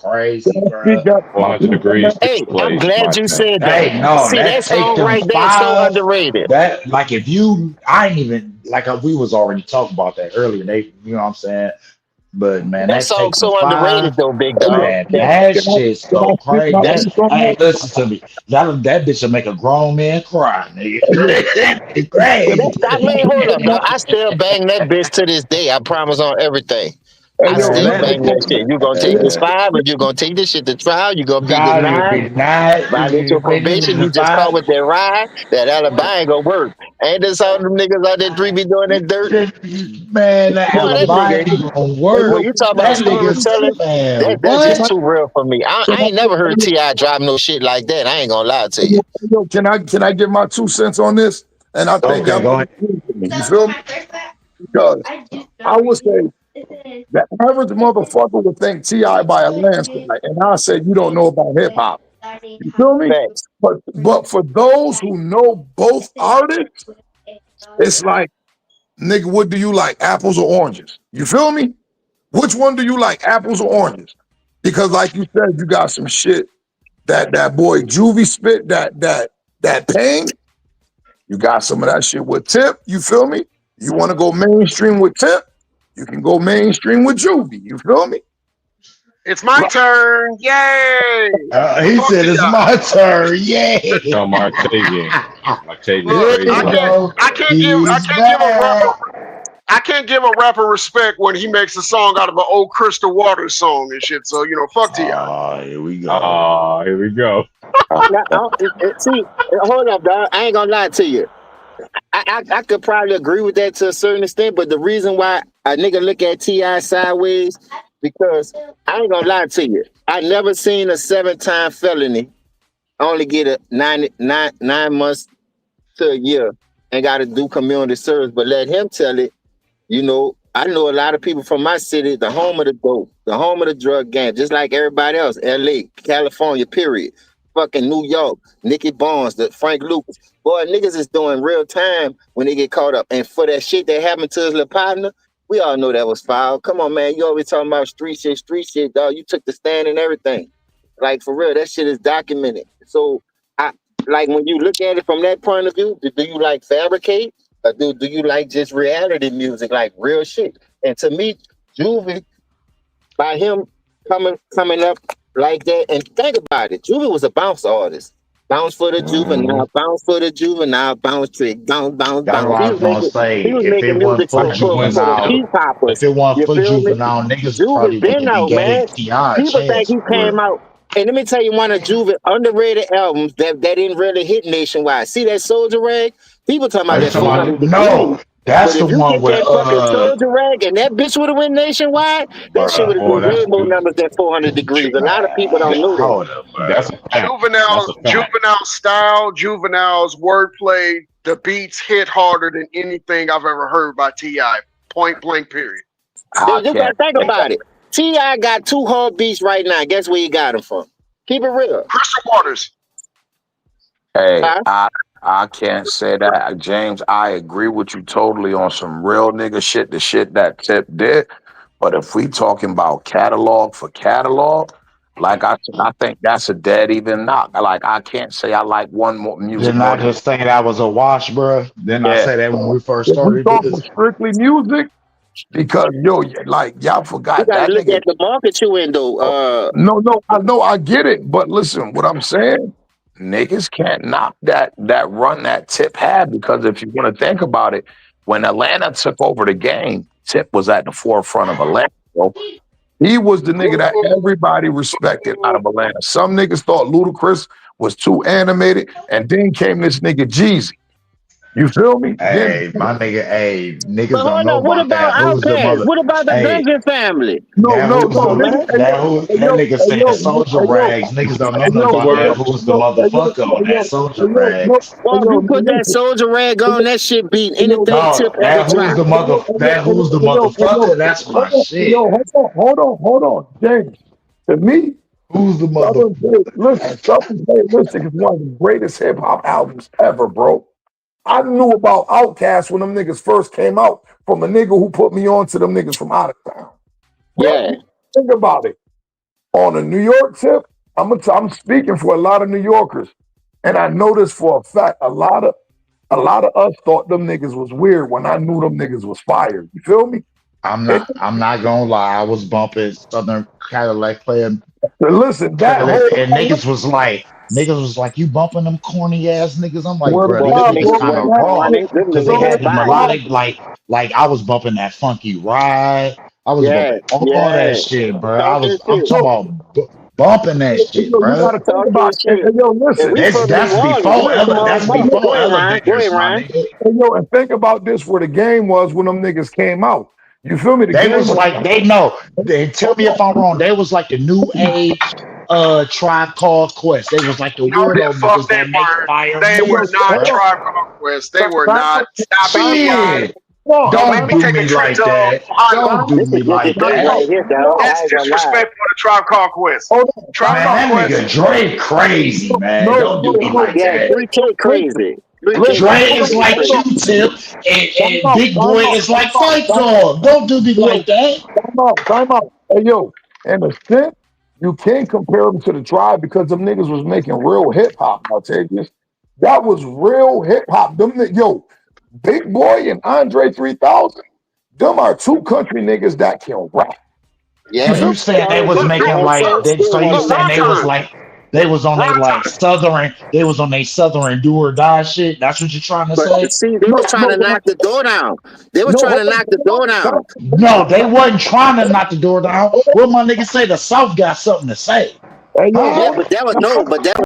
Can crazy, I bro. speak that my 400 piece on degrees that? still Hey, I'm plays. glad My you time. said that. Hey, no, See, that that Take song Them right there is so Five, underrated. that like if you, I ain't even like we was already talking about that earlier. They, you know what I'm saying? But man, That that song Take Them so Five, underrated though, big Hey yo, dog. man, can I that can I shit's can I so speak crazy. my That's piece on hey, that? listen to me. That bitch will make a grown man cry, nigga. Hey yo, It's I crazy. mean, hold up, dog. I still bang that bitch to this day. I promise on everything. hey I yo, Man, still listen, bang that shit. You gonna take this that 5 and you gonna take this shit to trial. You gonna be God, you denied. be not, Violate your you been in probation. the You just caught five. with that ride. That alibi ain't gonna work. Ain't this all them niggas out there three be doing that dirt? Man, the hey Boy, yo, that alibi nigga. ain't gonna hey When work. yo, you talk about That storytelling, nigga's man, that's can just I what? too real for me. I, can I I ain't never hey heard yo, Ti drop no shit like that. I ain't gonna lie to hey you. yo, can I give my 2 cents on this? And I think Okay, y'all go might ahead. agree with me. You feel me? Because I would say the average motherfucker would think T.I. by a landslide, and I say you don't know about hip hop. You feel me? Facts. But for those who know both artists, it's like, nigga, what do you like, apples or oranges? You feel me? Which one do you like, apples or oranges? Because like you said, you got some shit that boy Juvie spit, that pain. You got some of that shit with Tip. You feel me? You want to go mainstream with Tip? You can go mainstream with Juvie. You feel me? It's my turn. Yay! He Fuck said to it's y'all. my turn. Yay. No, Martavian. Martavian Look, There crazy you I work. can't go. I can't give I He's can't give a rapper back. I can't give a rapper respect when he makes a song out of an old Crystal Waters song and shit. So fuck to y'all. Oh, here we go. Oh, here we go. See, hold up, dog. I ain't gonna lie to you. I could probably agree with that to a certain extent, but the reason why a nigga look at Ti sideways because I ain't gonna lie to you. I never seen a 7-time felony only get a 9 months to a year and got to do community service. But let him tell it. I know a lot of people from my city, the home of the dope, the home of the drug gang, just like everybody else. L.A., California, period. Fucking New York, Nicky Barnes, the Frank Lucas. Boy, niggas is doing real time when they get caught up. And for that shit that happened to his little partner, we all know that was foul. Come on, man. You always talking about street shit, dog. You took the stand and everything. Like, for real, that shit is documented. So, I like when you look at it from that point of view, do you like fabricate? Or do you like just reality music, like real shit? And to me, Juvie, by him coming up like that, and think about it, Juvie was a bounce artist. Bounce for the juvenile, bounce for the juvenile, bounce trick, bounce. That's what I was gonna say. He was If it making wasn't music for for the juvenile, key poppers. if it wasn't You for feel me? juvenile, niggas Juvie probably been wouldn't be out, man. getting T.I. a People think chance he for came real. out. And let me tell you one of Juvie underrated albums that didn't really hit nationwide. See that Soldier Rag? People talking Are about you that talking 400 about? degrees. No, that's But the if you one get with that fucking Soldier Rag and that bitch would have went nationwide, that shit would have Boy, been way that's more good. numbers than 400 degrees. A lot of people don't know that. Hold up, bro. That's a fact. That's Juvenile, a fact. juvenile style, juvenile's wordplay, the beats hit harder than anything I've ever heard by T.I. Point blank, period. You just gotta think about it. T.I. got 2 hard beats right now. Guess where he got them from? Keep it real. Crystal Waters. Hey, Huh? I can't say that, James. I agree with you totally on some real nigga shit, the shit that Tip did. But if we talking about catalog for catalog, like I said, I think that's a dead even knock. Like I can't say I like one more music Didn't more I than just say that was a wash, bro? Didn't I yeah. say that when we first If we started talking this? strictly music, because yo, like y'all You forgot gotta that look nigga. at the market you in though. No, I know, I get it, but listen, what I'm saying, Niggas can't knock that run that Tip had, because if you want to think about it, when Atlanta took over the game, Tip was at the forefront of Atlanta, bro. he was the nigga that everybody respected out of Atlanta. Some niggas thought Ludacris was too animated, and then came this nigga Jeezy. You feel me? Hey, my nigga, hey, niggas But don't hold know on, what about about that. Who's the Outkast? mother? What about the Hey, Dungeon family? No, that no, who's no, Come on, the nigga. man. that nigga said soldier rags. Niggas don't know nothing about that. Who's the motherfucker on that soldier rags? Well, if you put that Soldier Rag on, that shit beat anything Tip No, ever that who's the dropped. motherfucker. That's my shit. Hold on, James. To me, Who's the Southern motherfucker? Playalistic is one of the greatest hip hop albums ever, bro. I knew about Outkast when them niggas first came out from a nigga who put me on to them niggas from out of town. Yeah. Think about it. On a New York tip, I'm speaking for a lot of New Yorkers, and I know this for a fact. A lot of us thought them niggas was weird when I knew them niggas was fired. You feel me? I'm not gonna lie. I was bumping Southern Cadillac playing. Listen, that whole and niggas was like, you bumping them corny ass niggas. I'm like, Word bro, of these God, niggas bro. kind of wasn't raw corny. Them because they niggas had was the fire. melodic, like I was bumping that funky ride. I was bumping all that shit, bro. I'm talking about bumping that shit, You bro. gotta think about it. And yo, listen. That's before my nigga. Hey, yo, and think about this where the game was when them niggas came out. You feel me? The They game was like, they know. They tell me if I'm wrong. They was like the new age Tribe Called Quest. They was like the weirdo niggas that make fire They were music, not bro. Tribe Called Quest. They were not. Stop it, Shit. Don't Don't make me do take me a trip like to that. Don't do me like that. That's disrespectful to Tribe Called Quest. Tribe Man, Called that Quest. nigga Dre crazy, man. Don't do me like that. 3K crazy. Dre is like Q-Tip, and Big Boy is like Fight Dog. Don't do me like that. Time out. Hey, yo, and the shit, you can't compare them to the Tribe because them niggas was making real hip hop. I'll tell you this. That was real hip hop. Yo, Big Boy and Andre 3000, them are 2 country niggas that can rap. So you saying they was making like so you saying they was like they was on they like southern do or die shit? That's what you're trying to say? But see, they was trying to knock the door down. They was trying to knock the door down. No, they wasn't trying to knock the door down. What my niggas say, the South got something to say. Yeah, but that was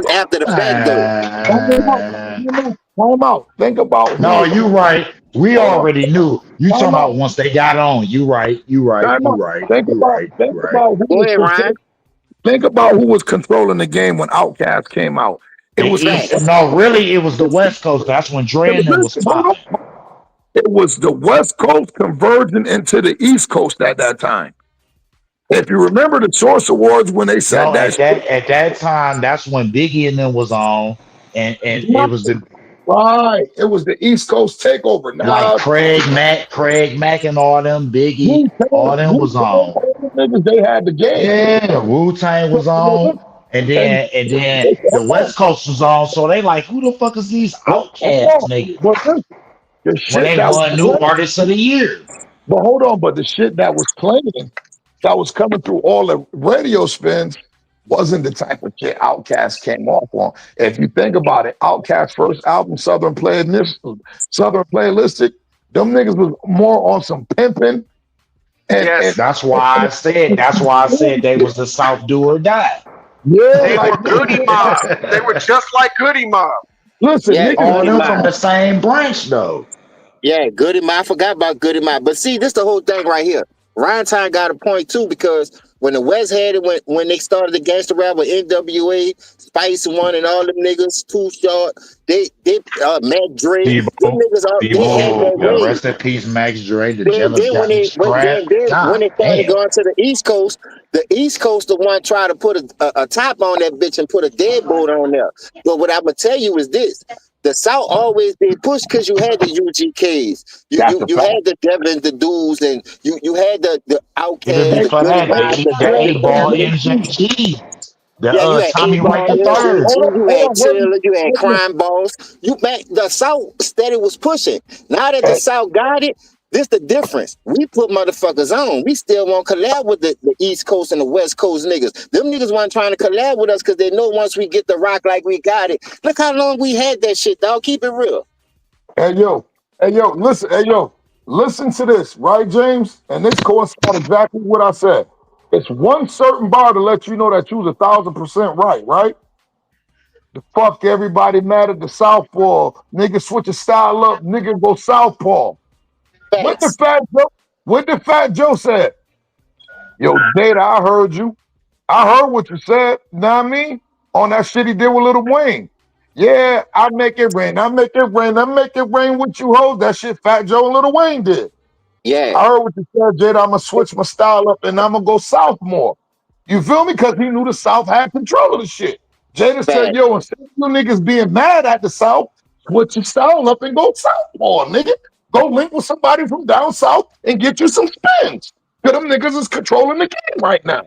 after the fact though. Time out. Think about No, you right. We already knew. You talking about once they got on. You right. Think about who was controlling the game when Outkast came out. It was it was the West Coast. That's when Dre and them was popping. It was the West Coast converging into the East Coast at that time. If you remember the Source Awards when they said at that time, that's when Biggie and them was on, and it was the Right. It was the East Coast takeover. Like Nah, Craig Mack and all them, Biggie, all them was on. all the niggas, they had the game. Yeah, Wu-Tang was on. And then the West Coast was on. So they like, who the fuck is these outcast niggas? But listen, the When shit they that was won New playing, Artist of the Year. but hold on, but the shit that was playing, that was coming through all the radio spins, wasn't the type of shit Outkast came off on. If you think about it, Outkast's first album, Southern Playalistic, them niggas was more on some pimping. Yes. That's why I said they was the South do or die. Yeah, They like, were Goody Mob. They were just like Goody Mob. listen, Yeah, niggas, All Goody them Mob. from the same branch though. Yeah, Goody Mob. I forgot about Goody Mob. But see, this the whole thing right here. Ryan Time got a point too, because when the West had it, when they started the gangster rap with NWA, Spice One, and all them niggas, Too Short, they Mac Dre, them Debo. niggas, they had that Yeah, wave. rest in peace, Max Dre, the Then jealous when got they me scrapped. when God they started damn. going to the East Coast, the one tried to put a top on that bitch and put a deadbolt on there. But what I'm gonna tell you is this: the South always did push because you had the UGKs, that's a you fact. had the Devins, the Dudes, and you had the Even Outkast, the before Goody that, Mob, the the Dre. 8-ball MJG, Yeah, you had Tommy Wright A-Ball, the third. you had Taylor, you had Hold on. Crime Boss. The South steady was pushing. Now that the South got it, this the difference. We put motherfuckers on. We still won't collab with the East Coast and the West Coast niggas. Them niggas weren't trying to collab with us because they know once we get the rock like we got it. Look how long we had that shit, dog. Keep it real. Hey yo, listen to this, right, James? And this coincides exactly what I said. It's one certain bar to let you know that you was 1,000% right? The fuck everybody mad at the Southpaw. Nigga switch your style up, nigga go Southpaw. What the Fat Joe said? Yo, Jada, I heard you. I heard what you said. Know what I mean? On that shit he did with Lil Wayne. Yeah, I make it rain. I make it rain. I make it rain with you hoes. That shit Fat Joe and Lil Wayne did. Yeah. I heard what you said, Jada. I'm gonna switch my style up and I'm gonna go South more. You feel me? Because he knew the South had control of the shit. Jada said, yo, instead of you niggas being mad at the South, switch your style up and go South more, nigga. Go link with somebody from down South and get you some spins. Because them niggas is controlling the game right now.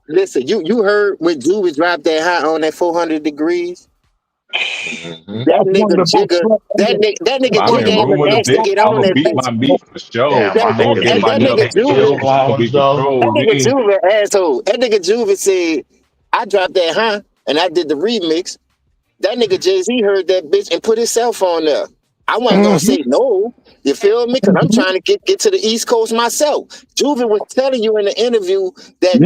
Listen, you heard when Juvie dropped that high on that 400 degrees? That nigga Jigga, that nigga I'm Jigga in ain't room with a asked to bitch. get I'm on gonna that beat bitch. my beat for sure. Damn, I'm gonna get my That nut nigga Juvie, killed. I'm gonna be though. that controlled. nigga Then Juvie asshole. That nigga Juvie said, I dropped that huh, and I did the remix. That nigga Jay-Z heard that bitch and put his cell phone there. I wasn't gonna say no. You feel me? Because I'm trying to get to the East Coast myself. Juvie was telling you in the interview that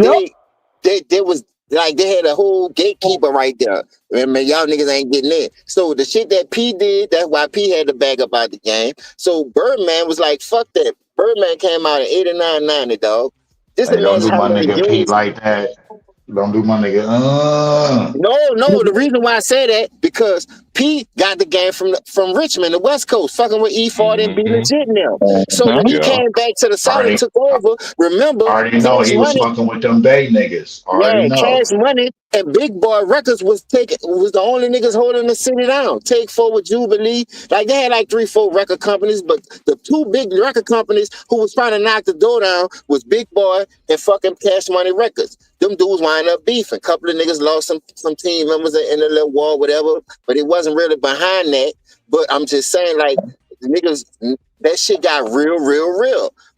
they was like they had a whole gatekeeper right there. Man, y'all niggas ain't getting in. So the shit that P did, that's why P had to bag up out the game. So Birdman was like, fuck that. Birdman came out in 89, 90, dog. This Hey, don't imagine do how my many nigga Pete units. like that. Don't do my nigga. No. The reason why I say that because P got the game from Richmond, the West Coast, fucking with E40 and Be Legit now. So when he Yeah. came back to the South and took over, remember, Already know Cash he was Money, fucking with them Bay niggas. Already know. Cash Money and Big Boy Records was the only niggas holding the city down. Take Forward, Jubilee, like they had like 3-4 record companies, but the two big record companies who was trying to knock the door down was Big Boy and fucking Cash Money Records. Them dudes wind up beefing. A couple of niggas lost some team members in the little war, whatever, but it wasn't really behind that. But I'm just saying, like, the niggas, that shit got real.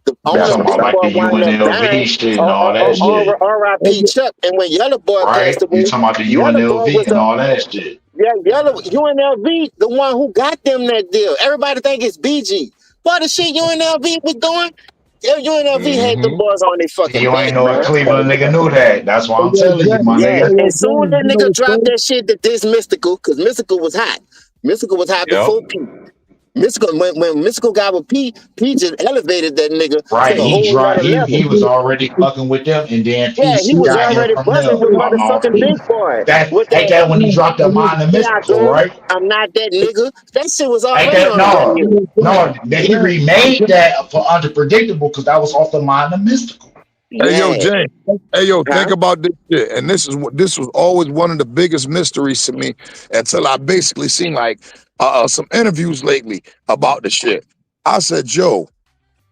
The owner That's Big about like Boy the wound up dying. UNLV shit and all that shit. R.I.P. Chuck. And when Yellow Boy passed Right? away, You talking about the Yellow Boy UNLV was and all that shit. UNLV, the one who got them that deal. Everybody think it's BG. But the shit UNLV was doing, UNLV had the boys on their fucking You back, ain't know a man. Cleveland nigga knew that. That's why I'm telling you, my Yeah, nigga. as soon as that nigga dropped that shit that this Mystical, because Mystical was hot. Mystical was hot before P. Mystical, when Mystical got with P just elevated that nigga Right, to a he whole dropped. nother level. He was already fucking with them, and then Yeah, he PC was got him already from buzzing them. with Off motherfucking P. Big Boy. That With ain't that, that when he dropped the Mind of yeah, Mystical, girl, right? I'm not that nigga. That shit was Ain't already that on the radio. no? He remade that for Unpredictable because that was off the Mind of Mystical. Hey yo, Yeah. James. Hey yo, Huh? think about this shit. And this was always one of the biggest mysteries to me until I basically seen like some interviews lately about the shit. I said, Joe,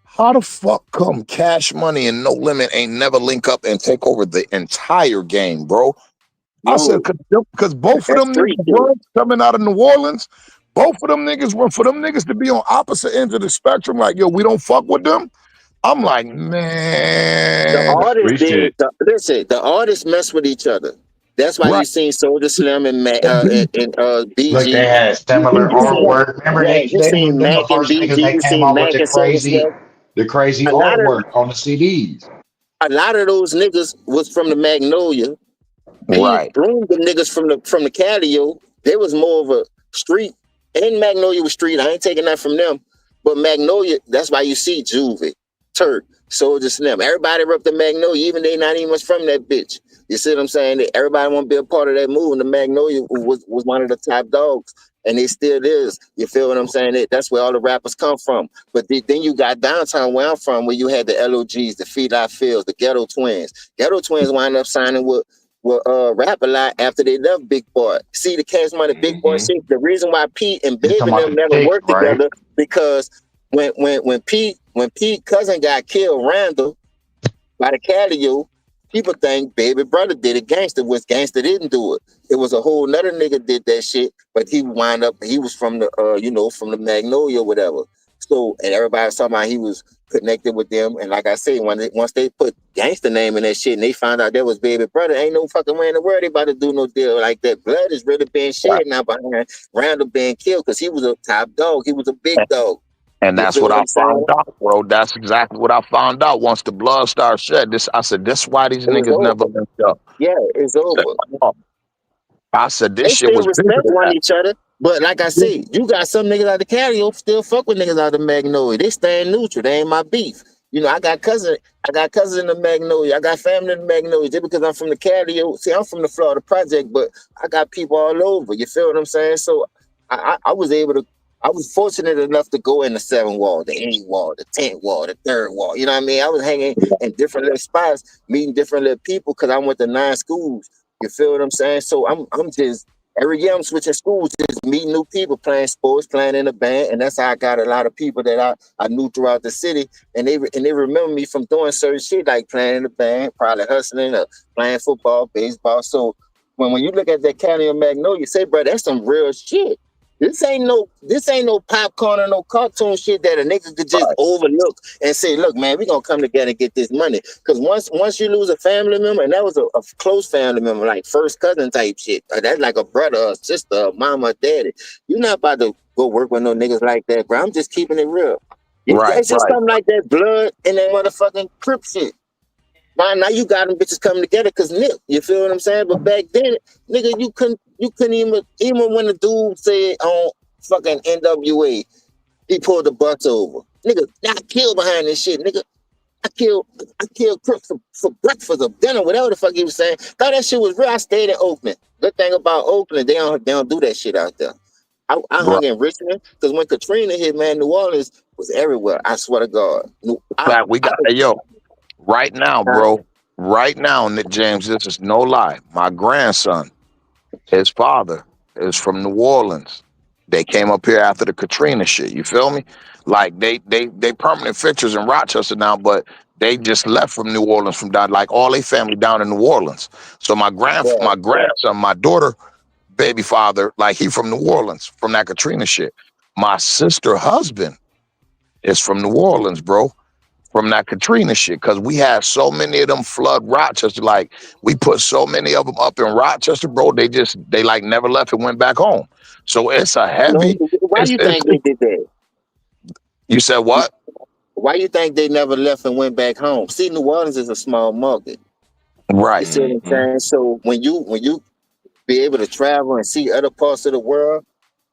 how the fuck come Cash Money and No Limit ain't never link up and take over the entire game, bro? I said, because both of That's them street niggas shit. was coming out of New Orleans. Both of them niggas were for them niggas to be on opposite ends of the spectrum. Like, yo, we don't fuck with them. I'm like, The man, artists Street shit. listen, the artists mess with each other. That's why you right? seen Soulja Slim and Look, they BG. had similar You seen artwork. Remember, you they seen them the Mac and first niggas BG. that You came seen out with Mac and Soulja Slim. the crazy A lot of artwork on the CDs. those niggas was from the Magnolia. B Right. groomed the niggas from the Calio. They was more of a street, and Magnolia was street. I ain't taking that from them. But Magnolia, that's why you see Juvie, Turk, Soulja Slim. Everybody rep the Magnolia, even they not even much from that bitch. You see what I'm saying? Everybody want to be a part of that move, and the Magnolia was one of the top dogs, and it still is. You feel what I'm saying? That's where all the rappers come from. But then you got downtown where I'm from, where you had the LOGs, the Feedlot Fields, the Ghetto Twins. Ghetto Twins wind up signing with Rap a lot after they left Big Boy. See the Cash Money Big Boy shit. The reason why Pete and You Baby talking and about them the never tape, worked right? together because when Pete cousin got killed, Randall by the Calio, people think Baby brother did it. Gangster didn't do it. It was a whole nother nigga did that shit, but he was from the from the Magnolia or whatever. So and everybody was talking about he was connected with them. And like I say, once they put gangster name in that shit and they found out that was Baby brother, ain't no fucking way in the world they about to do no deal like that. Blood is really being shed now behind Randall being killed because he was a top dog. He was a big dog. And You that's feel what what I I'm saying? found out, bro. That's exactly what I found out. Once the blood started shed, I said, this why these It was niggas never over. linked up. Yeah, it's over. I said, this They shit still was bigger respect than one that. each other. But like I said, you got some niggas out the Calio still fuck with niggas out the Magnolia. They staying neutral. They ain't my beef. You know, I got cousins in the Magnolia. I got family in the Magnolia. Just because I'm from the Calio. See, I'm from the Florida Project, but I got people all over. You feel what I'm saying? So I was fortunate enough to go in the 7th wall, the 8th wall, the 10th wall, the 3rd wall. You know what I mean? I was hanging in different little spots, meeting different little people because I went to 9 schools. You feel what I'm saying? So I'm just every year I'm switching schools, just meeting new people, playing sports, playing in a band, and that's how I got a lot of people that I knew throughout the city, and they remember me from doing certain shit like playing in the band, probably hustling, or playing football, baseball. So when you look at that County of Magnolia, you say, bro, that's some real shit. This ain't no popcorn or no cartoon shit that a nigga could just overlook and say, look, man, we gonna come together and get this money. Because once you lose a family member, and that was a close family member, like first cousin type shit, that's like a brother or sister, or mama or daddy. You're not about to go work with no niggas like that, bro. I'm just keeping it real. It's just something like that blood and that motherfucking Crip shit. Now you got them bitches coming together because Nip, you feel what I'm saying? But back then, nigga, you couldn't even when the dude said on fucking NWA, he pulled the bus over. Nigga, got killed behind this shit, nigga. I killed Crip for breakfast or dinner, whatever the fuck he was saying. Thought that shit was real. I stayed in Oakland. Good thing about Oakland, they don't do that shit out there. I hung in Richmond because when Katrina hit, man, New Orleans was everywhere. I swear to God. Right now, bro. Right now, Nick James, this is no lie. My grandson, his father is from New Orleans. They came up here after the Katrina shit. You feel me? Like they permanent fixtures in Rochester now, but they just left from New Orleans from down, like all their family down in New Orleans. So my grandson, my daughter, baby father, like he from New Orleans from that Katrina shit. My sister husband is from New Orleans, bro. From that Katrina shit, because we had so many of them flood Rochester. Like we put so many of them up in Rochester, bro. They like never left and went back home. So it's a heavy. Why you think they did that? You said what? Why you think they never left and went back home? See, New Orleans is a small market. Right. You see what I'm saying? So when you be able to travel and see other parts of the world,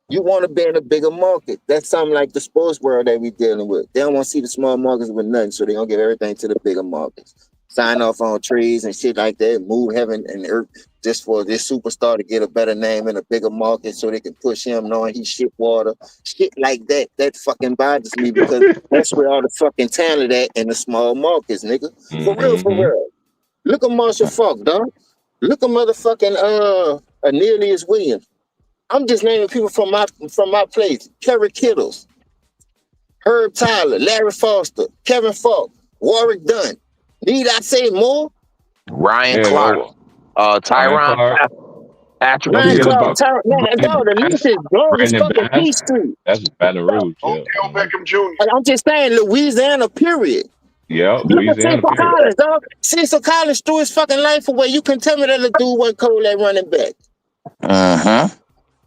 you want to be in a bigger market. That's something like the sports world that we dealing with. They don't want to see the small markets with nothing, so they gonna give everything to the bigger markets. Sign off on trees and shit like that. Move heaven and earth just for this superstar to get a better name in a bigger market, so they can push him knowing he shit water. Shit like that. That fucking bothers me because that's where all the fucking talent at in the small markets, nigga. For real, for real. Look at Marshall Falk, dog. Look at motherfucking Aeneas Williams. I'm just naming people from my place. Kerry Kittles, Herb Tyler, Larry Foster, Kevin Falk, Warwick Dunn. Need I say more? Ryan Yeah, Clark, no, Ryan Tyron Clark. Patrick Don't Ryan forget Beasley. Clark, about man, Brandon dog, the Bass. list is long as Brandon fucking Bass. Peachtree. That's Baton Dog, Rouge. Yeah. Odell Beckham Jr. I'm just saying, Louisiana, period. Yeah, Look at Louisiana. Cecil Period. Collins, dog. Cecil Collins threw his fucking life away. You can tell me that the dude wasn't cold at running back.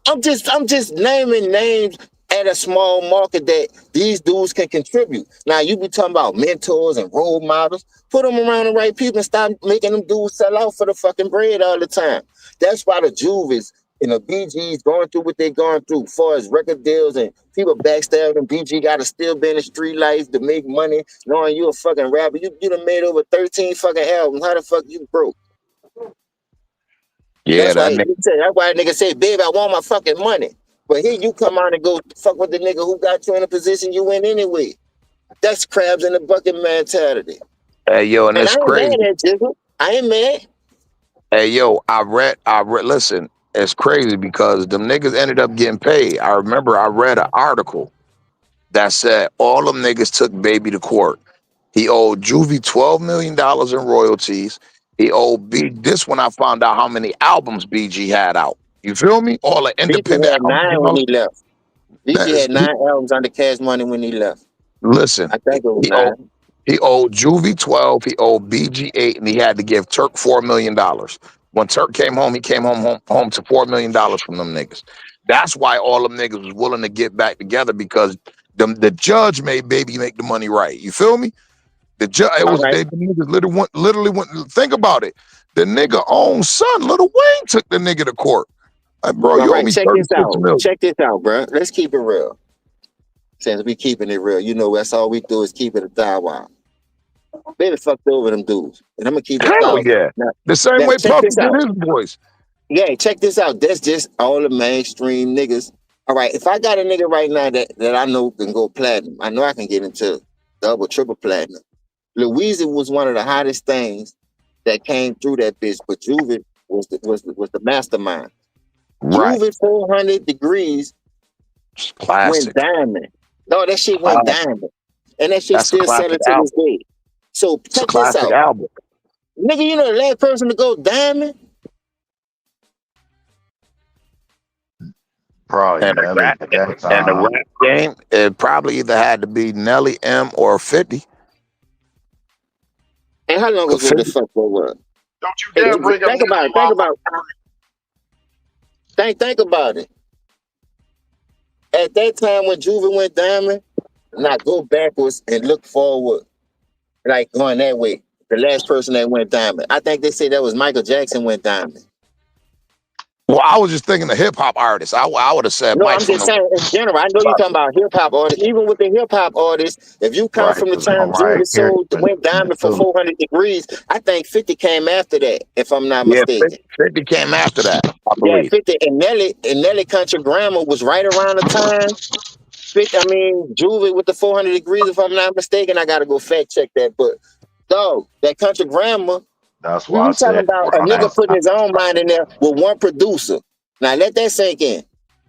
I'm just naming names at a small market that these dudes can contribute. Now you be talking about mentors and role models. Put them around the right people and stop making them dudes sell out for the fucking bread all the time. That's why the Juvies and the BGs going through what they're going through, as far as record deals and people backstabbing. BG got to still be in the street life to make money, knowing you a fucking rapper. You done made over 13 fucking albums. How the fuck you broke? Yeah, That's that why a nigga say, babe, I want my fucking money. But here you come on and go fuck with the nigga who got you in the position you in anyway. That's crabs in the bucket mentality. Hey yo, and And I it's ain't crazy. mad at Jizzle. I ain't mad. Hey yo, I read. Listen, it's crazy because them niggas ended up getting paid. I remember I read an article that said all them niggas took Baby to court. He owed Juvie $12 million in royalties. He owed this when I found out how many albums BG had out. You feel me? All the BG independent had albums. 9 when he left. That BG is- had 9 albums under Cash Money when he left. Listen, I think it was he owed 9. he owed Juvie 12, he owed BG 8, and he had to give Turk $4 million. When Turk came home, he came home to $4 million from them niggas. That's why all them niggas was willing to get back together because the judge made Baby make the money right. You feel me? The judge, it All was right. they the niggas literally went. Think about it. The nigga own son, Lil Wayne, took the nigga to court. Like, bro, All you owe right, me check this 36 out. million. Check this out, bro. Let's keep it real. Since we keeping it real, you know that's all we do is keep it a thou wow. Baby fucked over them dudes. And I'm gonna keep it Hell 1,000. yeah. Now, The same now way check Puffy this did out. his boys. Yeah, check this out. That's just all the mainstream niggas. All right, if I got a nigga right now that I know can go platinum, I know I can get into double, triple platinum. Louisa was one of the hottest things that came through that bitch, but Juvie was the mastermind. Right. Juvie 400 Degrees went Classic. diamond. No, that shit went diamond. And that shit That's a still classic selling to this album. day. So It's a check this classic out. album. Nigga, you know the last person to go diamond? Probably And the Nelly rap at that and the time. rap game, it probably either had to be Nelly M or 50. And how long ago the 50 fuck that was? Don't you dare bring up Think about it. Think about it. At that time when Juvie went diamond, not go backwards and look forward, like going that way. The last person that went diamond. I think they say that was Michael Jackson went diamond. Well, I was just thinking of hip hop artists. I would have said No, Mike I'm from just saying in general. I know you're talking about hip hop artists. Even with the hip hop artists, if you come Right, from the because term Mariah Juvie Carey sold went diamond for too. 400 Degrees, I think 50 came after that, if I'm not Yeah, mistaken. 50 came after that, I Yeah, believe. 50 and Nelly Country Grammar was right around the time. 50, I mean, Juvie with the 400 Degrees, if I'm not mistaken. I gotta go fact check that, but dog, that Country Grammar. That's why I You talking said about a around nigga that putting time. his own mind in there with one producer. Now let that sink in.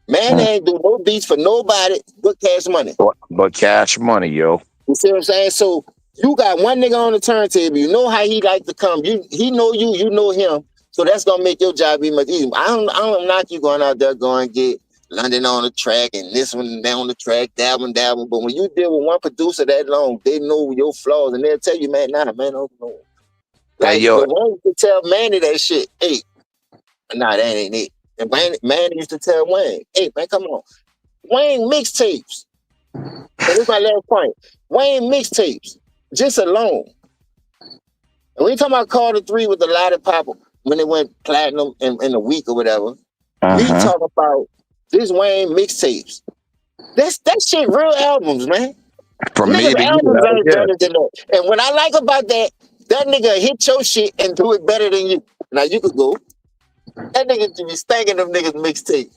Man ain't do no beats for nobody but Cash Money. But Cash Money, yo. You see what I'm saying? So you got one nigga on the turntable. You know how he like to come. He know you. You know him. So that's gonna make your job be much easier. I don't knock you going out there going get London on the track and this one down the track, that one. But when you deal with one producer that long, they know your flaws and they'll tell you, man, nah, man, don't know. Hey, Like yo, the one used to tell Manny that shit. Hey, nah, that ain't it. And Manny used to tell Wayne, hey, man, come on. Wayne mixtapes. And this is my last point. Wayne mixtapes, just alone. And we talking about Carter 3 with the Lollipop when it went platinum in a week or whatever. We talking about this Wayne mixtapes. That shit real albums, man. From me Niggas to you, albums hell ain't yeah. better than that. And what I like about that nigga hit your shit and do it better than you. Now you could go. That nigga be stacking them niggas mixtape.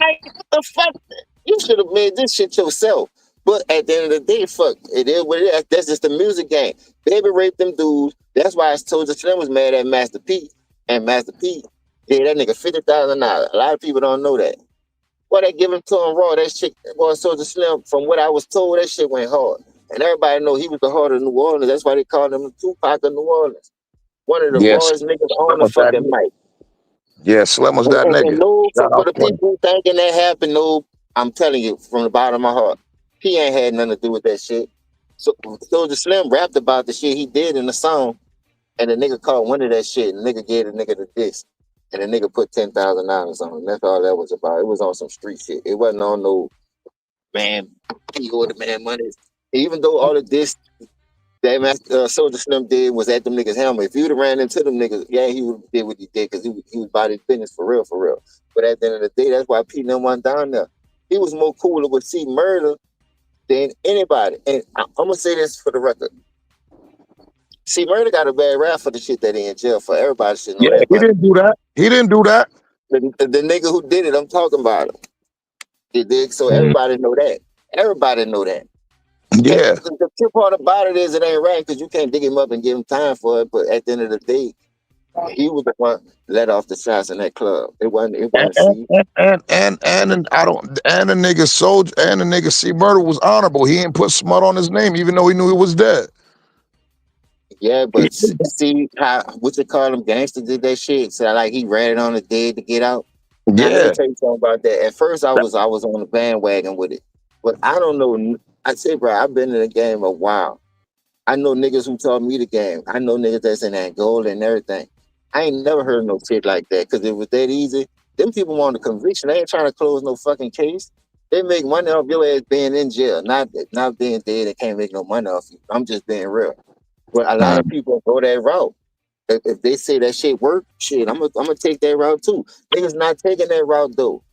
Like, what the fuck? You should have made this shit yourself. But at the end of the day, fuck, it is what it is. That's just the music game. Baby raped them dudes. That's why I told you Slim was mad at Master P. And Master P Yeah, that nigga $50,000. A lot of people don't know that. Boy, they give him to him raw. That shit, boy, Soulja Slim, from what I was told, that shit went hard. And everybody know he was the heart of New Orleans. That's why they called him the Tupac of New Orleans. One of the Yes, rawest niggas Slim on the was that fucking nigga. mic. Yeah, Slim was that And nigga. no, Shout for out the Slim. people thinking that happened, no, I'm telling you from the bottom of my heart, he ain't had nothing to do with that shit. So Soulja Slim rapped about the shit he did in the song, and the nigga called one of that shit, and the nigga gave the nigga the disc, and the nigga put $10,000 on it. That's all that was about. It was on some street shit. It wasn't on no man. He owed the man money. Even though all of this that Soulja Slim did was at them niggas' helmet. If you'd have ran into them niggas, yeah, he would have did what he did because he was about his business for real, for real. But at the end of the day, that's why Pete and went down there. He was more cooler with C Murder than anybody. And I'm gonna say this for the record. C Murder got a bad rap for the shit that he in jail for. Everybody should know Yeah, that. he But didn't do that. He didn't do that. the nigga who did it, I'm talking about him. You dig? So everybody know that. Everybody know that. Yeah. The true part about it is it ain't right because you can't dig him up and give him time for it. But at the end of the day, he was the one let off the shots in that club. It wasn't C. And I don't and the nigga Soldier and the nigga C Murder was honorable. He didn't put smut on his name, even though he knew he was dead. Yeah, but see how what you call him gangster did that shit. So like he ran it on the dead to get out. Now, let Yeah. me tell you something about that. At first, I was on the bandwagon with it, but I don't know. I say, bro, I've been in the game a while. I know niggas who taught me the game. I know niggas that's in Angola and everything. I ain't never heard no shit like that because it was that easy. Them people want a conviction. They ain't trying to close no fucking case. They make money off your ass being in jail, not being dead. They can't make no money off you. I'm just being real. But a lot of people go that route. If they say that shit work, shit, I'm gonna take that route too. Niggas not taking that route though.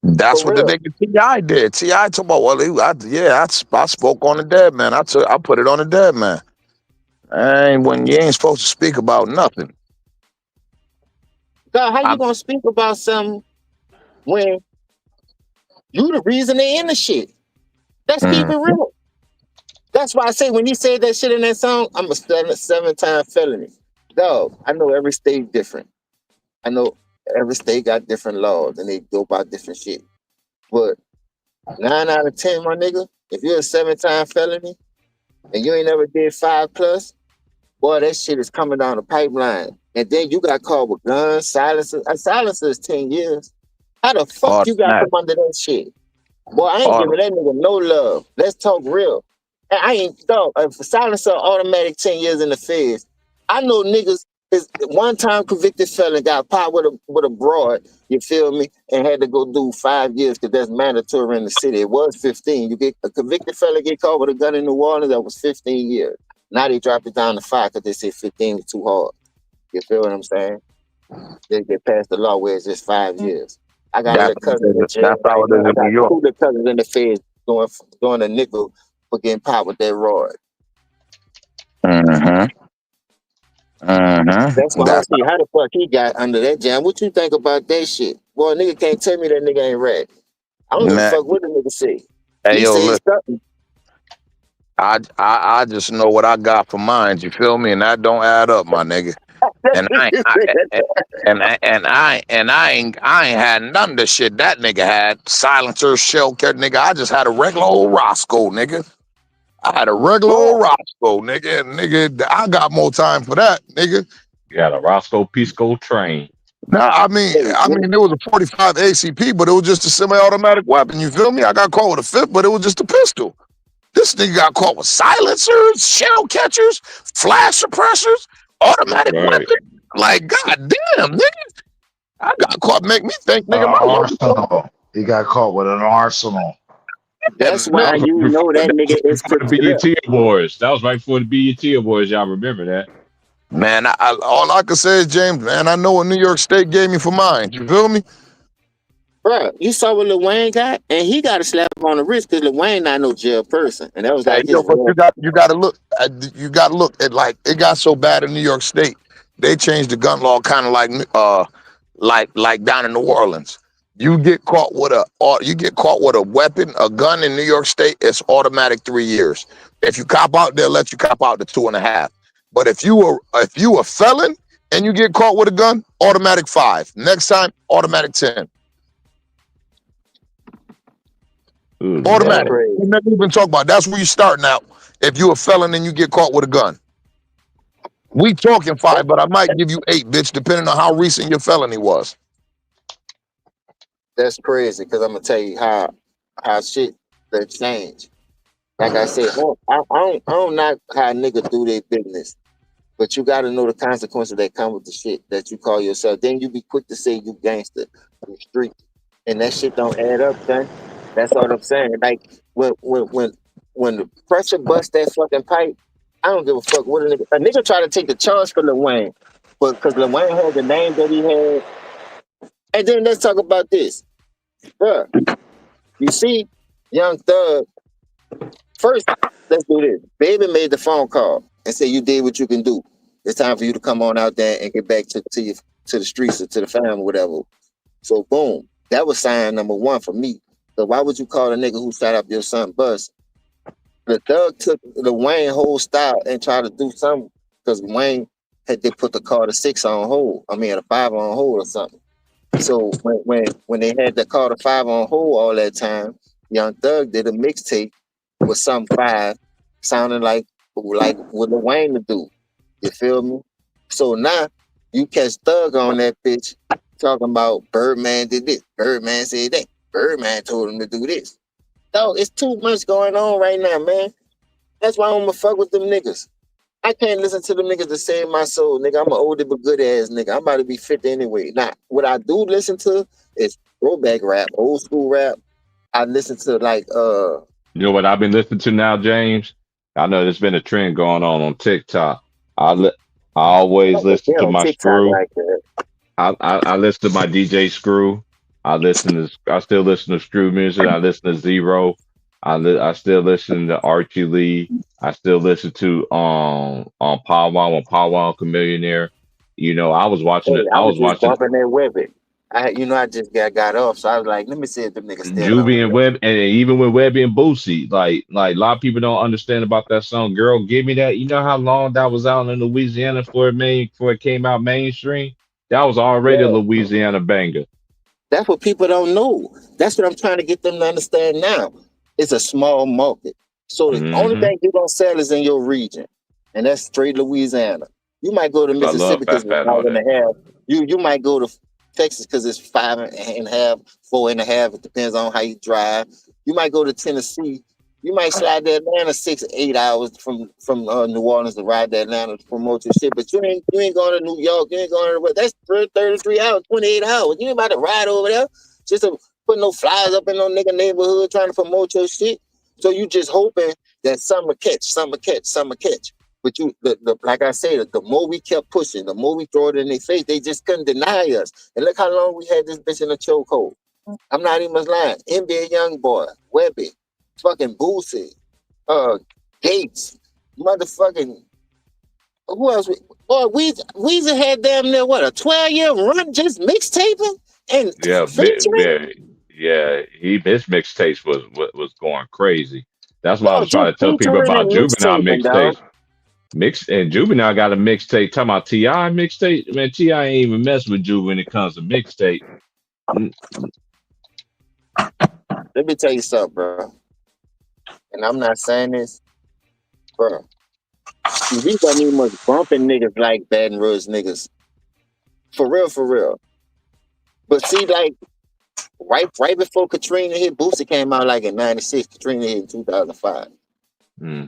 That's For what real. the nigga T.I. did. T.I. talking about, well, I spoke on the dead man. I put it on the dead man. And when you ain't supposed to speak about nothing. God, how you gonna speak about something when you the reason they in the shit? Let's keep it real. That's why I say when he said that shit in that song, I'm a seven-time felony. Dog, I know every state different. I know every state got different laws and they go about different shit. But 9 out of 10, my nigga, if you're a 7-time felony and you ain't never did 5+, boy, that shit is coming down the pipeline. And then you got caught with guns, silencers. A silencer is 10 years. How the fuck you got come under that shit? Boy, I ain't giving that nigga no love. Let's talk real. And I ain't dog. Silencer automatic 10 years in the feds. I know niggas is one-time convicted felon got popped with a broad. You feel me? And had to go do 5 years because that's mandatory in the city. It was 15. You get a convicted felon get caught with a gun in New Orleans. That was 15 years. Now they dropped it down to 5 because they said 15 was too hard. You feel what I'm saying? They passed the law where it's just 5 years. I got a little cousin in jail. That's how it is I in got New York. 2 little cousins in the feds doing a nickel for getting popped with that rod. That's why I don't see how the fuck he got under that jam. What you think about that shit? Boy, nigga can't tell me that nigga ain't rat. I don't give a fuck what the nigga say. Hey, He yo, said look. something. I just know what I got for mine. You feel me? And that don't add up, my nigga. And I ain't had none of the shit that nigga had. Silencer, shell cat, nigga. I just had a regular old Roscoe, nigga. I had a regular old Roscoe, nigga. And nigga, I got more time for that, nigga. You got a Roscoe Pisco train. Nah, I mean, it was a 45 ACP, but it was just a semi-automatic weapon. You feel me? I got caught with a 5th, but it was just a pistol. This nigga got caught with silencers, shell catchers, flash suppressors, automatic weapons. Like, goddamn, nigga. I got caught, make me think, nigga, my arsenal. He got caught with an arsenal. That's why you know that nigga is for the BET Awards. That was right before the BET Awards. Y'all remember that? Man, all I can say is, James, man, I know what New York State gave me for mine. You feel me? Bro, you saw what Lil Wayne got, and he got a slap on the wrist because Lil Wayne not no jail person, and that was like his. But you got to look. You got to look at, like, it got so bad in New York State. They changed the gun law kind of like down in New Orleans. You get caught with a weapon, a gun in New York State, it's automatic 3 years. If you cop out, they'll let you cop out to 2.5. But if you a felon and you get caught with a gun, automatic 5. Next time, automatic 10. Ooh, That's Automatic. Lord. crazy. We never even talk about it. That's where you starting out. If you're a felon and you get caught with a gun. We talking 5, but I might give you 8, bitch, depending on how recent your felony was. That's crazy because I'm gonna tell you how shit that change. Like I said, I don't knock how niggas do their business, but you got to know the consequences that come with the shit that you call yourself. Then you be quick to say you gangster on the street, and that shit don't add up, son. That's what I'm saying. Like when the pressure bust that fucking pipe, I don't give a fuck what a nigga try to take the charge for Lil Wayne, but because Lil Wayne had the name that he had. And then let's talk about this, bruh. You see, Young Thug. First, let's do this. Baby made the phone call and said, "You did what you can do. It's time for you to come on out there and get back to the streets or to the family, whatever." So boom, that was sign number 1 for me. So why would you call a nigga who shot up your son bus? The Thug took the Wayne whole style and tried to do something because Wayne they put the Carter 6 on hold. I mean, a 5 on hold or something. So when they had the Carter 5 on hold all that time, Young Thug did a mixtape with some 5 sounding like what Lil Wayne to do. You feel me? So now you catch Thug on that bitch talking about Birdman did this, Birdman said that, Birdman told him to do this. Dog, it's too much going on right now, man. That's why I'm gonna fuck with them niggas. I can't listen to them niggas to save my soul, nigga. I'm an older but good ass nigga. I'm about to be 50 anyway. Now, what I do listen to is throwback rap, old school rap. I listen to like You know what I've been listening to now, James? I know there's been a trend going on TikTok. I always listen to on my TikTok Screw. like that. I listen to my DJ Screw. I still listen to Screw music. I listen to Zero. I still listen to Archie Lee. I still listen to Paw Wow when Paw Wow a Millionaire. You know, I was watching Hey, it. I I was was just watching bumping that Webbit. I just got off, so I was like, let me see if them niggas still on. Juvie and Web, and even with Webby and Boosie, like a lot of people don't understand about that song. Girl, give me that. You know how long that was out in Louisiana before it came out mainstream? That was already a Yeah, Louisiana banger. that's what people don't know. That's what I'm trying to get them to understand now. It's a small market. So the only Hmm. thing you're gonna sell is in your region. And that's straight Louisiana. You might go to I love Mississippi because Fat it's Fat and all 5.5. You might go to Texas because it's 5.5, 4.5. It depends on how you drive. You might go to Tennessee. You might slide to Atlanta 6-8 hours from New Orleans to ride to Atlanta to promote your shit. But you ain't going to New York. You ain't going to that's 33 hours, 28 hours. You ain't about to ride over there just to put no flyers up in no nigga neighborhood trying to promote your shit. So you just hoping that some will catch. But like I said, the more we kept pushing, the more we throw it in their face, they just couldn't deny us. And look how long we had this bitch in a chokehold. I'm not even lying. NBA Youngboy, Webby, fucking Boosie, Gates, motherfucking who else? Weezy had damn near what a 12-year run just mixtaping and Yeah, featuring. his mixtapes was going crazy. That's why I Bro, was trying just to tell people featuring about and Juvenile mixtaping, dog. mixtapes. And Juvenile got a mixtape talking about T.I. mixtape. Man, T.I. ain't even mess with Juve when it comes to mixtape. Let me tell you something, bro. And I'm not saying this, bro. We got me much bumping niggas like Baton Rouge niggas. For real. But see, like right before Katrina hit, Boosie came out like in '96. Katrina hit in 2005.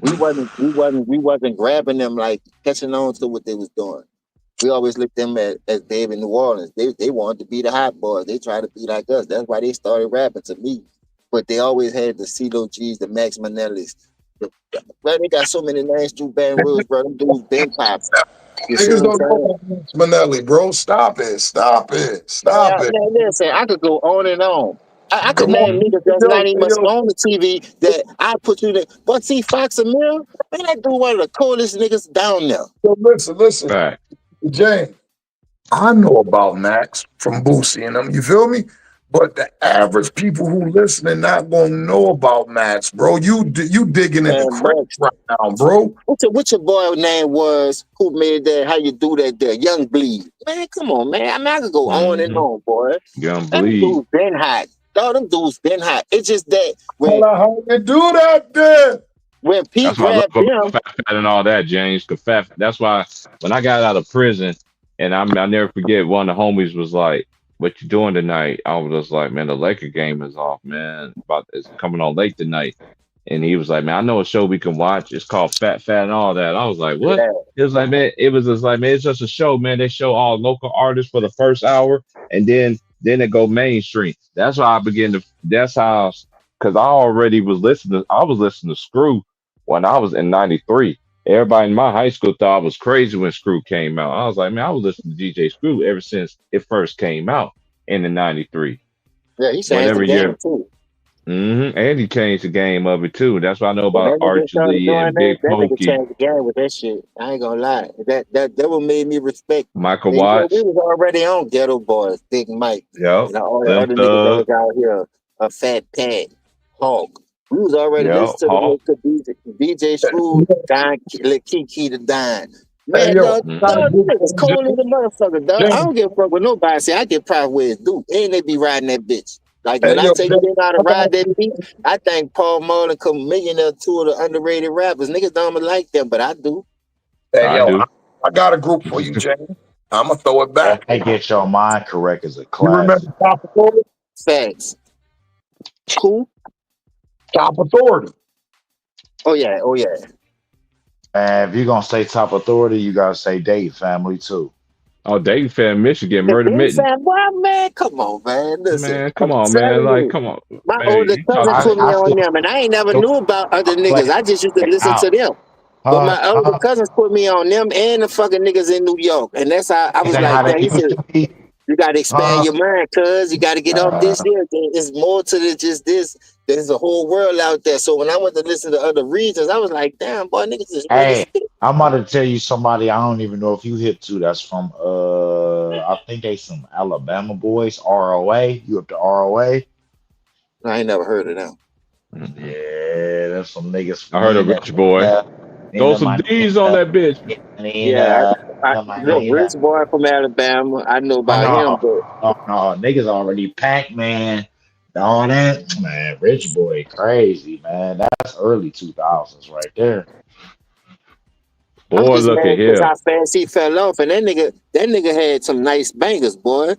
We wasn't grabbing them like catching on to what they was doing. We always looked them as David New Orleans. They wanted to be the hot boys. They tried to be like us. That's why they started rapping to me. But they always had the CeeLo G's, the Max Manellis. Man, they got so many names through Baton Rouge, bro. Them dudes been pops. You see Niggas what I'm don't saying? know about Manelli, bro. Stop it. Man, listen, I could go on and on. I could Come name on. niggas that's not even Yo. on the TV that I put you there. But see, Fox Amir, man, that dude one of the coolest niggas down there. So listen. James, I know about Max from Boosie and them, you feel me? But the average people who listening not gonna know about Max, bro. You digging in the Man, crates Max. right now, bro. What your boy name was? Who made that? How you do that? There, Young Bleed. Man, come on, man. I mean, I could go on and Mhm. on, boy. Young Man, them Bleed. dudes been hot. No, them dudes been hot. It's just that How you do that, then? when Pete That's what I love grabbed about them, Fat and all that, James. Cause Fat. That's why when I got out of prison, and I never forget, one of the homies was like, "What you doing tonight?" I was just like, "Man, the Laker game is off, man. It's coming on late tonight." And he was like, "Man, I know a show we can watch. It's called Fat and all that." I was like, "What?" yeah, It was like, man, it was just like, man, it's just a show, man. They show all local artists for the first hour, and then it go mainstream. That's why I began to. That's how, because I already was listening. I was listening to Screw when I was in '93. Everybody in my high school thought I was crazy when Screw came out. I was like, man, I was listening to DJ Screw ever since it first came out in the '93. yeah, he changed Whatever the year. game too. And he changed the game of it too. That's why I know When about that nigga started Archie doing and Big that nigga Pokey, changed the game with that shit. I ain't gonna lie. That what made me respect. Michael You know, we Watts. was already on Ghetto Boys, Big Mike, Yep. all the Slim other niggas that Thug. was out here, Fat Pat, Hawk. We was already Yep. listening Hawk. to DJ Screw, Don, Kiki the Don. Hey, Man, yo, dog, Mhm. gotta these get niggas cold as a motherfucker, dog. I James. don't give a fuck with nobody. See, I get proud with dude, and they be riding that bitch. Like Hey, when I yo, tell you they know how to ride that beat, I think Paul Mullen, Chameleon, two of the underrated rappers. Niggas don't like them, but I do. Hey, I yo, do. I got a group for you, James. I'm gonna throw it back. That Get Your Mind Correct is a You classic. remember Top Authority? Facts. Cool. Top Authority. Oh yeah. Oh yeah. And if you're gonna say Top Authority, you gotta say Date Family too. Oh, Dayton Fan, Michigan, The Murder big Mitten. fan, boy, man, come on, man. Listen, Man, I'm come on, man. telling Like, you, come on, my man. older You cousin talking? put me I on still them, and I ain't never don't knew about other play niggas. I just used to it listen to out. them. But my older Huh? cousins put me on them and the fucking niggas in New York, and that's how I Ain't was that like, how man. they He said, used to be? you got to expand Huh? your mind, cuz you got to get off this here. It's more to the, just this. There's a whole world out there. So when I went to listen to other regions, I was like, damn, boy, niggas is really Hey, spit. I'm about to tell you somebody I don't even know if you hip to. That's from I think they some Alabama boys. ROA. You up to ROA? I ain't never heard of them. Yeah, that's some niggas I from heard a Rich Boy. Throw some D's on that bitch. Yeah, look, Rich Boy from Alabama. I know about him, but No, niggas already Pac-Man. All that, man. Rich Boy, crazy, man. That's early 2000s right there. I'm Boy, just look mad at because here. how fast he fell off, and that nigga had some nice bangers, boy.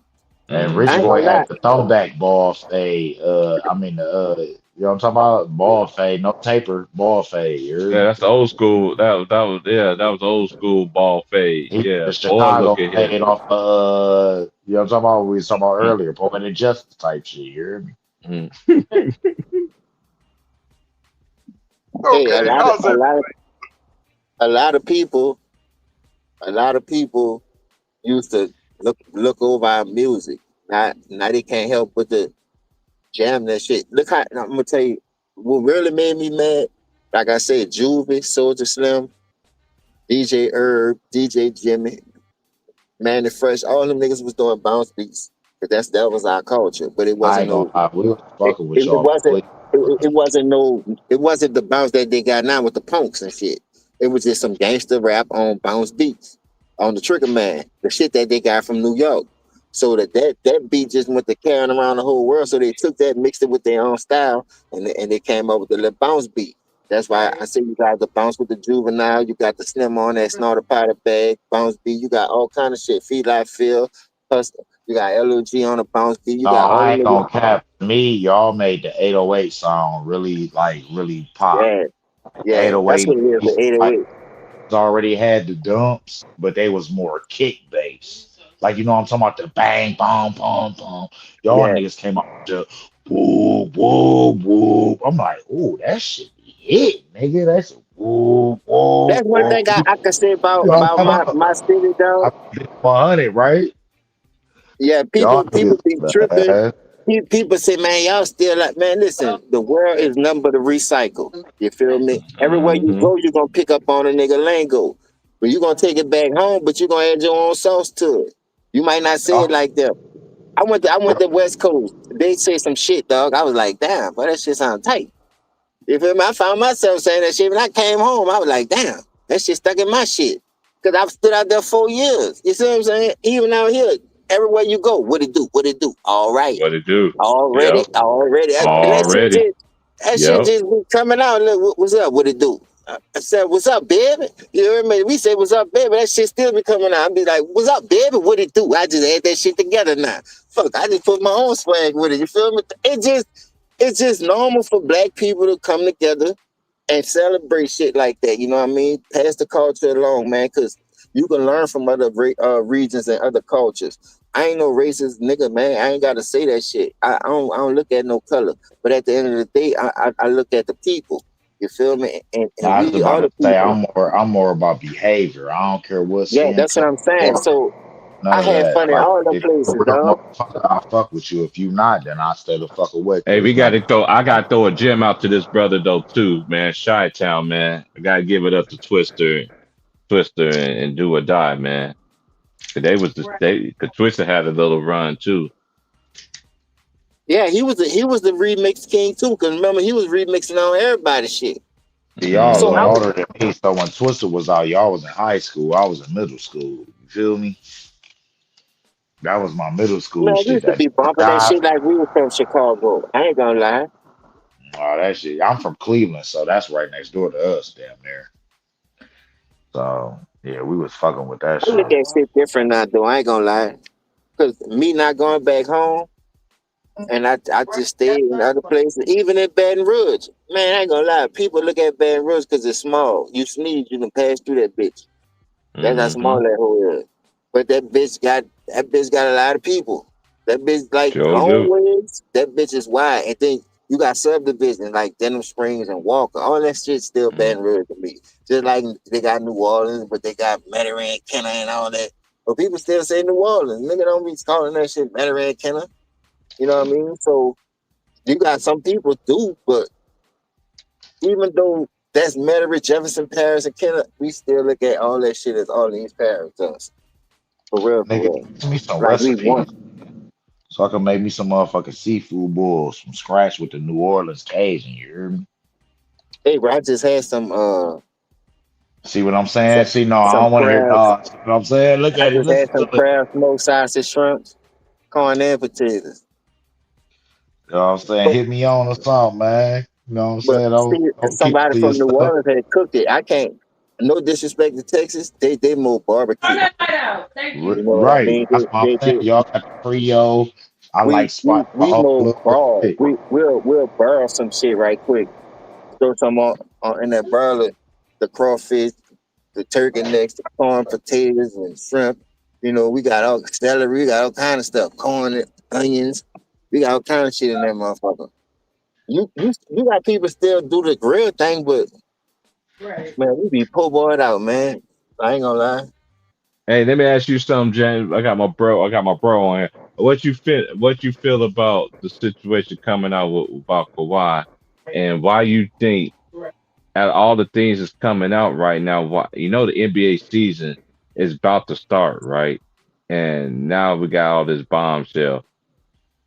And Mhm. Rich I ain't Boy gonna lie. had the throwback ball fade. I mean, you know what I'm talking about? Ball fade, no taper, ball fade. You heard Yeah, me? that's the old school. That was that was old school ball fade. He Yeah, the boy, Chicago look at here. fade off. You know what I'm talking about? We was talking about earlier, Poetic Justice type shit. You heard me? Mm. Hey, Okay, how's it? a lot of people used to look over our music. Now they can't help but to jam that shit. Look how I'm gonna tell you what really made me mad. Like I said, Juvie, Soldier Slim, DJ Herb, DJ Jimmy, Manny Fresh, all them niggas was doing bounce beats. But that was our culture. But it I wasn't ain't gonna no lie, we was it, fucking with it y'all. wasn't it wasn't the bounce that they got now with the punks and shit. It was just some gangster rap on bounce beats on the Trigger Man, the shit that they got from New York. So that beat just went to carrying around the whole world. So they took that, mixed it with their own style, and they came up with the little bounce beat. That's why I say you got the bounce with the Juvenile, you got the Slim on that Snorter Powder Bag, bounce beat, you got all kind of shit. Feed Like Phil, you got LOG on the bounce beat, you No, got all I the ain't niggas. gonna cap. Me, y'all made the 808 song really pop. Yeah, yeah, that's 808 what it is, the beats, 808. already had the dumps, but they was more kick bass. Like, you know what I'm talking about? The bang, boom, boom, boom. Y'all Yeah. niggas came up with the woo, woo, woo. I'm like, ooh, that shit be hit, nigga. That's woo, woo, That's one woo. thing I can say about You know what I'm talking my about? city, dog. I did 100, right? Yeah, Y'all people niggas, be tripping. man. People say, man, y'all still like, man, listen, the world is nothing but a recycle. You feel me? Everywhere you Mhm. go, you're gonna pick up on a nigga lingo. But you're gonna take it back home, but you're gonna add your own sauce to it. You might not say it like that. I went to West Coast. they say some shit, dog. I was like, damn, but that shit sound tight. You feel me? I found myself saying that shit when I came home. I was like, damn, that shit stuck in my shit. Cause I've stood out there 4 years. You see what I'm saying? Even out here, everywhere you go, what it do? What it do? All right. What it do? Already. Yep. And Already. that shit Yep. just be coming out. Look, what's up? What it do? I said, what's up, baby? You hear me? We say, what's up, baby? That shit still be coming out. I be like, what's up, baby? What it do? I just add that shit together now. Fuck, I just put my own swag with it. You feel me? It's just normal for black people to come together and celebrate shit like that. You know what I mean? Pass the culture along, man, because you can learn from other regions and other cultures. I ain't no racist nigga, man. I ain't got to say that shit. I don't look at no color. But at the end of the day, I look at the people. You feel me? And I was we about are to the say people. I'm more about behavior. I don't care what Yeah, skin that's what color I'm saying. or So none I of had that. fun in Like all them if you're a places, real dog. motherfucker, I'll fuck with you. If you not, then I'll stay the fuck away. Hey, Cause we it's got like to throw. I got to throw a gem out to this brother though too, man. Chi-Town, man. I gotta give it up to Twister, and Do or Die, man. 'Cause cause Twister had a little run too. Yeah, he was the remix king too. Cause remember he was remixing on everybody's shit. y'all So was I Hmm. was, older than me. So when Twister was out, y'all was in high school. I was in middle school. You feel me? That was my middle school man, we shit. used to That be bumping that die. shit like we was from Chicago. I ain't gonna lie. Oh, that shit. I'm from Cleveland, so that's right next door to us, damn near. So yeah, we was fucking with that I look shit. at shit different now, though. I ain't gonna lie. Cause me not going back home, and I just stayed in other places, even in Baton Rouge. Man, I ain't gonna lie. People look at Baton Rouge because it's small. You sneeze, you can pass through that bitch. That's how Hmm. small that hole is. But that bitch got a lot of people. That bitch like Sure long do. ways. That bitch is wide, and then you got subdivisions like Denham Springs and Walker. All that shit still Baton Mm. Rouge to me. Just like they got New Orleans, but they got Metairie, Kenner, and all that. But people still say New Orleans. Nigga don't be calling that shit Metairie, Kenner. You know what I mean? So you got some people do, but even though that's Metairie, Jefferson Parish, and Kenner, we still look at all that shit as all these parishes to us. For real, for Nigga, real. give me some Like we recipes want. so I can make me some motherfucking seafood boils from scratch with the New Orleans Cajun. You hear me? Hey, bro, I just had some See what I'm saying? some See, no, I some don't want to hear. crabs. No, see what I'm saying? Look I at it. just had Listen some to it. crab smoked sausage shrimps, corn and potatoes. You know what I'm saying? But Hit me on or something, man. You know what I'm but saying? see, if Don't keep it somebody to from New yourself. Orleans had cooked it, I can't. No disrespect to Texas, they more barbecue. You know what I Right. mean? That's what I'm saying. Y'all got the Creole. I like spice a We whole more little broad. bit. We'll burl some shit right quick. Throw some on in that burler, the crawfish, the turkey necks, the corn, potatoes, and shrimp. You know, we got all celery, we got all kind of stuff, corn, onions. We got all kind of shit in that motherfucker. You got people still do the grill thing, but man, we be po boyed out, man. I ain't gonna lie. Hey, let me ask you something, James. I got my bro on here. What you feel about the situation coming out about Kawhi, and why you think out of all the things that's coming out right now, why the NBA season is about to start, right? And now we got all this bombshell.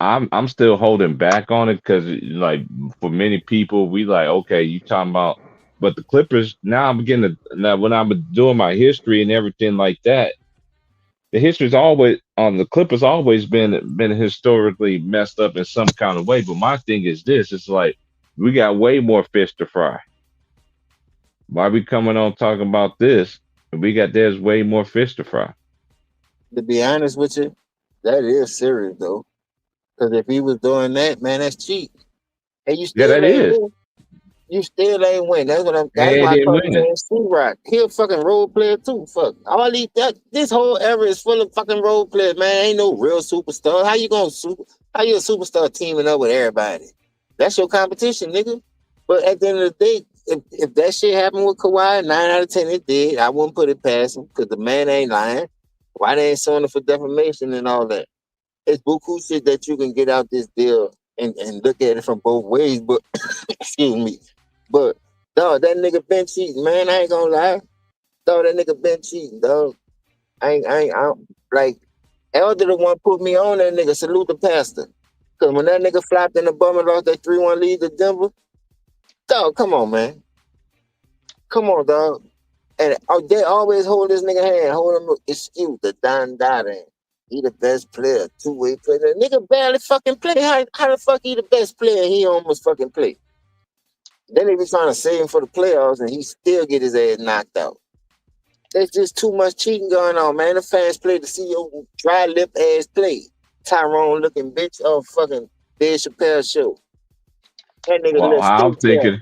I'm still holding back on it because like for many people we like okay you talking about but the Clippers now I'm beginning to now when I'm doing my history and everything like that the history's always on the Clippers always been historically messed up in some kind of way but my thing is this it's like we got way more fish to fry why we coming on talking about this there's way more fish to fry. To be honest with you, that is serious though. Because if he was doing that, man, that's cheap. And you Yeah, still that ain't is. win. You still ain't win. That's And why I then call his winning. ass C-Rock. He a fucking role player too. Fuck. This whole era is full of fucking role players, man. Ain't no real superstar. How you a superstar teaming up with everybody? That's your competition, nigga. But at the end of the day, if that shit happened with Kawhi, 9 out of 10 it did. I wouldn't put it past him because the man ain't lying. Why they ain't suing him for defamation and all that? It's buku shit that you can get out this deal and look at it from both ways, but excuse me. But dog, that nigga been cheating, man. I ain't gonna lie. Dog, that nigga been cheating, dog. I ain't like Elder the one put me on that nigga. Salute the pastor. Cause when that nigga flopped in the bum and lost that 3-1 lead to Denver, dog, come on, man. Come on, dog. And they always hold this nigga hand, hold him excuse the Don Dada. He the best player, two-way player. The nigga barely fucking play. How the fuck he the best player? He almost fucking play. Then they be trying to save him for the playoffs, and he still get his ass knocked out. There's just too much cheating going on, man. The fans play to see your dry lip ass play. Tyrone looking bitch off fucking Dave Chappelle show. That nigga Well, looks how I'm so bad. thinking,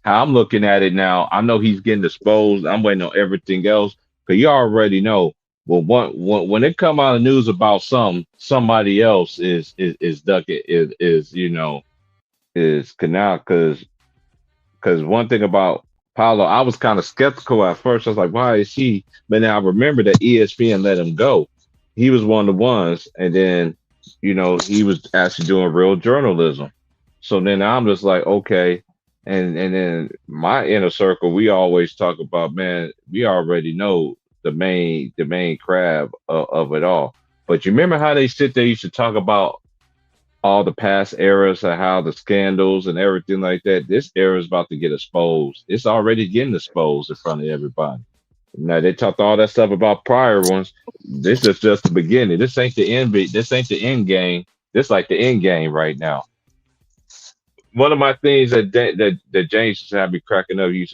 how I'm looking at it now, I know he's getting disposed. I'm waiting on everything else because you already know. Well, when it come out of news about somebody else is ducking is is canal because one thing about Paulo, I was kind of skeptical at first. I was like, why is he? But now I remember that ESPN let him go. He was one of the ones, and then he was actually doing real journalism. So then I'm just like, okay. And then my inner circle, we always talk about, man, we already know the main crab of it all. But you remember how they sit there used to talk about all the past eras of how the scandals and everything like that. This era is about to get exposed. It's already getting exposed in front of everybody. Now they talked all that stuff about prior ones. This is just the beginning. This ain't the end. This ain't the end game. This like the end game right now. One of my things that James used to have me cracking up. He used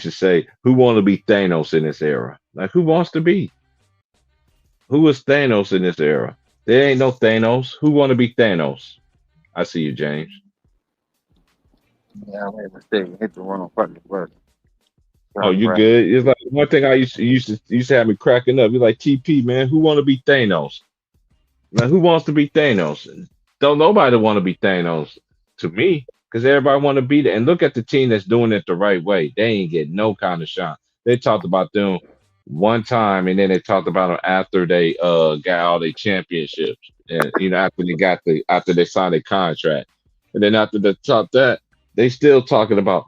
to say, "Who want to be Thanos in this era? Like, who wants to be? Who is Thanos in this era? There ain't no Thanos. Who want to be Thanos? I see you, James. Yeah, I made a mistake. Hit the wrong fucking button. Oh, you good? It's like one thing I used to have me cracking up. You're like, TP, man, who want to be Thanos? Now, who wants to be Thanos? Don't nobody want to be Thanos to me, because everybody want to be there. And look at the team that's doing it the right way. They ain't getting no kind of shot. They talked about them one time, and then they talked about them after they got all their championships, and after they signed a contract, and then after they top that, they still talking about.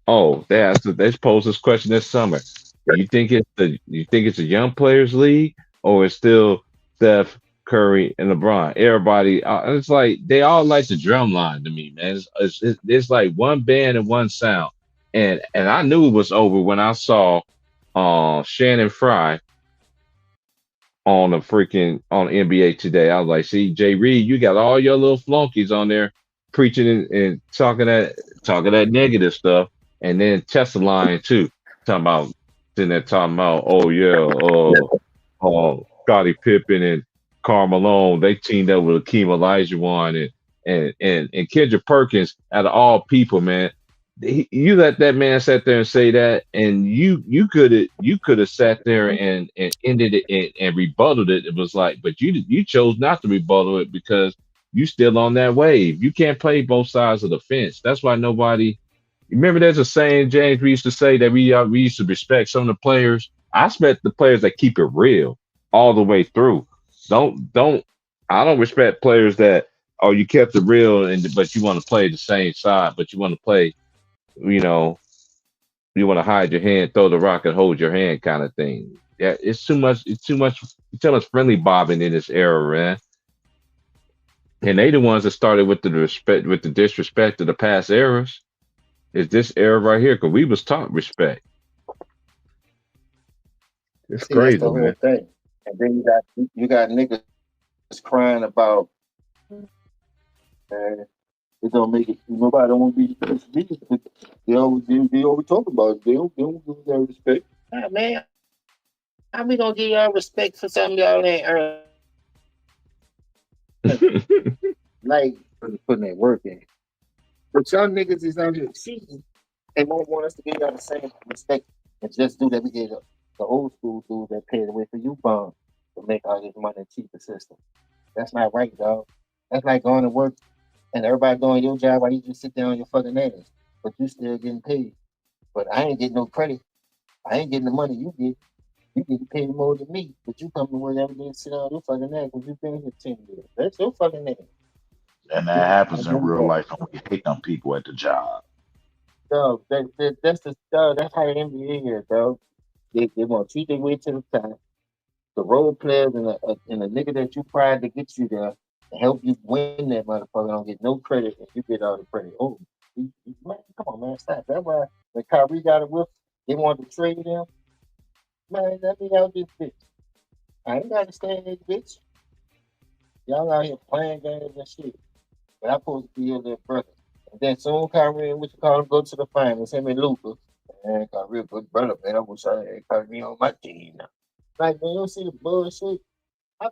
Oh, they posed this question this summer. You think it's a young players league, or it's still Steph Curry and LeBron? Everybody, it's like they all like the drum line to me, man. It's like one band and one sound, and I knew it was over when I saw Shannon Fry on NBA Today. I was like, see, Jay Reed, you got all your little flunkies on there preaching and talking that negative stuff. And then Tessa line too, talking about oh yeah, Scottie Pippen and Karl Malone, they teamed up with Akeem Olajuwon and Kendrick Perkins. Out of all people, man, you let that man sit there and say that, and you could have sat there and ended it and rebutted it. It was like, but you chose not to rebuttal it because you still on that wave. You can't play both sides of the fence. That's why nobody. Remember, there's a saying, James, we used to say that we used to respect some of the players. I respect the players that keep it real all the way through. I don't respect players that, oh, you kept it real, but you want to play the same side, but you want to play, you want to hide your hand, throw the rock, and hold your hand kind of thing. Yeah, it's too much. It's too much. Too much friendly bobbing in this era, man. And they the ones that started with the disrespect of the past eras. Is this era right here? Because we was taught respect. It's See, that's crazy, the whole man. thing. And then you got niggas crying about, man, it don't make it. Nobody don't want to be respected. They always talk about it. They don't give that respect. Nah, man, how we gonna give y'all respect for something y'all ain't earned? Like putting that work in. But y'all niggas is out here cheating and won't want us to give y'all the same respect and just do that. We get the old school dude that paid away for you bond to make all this money and cheat the system. That's not right, dog. That's like going to work and everybody doing your job while you just sit down on your fucking ass, but you still getting paid. But I ain't getting no credit. I ain't getting the money you get. You getting paid more than me, but you come to work every day and sit down on your fucking ass because you been here 10 years. That's your fucking ass. And that happens in real life, and we hate them people at the job. Dog, that's how the NBA is, dog. They want to cheat their way to the top. The role players and the nigga that you tried to get you there help you win that motherfucker. Don't get no credit if you get all the credit. Oh, man, come on, man, stop. That's why when Kyrie got a whip, they wanted to trade him. Man, let me out this bitch. I ain't got to stand this bitch. Y'all out here playing games and shit. But I'm supposed to be your little brother. And then soon Kyrie and what you call him go to the finals. Him and Luka. Man, Kyrie a good brother, man. I wish I had Kyrie on my team now. Like, man, you don't see the bullshit?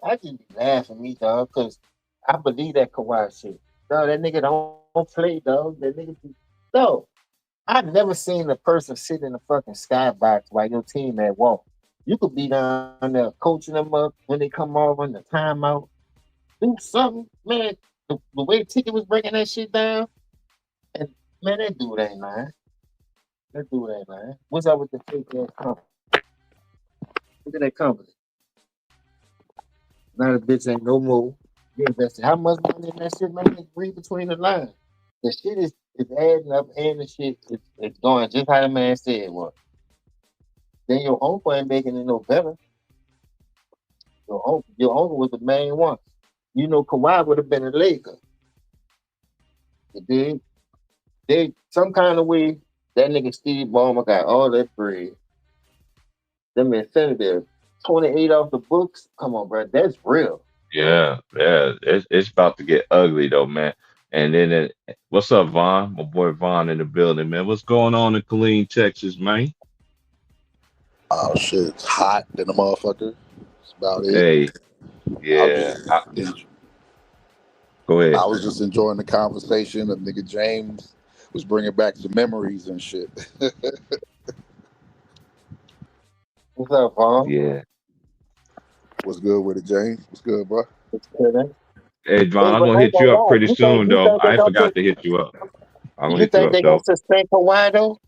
I just be laughing me, dog, because I believe that Kawhi shit. Dog, that nigga don't play, dog. That nigga be... No, I've never seen a person sit in the fucking skybox while your team at walk. You could be down there coaching them up when they come over in the timeout. Do something, man. The way Ticket was breaking that shit down, and man, that dude ain't lying. That dude ain't lying. What's up with the fake ass company? Look at that company. Now the bitch ain't no more. You invested how much money in that shit, man? Read between the lines. The shit is adding up, and the shit is going just how the man said it was. Then your uncle ain't making it no better. Your uncle was the main one. You know, Kawhi would have been a Laker. They some kind of way that nigga Steve Ballmer got all that bread. Them incentives, 28 off the books. Come on, bro, that's real. Yeah, it's about to get ugly though, man. And then what's up, Vaughn? My boy Vaughn in the building, man. What's going on in Killeen, Texas, man? Oh shit, it's hot than a motherfucker. That's about it. Hey, yeah. Go ahead. I was just enjoying the conversation of nigga James was bringing back some memories and shit. What's up, Vaughn? Yeah. What's good with it, James? What's good, bro? Hey, Vaughn, I'm gonna hit you up pretty soon, though. I forgot to hit you up. I'm gonna hit you think up, they though. gonna suspend Kawhi though?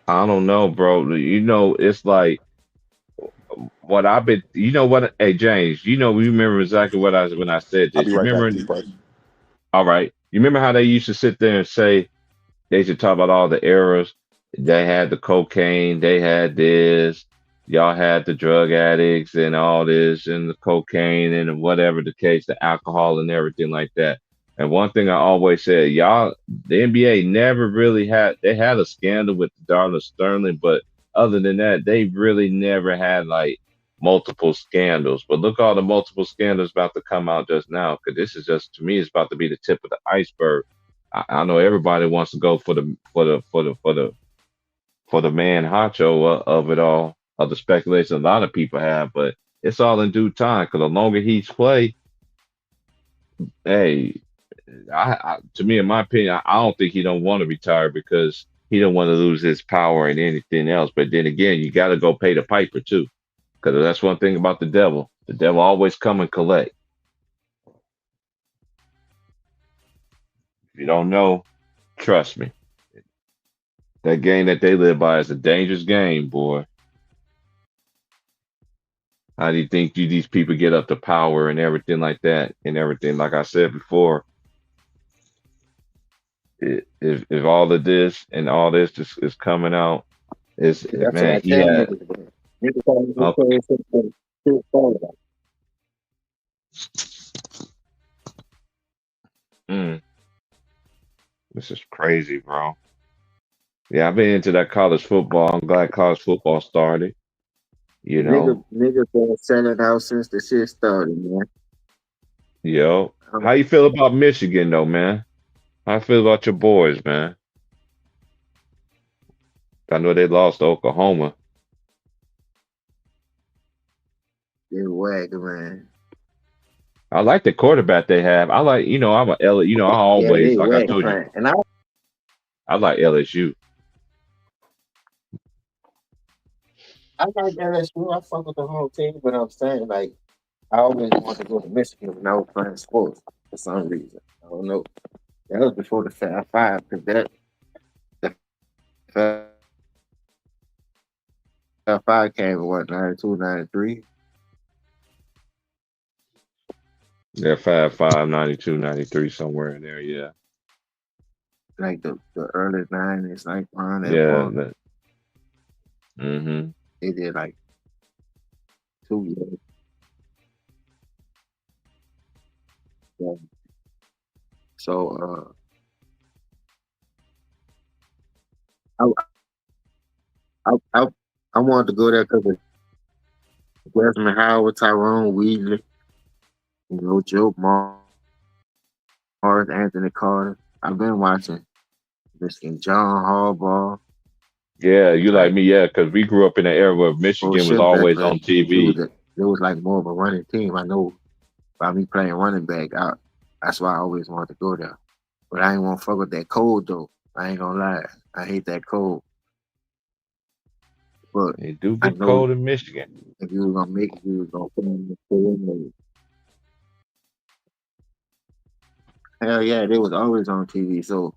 I don't know, bro. You know, it's like what I've been. You know what? Hey, James, you remember exactly what when I said I'll this. be You right remember? back, T-Price. All right. You remember how they used to sit there and say they should talk about all the errors? They had the cocaine. They had this. Y'all had the drug addicts and all this and the cocaine and whatever the case, the alcohol and everything like that. And one thing I always said, y'all, the NBA never really they had a scandal with Darla Sterling, but other than that, they really never had like multiple scandals. But look, all the multiple scandals about to come out just now, because this is just, to me, it's about to be the tip of the iceberg. I know everybody wants to go for the man honcho of it all, of the speculation a lot of people have, but it's all in due time. Because the longer he's played, hey, to me, in my opinion, I don't think he don't want to retire because he don't want to lose his power and anything else. But then again, you got to go pay the piper too, because that's one thing about the devil. The devil always come and collect. If you don't know, trust me. That game that they live by is a dangerous game, boy. How do you think these people get up to power and everything like that and everything? Like I said before, if all of this and all this just is coming out, man, he had. This is crazy, bro. Yeah, I've been into that college football. I'm glad college football started. You know, niggas been selling out since the shit started, man. Yo, how you feel about Michigan, though, man? How you feel about your boys, man? I know they lost to Oklahoma. They're wagging, man. I like the quarterback they have. I like, I'm a L. I always, like I told you, and I like LSU. I like LSU. I fuck with the whole team, but I'm saying, like, I always wanted to go to Michigan when I was playing sports for some reason. I don't know. That was before the Fab Five, because the Fab Five came in what, 92, 93? Yeah, 5'5", 92, 93, somewhere in there, yeah. Like the early 90s, like around that Yeah. point. They did like 2 years. So I wanted to go there because of Desmond Howard, Tyrone Wheatley, Joe Morris, Anthony Carter. I've been watching Michigan, John Harbaugh. Yeah, you like me, yeah, because we grew up in an era where Michigan was Bullshit back always then. on TV. It was like more of a running team. I know by me playing running back, that's why I always wanted to go there. But I ain't want to fuck with that cold though. I ain't gonna lie. I hate that cold. But It do I get know cold in Michigan. if you was gonna make it, you was gonna put in the full. Hell yeah, they was always on TV. So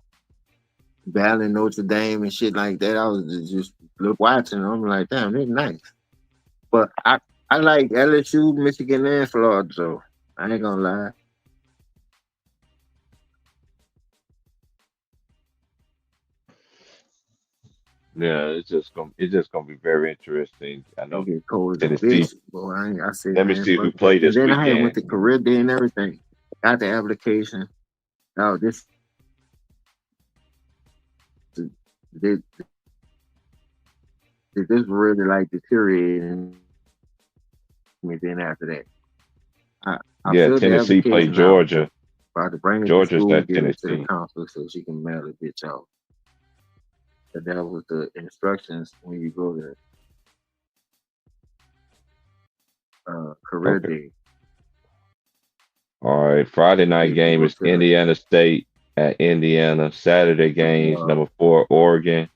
battling Notre Dame and shit like that, I was just watching. I'm like, damn, they're nice. But I like LSU, Michigan, and Florida. So I ain't gonna lie. Yeah, it's just gonna be very interesting. I know It get cold as a Tennessee. bitch. Boy, I said, Let me man, see who fuck play that. And this then I had went weekend. to career day and everything. Got the application. Oh, this really like deteriorating me. Then after that, I Yeah, filled the Tennessee play application out. Georgia. About to bring it to Georgia's school, that give it to the Tennessee. counselor so she can mail the bitch out. But that was the instructions when you go to career Okay. day. All right. Friday night You game go is to the Indiana State at Indiana. Saturday games, number 4, Oregon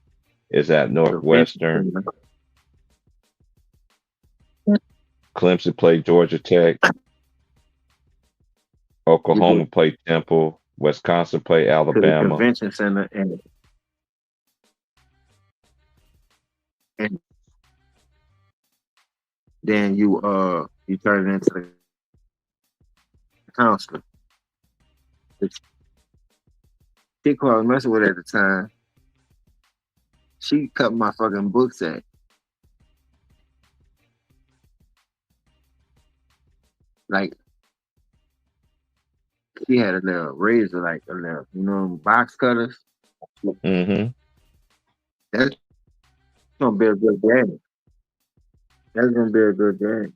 is at Northwestern. Clemson play Georgia Tech. Oklahoma play Temple. Wisconsin play to the Alabama. convention center and then you turn it into the counselor. The chick who I was messing with at the time, she cut my fucking books at. Like she had a little razor, like a little, box cutters. Mm-hmm. That's gonna be a good game. That's gonna be a good game.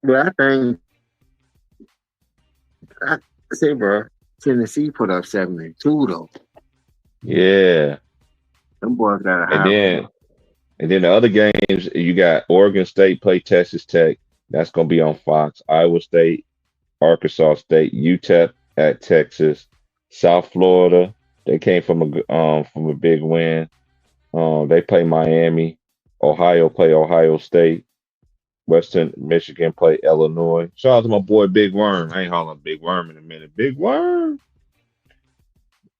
But I think I say, bro, Tennessee put up 72 though. Yeah. Them boys got a high. And then the other games, you got Oregon State play Texas Tech. That's going to be on Fox. Iowa State, Arkansas State, UTEP at Texas, South Florida. They came from a big win. They play Miami. Ohio play Ohio State. Western Michigan play Illinois. Shout out to my boy Big Worm. I ain't hollering Big Worm in a minute. Big Worm.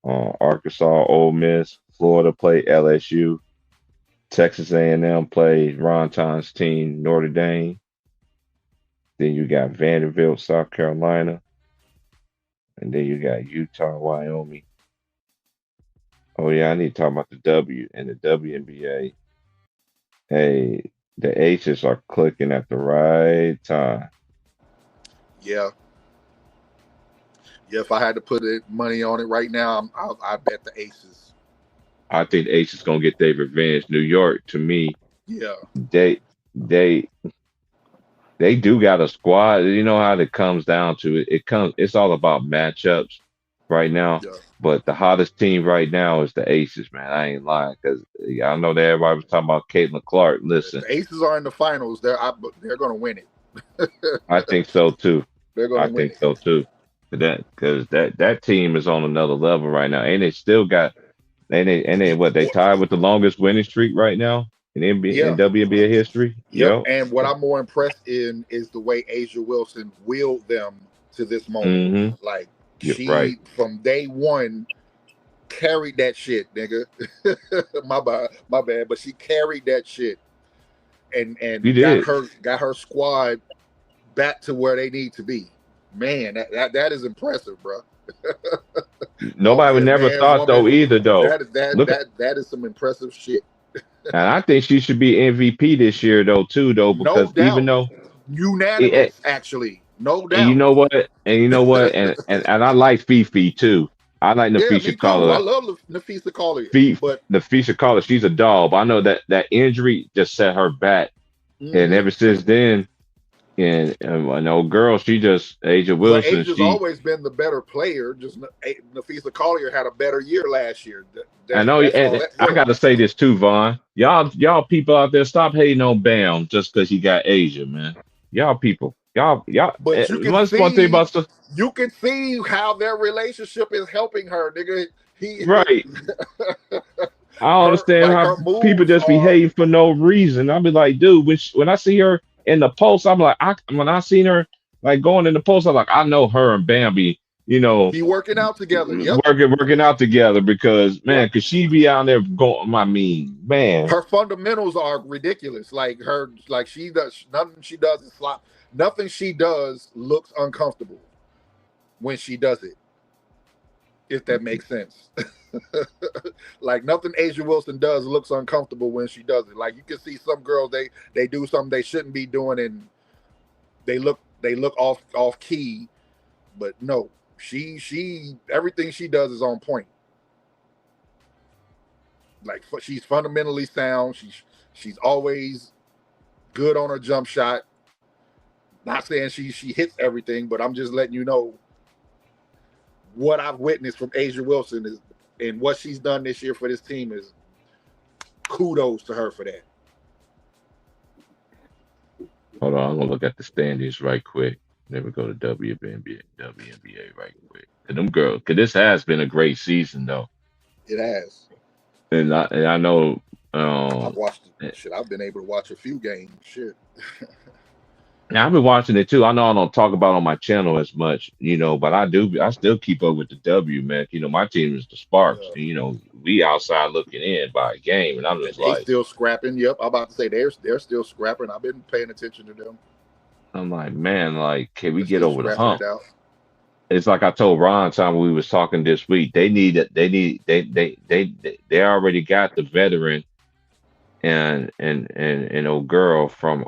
Arkansas, Ole Miss. Florida play LSU. Texas A&M play Ron Ton's team, Notre Dame. Then you got Vanderbilt, South Carolina. And then you got Utah, Wyoming. Oh, yeah, I need to talk about the W and the WNBA. Hey, the H's are clicking at the right time. Yeah. Yeah, if I had to put money on it right now, I bet the Aces. I think the Aces going to get their revenge. New York, to me, Yeah. they do got a squad. You know how it comes down to it. It's all about matchups right now. Yeah. But the hottest team right now is the Aces, man. I ain't lying, because I know that everybody was talking about Caitlin Clark. Listen, The Aces are in the finals. They're going to win it. I think so too. They're going I to win think it. so too. Because that team is on another level right now, and they still got they tied with the longest winning streak right now in NBA Yeah. in WNBA history. Yep. And what I'm more impressed in is the way Asia Wilson willed them to this moment. Mm-hmm. Like You're she right. from day one carried that shit, nigga. my bad, but she carried that shit and You did. got her squad back to where they need to be. Man, that is impressive, bro. Nobody would never thought though either though. That is some impressive shit. And I think she should be MVP this year though too though, because No doubt. even though Unanimous, actually. No And you doubt. know what? And I like Fifi too. I like Yeah, me Nafisha too. I Collier. love Nafisa Collier, but Nafisha Collier, she's a dog. But I know that injury just set her back. And mhm. ever since then, and an old girl, she just Asia But Wilson, Asia's she always been the better player. Just Nafisa Collier had a better year last year. I know, That's all and that I was. gotta say this too, Vaughn. Y'all people out there, stop hating on Bam just because he got Asia, man. Y'all people, y'all. But you can That's one thing see, about stuff, how their relationship is helping her, nigga. He right? I don't understand her how people moves just be are. hating for no reason. I'll be like, dude, when I see her in the post, I'm like, when I seen her like going in the post, I'm like, I know her and Bambi, Be working out together. Yep. working out together because man, Yep. cause she be out there going. I mean, man, Her fundamentals are ridiculous. She does nothing. She does is slop. Nothing she does looks uncomfortable when she does it. If that makes sense. Like nothing Asia Wilson does looks uncomfortable when she does it. Like you can see some girls they do something they shouldn't be doing and they look off key, but no, she everything she does is on point. Like she's fundamentally sound. She's always good on her jump shot. Not saying she hits everything, but I'm just letting you know what I've witnessed from Asia Wilson is, and what she's done this year for this team is kudos to her for that. hold on, I'm gonna look at the standings right quick. Then we go to WNBA right quick. And them girls, cause this has been a great season though, It has. and I know. I've watched it. Shit, I've been able to watch a few games. Shit. Now I've been watching it too. I know I don't talk about it on my channel as much, but I still keep up with the W, man. My team is the Sparks. And, we outside looking in by a game, and I'm just They like, still scrapping. Yep, I'm about to say they're still scrapping. I've been paying attention to them. I'm like, man, like, can we They're get still over the scrapping hump? it out. It's like I told Ron time we was talking this week. They already got the veteran and old girl from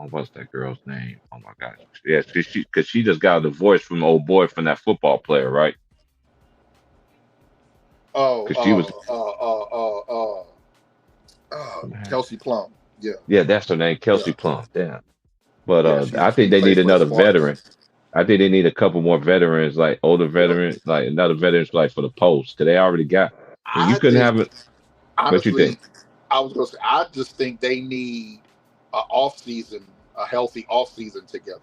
what's that girl's name? Oh my gosh, yeah, because she just got a divorce from old boy from that football player, right? Oh, Because she was Kelsey Plum. yeah, that's her name, Kelsey Plum. Damn, but I think She they plays need for the another Sparks. veteran. I think they need a couple more veterans, like older veterans, like another veterans, like for the post. Because they already got. And you I couldn't think, have it. What you honestly, think? I was gonna say I just think they need a healthy off season together.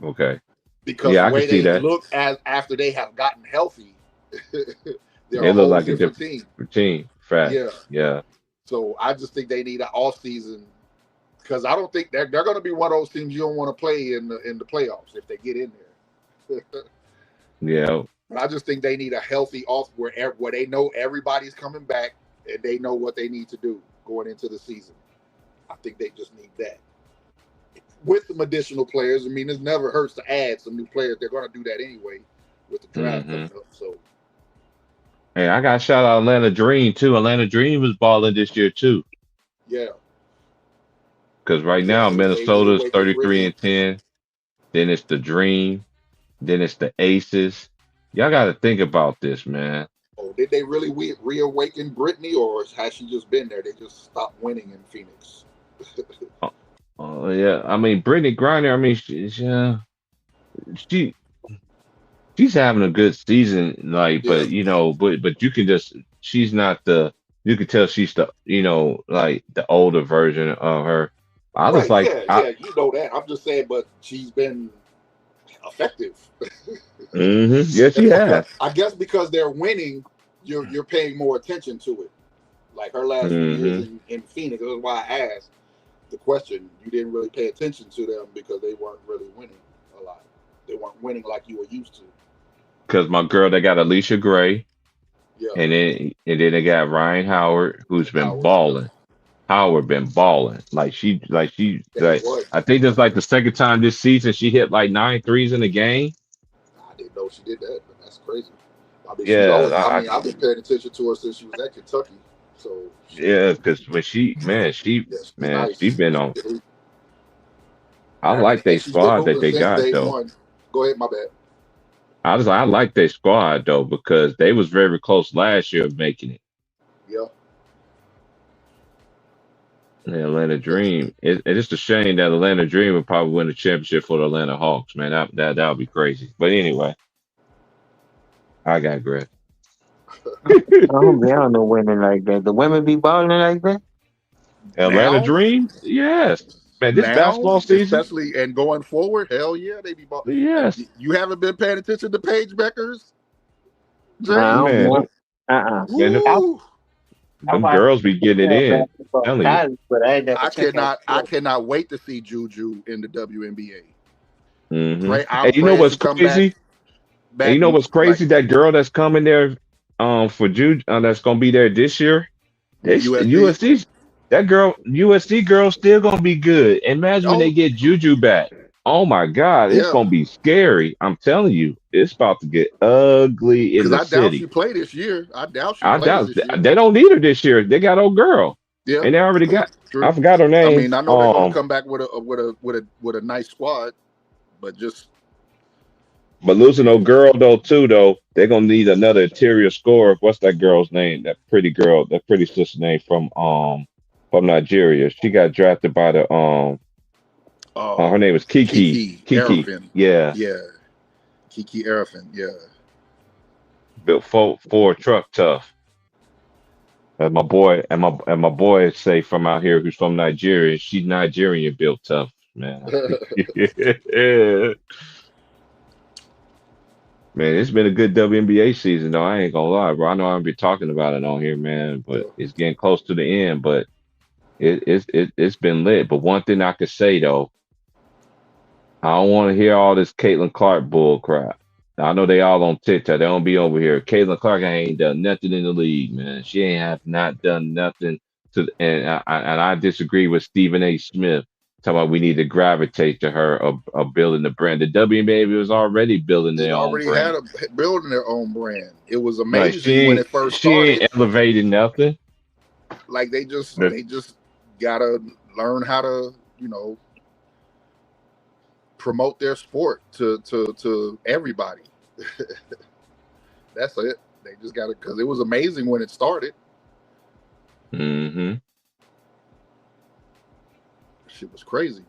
Okay. Because Yeah, the I can way see they that. look after they have gotten healthy, they're They a look whole like a different different team. team. Fact. Yeah. Yeah. So I just think they need an off season because I don't think they're going to be one of those teams you don't want to play in the playoffs if they get in there. Yeah. But I just think they need a healthy off where they know everybody's coming back and they know what they need to do going into the season. I think they just need that. With some additional players, I mean, it never hurts to add some new players. They're going to do that anyway with the draft coming up. So, Hey, I got to shout out Atlanta Dream too. Atlanta Dream was balling this year too. yeah. Because right now They Minnesota's reawakened 33-10. Then it's the Dream. Then it's the Aces. Y'all got to think about this, man. Oh, did they really reawaken Brittany, or has she just been there? They just stopped winning in Phoenix. Yeah. I mean, Brittany Griner. I mean, she's having a good season. Like, but but you can just she's not the. You can tell she's the like the older version of her. I was like, you know that. I'm just saying, but she's been effective. Yes, she has. I guess because they're winning, you're paying more attention to it. Like her last few years in Phoenix, that's why I asked the question. You didn't really pay attention to them because they weren't really winning a lot. They weren't winning like you were used to. Because my girl, they got Alicia Gray, Yeah. and then they got Ryan Howard, who's been balling. Howard been balling. I think that's like the second time this season she hit like 9 threes in a game. I didn't know she did that, but that's crazy. I mean, I've been paying attention to her since she was at Kentucky. So yeah, because when she's been on. I like their And she's been squad that moving they since got day though. one. Go ahead, my bad. I like their squad though because they was very close last year of making it. Yeah. The Atlanta Dream. It's a shame that Atlanta Dream would probably win the championship for the Atlanta Hawks, man. That would be crazy. But anyway, I got Greg. I don't know women like that. The women be balling like that. Atlanta Now, Dream? Yes. Man, this now, basketball season? especially and going forward, hell yeah, they be ball. Yes. You haven't been paying attention to Paige Beckers, Jay? Nah, I don't Man. want. Man, Woo! them girls be getting it in. I'm telling you. College, but I ain't never checked out I cannot wait to see Juju in the WNBA. Mhm. Pray, I'm And you know praying what's she come crazy? back And you know what's like crazy? That girl that's coming there for Juju that's gonna be there this year. USC. USC, that girl, USC girl still gonna be good. Imagine when they Oh get Juju back. Oh my God, it's yeah, gonna be scary. I'm telling you, it's about to get ugly in because the I doubt she city. play this year. I doubt she I plays doubt this year. they don't need her this year. They got old girl, Yeah, and they already got. true. I forgot her I name. mean, I know they're gonna come back with a nice squad, but just But losing old girl though, they're gonna need another interior scorer. What's that girl's name? That pretty girl, that pretty sister name from Nigeria. She got drafted by the her name is Kiki. Kiki Arafin. Yeah. Yeah, Kiki Arafin. Yeah. Built Ford truck tough. And my boy say from out here who's from Nigeria, she's Nigerian built tough, man. Yeah. Man, it's been a good WNBA season though. I ain't gonna lie, bro. I know I'll be talking about it on here, man, but it's getting close to the end. But it's been lit. But one thing I could say though, I don't want to hear all this Caitlin Clark bull crap. I know they all on TikTok. They don't be over here. Caitlin Clark ain't done nothing in the league, man. She ain't have not done nothing and I disagree with Stephen A. Smith. Talking about we need to gravitate to her of building the brand. The WNBA was already building They their own already brand. had building their own brand. It was Like amazing when it first she ain't started. elevated nothing. Like they just The- gotta learn how to, promote their sport to everybody. That's it. They just gotta, because it was amazing when it started. Mm-hmm. Shit was crazy,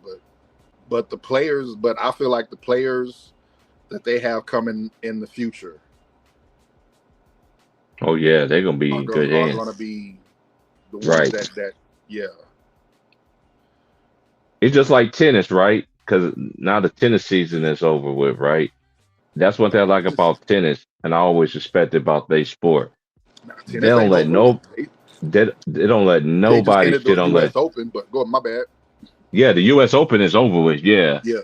but the players, but I feel like the players that they have coming in the future Oh yeah, they're gonna be are in good going hands. to be the ones Right. that yeah. It's just like tennis, right? Because now the tennis season is over with, right? That's one thing I like about tennis, and I always respect about their sport. They Tennis don't ain't let over. they don't let They just nobody ended shit the on U.S. that. Open, but go my bad. Yeah, the U.S. Open is over with. Yeah, Yeah,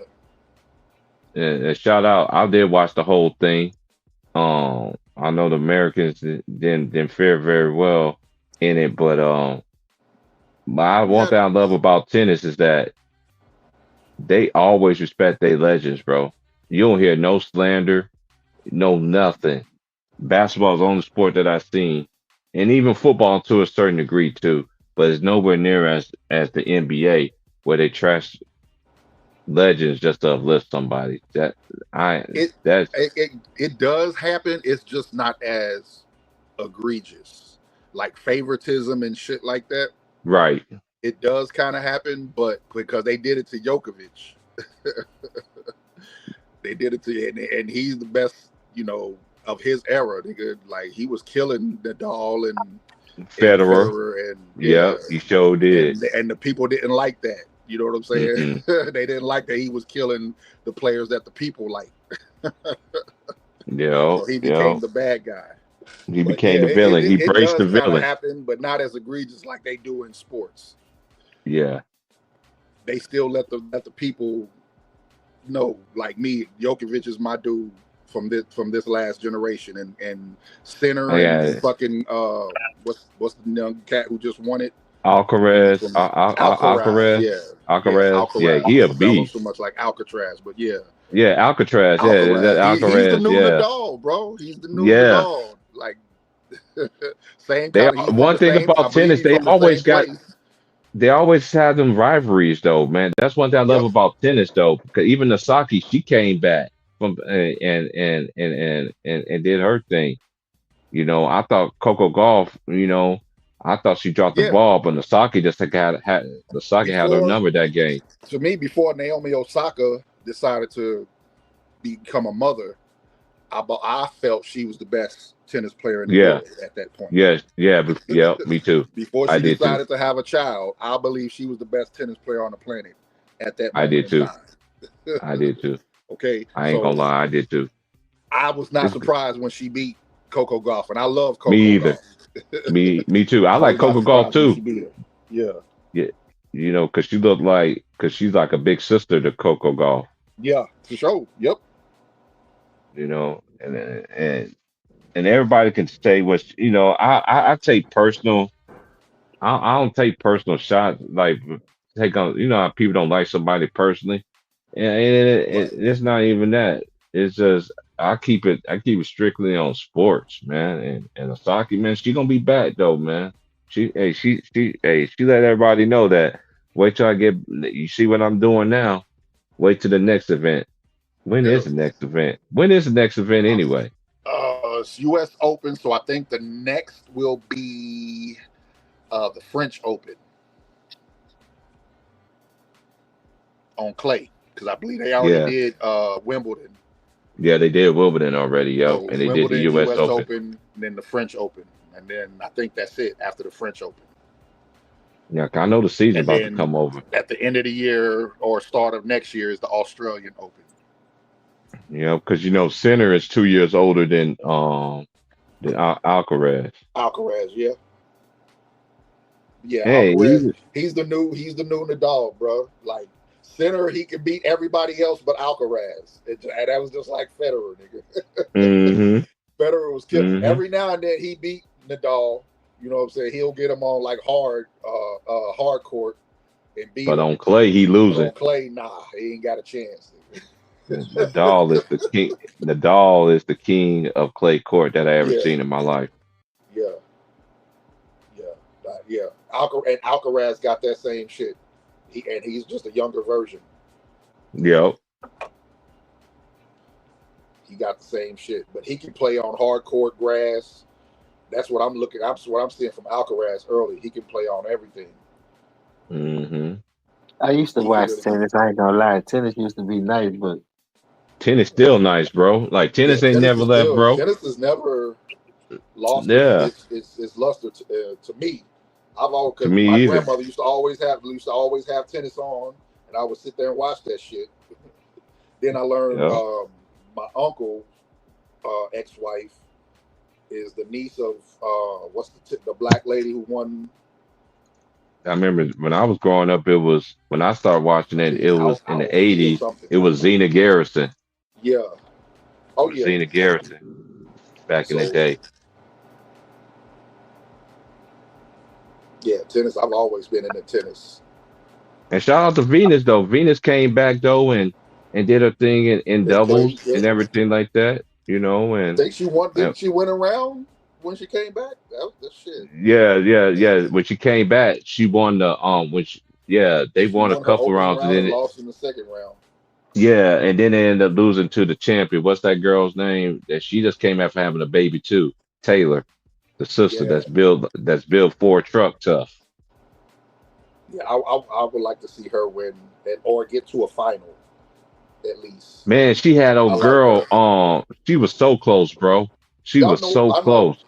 and shout out. I did watch the whole thing. I know the Americans didn't fare very well in it, but one thing I love about tennis is that they always respect their legends, bro. You don't hear no slander, no nothing. Basketball is the only sport that I've seen, and even football to a certain degree too. But it's nowhere near as the NBA where they trash legends just to uplift somebody. That's it does happen. It's just not as egregious, like favoritism and shit like that. right. It does kind of happen, but because they did it to Djokovic, they did it to, and he's the best, of his era. Like he was killing Nadal and Federer. Federer and Yeah, he sure did. and the people didn't like that. You know what I'm saying? They didn't like that he was killing the players that the people like. Yeah, So he became the bad guy. he But became yeah, the villain. He it braced the does kind of villain. happen, but not as egregious like they do in sports. Yeah, They still let the people know, like me, Djokovic is my dude from this last generation, and Sinner and yeah. fucking what's the young cat who just won it? Alcaraz, Alcaraz, yeah, Alcaraz. Yeah, he I a don't know beast. so much like Alcatraz, but yeah, Yeah, Alcatraz. Yeah, is that Alcaraz. He's the Alcaraz? new Yeah, Nadal, bro. He's the new yeah. Nadal. Like same They kind of. He's from one the thing same. I about believe tennis, he's they from the always same got place. they always have them rivalries though, man. That's one thing I love Yep. about tennis though, because even Nasaki, she came back from and did her thing. You know, I thought Coco Golf, I thought she dropped the Yeah. ball, but Nasaki just had Nasaki had her Before, number that game. to me, before Naomi Osaka decided to become a mother, I felt she was the best tennis player in the Yeah, world at that point. yes, yeah, yeah, me too. Before I she did too. decided to have a child, I believe she was the best tennis player on the planet at that I did moment in too. time. I did too. Okay, I ain't gonna so lie, I did too. I was not It's, surprised when she beat Coco Gauff, and I love me Coco either. Gauff. Me too. I I like was not Coco Golf surprised when too. she beat her. Yeah, Yeah, because she's like a big sister to Coco Golf. yeah, for sure. Yep. And everybody can say what I take personal. I don't take personal shots like take on. How people don't like somebody personally, and Right. it's not even that. It's just I keep it strictly on sports, man. And Asaki, man, she gonna be back though, man. She let everybody know that. Wait till I get. You see what I'm doing now. Wait till the next event. When Yeah. is the next event? When is the next event anyway? It's U.S. Open, so I think the next will be the French Open on clay, because I believe they already Yeah, did Wimbledon. yeah, they did Wimbledon already, yo, So and they did the Wimbledon, U.S. U.S. Open. Open, and then the French Open, and then I think that's it after the French Open. Yeah, I know the season And about to then come over. at the end of the year or start of next year is the Australian Open. Because Sinner is 2 years older than Alcaraz. Alcaraz, yeah. Yeah, Hey, Alcaraz, he's the new Nadal, bro. Like Sinner, he can beat everybody else but Alcaraz. And that was just like Federer, nigga. mm-hmm, Federer was killing. mm-hmm. Every now and then he beat Nadal. You know what I'm saying? He'll get him on like hard court and beat But him. on clay, he But losing. on clay, nah, he ain't got a chance. Nadal is the king. Nadal is the king of clay court that I ever Yeah, seen in my life. yeah, yeah. Alcaraz got that same shit. He's just a younger version. Yep. He got the same shit, but he can play on hard court grass. That's what I'm looking. That's what I'm seeing from Alcaraz early. He can play on everything. Mm-hmm. I used to He can watch really. tennis. I ain't gonna lie. Tennis used to be nice, but Tennis still nice, bro. Like Yeah, tennis ain't never left, bro. tennis has never lost Yeah, its luster to me. I've always, to because me my either. grandmother used to always have tennis on, and I would sit there and watch that shit. Then I learned Yeah. my uncle, ex-wife, is the niece of what's the black lady who won? I remember when I was growing up, it was when I started watching it, it was in the Alfie or 80s. something. It was Xena Garrison. Yeah. Oh It was yeah. Xena Garrison back in the So day. yeah, tennis. I've always been into tennis. And shout out to Venus though. Venus came back though and did her thing in And doubles played. and everything like that, I and think she won. Didn't she win a round when she came back? That shit. yeah. When she came back, she won the they She won a won her couple opening rounds and round and then lost in the second round. and then they ended up losing to the champion. What's that girl's name? That she just came after having a baby too. Taylor, the sister Yeah, that's built Ford truck tough. yeah. I would like to see her win or get to a final at least. Man, she had I old like girl. her. She was so close, bro. She Y'all was know. so I know. close.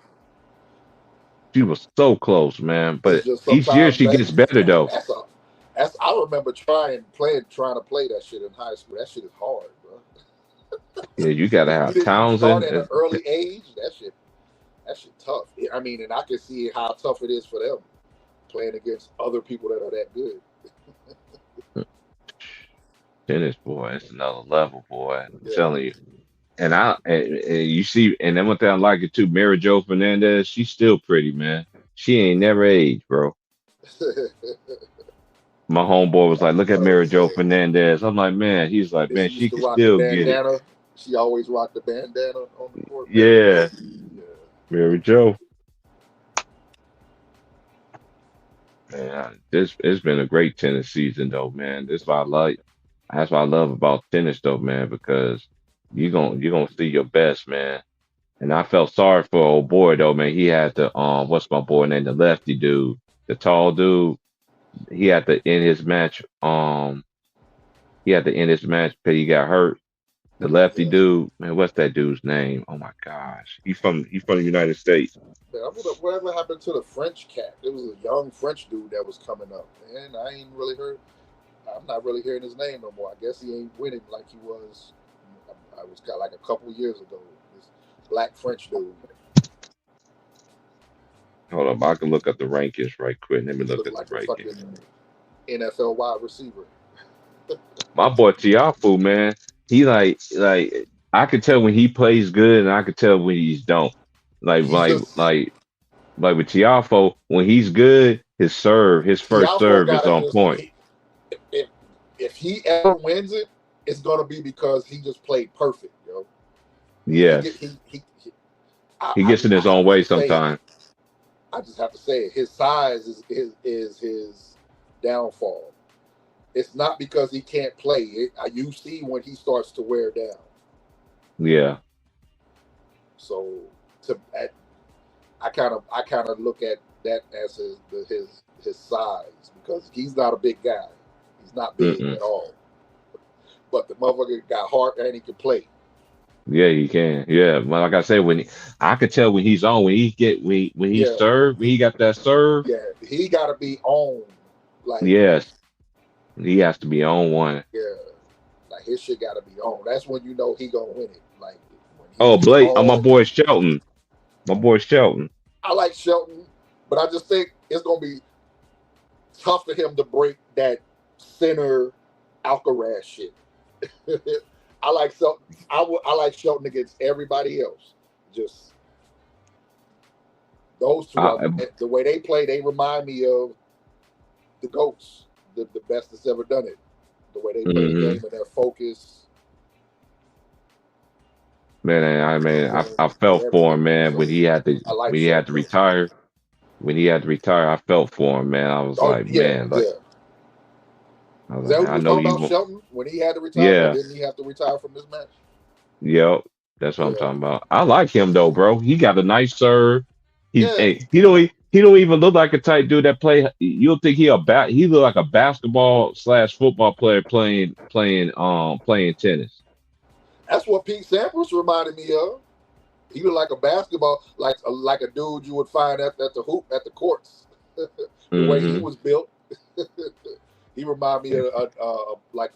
She was so close, man. It's But just each year sometimes she gets better though. that's. I remember trying to play that shit in high school. That shit is hard, bro. Yeah, you gotta If you have didn't start Townsend. at an early age, that shit tough. I mean, and I can see how tough it is for them playing against other people that are that good. Tennis, boy, it's another level, boy. I'm Yeah. telling you. And you see, and then one thing I like it too, Mary Jo Fernandez, she's still pretty, man. She ain't never aged, bro. My homeboy was like, look at Mary Jo Fernandez. I'm like, man, he's like, And man, she she used to can rock the still get it. bandana. She always rocked the bandana on the court. Yeah, Yeah. Mary Jo. Man, this it's been a great tennis season though, man. This what I like. That's what I love about tennis though, man, because you gonna see your best, man. And I felt sorry for old boy though, man. He had to what's my boy name, the lefty dude, the tall dude. He had to end his match. He had to end his match because he got hurt. The lefty Yeah. dude, man, what's that dude's name? Oh my gosh, he's from the United States. Man, whatever happened to the French cat? There was a young French dude that was coming up, and I ain't really heard. I'm not really hearing his name no more. I guess he ain't winning like he was. I was got like a couple years ago. This black French dude. Hold up, I can look up the rankings right quick. Let me He look looked at the like a rankings. fucking NFL wide receiver. My boy Tiafu, man, he like I could tell when he plays good, and I could tell when he's don't. Like He's like just like like with Tiafo, when he's good, his first Tiafo serve is gotta on just point. if he ever wins it, it's gonna be because he just played perfect, yo. He Yes, get he he gets in I his own have way to say it. sometimes. I just have to say it. His size is his downfall. It's not because he can't play. You see when he starts to wear down. Yeah, So I kind of look at that as his size because he's not a big guy. He's not big mm-mm. at all. But the motherfucker got heart and he can play. Yeah, he can. Yeah, well, like I said, I could tell when he's on, when he Yeah, serve, when he got that serve. yeah. He got to be on. Like Yes, he has to be on one. yeah, like his shit got to be on. That's when you know he gonna win it. Like when Oh, he's Blake, my on. boy Shelton, my boy Shelton. I like Shelton, but I just think it's gonna be tough for him to break that center Alcaraz shit. I like Shelton. I like Shelton against everybody else. Just those two. The way they play, they remind me of the GOATs, the best that's ever done it. The way they play the game and their focus. Man, I felt for him, man, when he had to I like when he had to Shelton. retire. When he had to retire, I felt for him, man. I was Oh like, yeah, man, like yeah. I was Is that like, what I you know was talking he about, won't. Shelton? When he had to retire, or Yeah, didn't he have to retire from this match? yep, that's what I'm Yeah, talking about. I like him though, bro. He got a nice serve. yeah. He don't even look like a type dude that play. You'll think he look like a basketball / football player playing tennis. That's what Pete Sampras reminded me of. He looked like a basketball, like a dude you would find at the hoop at the courts. The way he Hmm. was built, he reminded me of like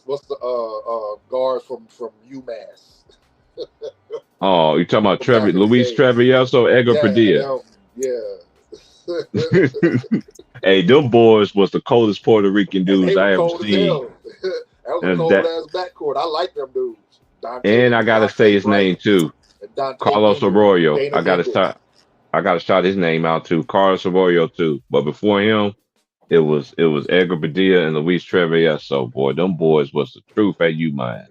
what's the guards from UMass Oh, you talking about from back in the Luis day? Travieso, Edgar Yeah, Padilla. them, yeah. Hey, them boys was the coldest Puerto Rican And dudes they were I ever cold as seen. hell. That was a And cold that, ass backcourt. I like them dudes. and I gotta say his Bright name too, and Dante Carlos Bender, Arroyo. Dana I gotta Bender. shout his name out too, Carlos Arroyo too. But before him, it was Edgar Padilla and Luis Travieso. Boy, them boys was the truth at UMass.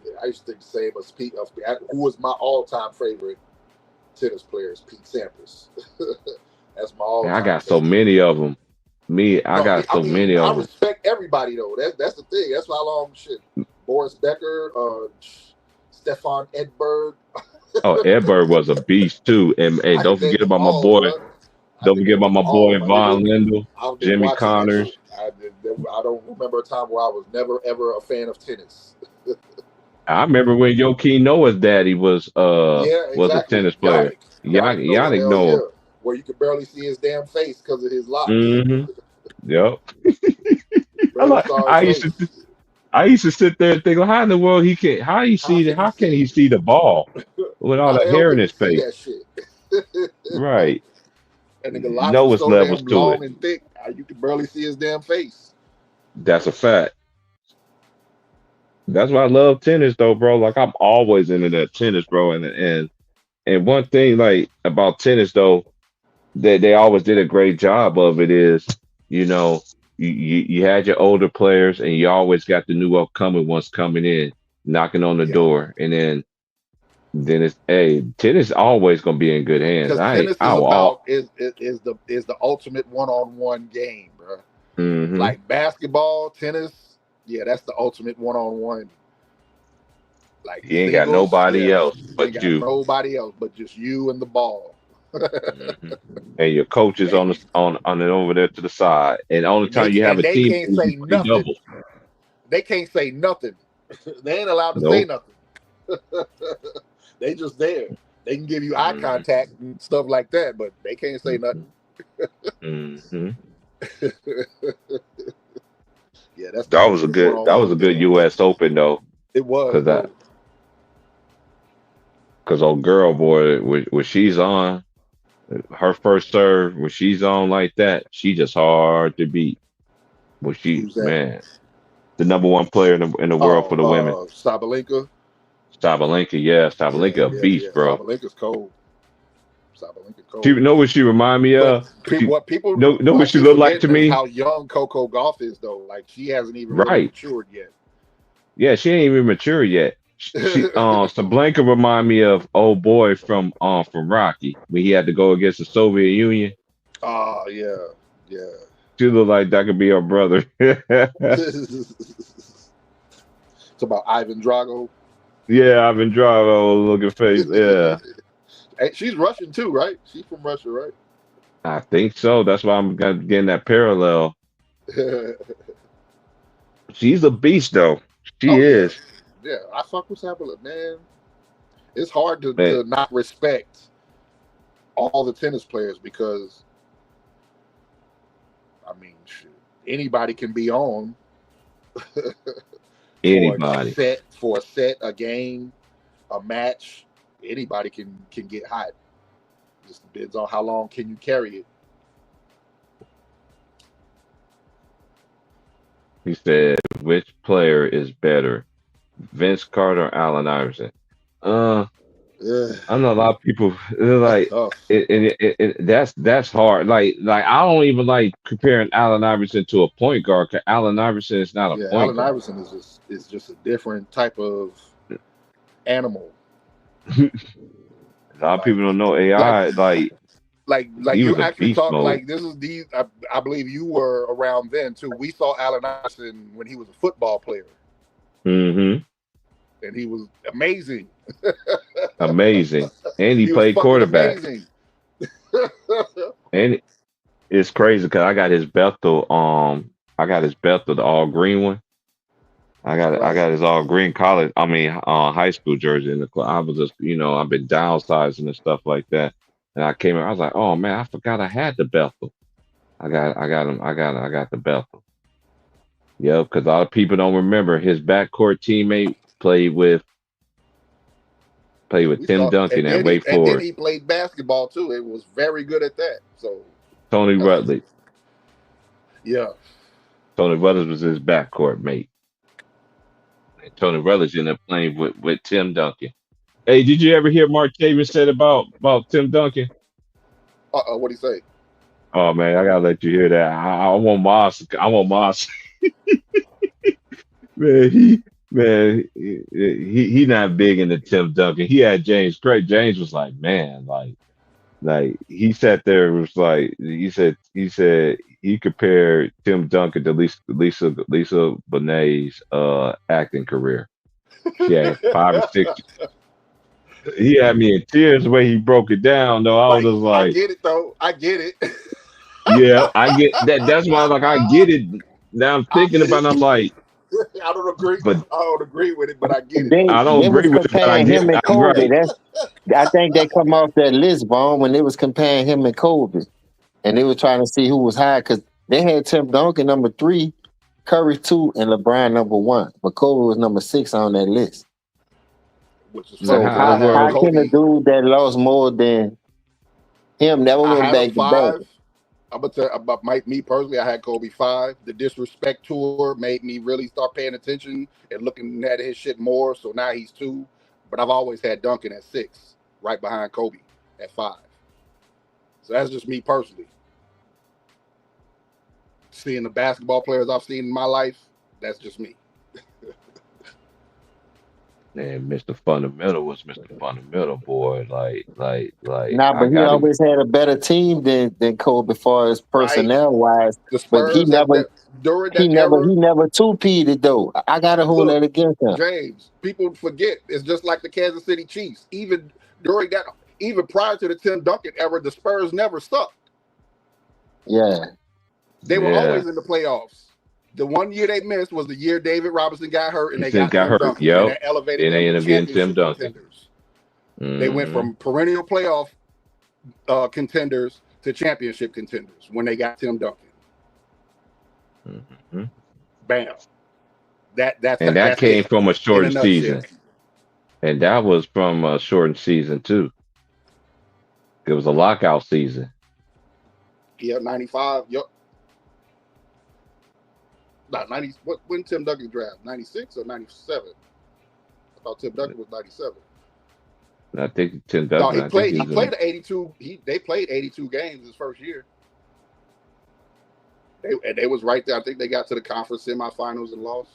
Yeah, I used to think the same as Pete. Who was my all-time favorite tennis player is Pete Sampras. That's my Man, I all-time got so favorite. many of them. I No, got so many I of them. respect everybody though. That's the thing. That's why I love shit. Boris Becker, Stefan Edberg. Oh, Edberg was a beast too. And hey, I don't can name forget them about my all, boy. bro. I Don't can forget name about them my all, boy my Von nigga. Lindell, I've been Jimmy watching that Connors. shit. I don't remember a time where I was never ever a fan of tennis. I remember when Joakim Noah's daddy was Yeah, a exactly. tennis player. Yannick Noah, Yannick hell yeah. Noah. Where you could barely see his damn face because of his locks. Mm-hmm. Yep. Barely saw I his used face. to I used to sit there and think, how in the world how can he see the ball with all How the that hell hair in can you his see face? that shit? Right. And the You locks know was it's so levels damn to it. long and thick, you could barely see his damn face. That's a fact. That's why I love tennis though, bro. Like I'm always into that tennis, bro. And one thing like about tennis though, that they always did a great job of it is, you know, you had your older players and you always got the new upcoming ones coming in, knocking on the Yeah. door. And then tennis always gonna be in good hands. Because tennis is about is the ultimate one-on-one game, bro. Mm-hmm. Like basketball, tennis, yeah, that's the ultimate one-on-one. Like you ain't got singles, nobody yeah, else you but ain't got you. nobody else but just you and the ball. Mm-hmm. And your coach is on it over there to the side. And the only time you have a they team can't is say you play nothing. doubles. They can't say nothing. They ain't allowed to say nothing. They just there. They can give you eye contact and stuff like that, but they can't say nothing. Mm-hmm. Yeah, that's that was a good U.S. Open though. It was because old girl boy when she's on her first serve, when she's on like that, she just hard to beat. When she the number one player in the world for the women. Sabalenka. Sabalenka, a beast, bro. Sabalenka's cold. You know what she remind me of? What people know what she look like to me? How young Coco Gauff is though. Like she hasn't even really matured yet. Yeah, she ain't even mature yet. Sabalenka remind me of old boy from Rocky when he had to go against the Soviet Union. Oh yeah. She look like that could be her brother. It's about Ivan Drago. Yeah, Ivan Drago looking face. Yeah. Hey, she's Russian too, right? She's from Russia, right? I think so. That's why I'm getting that parallel. She's a beast, though. She is. Yeah, I fuck with Sabalenka, man. It's hard to not respect all the tennis players because, I mean, shit, anybody can be on. Anybody. For a set, a game, a match. Anybody can get hot. Just depends on how long can you carry it. He said, which player is better, Vince Carter or Allen Iverson? I know a lot of people like that's hard. Like I don't even like comparing Allen Iverson to a point guard because Allen Iverson is not a point Allen guard. Iverson is just a different type of animal. A lot of people don't know AI. Like he you was a actually beast talk mode. like this is these. I believe you were around then too. We saw Allen Iverson when he was a football player, Mm-hmm. and he was amazing. Amazing, and he was played fucking quarterback. amazing. And it's crazy because I got his Bethel. I got his Bethel, the all green one. I got his all green college. I mean, high school jersey in the club. I was just, I've been downsizing and stuff like that. And I came in, I was like, oh man, I forgot I had the Bethel. I got the Bethel. Yeah, because a lot of people don't remember his backcourt teammate played with Tim Duncan at Wake And then Forest. he played basketball too. It was very good at that. So Tony Rutledge. Yeah. Tony Rutledge was his backcourt mate. And Tony Rutledge ended up playing with Tim Duncan. Hey, did you ever hear Mark Taven said about Tim Duncan? What'd he say? Oh man, I gotta let you hear that. I want Moss. Man, he not big into Tim Duncan. He had James Craig. James was like, man, like he sat there and was like, he said he compared Tim Duncan to Lisa Bonet's acting career. She had 5 or 6. He had me in tears the way he broke it down, though. I was just like, I get it though. I get it. yeah, I get that. That's why I get it. Now I'm thinking about it, I'm like, I don't agree with it, but I get it. They agree was with it, but I comparing get him and it. Kobe. Right. I think they come off that list, Bone, when they was comparing him and Kobe, and they were trying to see who was high because they had Tim Duncan number 3, Curry 2, and LeBron number 1, but Kobe was number 6 on that list. Which is So how can a dude that lost more than him never went back to back? I'm gonna tell about me personally. I had Kobe 5. The Disrespect tour made me really start paying attention and looking at his shit more. So now he's 2, but I've always had Duncan at 6, right behind Kobe at 5. So that's just me personally. Seeing the basketball players I've seen in my life, that's just me. And Mr. Fundamental was Mr. Fundamental, boy. Nah, I but he gotta always had a better team than Kobe as far as Right. personnel wise. The But Spurs during he that era, never two-peated though. I gotta hold look, that against him. James, people forget it's just like the Kansas City Chiefs. Even during that, even prior to the Tim Duncan era, the Spurs never sucked. Yeah. They were Yeah. always in the playoffs. The one year they missed was the year David Robinson got hurt and they Since got got Tim hurt. Duncan, and Yep. that elevated Then they them ended to up getting Tim championship Duncan. contenders. They went from perennial playoff contenders to championship contenders when they got Tim Duncan. Mm-hmm. Bam. That's that came it, from a in a shortened nutshell. season. And that was from a shortened season too. It was a lockout season. Yeah, 95. Yep. Not 90. When Tim Duncan draft? 96 or 97? I thought Tim Duncan was 97. I think Tim No, Duncan. he played 82. They played 82 games his first year. They was right there. I think they got to the conference semifinals and lost.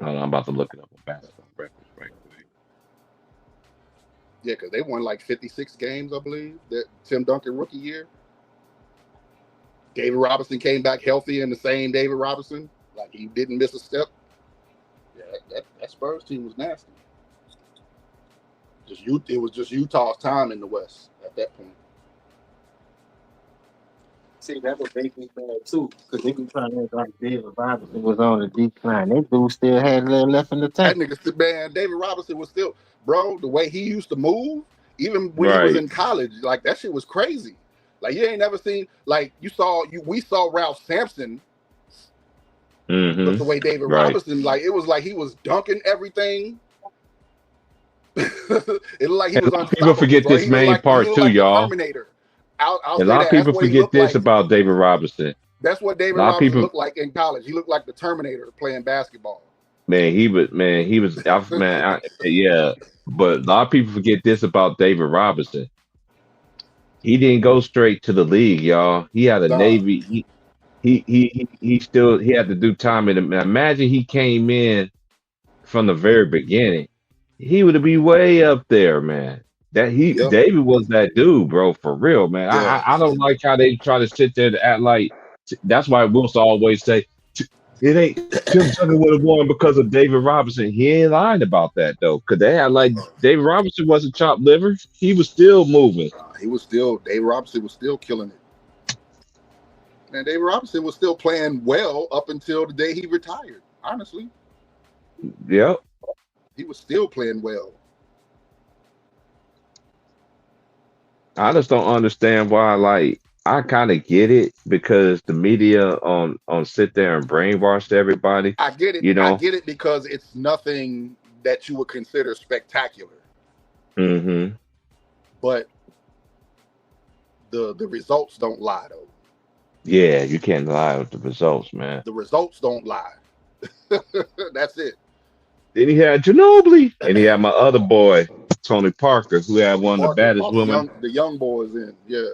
Hold on, I'm about to look it up on Basketball Reference right quick. Yeah, because they won like 56 games, I believe, that Tim Duncan rookie year. David Robinson came back healthy in the same David Robinson. Like, he didn't miss a step. Yeah, that Spurs team was nasty. It was just Utah's time in the West at that point. See, that was make me mad too, because they been trying to act like David Robinson was on the decline. That dude still had a little left in the That tank. nigga, man, David Robinson was still, bro, the way he used to move, even when he was Right. in college, like, that shit was crazy. Like, you ain't never seen, like, we saw Ralph Sampson, but Mm-hmm. the way David Right. Robinson, like, it was like he was dunking everything. It looked like he And was a lot of people unstoppable, forget bro. this He looked main like part too, the y'all. Terminator. I'll A say lot that. of That's people what he forget looked this like. about David Robinson. That's what A David lot of Robinson people, looked like in college. He looked like the Terminator playing basketball. he was, yeah. But a lot of people forget this about David Robinson. He didn't go straight to the league, y'all. He had a Nah. Navy. He still had to do time in it. Imagine he came in from the very beginning. He would be way up there, man. Yep. David was that dude, bro, for real, man. Yeah. I don't like how they try to sit there to act like. That's why Wilson always say it ain't Tim Duncan would have won because of David Robinson. He ain't lying about that though, because they had like David Robinson wasn't chopped liver. He was still moving. David Robinson was still killing it. And David Robinson was still playing well up until the day he retired. Honestly, Yep. he was still playing well. I just don't understand why. Like, I kind of get it because the media on sit there and brainwash everybody. I get it. You know. I get it because it's nothing that you would consider spectacular, Mm-hmm. but the results don't lie though. Yeah, you can't lie with the results, man. The results don't lie. That's it. Then he had Ginobili, and he had my other boy Tony Parker, who had one of the baddest women. The young boys in, yeah.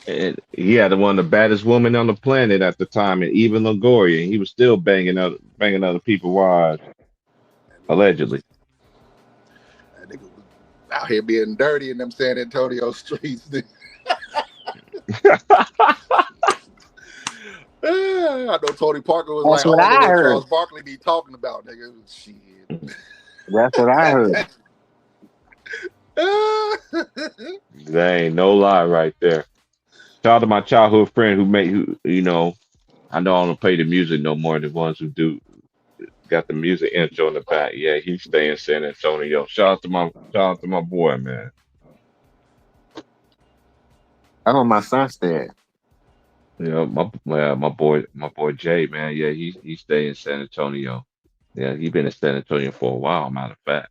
And he had one of the baddest women on the planet at the time, and Eva Longoria. He was still banging other people's wives, allegedly. That nigga was out here being dirty in them San Antonio streets. I know Tony Parker was That's like, what I heard. Charles Barkley be talking about, nigga. Shit. That's what I heard. That ain't no lie right there. Shout out to my childhood friend who I know I don't play the music no more. The ones who do got the music intro in the back. Yeah, he stay in San Antonio. Shout out to my boy, man. I know my son stayed. Yeah, my boy Jay, man. Yeah, he stay in San Antonio. Yeah, he been in San Antonio for a while, matter of fact.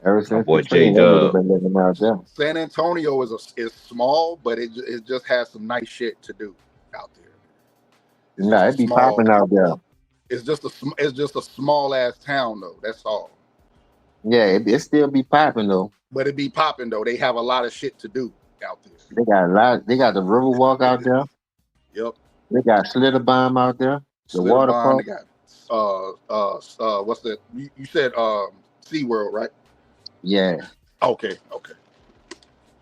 Ever since boy the train, J that nigga Dub. been living out there. San Antonio is small, but it just has some nice shit to do out there. Nah, it be popping out there. It's just a small ass town though. That's all. Yeah, it still be popping though. But it be popping though. They have a lot of shit to do out there. They got a lot. They got the Riverwalk out there. Yep. They got Slitterbomb out there. The Slitterbomb, water park. they got what's that? You said SeaWorld, right? Yeah. Okay.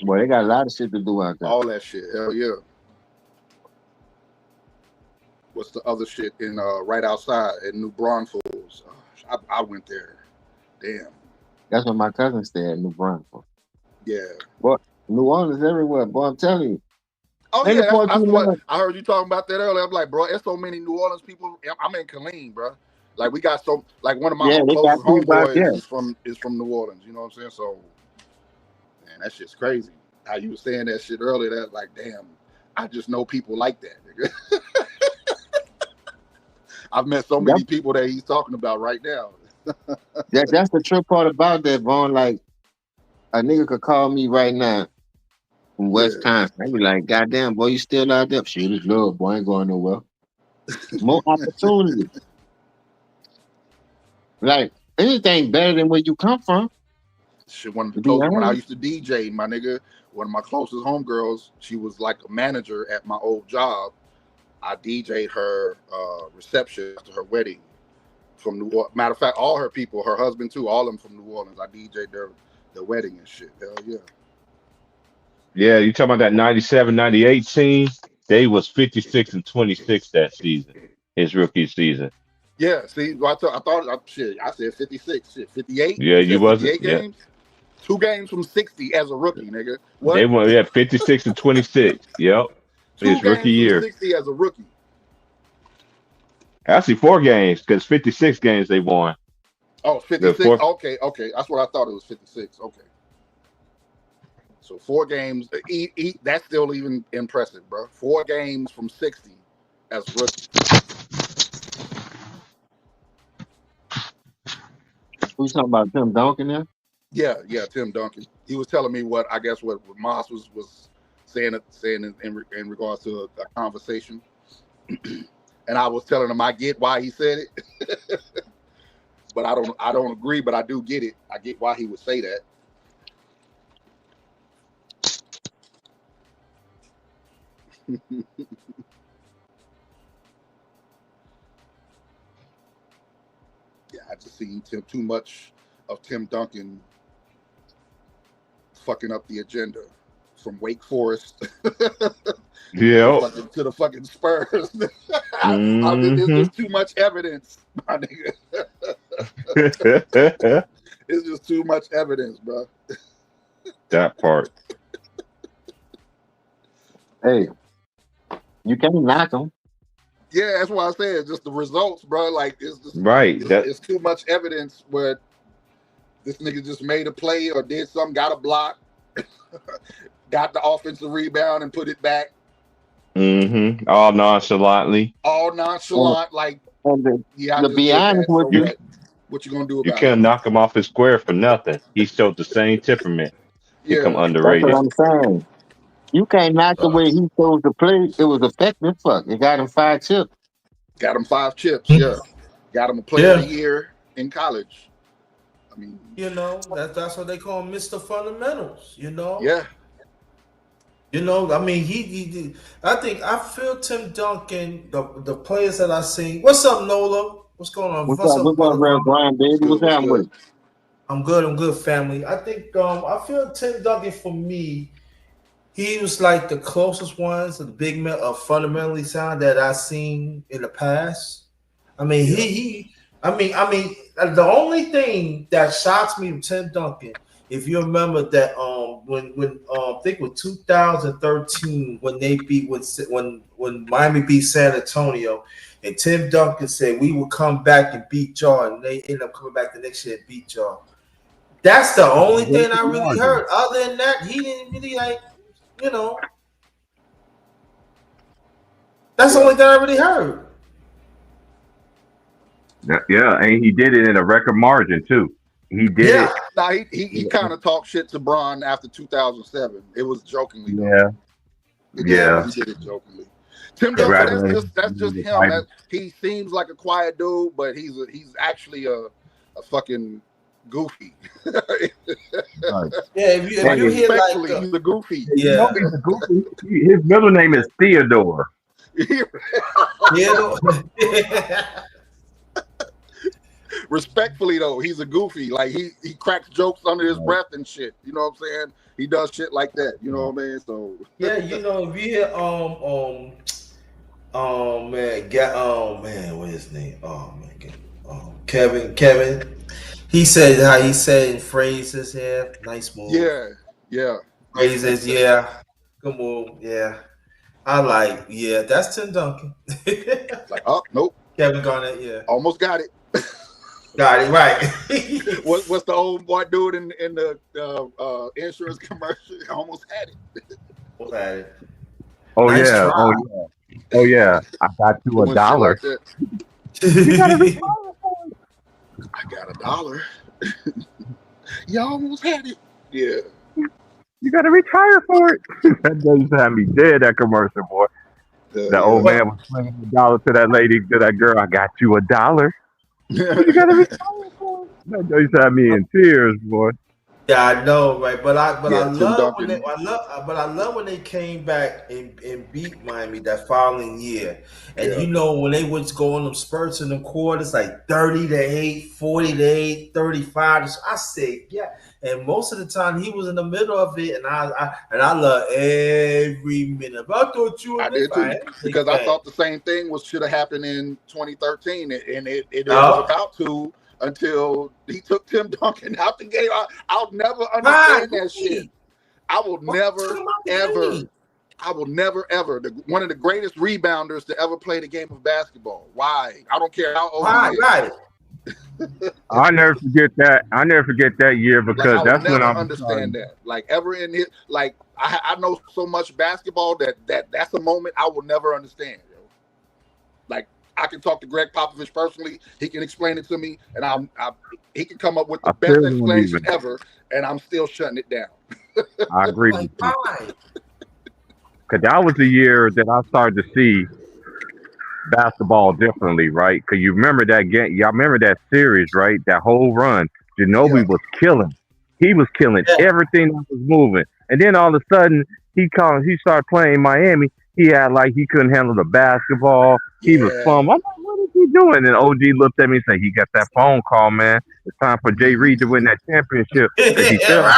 Boy, they got a lot of shit to do out there. All that shit. Hell yeah. What's the other shit in right outside in New Braunfels? I went there. Damn. That's where my cousin stay at New Braunfels. Yeah. Boy, New Orleans everywhere, boy. I'm telling you. Oh Ain't yeah, the point that's you what know. I heard you talking about that earlier. I'm like, bro, there's so many New Orleans people. I'm in Killeen, bro. Like we got so like one of my Yeah, they got closest people out there. homeboys is from New Orleans. You know what I'm saying? So, man, that shit's crazy. How you were saying that shit earlier? That like, damn, I just know people like that, nigga. I've met so many people that he's talking about right now. That's the true part about that, Vaughn. Like a nigga could call me right now from Wisconsin. I be like, goddamn, boy, you still out there? Shit is love, boy. I ain't going nowhere. More opportunity. Like anything better than where you come from. Shit, one of the closest when I used to DJ, my nigga, one of my closest homegirls, she was like a manager at my old job. I DJ'd her reception after her wedding from New Orleans. Matter of fact, all her people, her husband too, all of them from New Orleans. I DJ'd their wedding and shit. Hell yeah. Yeah, you talking about that 97, 98 scene? They was 56-26 that season, his rookie season. Yeah, see, I thought shit, I said 56, shit, 58. Yeah, you wasn't. 58 games? Yeah. 2 games from 60 as a rookie, nigga. What? They won, 56-26. Yep. 2 his rookie games year. from 60 as a rookie. Actually, 4 games, because 56 games they won. Oh, 56? Okay. That's what I thought it was, 56. Okay. So 4 games. That's still even impressive, bro. 4 games from 60 as a rookie. We talking about Tim Duncan now? Yeah, Tim Duncan. He was telling me what Moss was saying in regards to a conversation. And I was telling him I get why he said it. But I don't agree, but I do get it. I get why he would say that. Yeah, I just seen too much of Tim Duncan fucking up the agenda from Wake Forest Yeah. to the fucking Spurs. There's just too much evidence, my nigga. It's just too much evidence, bro. That part. Hey, you can't knock them. Yeah, that's why I said just the results, bro. Like it's just Right. It's too much evidence where this nigga just made a play or did something, got a block, got the offensive rebound and put it back. All nonchalantly. All nonchalant, like yeah. To be honest with you, what you gonna do You about can't it? knock him off his square for nothing. He showed the same temperament. He Yeah. come that's underrated. what I'm saying. You can't knock the way he chose to play. It was effective. Fuck, it got him 5 chips. Got him 5 chips. Yeah, got him a player of the year in college. I mean, You know, that's what they call Mr. Fundamentals. You know. yeah. You know, I mean, he I feel Tim Duncan, the players that I seen. What's up, Nola? What's going on? What's up, Real Brian, baby? What's happening with you? I'm good, family. I think I feel Tim Duncan for me, he was like the closest ones to the big fundamentally sound that I've seen in the past. I mean, the only thing that shocks me with Tim Duncan, if you remember that when I think it was 2013 when they beat when Miami beat San Antonio, and Tim Duncan said we would come back and beat y'all, and they ended up coming back the next year and beat y'all. That's the only thing I really heard. Other than that, he didn't really that's the only thing I really heard. Yeah, and he did it in a record margin too. He did it. Nah, he kind of talked shit to Bron after 2007. It was jokingly. Yeah. He did it jokingly. Tim Duncan, that's just him. He seems like a quiet dude, but he's actually a fucking goofy. Yeah, if you hear like he's a goofy. Yeah. He's a goofy. His middle name is Theodore. Respectfully though, he's a goofy. Like he cracks jokes under his breath and shit. You know what I'm saying? He does shit like that. You know what I mean? So Yeah, you know, if you hear what his name? Kevin. He said how he said in phrases here. Nice move. yeah. Phrases, yeah. Come on, yeah. I like, yeah, that's Tim Duncan. Like, oh nope. Kevin Garnett, yeah. Almost got it. Got it right. What's the old white dude in the insurance commercial? Almost had it. Almost had it. Oh Nice yeah. try. Oh yeah. Oh yeah. I got you Doing a shit dollar. like that. You gotta retire. I got $1. You almost had it. Yeah. You gotta retire for it. That used to have me dead. That commercial, boy. The old man was slinging $1 to that lady, to that girl. I got you $1. You gotta retire for it. That used to have me in tears, boy. Yeah, I know, right? But I Tim love when Duncan. I love when they came back and beat Miami that following year. And Yeah. you know when they would go on them spurts in the quarters, like 30-8, 40-8, 35. I said, yeah. And most of the time he was in the middle of it, and I love every minute. But I thought you were I did too, because I thought the same thing should have happened in 2013, and it was about to until he took Tim Duncan out the game. I'll never understand that shit. I will never ever. One of the greatest rebounders to ever play the game of basketball. Why? I don't care how old he is. Right. I never forget that. I never forget that year because Like, that's when I I'm understand that. Like ever in his, like I know so much basketball that's a moment I will never understand. Yo. Like I can talk to Greg Popovich personally. He can explain it to me, and he can come up with the best explanation ever, and I'm still shutting it down. I agree with you. Because that was the year that I started to see basketball differently, right? Because you remember that game, y'all remember that series, right? That whole run, Ginobili was killing. He was killing everything that was moving, and then all of a sudden he started playing Miami. He had like he couldn't handle the basketball. He was fun. I'm like, what is he doing? And OG looked at me and said, "He got that phone call, man. It's time for Jay Reed to win that championship." He felt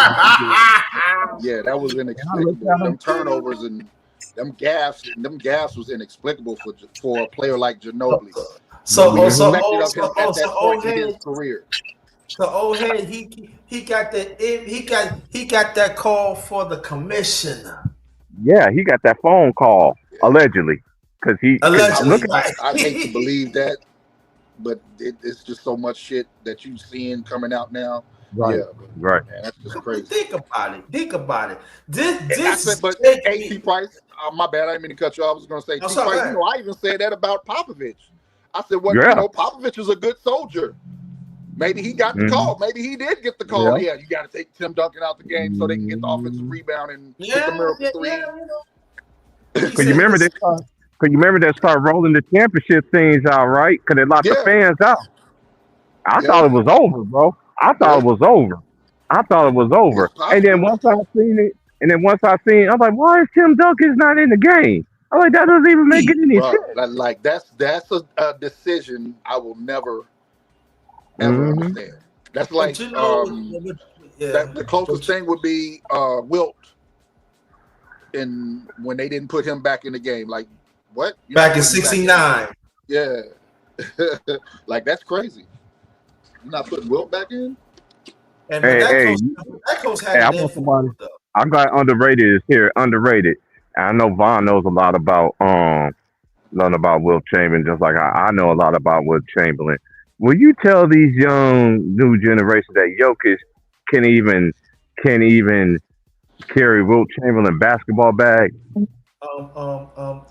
Yeah, that was inexplicable. Them turnovers and them gaffes was inexplicable for a player like Ginobili. So we expected of him at that point in his career. So he got that call for the commissioner. Yeah, he got that phone call allegedly because he allegedly. I hate to believe that, but it's just so much shit that you seeing coming out now. Right. Yeah, right. Man, that's just crazy. Think about it. This but T. Price, my bad. I didn't mean to cut you off. I was going to say, T. Price. You know, I even said that about Popovich. I said, well, you know, Popovich is a good soldier. Maybe he got the call. Maybe he did get the call. Yeah, you got to take Tim Duncan out the game so they can get the offensive rebound and get the miracle three. Because you remember they started rolling the championship things out, right? Because they locked the fans out. I thought it was over, bro. I thought it was over. And then once I seen it, I was like, why is Tim Duncan not in the game? I'm like, that doesn't even make any sense. Like that's a decision I will never ever understand. That's like the closest thing would be Wilt, and when they didn't put him back in the game, like what? Back in '69. Yeah, like that's crazy. You're not putting Wilt back in. And that coach had I'm glad underrated is here. Underrated. I know Vaughn knows a lot about Wilt Chamberlain, just like I know a lot about Wilt Chamberlain. Will you tell these young new generations that Jokic can't even carry Wilt Chamberlain basketball bag? I'm gonna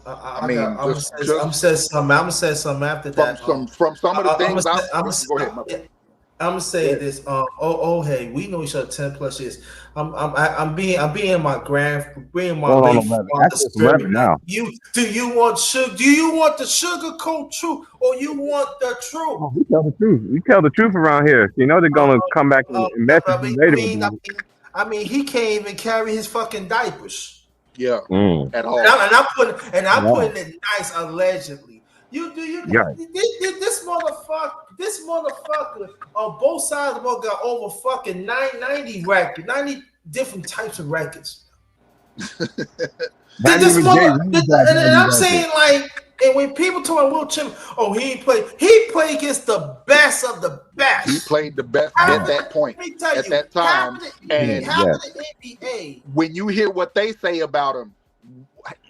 say something after that. From some of the things go ahead. I'm gonna say this. Hey, we know each other 10+ years. I'm being my late father's spirit. Now. Do you want the sugarcoat truth or you want the truth? Oh, we tell the truth. We tell the truth around here. You know they're gonna come back and message you later. I mean, he can't even carry his fucking diapers. Yeah, at all. And I'm putting it nice, allegedly. Yeah. This motherfucker on both sides of the ball got over fucking 90 records, 90 different types of records. Not This even mother, Jay Z got and 90 I'm records. saying like, and when people talk about Will Chamberlain, oh, he played against the best of the best. He played the best Half at of that point, Let me tell at you, that time. And half of the NBA. when you hear what they say about him,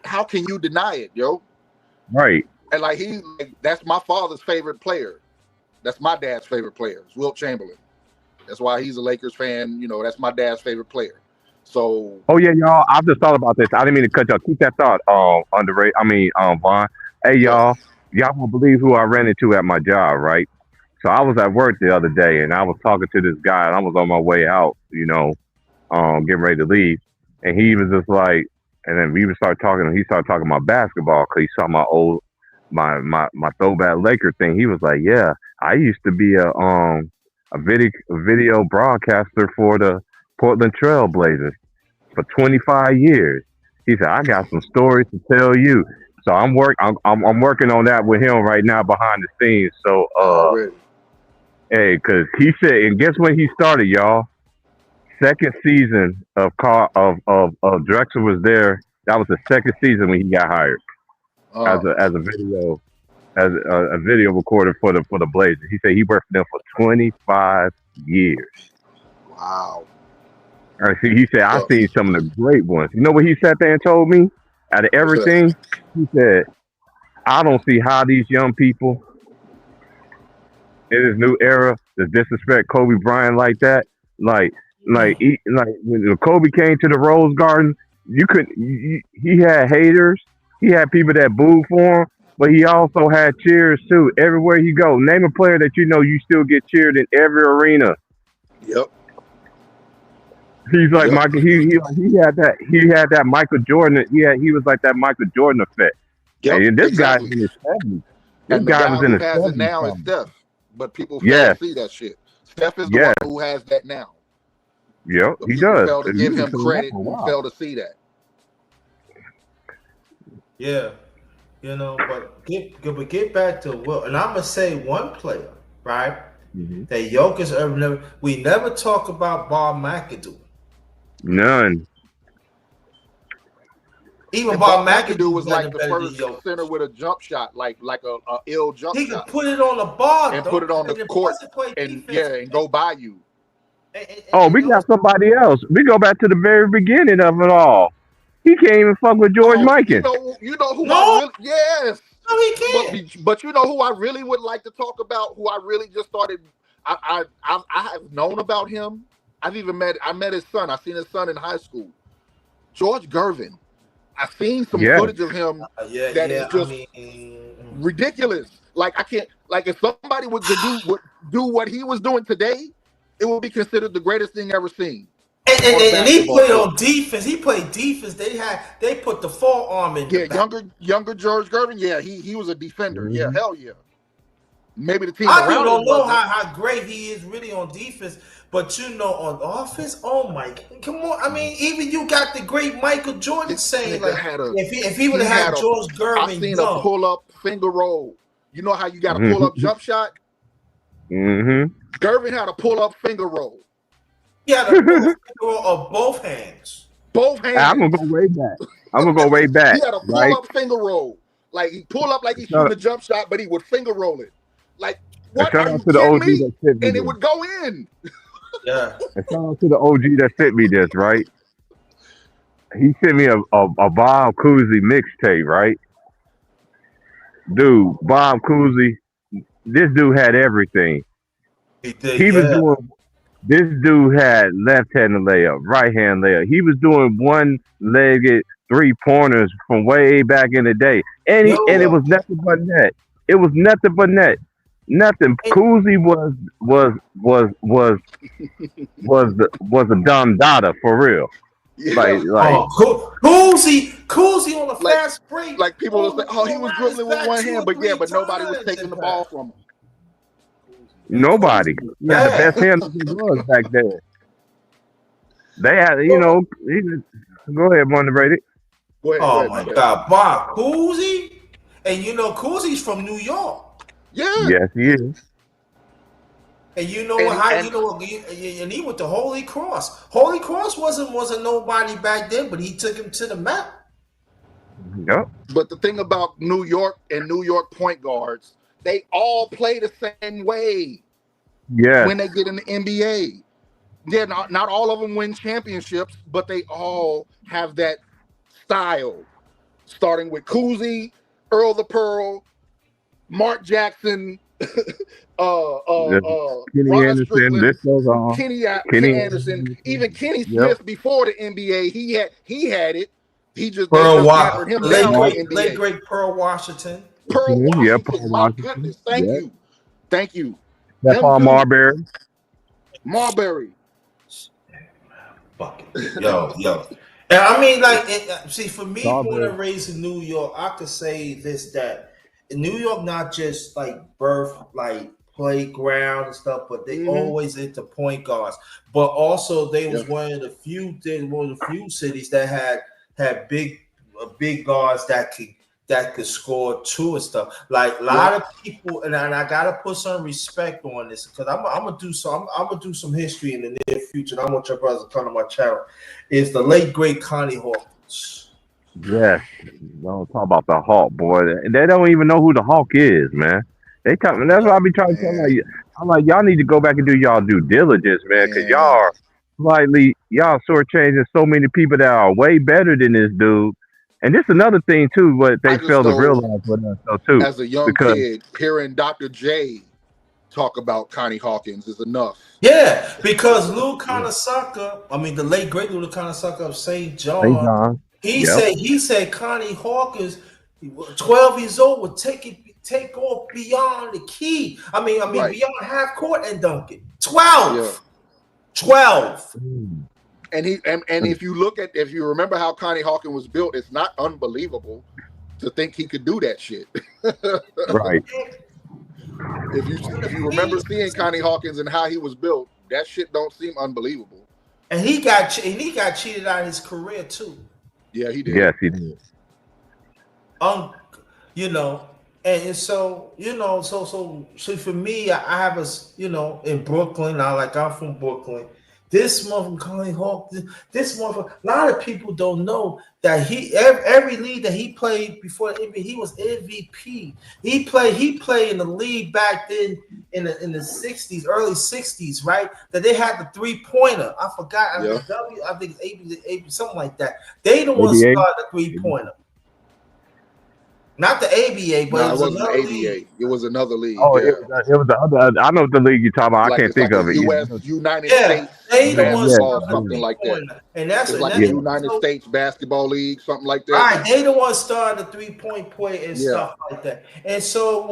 how can you deny it, yo? Right. And like that's my father's favorite player. That's my dad's favorite player, is Wilt Chamberlain. That's why he's a Lakers fan. You know, that's my dad's favorite player. So Oh yeah, y'all. I just thought about this. I didn't mean to cut y'all. Keep that thought. Vaughn. Hey, y'all. Y'all won't believe who I ran into at my job, right? So I was at work the other day, and I was talking to this guy, and I was on my way out, getting ready to leave, and he was just like, and then we would start talking, and he started talking about basketball because he saw my throwback Laker thing. He was like, "Yeah, I used to be a video broadcaster for the Portland Trail Blazers for 25 years." He said, "I got some stories to tell you." So I'm working on that with him right now behind the scenes. So hey, cause he said, and guess when he started, y'all? Second season of Drexler was there. That was the second season when he got hired as a video recorder for the Blazers. He said he worked for them for 25 years. Wow. He said, "I seen some of the great ones." You know what he sat there and told me? Out of everything, he said, "I don't see how these young people in this new era that disrespect Kobe Bryant like that. Like when Kobe came to the Rose Garden, he had haters, he had people that booed for him, but he also had cheers too. Everywhere he go, name a player that you still get cheered in every arena." Yep. He's like Michael. He had that Michael Jordan. He was like that Michael Jordan effect. Yep, And this exactly. guy was in his 70s. And the guy guy was in who his has it 70s. now is Steph, but people fail Yes. to see that shit. Steph is the Yes. one who has that now. Yep, But he people does. fail to And give he's him been credit for a and while. fail to see that. Yeah, but get back to Will, and I'm gonna say one player, right? That Jokic we never talk about Bob McAdoo. None. Even And Bob Bob McAdoo McAdoo was better like the than first Jokic. center with a jump shot, like a ill jump He could shot, put it on the bar and though, put it on and the then court, plus play and defense. and go by you. Oh, we got somebody else. We go back to the very beginning of it all. He can't even fuck with George Mikan. You know who No. I really yes. No, he can't. But you know who I really would like to talk about, who I really just started. I have known about him. I met his son. I seen his son in high school. George Gervin. I've seen some footage of him that is just ridiculous. Like I can't. Like if somebody would do what he was doing today, it would be considered the greatest thing ever seen. And he played on defense. He played defense. They put the forearm in. Yeah, younger George Gervin. Yeah, he was a defender. Yeah, hell yeah. Maybe the team I around don't him know wasn't. how great he is really on defense, but on offense, oh my, come on! I mean, even you got the great Michael Jordan saying like, if he would have had George Gervin, I seen a pull up finger roll. You know how you got a pull up jump shot? Mm-hmm. Gervin had a pull up finger roll. He had a finger roll of both hands. Both hands. I'm gonna go way back. He had a pull right? up finger roll. Like he pull up like he's shooting a jump shot, but he would finger roll it. Like what? Shout Are you out to the kidding OG me? that sent me And it this. would go in. Yeah. And shout out to the OG that sent me this, right? He sent me a Bob Cousy mixtape, right? Dude, Bob Cousy, this dude had everything. He was doing. This dude had left-handed layup, right-hand layup. He was doing one-legged three-pointers from way back in the day, and it was nothing but net. It was nothing but net. Nothing. Cousy was a dumb dada for real. Like Cousy on the fast break. Like people will say, "Oh, he was dribbling with one hand," but nobody was taking the ball from him. Nobody. He had the best hand of the was back there. They had, go ahead, Monty Brady. Oh my God, Bob Cousy. And you know, Cousie's from New York. Yeah. Yes, he is. And you know And- how and- you know, and he went to Holy Cross. Holy Cross wasn't nobody back then, but he took him to the map. Yep. But the thing about New York and New York point guards, they all play the same way Yes. when they get in the NBA. Yeah, not all of them win championships, but they all have that style. Starting with Cousy, Earl the Pearl, Mark Jackson, Kenny Ron Anderson. Strickland, This goes on. Kenny Kenny Anderson, even Kenny Yep. Smith before the NBA, he had it. They Pearl just Washington, hammered him late down in the great, NBA. great Pearl Washington. Pearl Yeah, Washington, Paul my Washington. goodness, thank Yeah. you. Thank you. That's Them Paul dudes- Marbury. Marbury. Fuck it. Yo. And I mean, like, see, for me, Stop born it. and raised in New York, I could say this, that in New York, not just like birth, like playground and stuff, but they always into point guards. But also, they was one of the few cities that had big guards that could score too and stuff. Like a lot of people, and I gotta put some respect on this because I'm gonna do some history in the near future. And I want your brothers to come to my channel. Is the late great Connie Hawkins. Yes. Don't talk about the Hawk, boy. They don't even know who the Hawk is, man. They talking. That's why I be trying to tell them. I'm like, y'all need to go back and do y'all due diligence, man, because y'all are y'all shortchanging so many people that are way better than this dude. And this is another thing too, what they I just fail to know, realize with us though too. As a young because kid, hearing Dr. J talk about Connie Hawkins is enough. Yeah, because Lou Konosaka, I mean the late great Lou Konosaka of St. John, he said Connie Hawkins, 12 years old, would take off beyond the key. I mean Right. beyond half court and dunk it. 12. 12. And if you remember how Connie Hawkins was built, it's not unbelievable to think he could do that shit. Right. If you remember seeing Connie Hawkins and how he was built, that shit don't seem unbelievable. And he got cheated out of his career too. Yeah, he did. Yes, he did. You know, and so you know, so for me, I have in Brooklyn. I'm from Brooklyn. This motherfucker, Connie Hawkins, this motherfucker. A lot of people don't know that every league that he played before the NBA, he was MVP. He played in the league back then in the 60s, early 60s, right? That they had the 3-pointer. I forgot. I think it's AB, something like that. They the ones ABA? started the 3-pointer. Not the ABA, but No, it was wasn't another the ABA. league. It was another league. Oh, yeah. it was the other. I know the league you're talking about. I can't It's think like of a it. U.S. United Yeah, States they the ones basketball, started the something like that. 3-pointer. And that's It's what like that's the United States Basketball League, something like that. right. They the ones started the 3-point play and Yeah. stuff like that. And so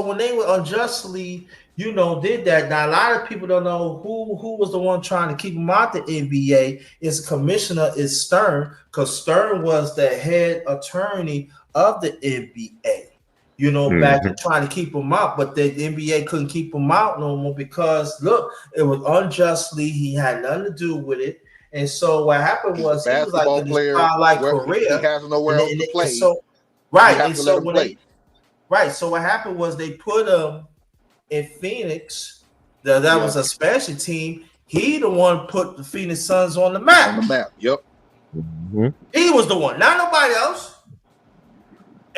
when they were unjustly, did that. Now a lot of people don't know who was the one trying to keep them out the NBA. Is commissioner is Stern, because Stern was the head attorney of the NBA. Back and trying to keep them out, but the NBA couldn't keep them out no more because look, it was unjustly. He had nothing to do with it. And so what happened was he was like in his twilight career. He has nowhere else to play. So, right, and so so what happened was they put him in Phoenix. That was a special team. He the one put the Phoenix Suns on the map. On the map, yep. He was the one, not nobody else.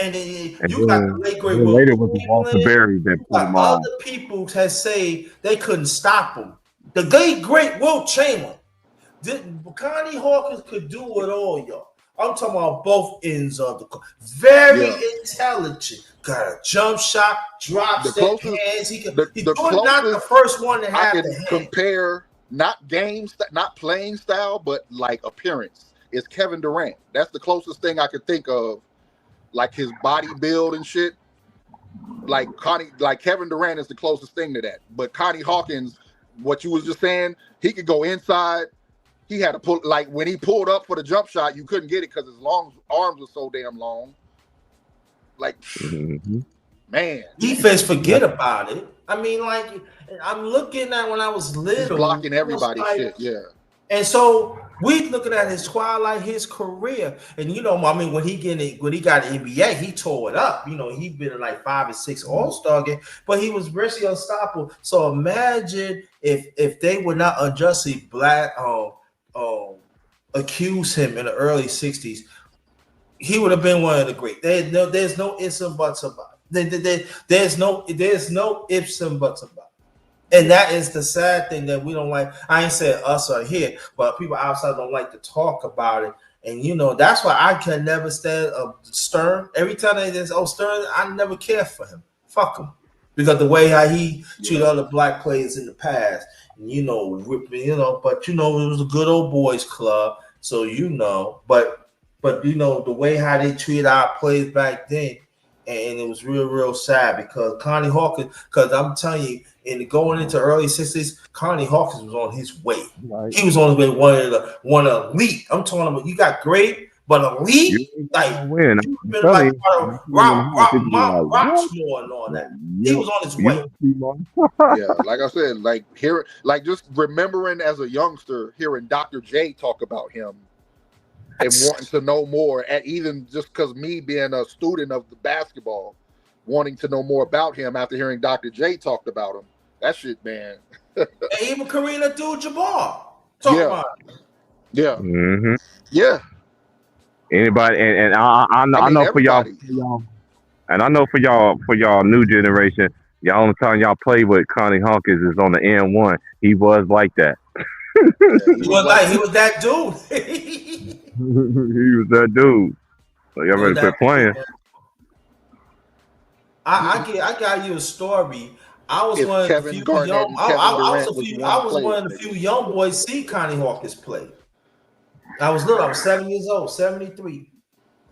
And then you got the late great later was Walter Berry that put him on. other people had say they couldn't stop him. The late great Wilt Chamberlain. Connie Hawkins could do it all, y'all. I'm talking about both ends of the court. Very intelligent. Got a jump shot, drop step hands. He's not the first one to have I the can hand. compare not playing style, but like appearance. Is Kevin Durant. That's the closest thing I could think of. Like his body build and shit. Like Kevin Durant is the closest thing to that. But Connie Hawkins, what you was just saying, he could go inside. He had to pull, like when he pulled up for the jump shot, you couldn't get it because his arms were so damn long. Like, man. Defense, forget about it. I mean, like, I'm looking at when I was little. He's blocking everybody's like, shit, yeah. And so we looking at his twilight, his career, and you know, I mean, when he got an NBA, he tore it up. You know, he been in like 5 or 6 All-Star games, but he was virtually unstoppable. So imagine if they would not unjustly accuse him in the early 60s, he would have been one of the great. There's no ifs and buts about it. There's no ifs and buts about it. And that is the sad thing that we don't like. I ain't saying us or here, but people outside don't like to talk about it. And you know, that's why I can never stand Stern. Every time they say, "Oh, Stern," I never cared for him. Fuck him. Because the way how he treated other black players in the past, and you know, but you know, it was a good old boys club. So you know, but you know, the way how they treated our players back then, and it was real sad because Connie Hawkins, because I'm telling you, going into early 60s, Connie Hawkins was on his way. Right. He was on his way, one of elite. I'm talking about, you got great, but elite, like win. Like Roxmore and all that. He was on his way. Yeah, like I said, like just remembering as a youngster, hearing Dr. J talk about him and wanting to know more, and even just because me being a student of the basketball, wanting to know more about him after hearing Dr. J talked about him. That shit, man. And even Kareem Abdul-Jabbar talk about it. Yeah. Mm-hmm. Yeah. Anybody, and I know for y'all, and I know for y'all new generation, y'all only time y'all play with Connie Hawkins is on the N1. He was like that. He was that dude. He was that dude. So y'all ready to quit playing? I got you a story. I was one of the few young. I was one of the few young boys see Connie Hawkins play. I was little. I was 7 years old, 73.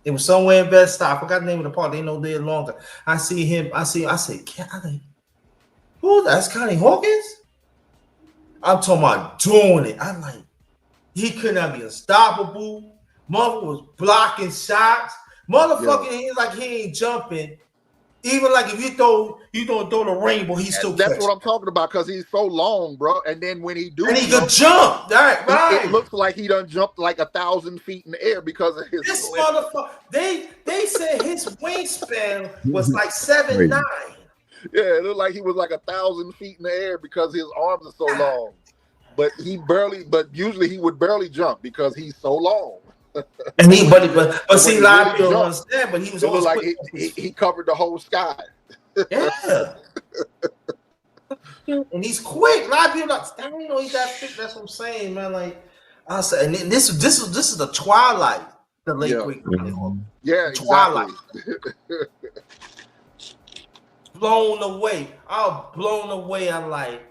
It was somewhere in Bed-Stuy. I forgot the name of the park. They know they're longer. I see him. I say, who? That's Connie Hawkins? I'm talking about doing it. I'm like, he could not be unstoppable. Mother was blocking shots. Motherfucking, he's like he ain't jumping. Even like if you don't throw the rainbow, he's still that's catching. what I'm talking about, because he's so long, bro. And then when he do, and he could jump. Right. It looks like he done jumped like 1,000 feet in the air because of his. This motherfucker. They said his wingspan was like 7'9". Yeah, it looked like he was like 1,000 feet in the air because his arms are so long. But usually he would barely jump because he's so long. And but see, a lot of people don't understand. But he was always like he covered the whole sky. Yeah. And he's quick. A lot of people I don't know he's that thick. That's what I'm saying, man. Like I said, and this is the twilight, the late great. Yeah, twilight. Blown away. I was blown away. I'm like.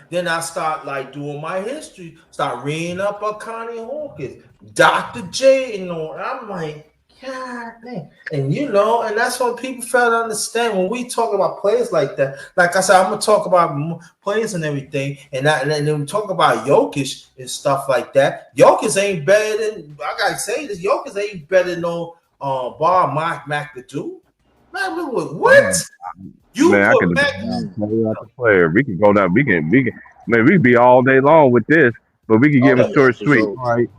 Then I start like doing my history, start reading up on Connie Hawkins, Dr. J, and I'm like, God damn. And you know, and that's what people fail to understand when we talk about players like that. Like I said, I'm gonna talk about players and everything, and then we talk about Jokic and stuff like that. Jokic ain't better than, I gotta say this, Jokic ain't better than no Bob McAdoo. Man, what? Man, I can player. We can go down. We can. Man, we be all day long with this, but we can give him short, sweet. All right,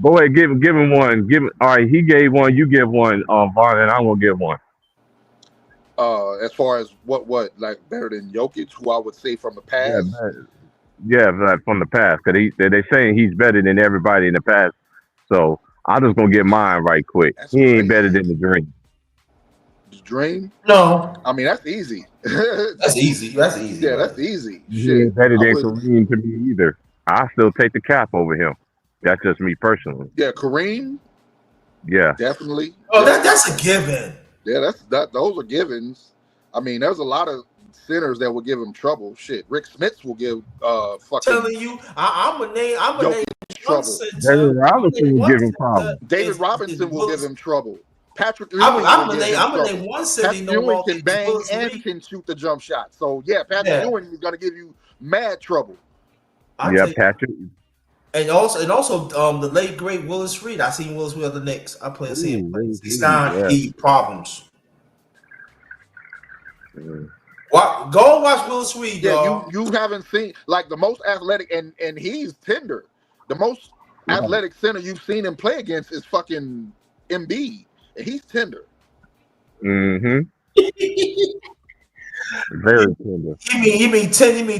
go ahead, give him one. All right, he gave one. You give one, Vaughn, and I'm gonna give one. As far as what like better than Jokic, who I would say from the past. Yeah, like from the past, because they're saying he's better than everybody in the past. So I'm just gonna get mine right quick. He ain't better than the Dream. Dream? No. I mean, that's easy. That's easy. Yeah, that's easy. He ain't better than Kareem to me either. I still take the cap over him. That's just me personally. Yeah, Kareem? Yeah. Definitely. Oh, that's a given. Yeah, those are givens. I mean, there's a lot of centers that will give him trouble. Shit, Rick Smits will give fucking. Telling you, I'm a name trouble. David Robinson will give him problems. David Robinson will give him trouble. Patrick Ewing I'm gonna name one city. Patrick Ewing can bang and can shoot the jump shot. So yeah, Patrick Ewing is gonna give you mad trouble. Patrick. And also the late great Willis Reed. I seen Willis Reed at the Knicks. I played him. He's not problems. Go watch Willis Reed, dog. You haven't seen like the most athletic, and he's tender. The most Yeah. athletic center you've seen him play against is fucking Embiid, and he's tender. Mm-hmm. Very tender. You mean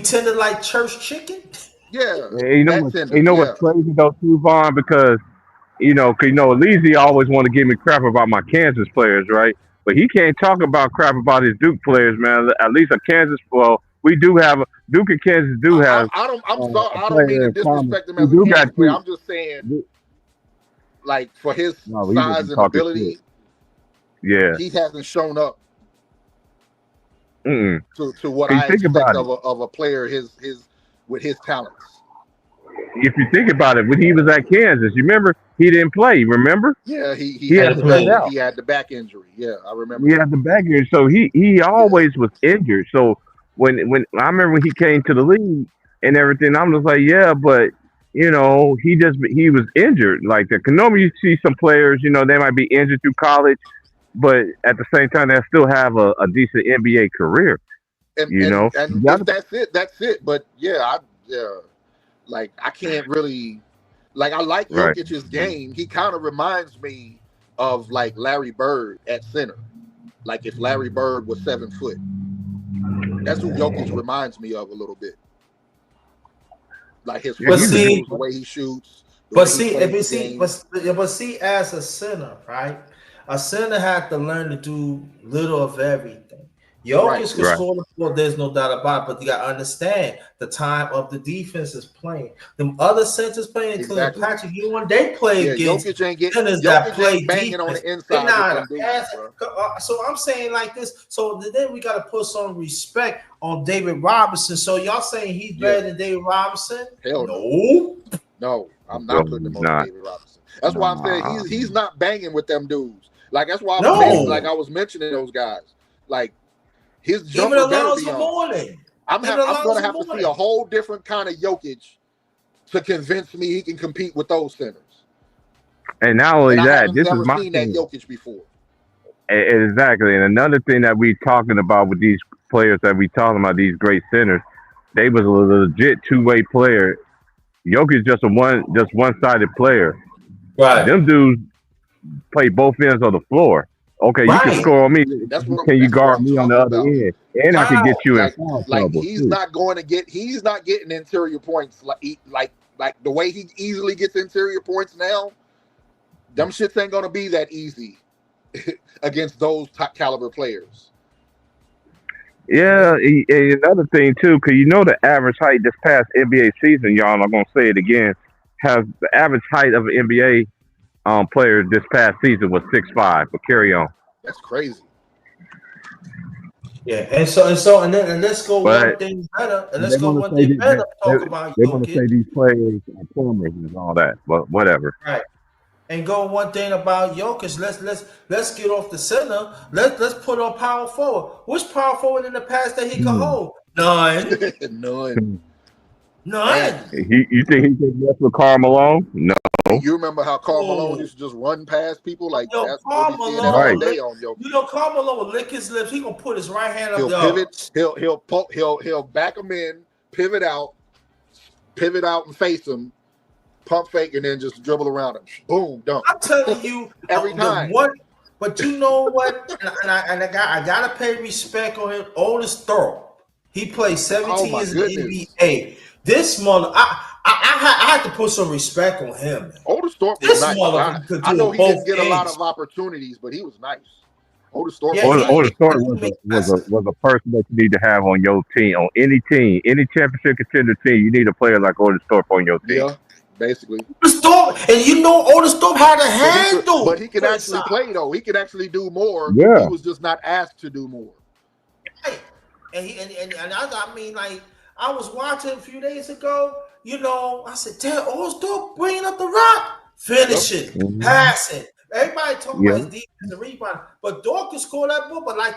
tender like church chicken? Yeah, And you know that what? tender. You know Yeah, what's crazy though, too, Vaughn? Because Aleezy always want to give me crap about my Kansas players, right? But he can't talk about crap about his Duke players, man. At least a Kansas. Well, we do have Duke and Kansas do have I don't. I'm sorry. a I don't mean player to in common. disrespect him We as a do Kansas got player. two. I'm just saying, like for his No, we size just and talking ability, shit. Yeah. he hasn't shown up Mm-mm. to what Can you I think expect about it? of a player his with his talents. If you think about it, when he was at Kansas, you remember he didn't play. Remember Yeah, he he had had the to sit back out. he had the back injury. Yeah, I remember He that. had the back injury, so he always was injured. So when I remember when he came to the league and everything, I'm just like, yeah, but he was injured. Like the Konami, you see some players, they might be injured through college, but at the same time, they still have a decent NBA career. And You know, and you if gotta, that's it. But yeah, like I can't really like I like right. Jokic's game. He kind of reminds me of like Larry Bird at center. Like if Larry Bird was 7 foot. That's who Jokic reminds me of a little bit. Like his But fundamentals, see, the way he shoots, the but way he see, plays if the you see, game. but see, as a center, right? A center had to learn to do little of everything. Right. Jokic can Right. score the ball, there's no doubt about it, but you got to understand the time of the defense is playing. Them other centers playing, including Exactly. Patrick Ewing, they play Yeah, against Jokic centers that ain't play banging on defense. the They inside with not them a dudes, pass. bro. So I'm saying like this. So then we got to put some respect on David Robinson. So y'all saying he's Yeah. better than David Robinson? Hell no. No. No, I'm No, not putting him he's on not. David Robinson. That's why I'm saying Nah. he's not banging with them dudes. Like that's why No. I was mentioning those guys. Like his Even jumper better Alonzo be on. Mourning. I'm Even gonna Alonzo have to see a Mourning. whole different kind of Jokic to convince me he can compete with those centers. And not only And I that, haven't this is never my seen that thing. Jokic before. Exactly. And another thing that we talking about with these players that we talking about, these great centers, they was a legit two-way player. Jokic just one-sided player. Right. Them dudes play both ends of the floor. Okay, you can Right. score on me. That's what Can you I'm guard me on the talking other about. end? And I can get you in Like foul like trouble he's too. not getting interior points like the way he easily gets interior points now. Them shits ain't gonna be that easy against those top caliber players. Yeah, and another thing too, because the average height this past NBA season, y'all, I'm gonna say it again, has the average height of an NBA player this past season was 6'5", but carry on. That's crazy. Yeah, and let's go one But thing better, and let's they're go gonna one say thing better. they, Talk about they're gonna say Jokic, these players are plumbers and all that, but whatever. right? And go one thing about Jokic. Let's get off the center. Let's put on power forward. Which power forward in the past that he could hold? None. None. None. You think he can mess with Karl Malone? No. You remember how Karl Malone Oh. used to just run past people? Like Yo, that's Karl what we seeing that Malone, all day on Jokic. you know, Karl Malone will lick his lips. He gonna put his right hand up He'll there. pivot. He'll back him in, pivot out, and face him, pump fake, and then just dribble around him. Boom, dunk. I'm telling you, Every time. But you know what? I gotta pay respect on him. Otis Thorpe. He played 17 my years goodness. in the NBA. This mother, I had to put some respect on him. Otis Thorpe was This nice. motherfucker could I do know it he didn't both get a lot ends. of opportunities, but he was nice. Otis Thorpe. Yeah, was he- nice. Otis Thorpe he- was a person that you need to have on your team, on any championship contender team. You need a player like Otis Thorpe on your team. Yeah, basically. Otis Thorpe, and you know Otis Thorpe had a handle. But he can actually play though. He can actually do more. Yeah. He was just not asked to do more. And I mean, like, I was watching a few days ago, I said, damn, Otis Thorpe bringing up the rock, finishing, Mhm. passing. Everybody talking Yeah. about his defense and rebound, but Dort could score that ball. But like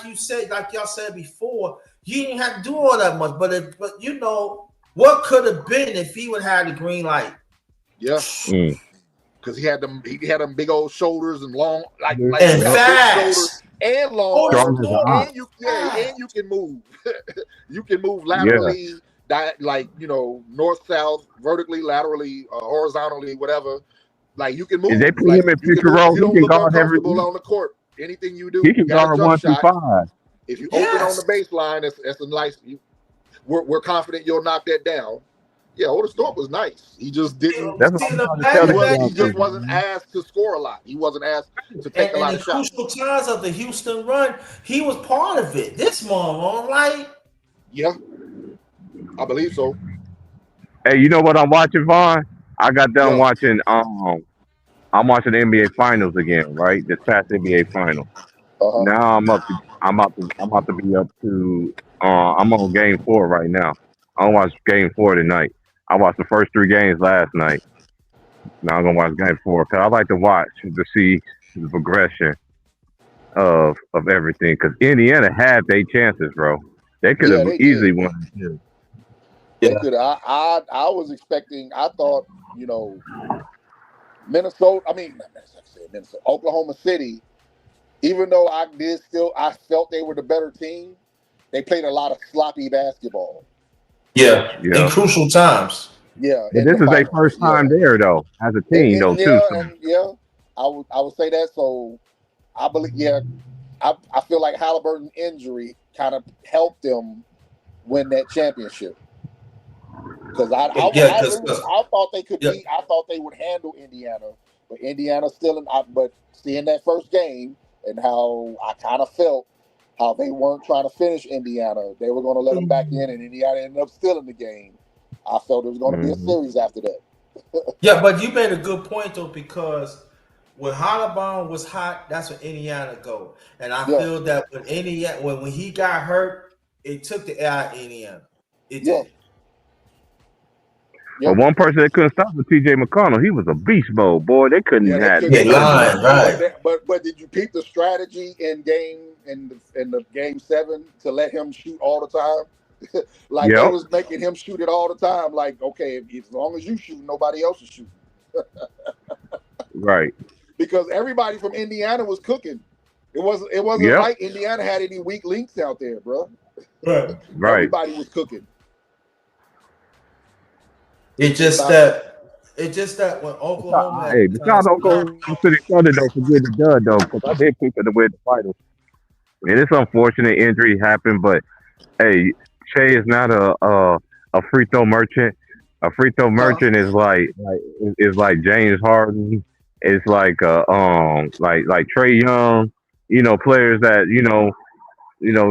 y'all said before, you didn't have to do all that much. But what could have been if he would have had the green light? Yeah. Mm. Because he had them big old shoulders and long like And you have big fast. shoulders and long Otis arms, Strong as an ox. and you can move. You can move laterally, like north south, vertically, laterally, horizontally, whatever. Like you can If move. they put Like him in you can future move. role, You he don't can look guard uncomfortable on the court. Anything you do, he you can got a guard jump 1 through shot. 5. If you open on the baseline, that's a nice. We're confident you'll knock that down. Yeah, Otis Thorpe was nice. He just didn't. That's what I'm trying to tell the He young just people, wasn't man. asked to score a lot. He wasn't asked to take a And lot the of shots. crucial times of the Houston run, he was part of it. This mom, like, yeah, I believe so. Hey, you know what I'm watching, Vaughn? I got done watching. I'm watching the NBA Finals again, right? This past NBA Finals. Now I'm about to be up to. I'm on Game 4 right now. I watched Game 4 tonight. I watched the first 3 games last night. Now I'm gonna watch Game 4 because I like to watch to see the progression of everything. Because Indiana had their chances, bro. They could have they easily did. won the series. They could. I was expecting. I thought Minnesota. I mean, not Minnesota. Oklahoma City. Even though I felt they were the better team. They played a lot of sloppy basketball. Yeah. In crucial times. Yeah, But this is their first time there, though, as a team, though, too. So. I would say that. So I believe, I feel like Halliburton's injury kind of helped them win that championship. Because I thought they could beat. I thought they would handle Indiana, but Indiana still. But seeing that first game and how I kind of felt how they weren't trying to finish Indiana, they were going to let them back in, and Indiana ended up stealing the game. I felt it was going to be a series after that. Yeah, but you made a good point though, because when Halliburton was hot, that's when Indiana go, and I feel that when Indiana when he got hurt, it took the air out of Indiana. It did. But one person that couldn't stop was T.J. McConnell. He was a beast mode, boy. They couldn't have. But did you peep the strategy in the game 7 to let him shoot all the time? Like they was making him shoot it all the time. Like, okay, as long as you shoot, nobody else is shooting. Right. Because everybody from Indiana was cooking. It wasn't like Indiana had any weak links out there, bro. Right. Everybody was cooking. It's just that when Oklahoma. Hey, but y'all don't go to the Thunder though for getting it done though, because I did pick them to win the finals. And it's unfortunate injury happened, but hey, Shea is not a free throw merchant. A free throw merchant is like James Harden. It's like like Trey Young. Players that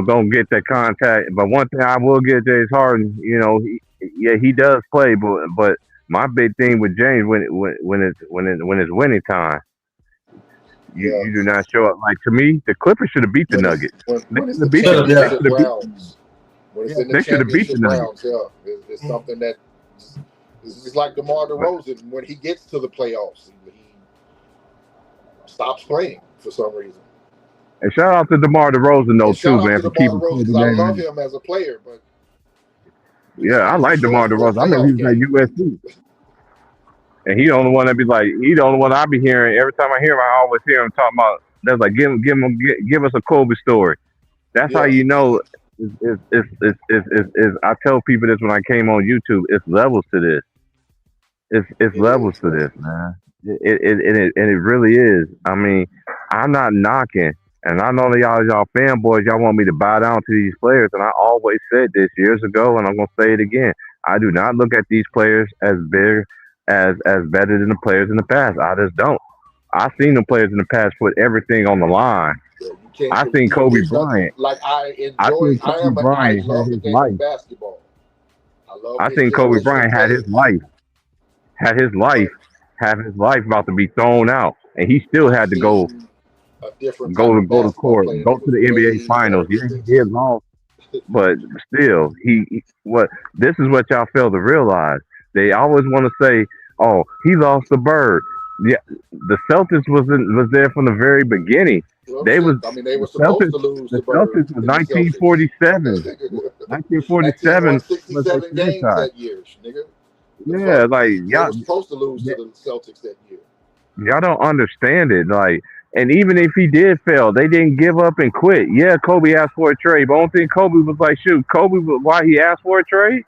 don't get that contact. But one thing I will get James Harden. He does play, but my big thing with James when it's winning time, you do not show up. Like to me, the Clippers should have beat the Nuggets. They should have beat the Nuggets. When it's in the championship rounds, it's something that it's like DeMar DeRozan when he gets to the playoffs, he stops playing for some reason. And shout out to DeMar DeRozan though too, man, for keeping. I love him as a player, but. Yeah, I like DeMar DeRozan. I know he was at USC. And he the only one that be like, he the only one I be hearing. Every time I hear him, I always hear him talking about, that's like, give us a Kobe story. That's how you know, I tell people this when I came on YouTube, it's levels to this. It's levels to this, man. It really is. I mean, I'm not knocking. And I know that y'all fanboys, y'all want me to bow down to these players. And I always said this years ago, and I'm going to say it again. I do not look at these players as big, as better than the players in the past. I just don't. I've seen the players in the past put everything on the line. I seen Kobe Bryant. I love his life. Basketball. I seen Kobe Bryant had his life about to be thrown out. And he still had to go to court, go to the NBA Finals. Yeah, he did lost, but still, this is what y'all fail to realize. They always want to say, "Oh, he lost the bird." Yeah, the Celtics was there from the very beginning. They were supposed to lose the Celtics was 1947. 1947 was their games that year, nigga. Yeah, like y'all were supposed to lose to the Celtics that year. Y'all don't understand it, like. And even if he did fail, they didn't give up and quit. Yeah, Kobe asked for a trade, but I don't think Kobe was like, shoot, why he asked for a trade?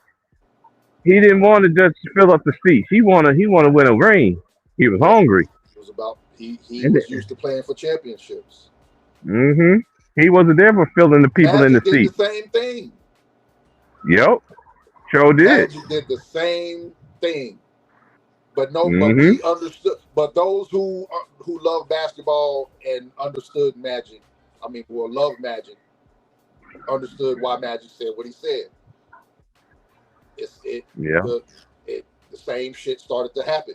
He didn't want to just fill up the seats. He wanna win a ring. He was Yeah, hungry. it was about he And was used to playing for championships. he wasn't there for filling the people in the Magic did the seat. same thing. Yep, sure did. Magic did the same thing. But but hmm we understood. But those who love basketball and understood Magic, I mean, well, love Magic, understood why Magic said what he said. Yeah. The same shit started to happen.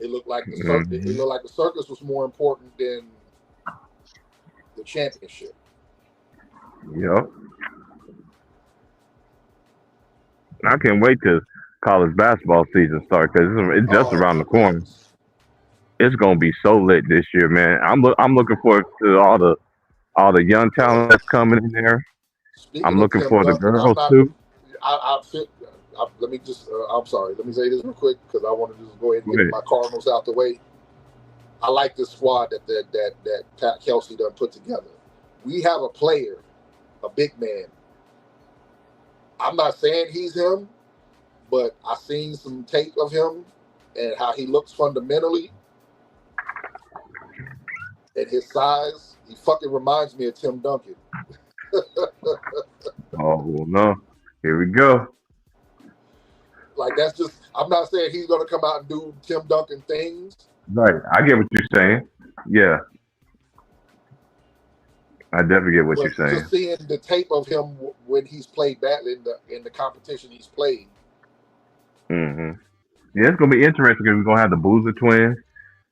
It looked like the hmm circus was more important than the championship. Yep. I can't wait till college basketball season starts because it's just Oh around my the corner. goodness! It's gonna be so lit this year, man. I'm looking forward to all the young talent that's coming in there. Speaking I'm of looking Tim for the Duncan, I'm girls not. too. Let me just. I'm sorry. Let me say this real quick because I want to just go ahead and Go get ahead. my Cardinals out the way. I like this squad that Pat Kelsey done put together. We have a player, a big man. I'm not saying he's him, but I seen some tape of him and how he looks fundamentally and his size. He fucking reminds me of Tim Duncan. Oh well, no. Here we go. Like that's just. I'm not saying he's gonna come out and do Tim Duncan things. Right. I get what you're saying. Yeah. I definitely get what But you're saying. just seeing the tape of him when he's played badly in the competition he's played. Yeah, it's gonna be interesting because we're gonna have the Boozer twins,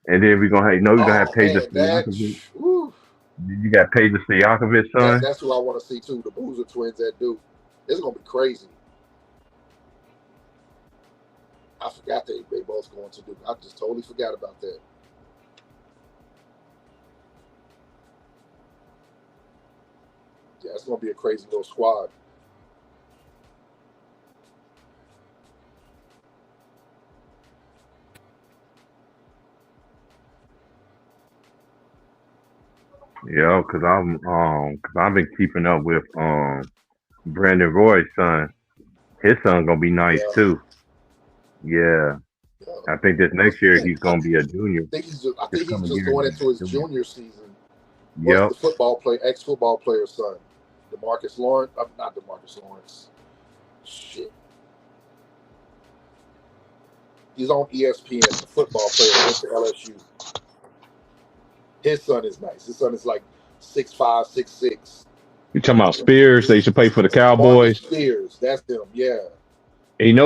and then we're gonna have we're gonna have Oh Peja man, Stojakovic. You got Peja Stojakovic, son. that's who I want to see too. The Boozer twins that do. It's gonna be crazy. I forgot they both going to do. I just totally forgot about that. Yeah, it's gonna be a crazy little squad. Yeah, cause I've been keeping up with Brandon Roy's son. His son gonna be nice Yeah, too. Yeah, yeah. I think this next year he's gonna be a junior. I think This he's coming just year going he's into his a junior. junior season. Yep. What's the ex-football player's son? DeMarcus Lawrence? Not DeMarcus Lawrence. Shit. He's on ESPN, the football player went to LSU. His son is nice. His son is like 6'5", 6'6". You talking about Spears? They used to play for the Marcus Cowboys. Spears, that's him. Yeah. His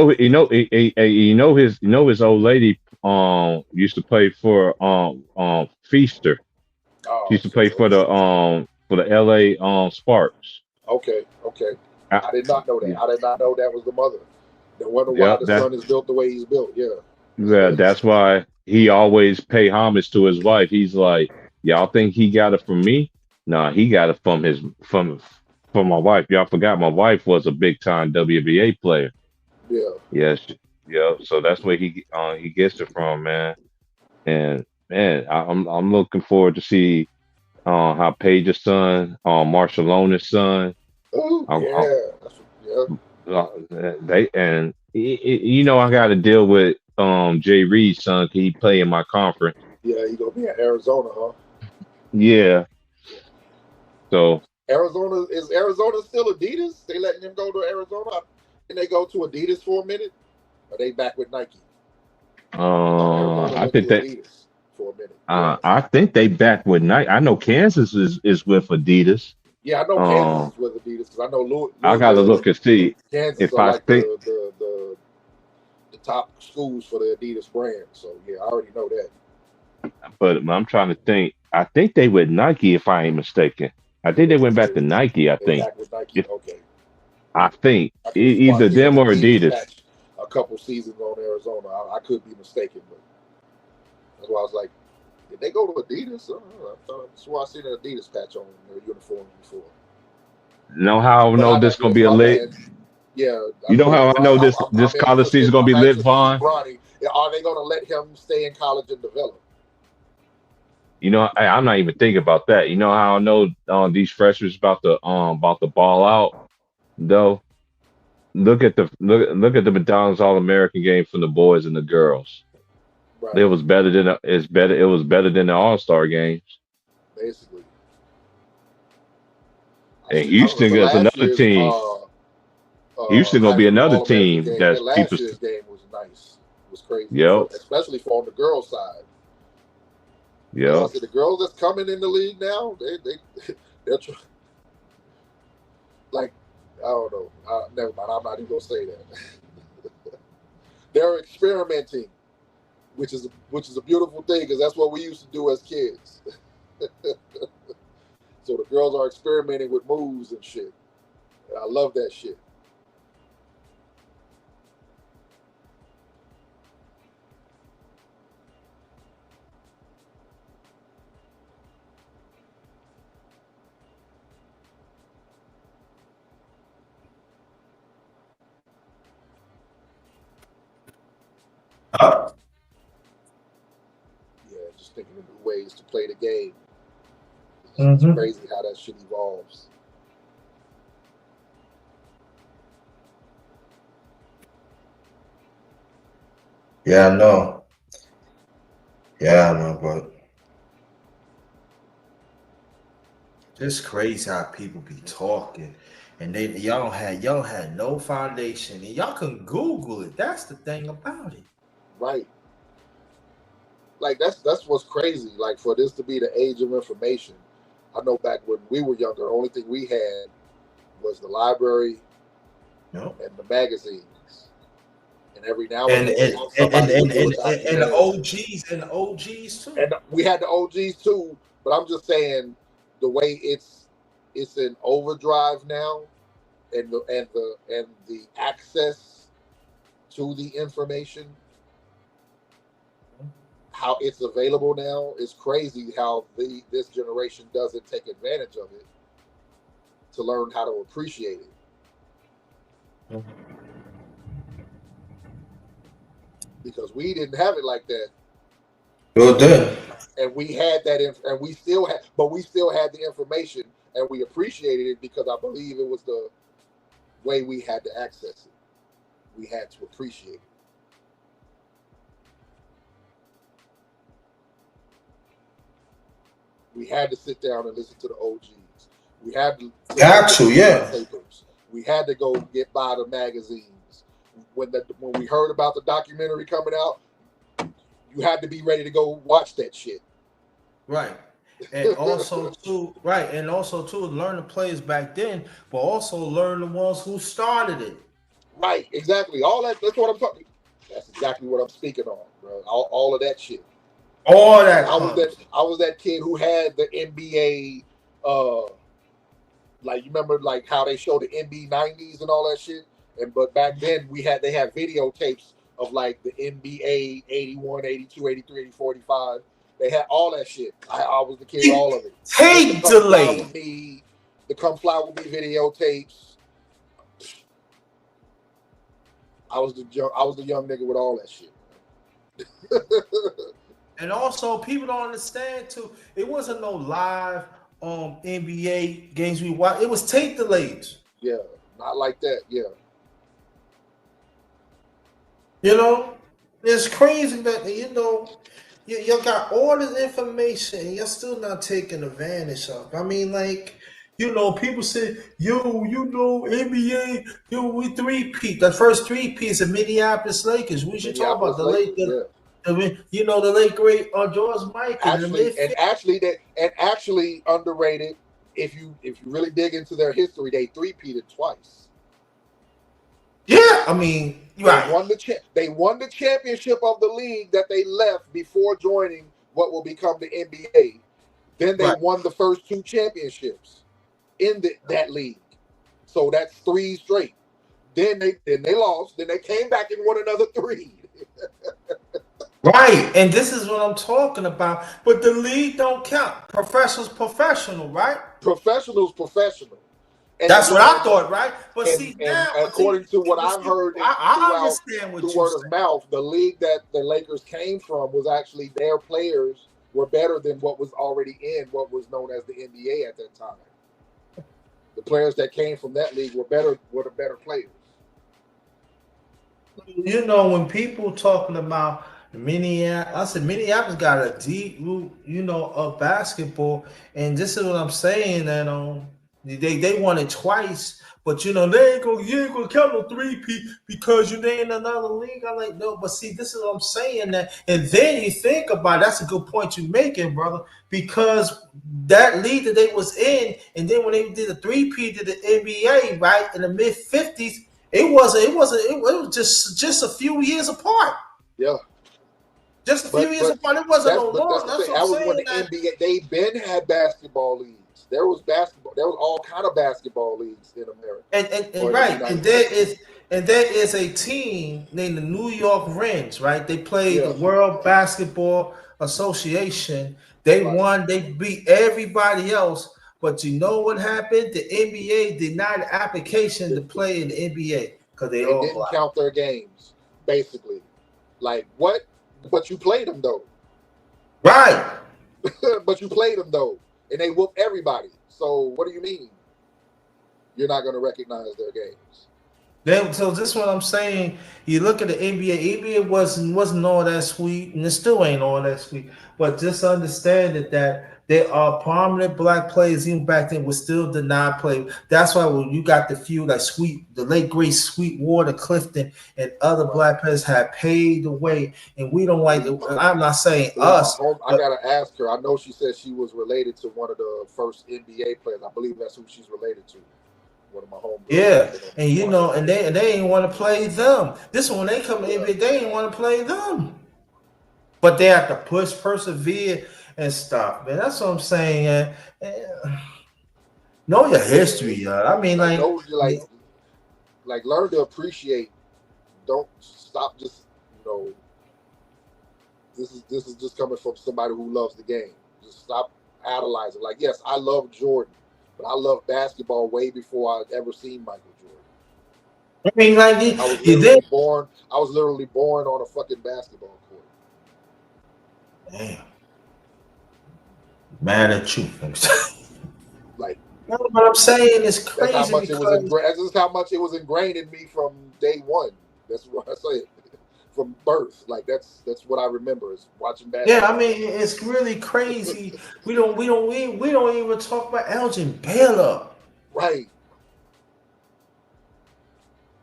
old lady used to play for Feaster. She Oh, used to play for the LA Sparks. okay. I did not know that. Yeah, I did not know that was the mother. No wonder why yep, the that son is built the way he's built. Yeah. yeah, that's why he always pay homage to his wife. He's like, y'all think he got it from me? Nah, he got it from my wife. Y'all forgot my wife was a big time WBA player. Yeah. Yes, yeah. So that's where he gets it from, man. And man, I'm looking forward to see how Paige's son, Marshallone's son, Oh, yeah. they and I got to deal with Jay Reed's son. 'Cause he play in my conference. Yeah, he gonna be in Arizona, huh? Yeah. So Is Arizona still Adidas? They letting him go to Arizona? Can they go to Adidas for a minute? Or they back with Nike? I think that Adidas for a minute. I think they back with Nike. I know Kansas is with Adidas. Yeah, I know Kansas is with Adidas because I know I gotta look and see Kansas if are I like think. the top schools for the Adidas brand. So yeah, I already know that. But I'm trying to think. I think they with Nike, if I ain't mistaken. I think they went back to Nike. I They think. back with Nike. Okay. I think I could either see them or Adidas. patch a couple seasons on Arizona. I could be mistaken, but that's why I was like, did they go to Adidas? I thought that's why I seen an Adidas patch on their uniforms before. Know how I But know I this gonna be a my lit? bad. Yeah, You know how I know this I'm college anxious season to- gonna be I'm lit, anxious to see Vaughn? Bronny. Are they going to let him stay in college and develop? You know, I'm not even thinking about that. You know how I know these freshmen about to ball out though. look at the McDonald's All American game from the boys and the girls. Right. It was better than the All-Star games. Basically. And I Houston remember is last another year's team. Houston gonna high be school another All-American team game. that's That last people. year's game was nice. It was crazy. Yep. Especially for on the girls' side. Yep. I see the girls that's coming in the league now, they're like, I don't know. Never mind. I'm not even gonna say that. They're experimenting, which is a beautiful thing because that's what we used to do as kids. So the girls are experimenting with moves and shit. And I love that shit. Yeah, just thinking of new ways to play the game. It's crazy how that shit evolves. Yeah, I know. Yeah, I know, but it's crazy how people be talking, and y'all had no foundation, and y'all can Google it. That's the thing about it. Right. Like that's what's crazy. Like for this to be the age of information. I know back when we were younger, the only thing we had was the library and the magazines. And every now and then and the OGs too. And we had the OGs too, but I'm just saying the way it's in overdrive now, and the access to the information, how it's available now is crazy. How this generation doesn't take advantage of it to learn how to appreciate it. Because we didn't have it like that. Well done. And we had that, and we still had the information, and we appreciated it because I believe it was the way we had to access it. We had to appreciate it. We had to sit down and listen to the OGs. We had to papers. We had to go get by the magazines. When we heard about the documentary coming out, you had to be ready to go watch that shit. Right. And also too, learn the players back then, but also learn the ones who started it. Right, exactly. All that's what I'm talking. That's exactly what I'm speaking on, bro. All of that shit. All that. I was that kid who had the NBA. Like you remember, like how they showed the NBA 90s and all that shit. But back then they had videotapes of like the NBA 81, 82, 83, 84, 85. They had all that shit. I was the kid with all of it. Tape delay. The Come Fly With Me videotapes. I was the young nigga with all that shit. And also, people don't understand too. It wasn't no live NBA games we watched. It was tape delays. Yeah, not like that. Yeah. You know, it's crazy that you got all this information and you're still not taking advantage of. I mean, like, people say, NBA, we three-peat. The first three-peats of Minneapolis Lakers. We should talk about the Lakers. I mean, the late great George Michael. Actually underrated. If you really dig into their history, they three-peated twice. Yeah, I mean, they won the championship of the league that they left before joining what will become the NBA. Then they won the first two championships in that league. So that's 3 straight. Then they lost. Then they came back and won another 3. Right, and this is what I'm talking about. But the league don't count. Professional's professional, right? Professional's professional. And that's what I thought, right? But according to what I've heard, I understand what through you word of mouth, the league that the Lakers came from was actually their players were better than what was already in what was known as the NBA at that time. The players that came from that league were the better players. you know, when people talking about Minneapolis, I said Minneapolis got a deep root, you know, of basketball, and this is what I'm saying that they won it twice, but you know you ain't gonna count no 3P because you ain't in another league. I'm like, no, but see, this is what I'm saying that, and then you think about it, that's a good point you're making, brother, because that league that they was in, and then when they did the 3P to the NBA, right in the mid '50s. It was just a few years apart. Yeah. Just a few years apart. It wasn't no long. That's what I'm saying. That was when the NBA they been had basketball leagues. There was all kind of basketball leagues in America. And right. And there is a team named the New York Rens, right? They played the World Basketball Association. They won, they beat everybody else. But you know what happened? The NBA denied the application to play in the NBA because they all didn't count their games, basically. Like what? But you played them though. Right. But you played them though, and they whooped everybody. So what do you mean? You're not going to recognize their games. So this is what I'm saying. You look at the NBA. NBA wasn't all that sweet, and it still ain't all that sweet. But just understand that there are prominent black players even back then was still denied play. That's why when you got the few like the late great Sweetwater, Clifton, and other black players had paid the way, and we don't like it. I'm not saying us. I gotta ask her. I know she said she was related to one of the first NBA players. I believe that's who she's related to. One of my home. Yeah, and you know, and they ain't want to play them. This one, when they come to NBA, they ain't want to play them. But they have to persevere and stuff, man. That's what I'm saying. Know your history, I mean, like learn to appreciate. Don't stop. Just this is just coming from somebody who loves the game. Just stop idolizing. Like, yes, I love Jordan, but I love basketball way before I ever seen Michael Jordan. I mean, like I was literally born on a fucking basketball court. Damn. Mad at you. Like, what I'm saying is crazy. That's how much it was ingrained in me from day one. That's what I say. From birth, like that's what I remember is watching basketball. Yeah, I mean it's really crazy. we don't even talk about Elgin Baylor. Right.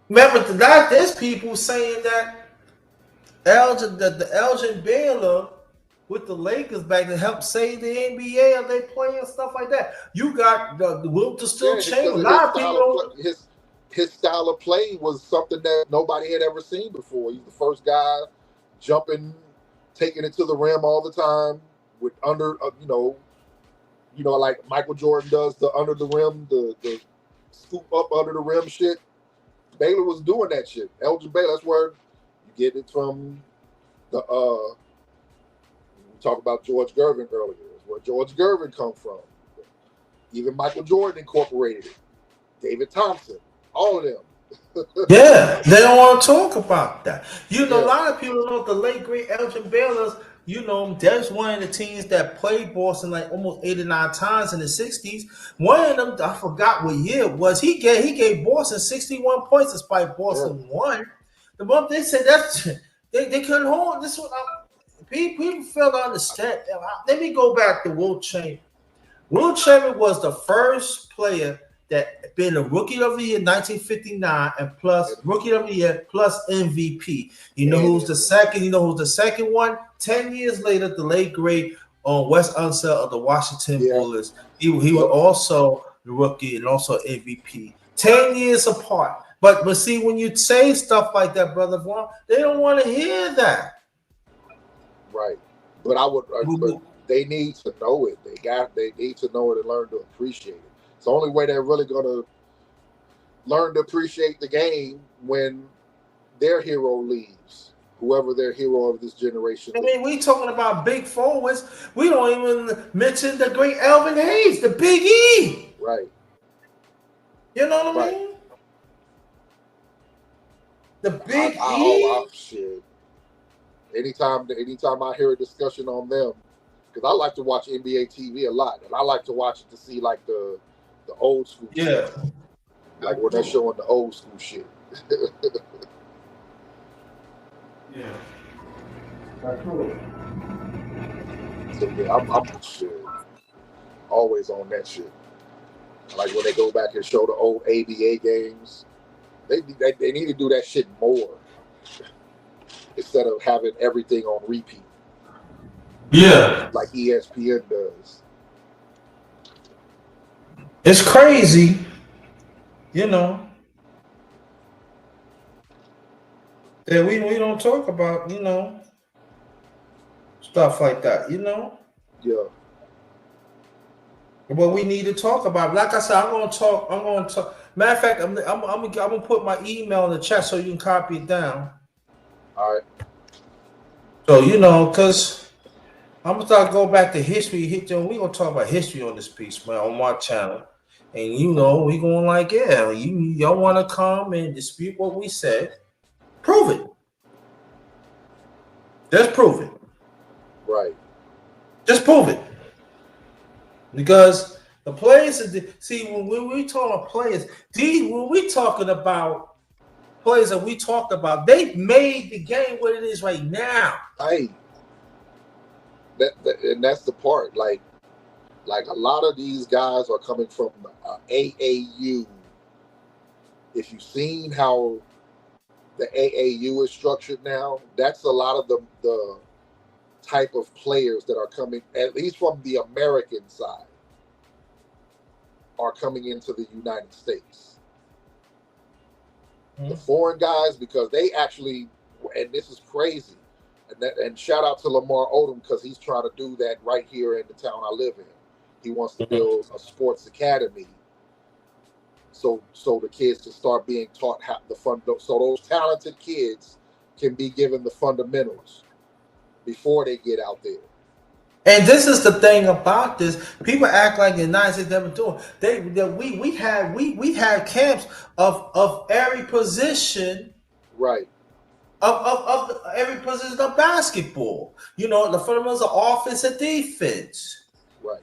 Remember that there's people saying that the Elgin Baylor with the Lakers back to help save the NBA or they play and stuff like that. You got the Wilt to still change. A lot of people. His style of play was something that nobody had ever seen before. He's the first guy jumping, taking it to the rim all the time with under, like Michael Jordan does the under the rim, the scoop up under the rim shit. Baylor was doing that shit. Elgin Baylor, that's where you get it from. We talked about George Gervin earlier. That's where George Gervin come from. Even Michael Jordan incorporated it. David Thompson. All of them. Yeah, they don't want to talk about that. A lot of people know the late great Elgin Baylor. There's one of the teams that played Boston like almost 8 or 9 times in the 60s. One of them, I forgot what year it was. He gave Boston 61 points despite Boston won. The month they said they couldn't hold. This one, people fail to understand. Let me go back to Wilt Chamberlain. Wilt Chamberlain was the first player that been a Rookie of the Year 1959 and plus Rookie of the Year plus MVP. You know who's the second? You know who's the second one? 10 years later, the late great Wes Unseld of the Washington Bullets. He was also the rookie and also MVP. 10 years apart. But see, when you say stuff like that, Brother Vaughn, they don't want to hear that. Right. But but they need to know it. They need to know it and learn to appreciate it. It's the only way they're really gonna learn to appreciate the game when their hero leaves, whoever their hero of this generation is. I mean, we talking about big forwards. We don't even mention the great Elvin Hayes, the Big E. Right. You know what I mean? The Big E. Shit. Anytime I hear a discussion on them, because I like to watch NBA TV a lot, and I like to watch it to see like the old school shit. Like when they're showing the old school shit. Yeah. So yeah, I'm shit, always on that shit. Like when they go back and show the old ABA games, they need to do that shit more instead of having everything on repeat Yeah. like ESPN does. It's crazy, you know, that we don't talk about, you know, stuff like that, you know. Yeah. But we need to talk about. Like I said, I'm gonna talk. Matter of fact, I'm gonna put my email in the chat so you can copy it down. All right. So you know, cause I'm gonna start go back to history. We gonna talk about history on this piece, man, on my channel. And you know, we going like, yeah, y'all want to come and dispute what we said? Prove it. Just prove it. Right. Just prove it. Because the players, see, when we talk about players, when we talking about players that we talked about, they made the game what it is right now. Hey, and that's the part. Like a lot of these guys are coming from AAU. If you've seen how the AAU is structured now, that's a lot of the type of players that are coming, at least from the American side, are coming into the United States. The foreign guys, because they actually, and this is crazy, and shout out to Lamar Odom because he's trying to do that right here in the town I live in. He wants to build a sports academy so the kids can start being taught how so those talented kids can be given the fundamentals before they get out there. And this is the thing about this. People act like the United States never doing. We had camps of every position. Right. Of every position of basketball. You know, the fundamentals of offense and defense. Right.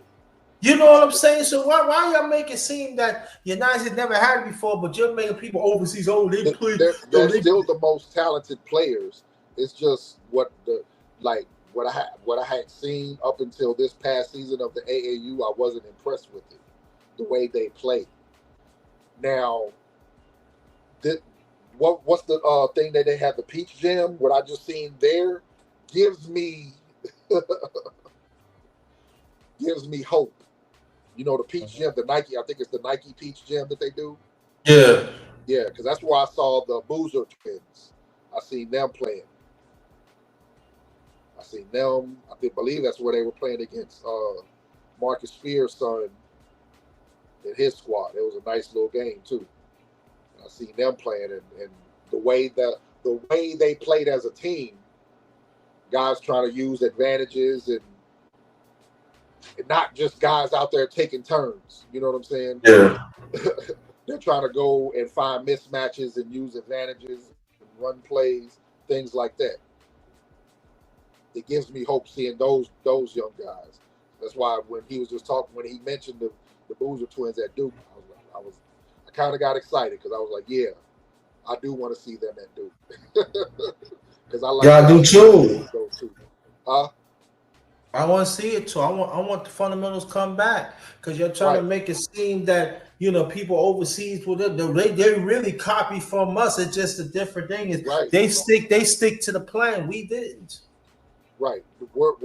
You know what I'm saying? So why y'all make it seem that the United States never had it before, but you're making people overseas, they play. They're still the most talented players. It's just what I had seen up until this past season of the AAU, I wasn't impressed with it, the way they played. Now, what's the thing that they have, the Peach Jam? What I just seen there gives me hope. You know, the Peach Jam, the Nike, I think it's the Nike Peach Jam that they do. Yeah. Yeah, because that's where I saw the Boozer twins. I seen them playing. I seen them. I believe that's where they were playing against Marcus Spears' son and his squad. It was a nice little game too. I seen them playing, and the way they played as a team, guys trying to use advantages and not just guys out there taking turns. You know what I'm saying? Yeah. They're trying to go and find mismatches and use advantages and run plays, things like that. It gives me hope seeing those young guys. That's why when he was just talking, when he mentioned the Boozer twins at Duke, I kind of got excited because I was like, yeah, I do want to see them at Duke. Because I like. Yeah, I do too. Those two. Huh? I want to see it too. I want the fundamentals come back because you're trying to make it seem that people overseas they really copy from us. It's just a different thing is they stick to the plan. We didn't. Right. What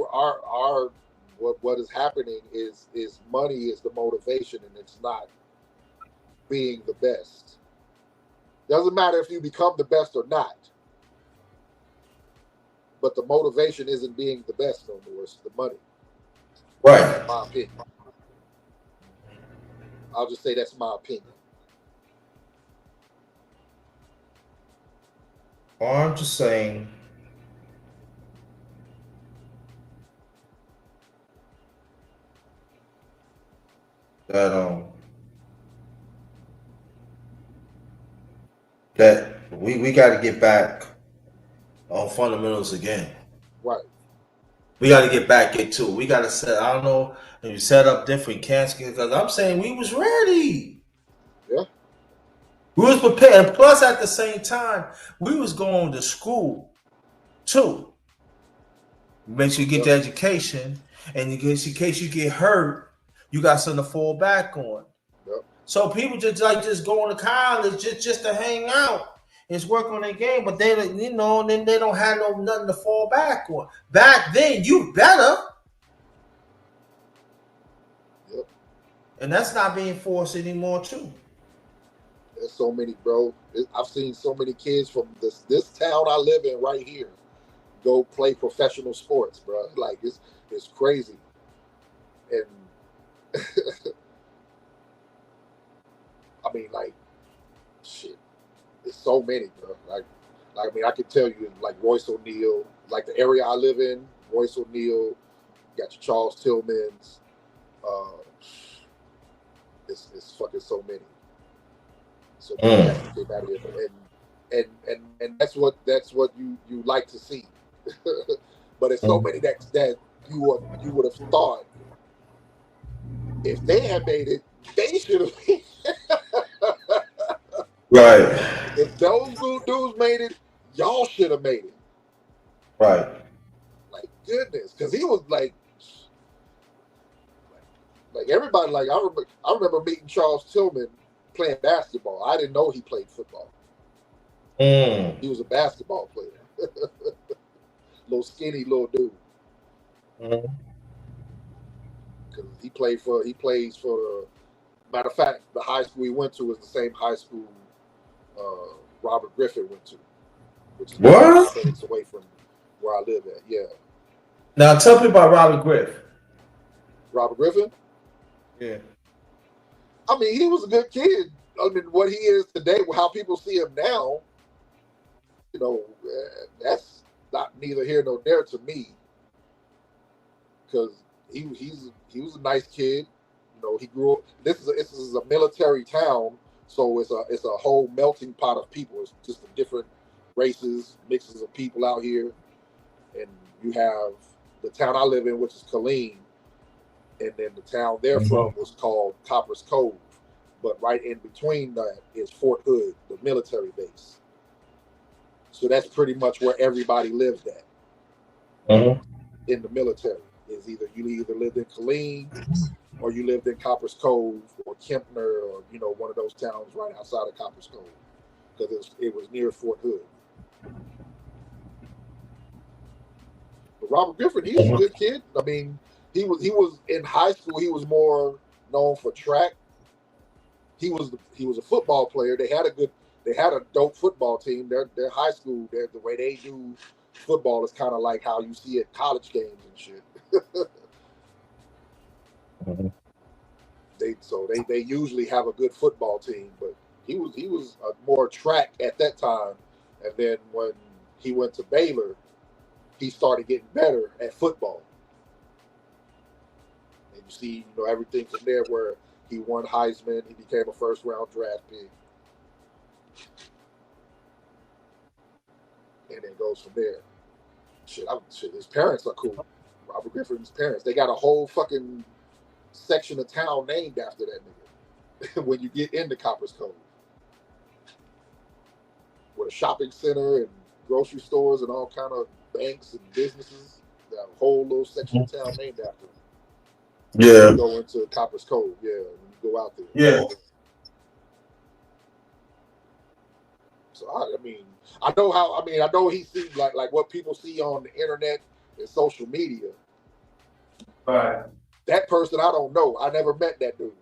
is happening is money is the motivation, and it's not being the best. Doesn't matter if you become the best or not. But the motivation isn't being the best no more. It's the money. Right. That's my opinion. I'll just say that's my opinion. Well, I'm just saying. That we got to get back on fundamentals again. Right. We got to get back into it. We got to set. I don't know. And you set up different camps because I'm saying we was ready. Yeah. We was prepared. And plus, at the same time, we was going to school Two, make sure you get the education, and in case you get hurt, you got something to fall back on. Yep. So people just going to college just to hang out and work on their game, but they then they don't have nothing to fall back on. Back then, you better. Yep. And that's not being forced anymore too. There's so many, bro. I've seen so many kids from this town I live in right here go play professional sports, bro. Like it's crazy. And I mean, like, shit. There's so many, bro. Like I mean, I can tell you, like Royce O'Neal, like the area I live in, Royce O'Neal, you got your Charles Tillmans. It's fucking so many. So many guys came out of here, and that's what you like to see. But it's so many that you would have thought if they had made it, they should have. Right. If those dudes made it, y'all should have made it. Right. Like goodness, because he was like everybody. Like I remember meeting Charles Tillman playing basketball. I didn't know he played football. He was a basketball player. Little skinny little dude. Because he plays for the matter of fact, the high school he went to is the same high school Robert Griffin went to, which is 5 minutes away from where I live at. Yeah. Now tell me about Robert Griffin. Robert Griffin? Yeah. I mean, he was a good kid. I mean, what he is today, how people see him now, that's not neither here nor there to me. Because he was a nice kid. He grew up. This is a military town, so it's a whole melting pot of people. It's just the different races, mixes of people out here, and you have the town I live in, which is Killeen, and then the town they're from was called Copper's Cove. But right in between that is Fort Hood, the military base. So that's pretty much where everybody lived at in the military. You either lived in Killeen or you lived in Copper's Cove or Kempner or one of those towns right outside of Copper's Cove, because it was near Fort Hood. But Robert Griffin, he was a good kid. I mean, he was in high school. He was more known for track. He was a football player. They had a dope football team. Their high school, the way they do football is kind of like how you see at college games and shit. They usually have a good football team, but he was more track at that time, and then when he went to Baylor, he started getting better at football. And you see, everything from there where he won Heisman, he became a first-round draft pick, and then goes from there. Shit, his parents are cool. Robert Griffin's parents, they got a whole fucking section of town named after that nigga when you get into Copper's Cove. With a shopping center and grocery stores and all kind of banks and businesses. That whole little section of town named after him. Yeah. You go into Copper's Cove, when you go out there. Yeah. So I know he sees like what people see on the internet and social media. Right. That person I don't know. I never met that dude.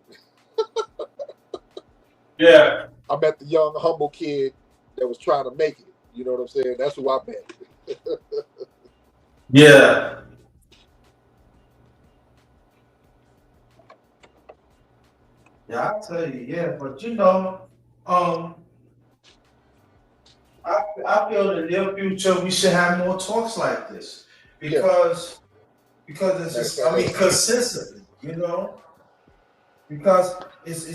Yeah. I met the young, humble kid that was trying to make it. You know what I'm saying? That's who I met. Yeah. Yeah, I tell you, yeah, but I feel in the near future we should have more talks like this because it's just, consistently, because it's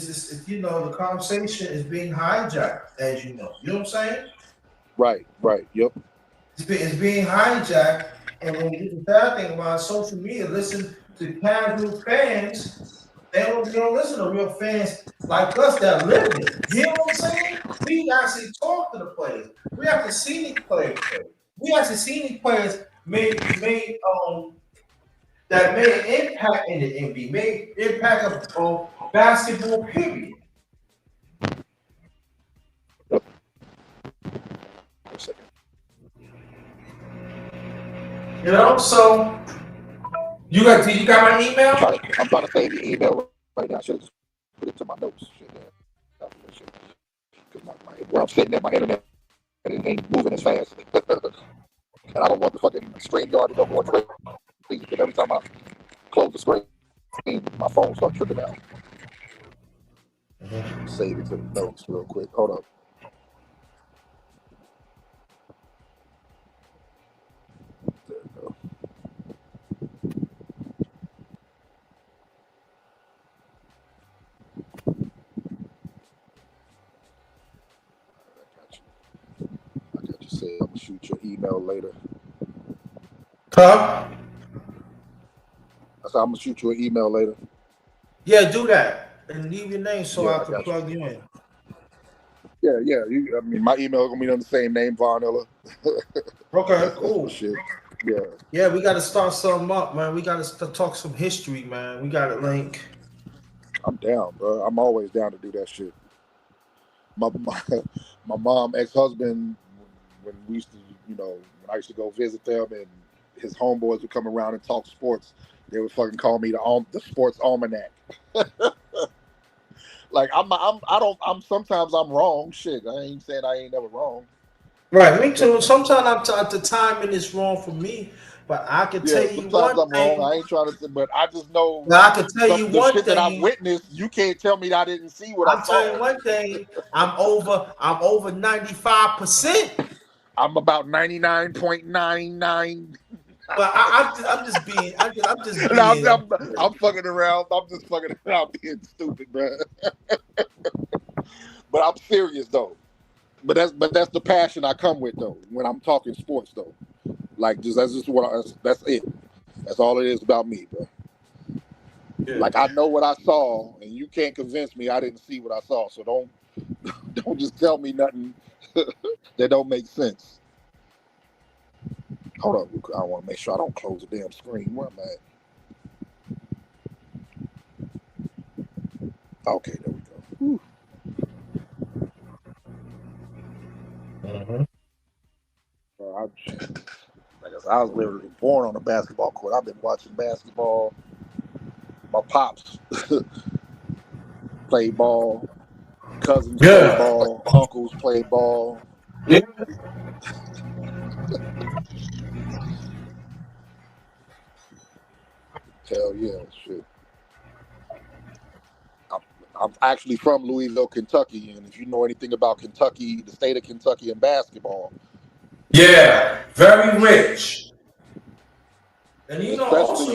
the conversation is being hijacked, as you know. You know what I'm saying? Right, yep. It's being hijacked, and when the bad thing about social media, listen to casual fans. They don't listen to real fans like us that live it. You know what I'm saying? We actually talk to the players. We have to see these players play. we actually seen these players made that made an impact in the NBA, made impact of basketball. Period. You know, so you got my email? I'm trying to save the email right now. I should just put it to my notes. Where I'm sitting at, my internet it ain't moving as fast. And I don't want the fucking StreamYard to go more crazy. Because every time I close the screen, my phone starts tripping out. Save it to the notes real quick. Hold up. There we go. I got you said I'm gonna shoot your email later. Huh? I said I'm gonna shoot you an email later. Yeah, do that and leave your name so Yeah, I I can got you. plug you in. Yeah. I mean, my email gonna be on the same name, Vonilla. Okay, cool. Shit. Yeah. Yeah, we got to start something up, man. We got to talk some history, man. We got to link. I'm down, bro. I'm always down to do that shit. My mom, ex-husband, when we used to, when I used to go visit them and his homeboys would come around and talk sports, they would fucking call me the sports almanac. Like sometimes I'm wrong. Shit, I ain't saying I ain't never wrong. Right, me too. Sometimes the timing is wrong for me, but I can tell you Sometimes one I'm thing. wrong. I ain't trying to, but I just know I can tell you the one shit that I've thing. witnessed. You can't tell me that I didn't see what I I'm telling saw. you one thing. I'm over 95%. I'm about 99.99. But I'm just being. No, I'm fucking around. I'm just fucking around being stupid, bro. But I'm serious though. But that's the passion I come with though. When I'm talking sports though, like that's it. That's all it is about me, bro. Yeah. Like I know what I saw, and you can't convince me I didn't see what I saw. So don't just tell me nothing that don't make sense. Hold up, I want to make sure I don't close the damn screen. Where am I at? Okay, there we go. Whew. Bro, I was literally born on a basketball court. I've been watching basketball. My pops played ball. Cousins played ball. Uncles played ball. Yeah. Hell yeah, shit. I'm actually from Louisville, Kentucky, and if you know anything about Kentucky, the state of Kentucky and basketball. Yeah, very rich. And you know, also,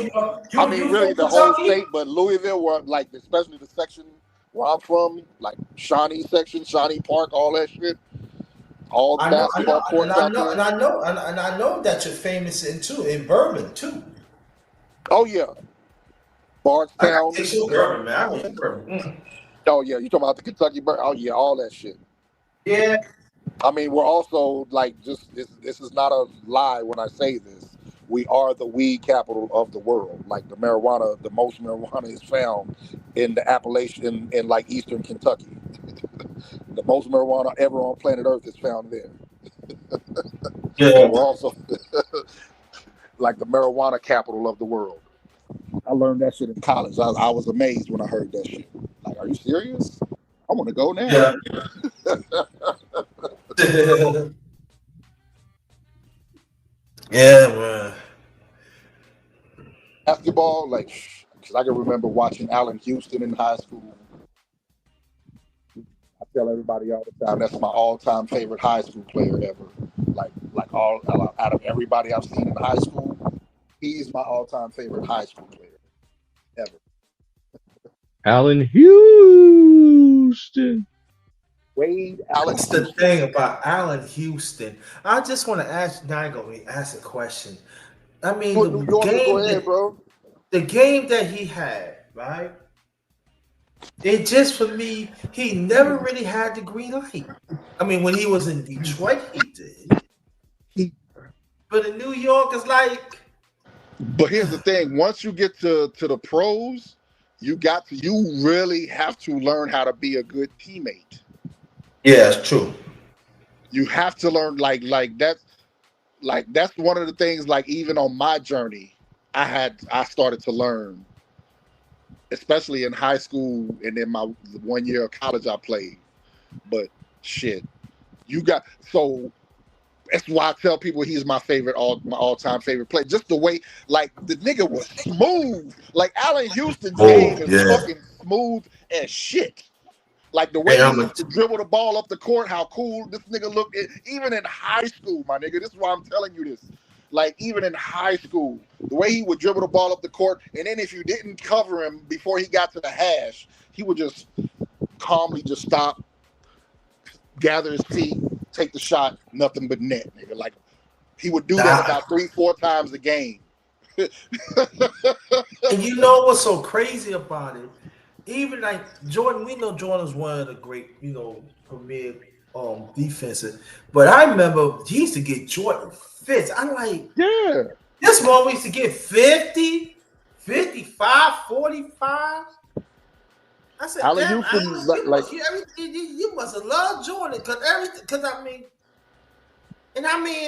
really the whole state, but Louisville, where like especially the section where I'm from, like Shawnee section, Shawnee Park, all that shit, all the basketball courts out there. And I know that you're famous in Bourbon too. Oh yeah, Bardstown. Bourbon, man. I went Bourbon. Oh yeah, you talking about the Kentucky Bourbon? Oh yeah, all that shit. Yeah. I mean, we're also like this is not a lie when I say this. We are the weed capital of the world. Like the most marijuana is found in the Appalachian in like eastern Kentucky. The most marijuana ever on planet Earth is found there. Yeah. We're also like the marijuana capital of the world. I learned that shit in college. I was amazed when I heard that shit. Like, are you serious? I want to go now. Yeah. Yeah, man. Basketball, like, because I can remember watching Allen Houston in high school. I tell everybody all the time that's my all-time favorite high school player ever. Like all out of everybody I've seen in high school, he's my all-time favorite high school player ever. Allen Houston. Wade Allen. That's the thing about Allen Houston. I just want to ask. Now I'm gonna ask a question. I mean, Go ahead, bro. The game that he had, right? It just for me, he never really had the green light. I mean, when he was in Detroit, he did. But in New York, it's like. But here's the thing: once you get to the pros, you really have to learn how to be a good teammate. Yeah, it's true. You have to learn like that's one of the things. Like even on my journey, I started to learn, especially in high school and in my 1 year of college I played. But shit, so. That's why I tell people he's my all-time favorite player. Just the way, like, the nigga was smooth. Like, Allen Houston's game is fucking smooth as shit. Like, the way he used to dribble the ball up the court, how cool this nigga looked. Even in high school, my nigga. This is why I'm telling you this. Like, even in high school, the way he would dribble the ball up the court, and then if you didn't cover him before he got to the hash, he would just calmly just stop, gather his feet, take the shot, nothing but net, nigga. Like he would do that about 3-4 times a game. And you know what's so crazy about it? Even like Jordan, we know Jordan's one of the great, premier defenses. But I remember he used to get Jordan fits. I'm like, yeah. This one we used to get 50, 55, 45. I said, Allen damn, Houston, you must have loved Jordan because I mean,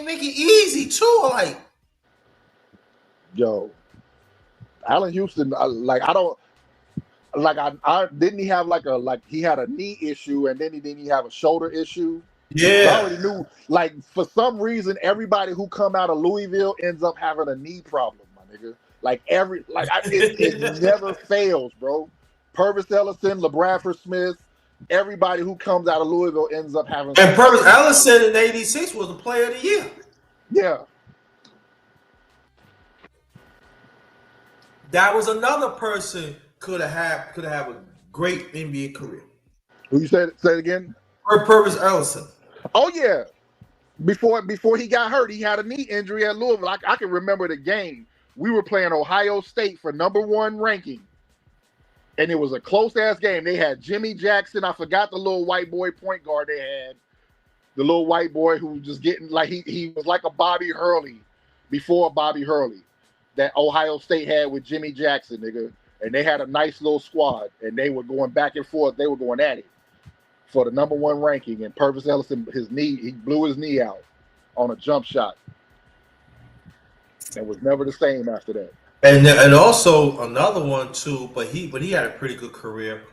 make it easy too. Like, yo, Allen Houston, didn't he have he had a knee issue and then didn't he have a shoulder issue? Yeah, I already knew. Like for some reason, everybody who come out of Louisville ends up having a knee problem, my nigga. It never fails, bro. Purvis Ellison, LeBradford Smith, everybody who comes out of Louisville ends up having. And Purvis Ellison in '86 was the player of the year. Yeah. That was another person could have a great NBA career. Who you say it again? Purvis Ellison. Oh yeah. Before he got hurt, he had a knee injury at Louisville. I can remember the game. We were playing Ohio State for #1 ranking. And it was a close-ass game. They had Jimmy Jackson. I forgot the little white boy point guard they had. The little white boy who was just getting, like, he was like a Bobby Hurley before Bobby Hurley that Ohio State had with Jimmy Jackson, nigga. And they had a nice little squad. And they were going back and forth. They were going at it for the #1 ranking. And Purvis Ellison, he blew his knee out on a jump shot. And was never the same after that. And also another one too, but he had a pretty good career.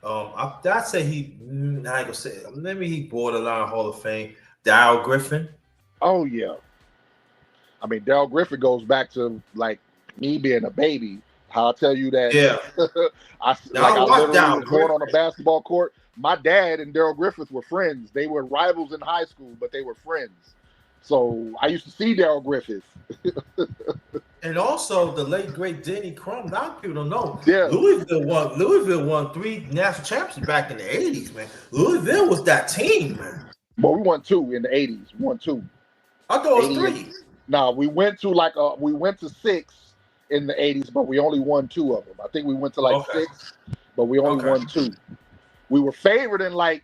I'd say I ain't gonna say it. Maybe he borderline Hall of Fame. Darrell Griffin. Oh yeah. I mean, Darrell Griffin goes back to like me being a baby. I'll tell you that. Yeah. I literally was going on a basketball court. My dad and Darrell Griffith were friends. They were rivals in high school, but they were friends. So I used to see Darrell Griffith. And also the late great Denny Crum. A lot of people don't know. Yeah. Louisville won 3 national championships back in the 80s, man. Louisville was that team, man. Well, we won 2 in the 80s. We won 2. I thought it was 3. No, we went to 6 in the 80s, but we only won 2 of them. I think we went to 6, but we only won 2. We were favored in 2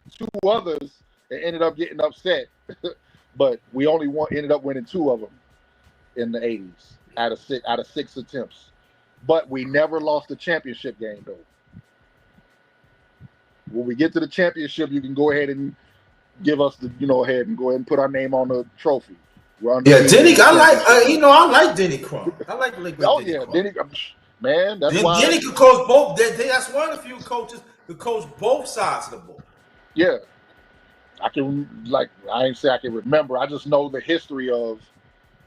others and ended up getting upset. But we only ended up winning 2 of them in the 80s out of 6 attempts. But we never lost the championship game though. When we get to the championship, you can go ahead and give us the ahead and go ahead and put our name on the trophy. Denny. I like Denny Crum. I like the liquid. Oh yeah, Denny. Man, that's why Denny could coach both. That's one of the few coaches who coach both sides of the ball. Yeah. I ain't say I can remember. I just know the history of,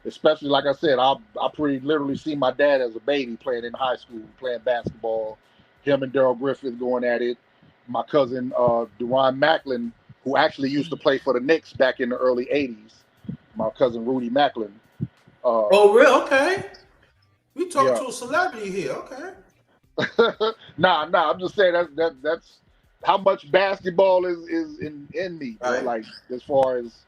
especially like I said, I pretty literally see my dad as a baby playing in high school, playing basketball. Him and Darrell Griffith going at it. My cousin Deron Macklin, who actually used to play for the Knicks back in the early '80s. My cousin Rudy Macklin. Oh, really? Okay. We talking to a celebrity here. Okay. Nah. I'm just saying that's how much basketball is in me, right? Like as far as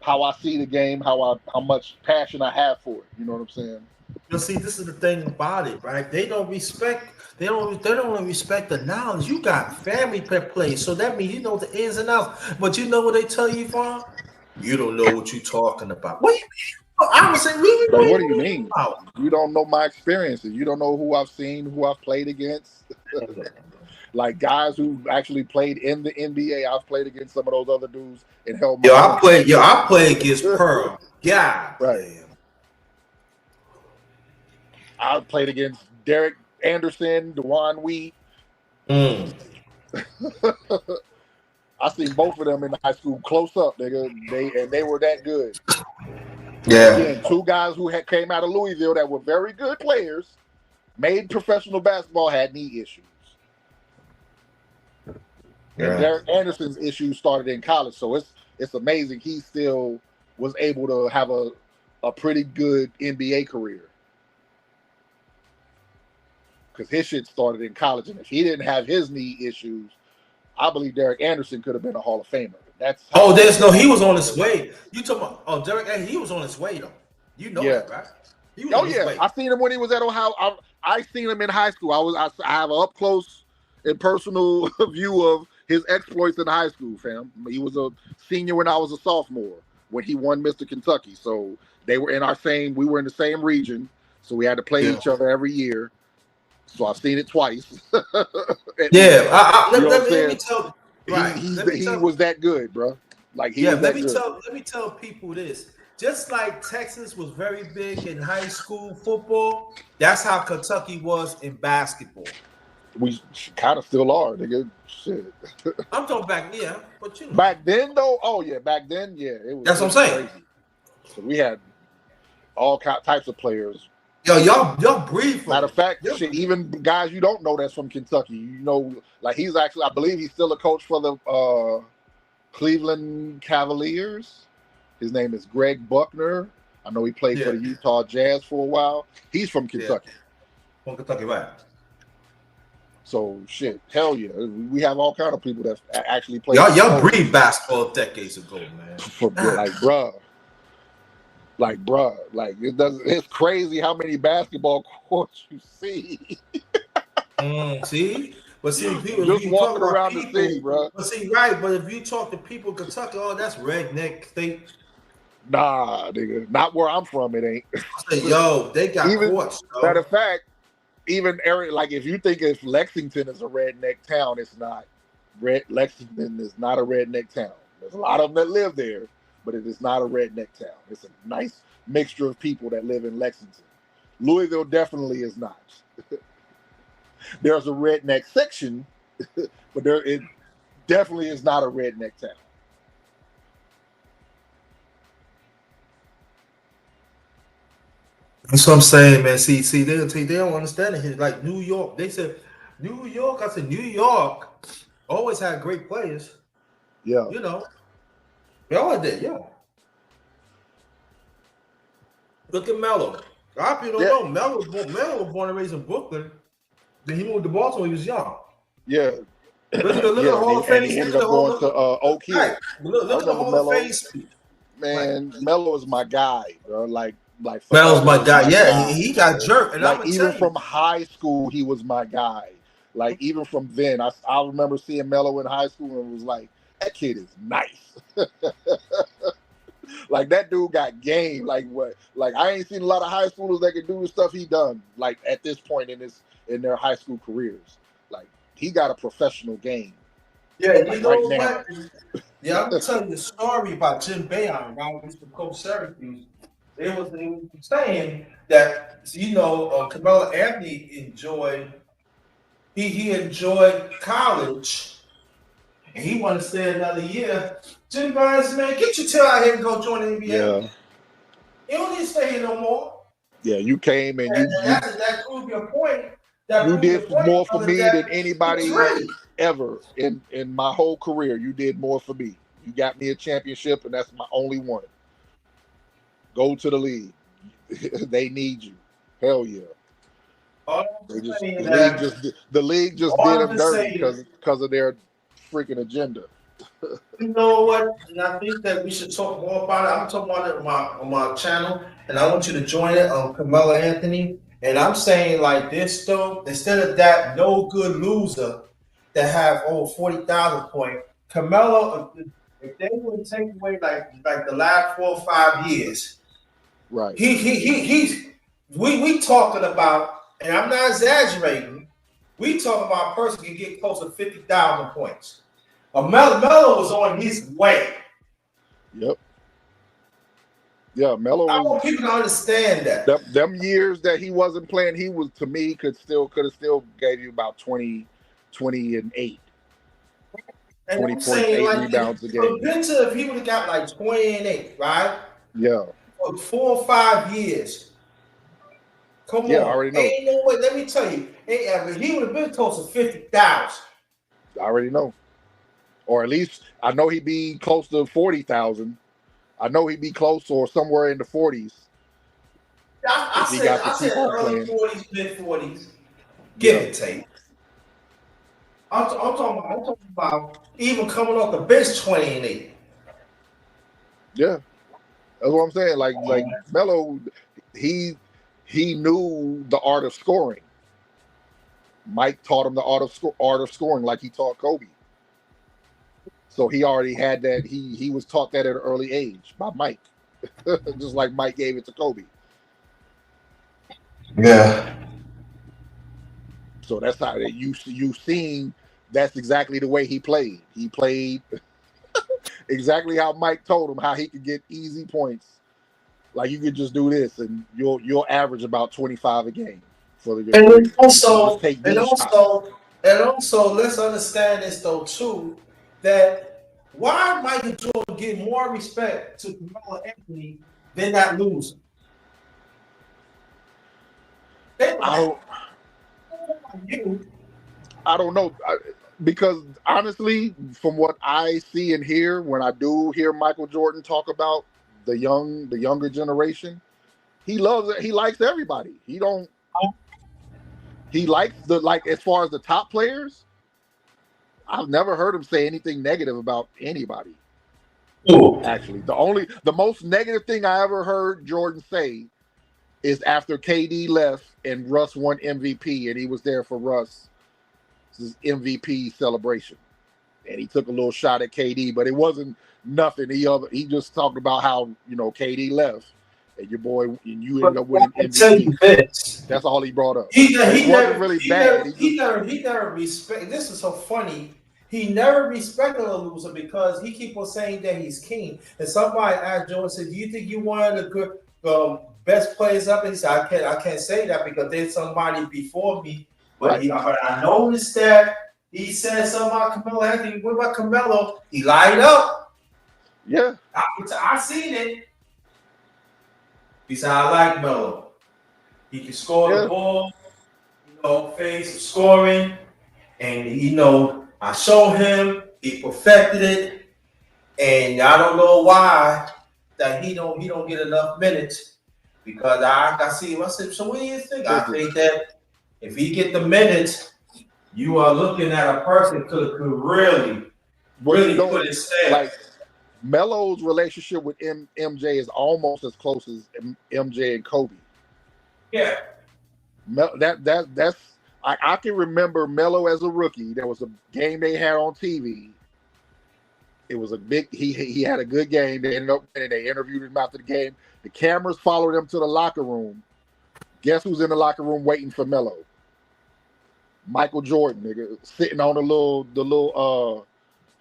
how I see the game, how much passion I have for it. You know what I'm saying? You see, this is the thing about it, right? They don't respect the knowledge. You got family play, so that means you know the ins and outs. But you know what they tell you, Vaughn? You don't know what you're talking about. What do you mean? I would say, really, Like, what what do are you you mean? about? You don't know my experiences. You don't know who I've seen, who I've played against. Like guys who actually played in the NBA. I've played against some of those other dudes and held my own. I played against Pearl. God Right. I played against Derek Anderson, Dewan Wheat. damn. I seen both of them in high school close up, nigga. They were that good. Yeah. Again, two guys who came out of Louisville that were very good players, made professional basketball, had knee issues. And Yeah. Derek Anderson's issues started in college, so it's amazing he still was able to have a pretty good NBA career. Because his shit started in college, and if he didn't have his knee issues, I believe Derek Anderson could have been a Hall of Famer. That's how He was on his way. You talking about? Derek? He was on his way though. You know that, right? He was on his way. I seen him when he was at Ohio. I seen him in high school. I have an up close and personal view of his exploits in high school, fam. He was a senior when I was a sophomore when he won Mr. Kentucky. So we were in the same region, so we had to play each other every year. So I've seen it twice. Let me tell. Right. He was that good, bro. Like he was that good. Let me tell people this. Just like Texas was very big in high school football, that's how Kentucky was in basketball. We kind of still are, nigga. Shit. I'm talking back, but you know. Back then, though, back then, it was. That's what I'm saying. Crazy. So we had all types of players. Yo, y'all breathe. Matter of fact, shit, even guys you don't know that's from Kentucky, you know, like he's actually, I believe he's still a coach for the Cleveland Cavaliers. His name is Greg Buckner. I know he played for the Utah Jazz for a while. He's from Kentucky. From Kentucky, right? So shit, hell yeah, we have all kind of people that actually play. Y'all breathe basketball decades ago, man. It's crazy how many basketball courts you see. See, but see, people just walking around the city, bro. But see, right, but if you talk to people in Kentucky, that's redneck state. Nah, nigga, not where I'm from. It ain't. Yo, they got courts. Matter of fact, even area, like if you think if Lexington is a redneck town, it's not. Lexington is not a redneck town. There's a lot of them that live there, but it is not a redneck town. It's a nice mixture of people that live in Lexington. Louisville definitely is not. There's a redneck section, but it definitely is not a redneck town. That's what I'm saying, man. See, they don't understand it here. Like New York, they said New York. I said New York always had great players. Yeah, you know, they always did. Yeah. Look at Melo. A lot of people don't know Melo was born and raised in Brooklyn. Then he moved to Baltimore when he was young. Yeah. Look at the Hall of Fame. He ended up going to Oak Hill. Right. Look at the Hall of Fame speech. Man, Melo is my guy, bro. Like Melo's my guy. Yeah, he got jerked. And like even from high school, he was my guy. Like even from then, I remember seeing Melo in high school and was like, that kid is nice. Like that dude got game. Like what? Like I ain't seen a lot of high schoolers that can do the stuff he done. Like at this point in their high school careers, like he got a professional game. Yeah, like, you know what? Yeah, I'm gonna tell you the story about Jim Boeheim, right? When he used to coach Syracuse. It was saying that Carmelo Anthony enjoyed. He enjoyed college, and he wanted to stay another year. Jim Boeheim, man, get your tail out here and go join the NBA. Yeah. You don't need to stay here no more. Yeah, you came and that proved your point. You did more for me than anybody ever in my whole career. You did more for me. You got me a championship, and that's my only one. Go to the league. They need you. Hell yeah. The league just did them dirty because of their freaking agenda. You know what? And I think that we should talk more about it. I'm talking about it on my channel, and I want you to join it on Carmelo Anthony. And I'm saying like this though, instead of that no good loser that have over 40,000 points, Carmelo, if they would take away like the last 4 or 5 years, Right. We talking about, and I'm not exaggerating. We talking about a person can get close to 50,000 points. Melo was on his way. Yep. Yeah, Melo I was. want people to understand that. Them years that he wasn't playing, he was, to me, could have still gave you about 20 and 8. And 20 I'm points, saying, 8 like, rebounds a game. if he would have got like 20 and 8, right? Yeah. For 4 or 5 years. Come Yeah, I on. already know. Ain't no way. Let me tell you. He would have been close to 50,000. I already know. Or at least I know he'd be close to 40,000. I know he'd be close or somewhere in the 40s. I If he got to said keep on early playing. 40s, mid 40s. Give and take. I'm talking about even coming off the bench 20 and 8. Yeah. That's what I'm saying. Like Melo, he knew the art of scoring. Mike taught him the art of scoring like he taught Kobe. So he already had that. He was taught that at an early age by Mike, just like Mike gave it to Kobe. Yeah. So that's how you seen. That's exactly the way he played. He played exactly how Mike told him how he could get easy points. Like you could just do this, and you'll average about 25 a game for the. And also, just take these shots. let's understand this though too, that why Michael Jordan get more respect to Carmelo Anthony than that loser? I don't know, because honestly, from what I see and hear, when I do hear Michael Jordan talk about the younger generation, he loves it. He likes everybody. He likes as far as the top players. I've never heard him say anything negative about anybody. Ooh. Actually, the most negative thing I ever heard Jordan say is after KD left and Russ won MVP, and he was there for Russ's MVP celebration, and he took a little shot at KD, but it wasn't nothing. He just talked about how KD left and your boy and you ended up winning MVP. That's all he brought up. He wasn't never, really he bad. never, he never respect. This is so funny. He never respected a loser because he keep on saying that he's king. And somebody asked Jordan, said, "Do you think you one of the good best players up?" And he said, "I can't say that because there's somebody before me." But I noticed that he said something about Carmelo Anthony. What about Carmelo? He lied up. Yeah, I seen it. He said, "I like Melo. He can score the ball. Phase scoring, and I showed him. He perfected it, and I don't know why that he don't get enough minutes because I see him. I said, so what do you think? I think that if he get the minutes, you are looking at a person who could really put his step. Like Melo's relationship with MJ is almost as close as MJ and Kobe. Yeah, that's I can remember Melo as a rookie. There was a game they had on TV. It was a big. He had a good game. They ended up winning. They interviewed him after the game. The cameras followed him to the locker room. Guess who's in the locker room waiting for Melo? Michael Jordan, nigga, sitting on the little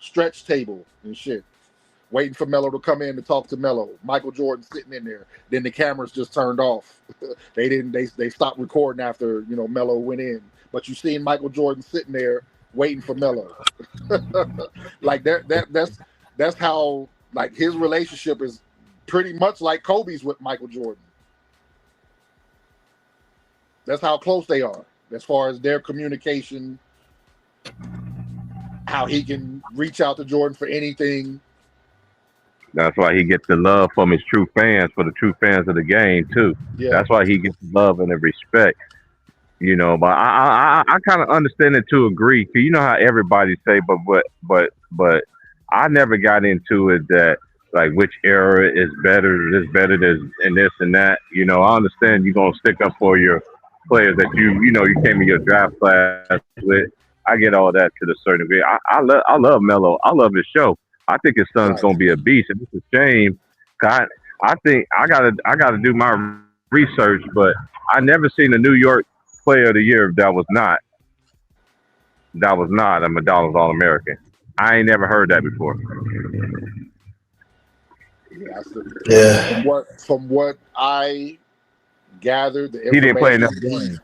stretch table and shit, waiting for Melo to come in to talk to Melo. Michael Jordan sitting in there. Then the cameras just turned off. They stopped recording after Melo went in. But you seen Michael Jordan sitting there waiting for Melo. Like that's how like his relationship is pretty much like Kobe's with Michael Jordan. That's how close they are as far as their communication, how he can reach out to Jordan for anything. That's why he gets the love from his true fans, for the true fans of the game too. Yeah. That's why he gets the love and the respect. But I kind of understand it to agree. Cause you know how everybody say, but I never got into it that like which era is better, this better than and this and that. I understand you're gonna stick up for your players that you came in your draft class with. I get all that to the certain degree. I love Melo. I love his show. I think his son's gonna be a beast, and it's a shame. I think I gotta do my research, but I never seen a New York Player of the Year that was not a McDonald's All American. I ain't never heard that before. Yeah, Yeah. from what I gathered, the He didn't play enough information games.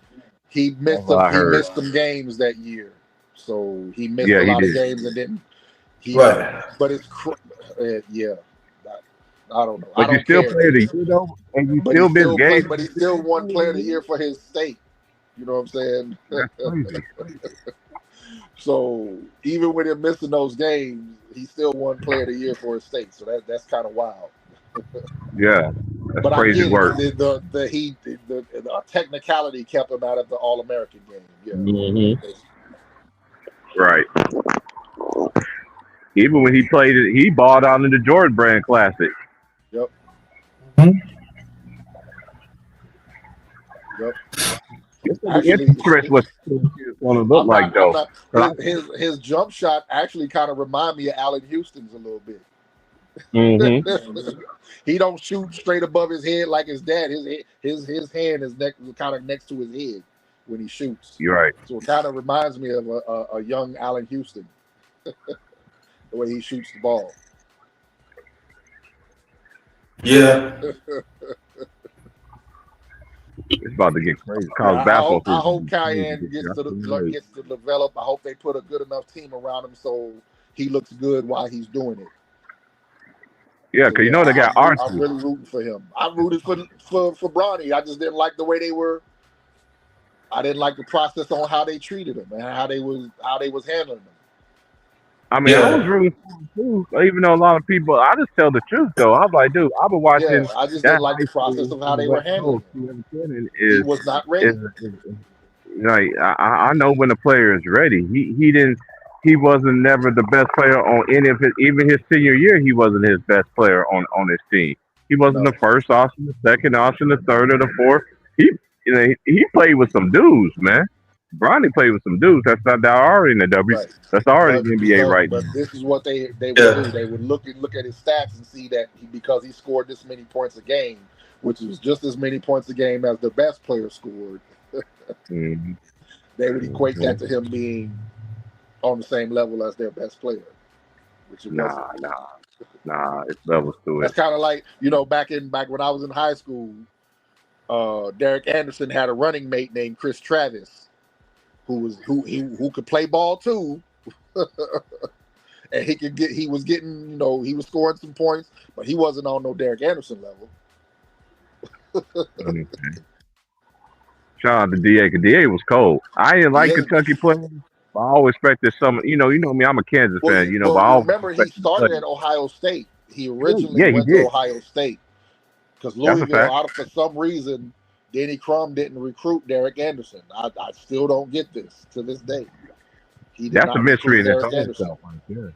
he That's missed what I he heard. missed some games that year, so he missed Yeah, a he lot of did. games and then he. Right. But it's yeah. I don't know. I But you don't still care. play the year though, and you But he still miss still games. played. But he still won Player of the Year for his state. You know what I'm saying? That's crazy. So even with him missing those games, he still won Player of the Year for his state. So that's kind of wild. Yeah, that's But I crazy get work. it. The technicality kept him out of the All American game. Yeah. Mm-hmm. Right. Even when he played it, he balled out in the Jordan Brand Classic. Yep. Yep. It's gonna be Actually, interesting what it's going to look I'm like, not. though. His jump shot actually kind of remind me of Allen Houston's a little bit. Mm-hmm. He don't shoot straight above his head like his dad. His hand is kind of next to his head when he shoots. You're right. So it kind of reminds me of a young Allen Houston, the way he shoots the ball. Yeah. It's about to get crazy. Yeah, College basketball. I hope Cayenne gets to develop. I hope they put a good enough team around him so he looks good while he's doing it. Yeah, because you know they got I'm Archie. really rooting for him. I rooted for Bronny. I just didn't like the way they were. I didn't like the process on how they treated him and how they was handling him. I mean, I was rooting for him too, even though a lot of people. I just tell the truth though. I'm like, dude, I've been watching. Yeah, I just didn't like the process of how they were handling him. He was not ready. Like I know when the player is ready. He wasn't never the best player on any of his. Even his senior year, he wasn't his best player on his team. He wasn't the first option, the second option, the third, or the fourth. He played with some dudes, man. Bronny played with some dudes. That's not that already in the W. Right. That's already in the NBA right now. But this is what they would do. They would look at his stats and see that because he scored this many points a game, which is just as many points a game as the best player scored. Mm-hmm. They would equate that to him being on the same level as their best player, which it wasn't. Nah, it's levels to That's it. kind of like, back when I was in high school, Derek Anderson had a running mate named Chris Travis, who could play ball too, and he was scoring some points, but he wasn't on no Derek Anderson level. Okay. Shout out to DA, because DA was cold. I didn't like Kentucky playing. I always expected some. You know me. I'm a Kansas fan. But I always remember he started at Ohio State. He originally he went did. to Ohio State because Louisville, for some reason, Denny Crum didn't recruit Derek Anderson. I still don't get this to this day. He did That's not a mystery in recruit its Derek own Anderson. self. Right there.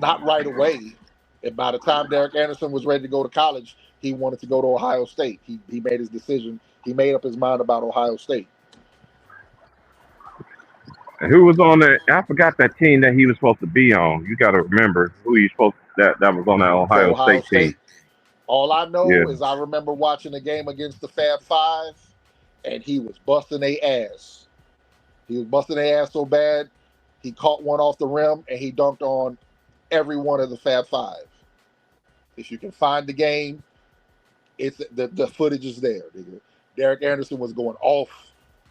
Not right away. And by the time Derek Anderson was ready to go to college, he wanted to go to Ohio State. He made his decision. He made up his mind about Ohio State. And who was on there? I forgot that team that he was supposed to be on. You got to remember who he's supposed that was on that Ohio State team. All I know is I remember watching a game against the Fab Five, and he was busting their ass. He was busting their ass so bad, he caught one off the rim, and he dunked on every one of the Fab Five. If you can find the game, it's the footage is there. Nigga. Derek Anderson was going off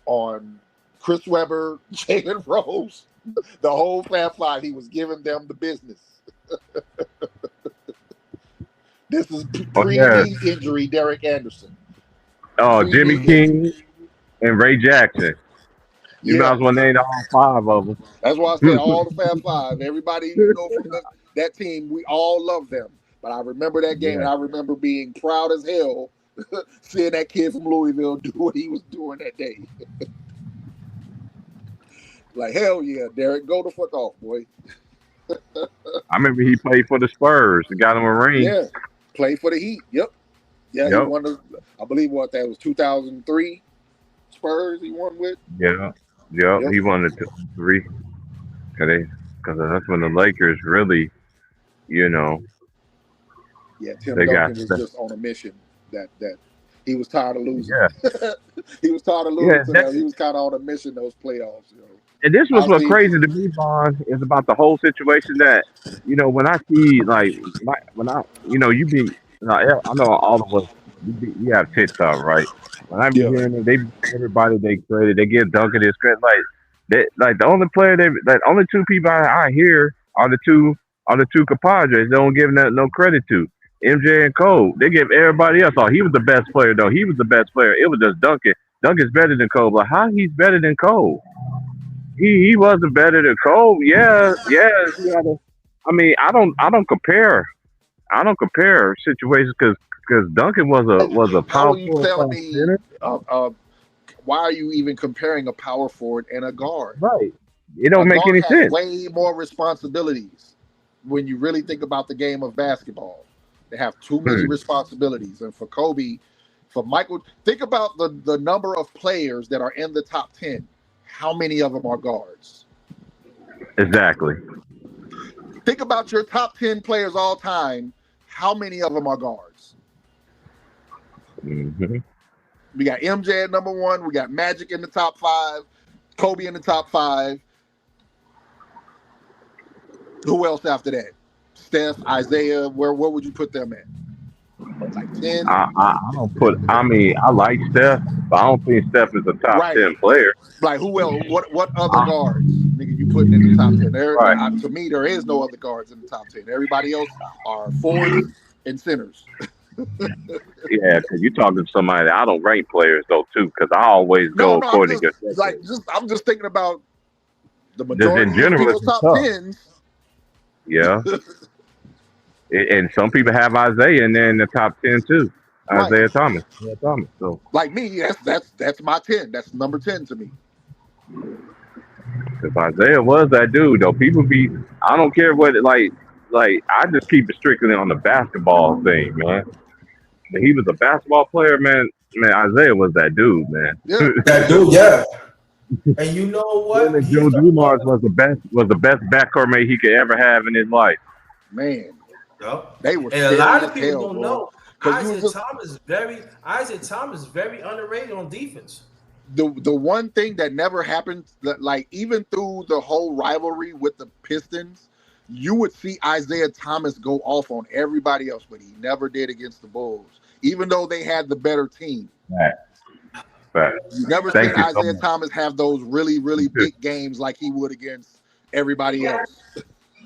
on Chris Webber, Jalen Rose, the whole Fab Five. He was giving them the business. This is pre-knee injury, Derek Anderson. Oh, Jimmy King and Ray Jackson. You might as well name all five of them. That's why I said all the Fab Five. Everybody from that team, we all love them. But I remember that game, and I remember being proud as hell seeing that kid from Louisville do what he was doing that day. Like, hell yeah, Derek, go the fuck off, boy. I remember he played for the Spurs and got him a ring. Yeah, played for the Heat. Yep. Yeah, he won I believe that was 2003 Spurs he won with. Yeah. He won the 3. Because that's when the Lakers really, Yeah, Tim They got Duncan was just on a mission that he was tired of losing. yeah, He was tired of yeah. losing to them. He was kind of on a mission those playoffs. And this was I've what seen. crazy to me, Vaughn, is about the whole situation that, when I see, like, when I, you be, I know all of us, we have TikTok, right? When I be Yeah. hearing it, they everybody they credit, they give Duncan his credit, like the only player only two people I hear are the two compadres. They don't give no credit to MJ and Cole. They give everybody else. Oh, he was the best player though. He was the best player. It was just Duncan. Duncan's better than Cole. But how he's better than Cole? He wasn't better than Cole. Yeah. I mean, I don't compare. I don't compare situations because Duncan was a How power are you forward telling slash me? center. Why are you even comparing a power forward and a guard? Right. It A don't make guard any has sense. way more responsibilities when you really think about the game of basketball. They have too many responsibilities. And for Kobe, for Michael, think about the number of players that are in the top 10. How many of them are guards? Exactly. Think about your top 10 players all time. How many of them are guards? Mm-hmm. We got MJ at number 1. We got Magic in the top 5. Kobe in the top 5. Who else after that? Steph, Isaiah. Where would you put them at? Like 10? I don't put. I mean, I like Steph, but I don't think Steph is a top Right. 10 player. Like who else? What other guards, nigga, you putting in the top 10? Right. To me, there is no other guards in the top 10. Everybody else are forwards and centers. Yeah, because you're talking to somebody. I don't rank players though too, because I always go No, according to. I'm just thinking about the Just majority in of general, people's it's top tough. 10s. Yeah. And some people have Isaiah in there in the top 10 too. Right. Isaiah Thomas. So Like me, that's my 10. That's number 10 to me. if Isaiah was that dude though, people be. I don't care what like. I just keep it strictly on the basketball thing, man. When he was a basketball player, man, Isaiah was that dude, man. Yeah. That dude, yeah. And you know Him what? and He's Joe the Dumars was the best backcourt mate he could ever have in his life. Man, Yup. they were And a scary lot as of people hell, don't bro. know 'Cause you Isaiah was Thomas is very underrated on defense. the one thing that never happened, that like even through the whole rivalry with the Pistons, you would see Isaiah Thomas go off on everybody else, but he never did against the Bulls, even though they had the better team. Right. You never Thank seen you so Isaiah much. Thomas have those really, really big games like he would against everybody else.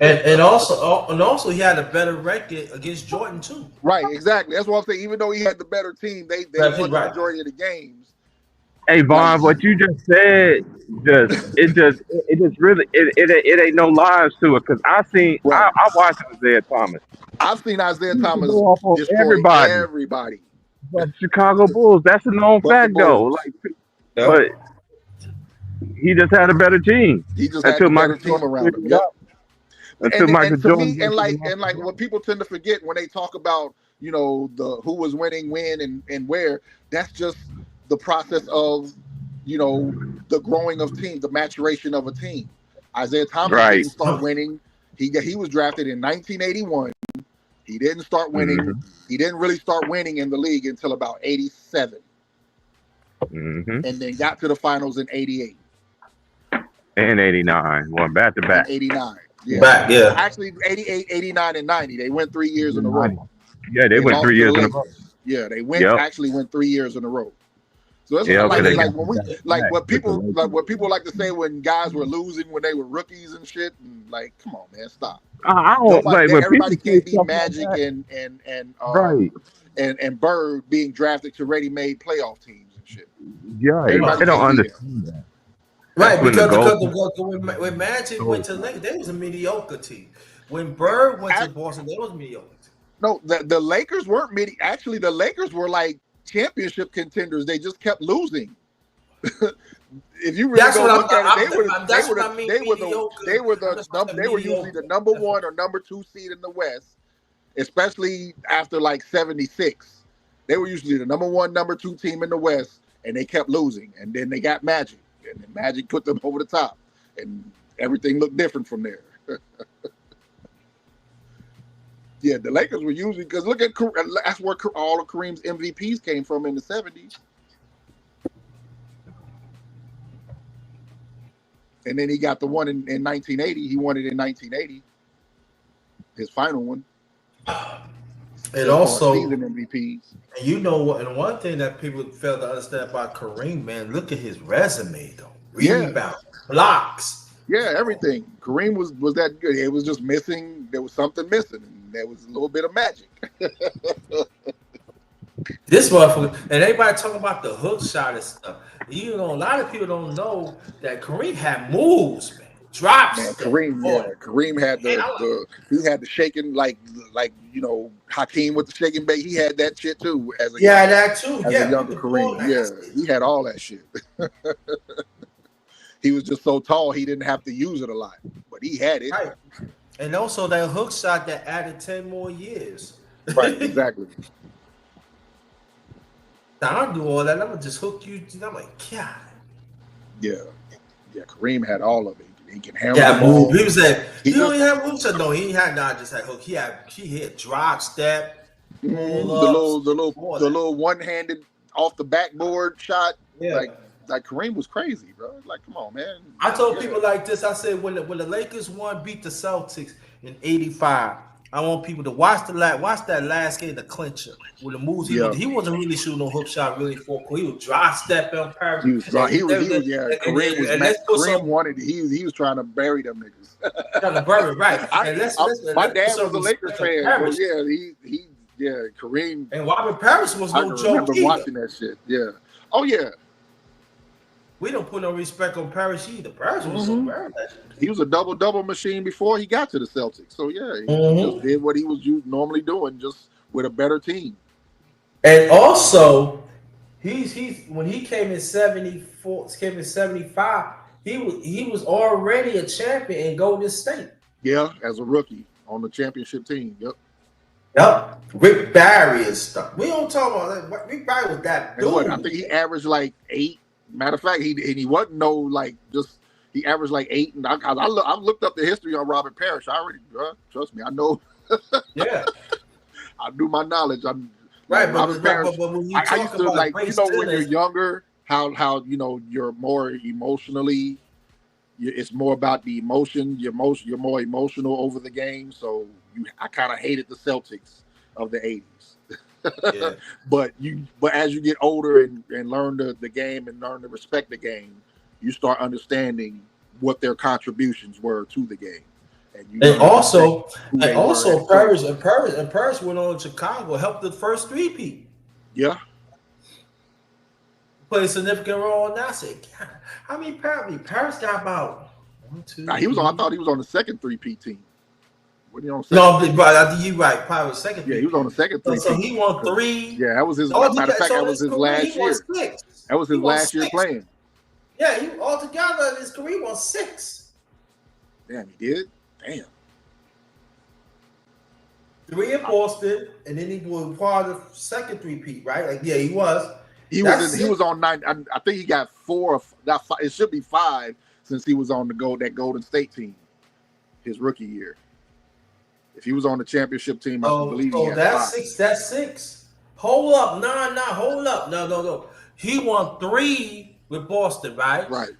And also he had a better record against Jordan too. Right, exactly. That's what I'm saying. Even though he had the better team, they won the majority of the games. Hey Vaughn, what you just said, it ain't no lies to it, because I watched Isaiah Thomas. I've seen Isaiah He Thomas go off on destroy everybody. But Chicago Bulls, that's a known But the fact though. Bulls. But he just had a better team. He just had a better team around him. Yep. Until Michael and to Jordan. me, and like what people tend to forget when they talk about, the who was winning when and where, that's just the process of, the growing of teams, the maturation of a team. Isaiah Thomas didn't start winning. He was drafted in 1981. He didn't start winning. Mm-hmm. He didn't really start winning in the league until about 87. Mm-hmm. And then got to the finals in 88. And 89. Won back to back. 89. Yeah. Back, yeah. Actually, 88, 89, and 90. They went 3 years in a row. Yeah, they went lost 3 to years the in a row. Lakers. Yeah, they Yep. went 3 years in a row. So that's Yeah, what okay, like they when we got like back what with the people Lakers. like to say when guys were losing when they were rookies and shit, and like, come on, man, stop. I don't like when Everybody people say can't be stuff like Magic that. Right. and Bird being drafted to ready-made playoff teams and shit. Yeah, Everybody they don't can't be there. understand that. Right, That's when the because when Magic went to Lakers, they was a mediocre team. When Bird went to Boston, they was mediocre. No, the Lakers weren't midi. Actually, the Lakers were like championship contenders. They just kept losing. If you really go look at it, they were usually the number 1 or number 2 seed in the West, especially after like 76. They were usually the number 1, number 2 team in the West, and they kept losing. And then they got Magic, and then Magic put them over the top, and everything looked different from there. Yeah, the Lakers were usually because look at that's where all of Kareem's MVPs came from in the 70s. And then he got the one in 1980. He won it in 1980. His final one. And also, season MVPs. And you know what? And one thing that people fail to understand about Kareem, man, look at his resume though. Rebound, blocks. Yeah, everything. Kareem was that good. It was just missing. There was something missing. And there was a little bit of magic. This motherfucker, and everybody talking about the hook shot and stuff. You know, a lot of people don't know that Kareem had moves, man. Drops. Man, Kareem had he had the shaking like you know Hakeem with the shaking bait. He had that shit too as a younger Kareem. Yeah, he had all that shit. He was just so tall he didn't have to use it a lot, but he had it. Right. And also that hook shot that added 10 more years. Right, exactly. Now I don't do all that. I'm gonna just hook you. I'm like, God. Yeah, Kareem had all of it. He can handle. Yeah, move. He was like, he only had moves. No, he had not just had hook. He hit drop step, the little one-handed off the backboard shot. Yeah, like Kareem was crazy, bro. Like, come on, man. I told people like this. I said when the Lakers beat the Celtics in '85. I want people to watch that last game, the clincher, with the moves he wasn't really shooting no hook shot really for. He was drop step on Paris. Kareem wanted. He was trying to bury them niggas. Trying to bury right. My dad was a Lakers fan. Kareem and Robert Parrish was no joke. I remember watching that shit. Yeah. Oh yeah. We don't put no respect on Parrish either. Parrish was so bad. He was a double machine before he got to the Celtics. So yeah, he just did what he was normally doing, just with a better team. And also, he's when he came in 74, came in 75, he was already a champion in Golden State. Yeah, as a rookie on the championship team. Yep. Rick Barry and stuff. We don't talk about that. Rick Barry was that dude. I think he averaged like 8. Matter of fact, he wasn't he averaged like 8. And I looked up the history on Robert Parrish. I already trust me. I know. Yeah, I do my knowledge. I'm right, but when you I used to about when you're younger, how you're more emotionally. It's more about the emotion. You're more emotional over the game. So I kind of hated the Celtics of the 80s. Yeah. but as you get older and learn the game and learn to respect the game, you start understanding what their contributions were to the game. And also Parrish went on to Chicago, helped the first three-peat. Yeah. Played a significant role in that. I said, God, how many Parrish got about 1, 2? I thought he was on the second three-peat team. No, but I think you're right. Probably second. Yeah, he was on the second three. So he won 3. Yeah, that was his. Matter of fact, that was his last year. That was his last year playing. Yeah, he altogether in his career won 6. Damn, he did. Damn. 3 in Boston, and then he was part of the second three-peat, right? Like, yeah, he was. He was on 9. I think he got 4. It should be 5 since he was on that Golden State team, his rookie year. If he was on the championship team, I believe he had that's 5. 6. That's 6. Hold up. Hold up. No. He won 3 with Boston, right? Right.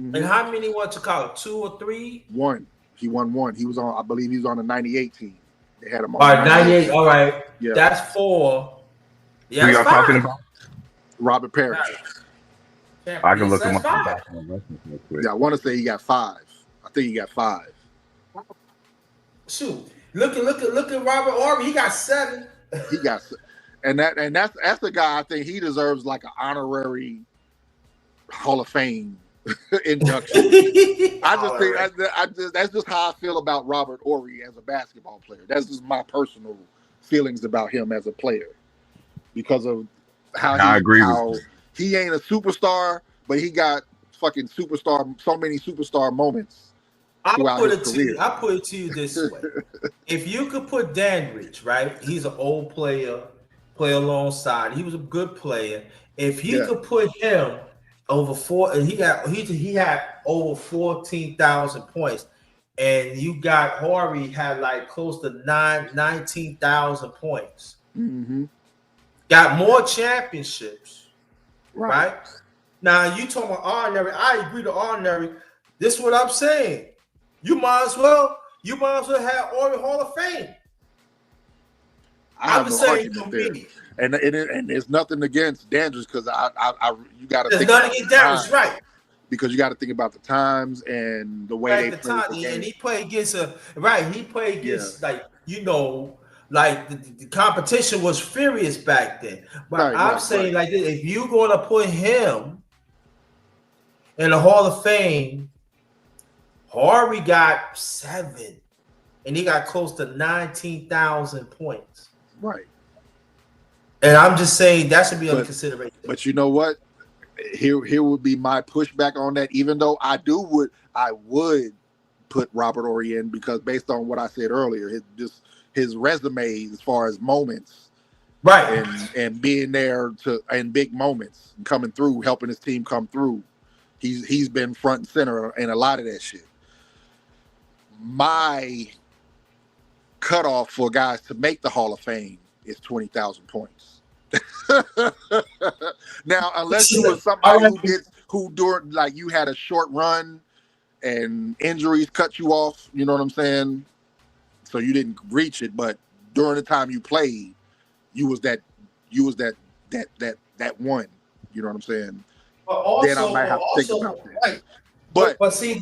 Mm-hmm. And how many won Chicago? 2 or 3? 1. He won 1. He was on, I believe he was on the 98 team. They had him on. All right, 98. All right. Yeah. That's 4. Yeah, who y'all talking about? Robert Parrish. I can look him up. Yeah, I want to say he got 5. I think he got 5. Shoot. Look at Robert Horry. He got 7. He got, and that's the guy. I think he deserves like an honorary Hall of Fame induction. I just think that's just how I feel about Robert Horry as a basketball player. That's just my personal feelings about him as a player because of how he ain't a superstar, but he got fucking so many superstar moments. I put it to you this way: if you could put Dandridge, right? He's an old player, play alongside. He was a good player. If you could put him over 4, and he had over 14,000 points. and you got Horry had like close to 19,000 points. Mm-hmm. Got more championships, Right. right? Now you talking about ordinary. I agree to ordinary. This is what I'm saying. You might as well have Horry Hall of Fame. I have I'm no saying argument to there. me, And there's nothing against Dandridge because you got to there's think nothing about against the Darius, times, right? because you got to think about the times and the way At they the played time, the and game. he played against he played Yeah. against like the competition was furious back then. But I'm saying like this, if you're gonna put him in the Hall of Fame, Horry got 7, and he got close to 19,000 points. Right. And I'm just saying that should be under consideration. But you know what? Here would be my pushback on that. Even though I would put Robert Horry in, because based on what I said earlier, his resume as far as moments, right, and being there in big moments, coming through, helping his team come through, he's been front and center in a lot of that shit. My cutoff for guys to make the Hall of Fame is 20,000 points. Now, unless you were somebody who during like you had a short run and injuries cut you off, you know what I'm saying? So you didn't reach it, but during the time you played, you was that one. You know what I'm saying? But also, then I might have to think about that. Right. But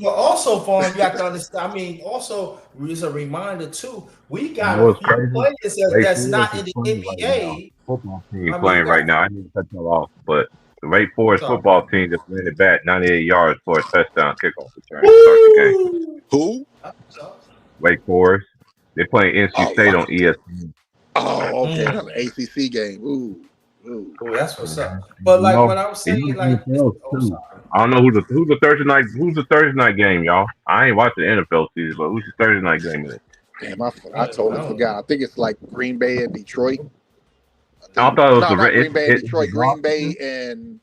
also, Vaughn, you have to understand. I mean, also, as a reminder too, we got You know a what's few crazy? players that's not in the Playing right now. NBA. Football team I mean, playing right now. I need to cut y'all off, but the Wake Forest football team just landed back 98 yards for a touchdown kickoff return to start the game. Who? Wake Forest. They're playing NC State on ESPN. Oh, okay. That's an ACC game. Ooh. Oh, that's what's up. But like what I'm saying, like I don't know who's the Thursday night game, y'all. I ain't watching the NFL season, but who's the Thursday night game in it? Damn, I totally forgot. I think it's like Green Bay and Detroit. I thought it was not Green Bay and Detroit. Green Bay and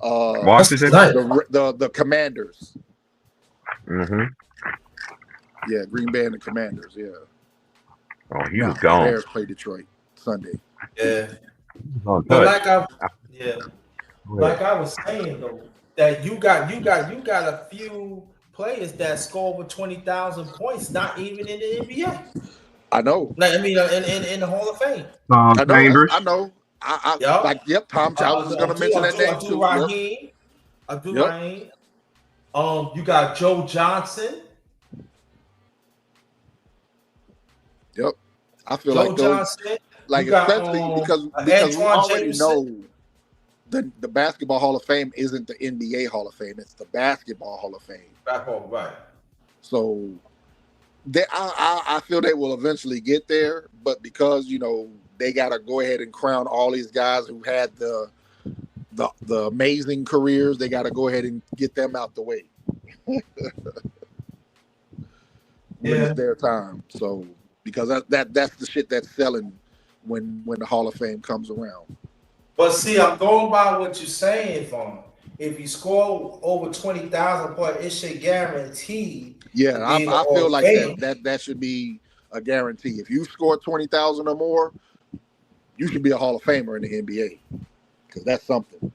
Washington. The Commanders. Mm-hmm. Yeah, Green Bay and the Commanders. Yeah. Oh, he was gone. Bears play Detroit Sunday. Yeah. Oh, But like I was saying though, that you got a few players that score over 20,000 points, not even in the NBA. I know. Like, I mean, in the Hall of Fame. Tom Chambers. I know. Tom Chambers. I was just gonna mention that name too. Abdul Rahim. You got Joe Johnson. Yep. I feel Joe like those, Johnson. like especially because we already know the Basketball Hall of Fame isn't the NBA Hall of Fame; it's the Basketball Hall of Fame. Right. So, I feel they will eventually get there, but because they got to go ahead and crown all these guys who had the amazing careers, they got to go ahead and get them out the way when it's their time. So. Because that's the shit that's selling when the Hall of Fame comes around. But see, I'm going by what you're saying, Vaughn. If you score over 20,000 points, it should guarantee. Yeah, I feel like that should be a guarantee. If you score 20,000 or more, you should be a Hall of Famer in the NBA, because that's something.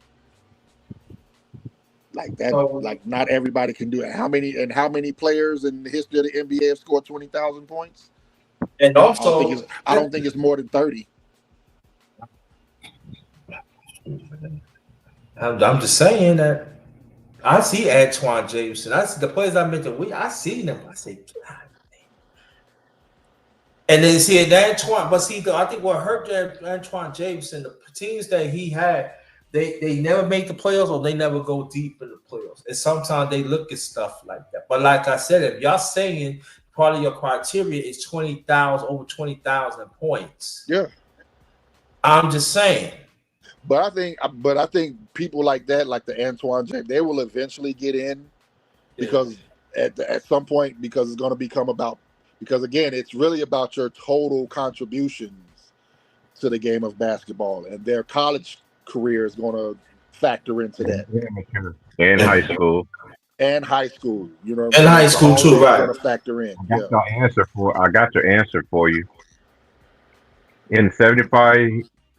Like that, like not everybody can do it. How many players in the history of the NBA have scored 20,000 points? And also, I don't think it's more than 30. I'm just saying that I see Antoine Jameson. I see the players I mentioned. I see them. I say, God. And then see Antoine, but see, I think what hurt Antoine Jameson, the teams that he had, they never make the playoffs or they never go deep in the playoffs. And sometimes they look at stuff like that. But like I said, if y'all saying part of your criteria is over 20,000 points. Yeah. I'm just saying. But I think people like that, like the Antoine James, they will eventually get in because at some point, because it's going to become about, because again, it's really about your total contributions to the game of basketball, and their college career is going to factor into that. And high school. and high school. You know what I'm And saying? high So school all too, those are right? going to factor in. I got your answer for you. In 75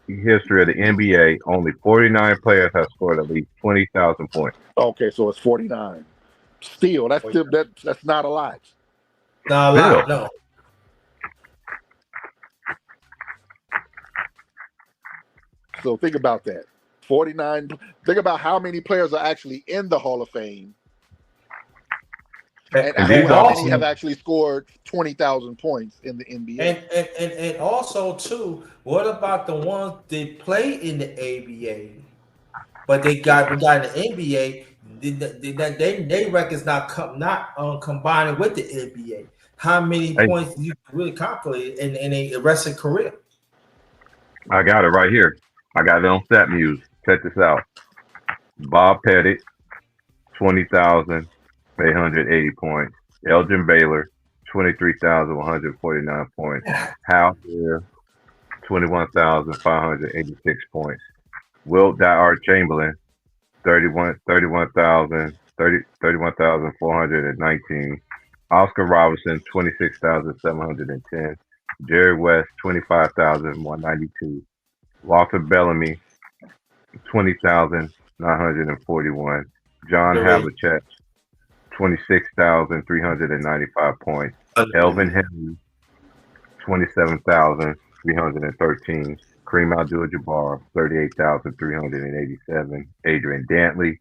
history of the NBA, only 49 players have scored at least 20,000 points. Okay, so it's 49. Still, that's not a lot. Not a lot, no. So think about that. 49. Think about how many players are actually in the Hall of Fame, and how many have actually scored 20,000 points in the NBA. And also too, what about the ones that play in the ABA, but they got in the NBA? They records not combining with the NBA. How many points you can really calculate in a wrestling career? I got it right here. I got it on StatMuse. Check this out. Bob Pettit, 20,880 points. Elgin Baylor, 23,149 points. Hal Fair, 21,586 points. Wilt Dyer Chamberlain, 31,419. Oscar Robinson, 26,710. Jerry West, 25,192. Walter Bellamy, 20,941. John Havlicek, 26,395 points. Elvin Henry, 27,313. Kareem Abdul-Jabbar, 38,387. Adrian Dantley,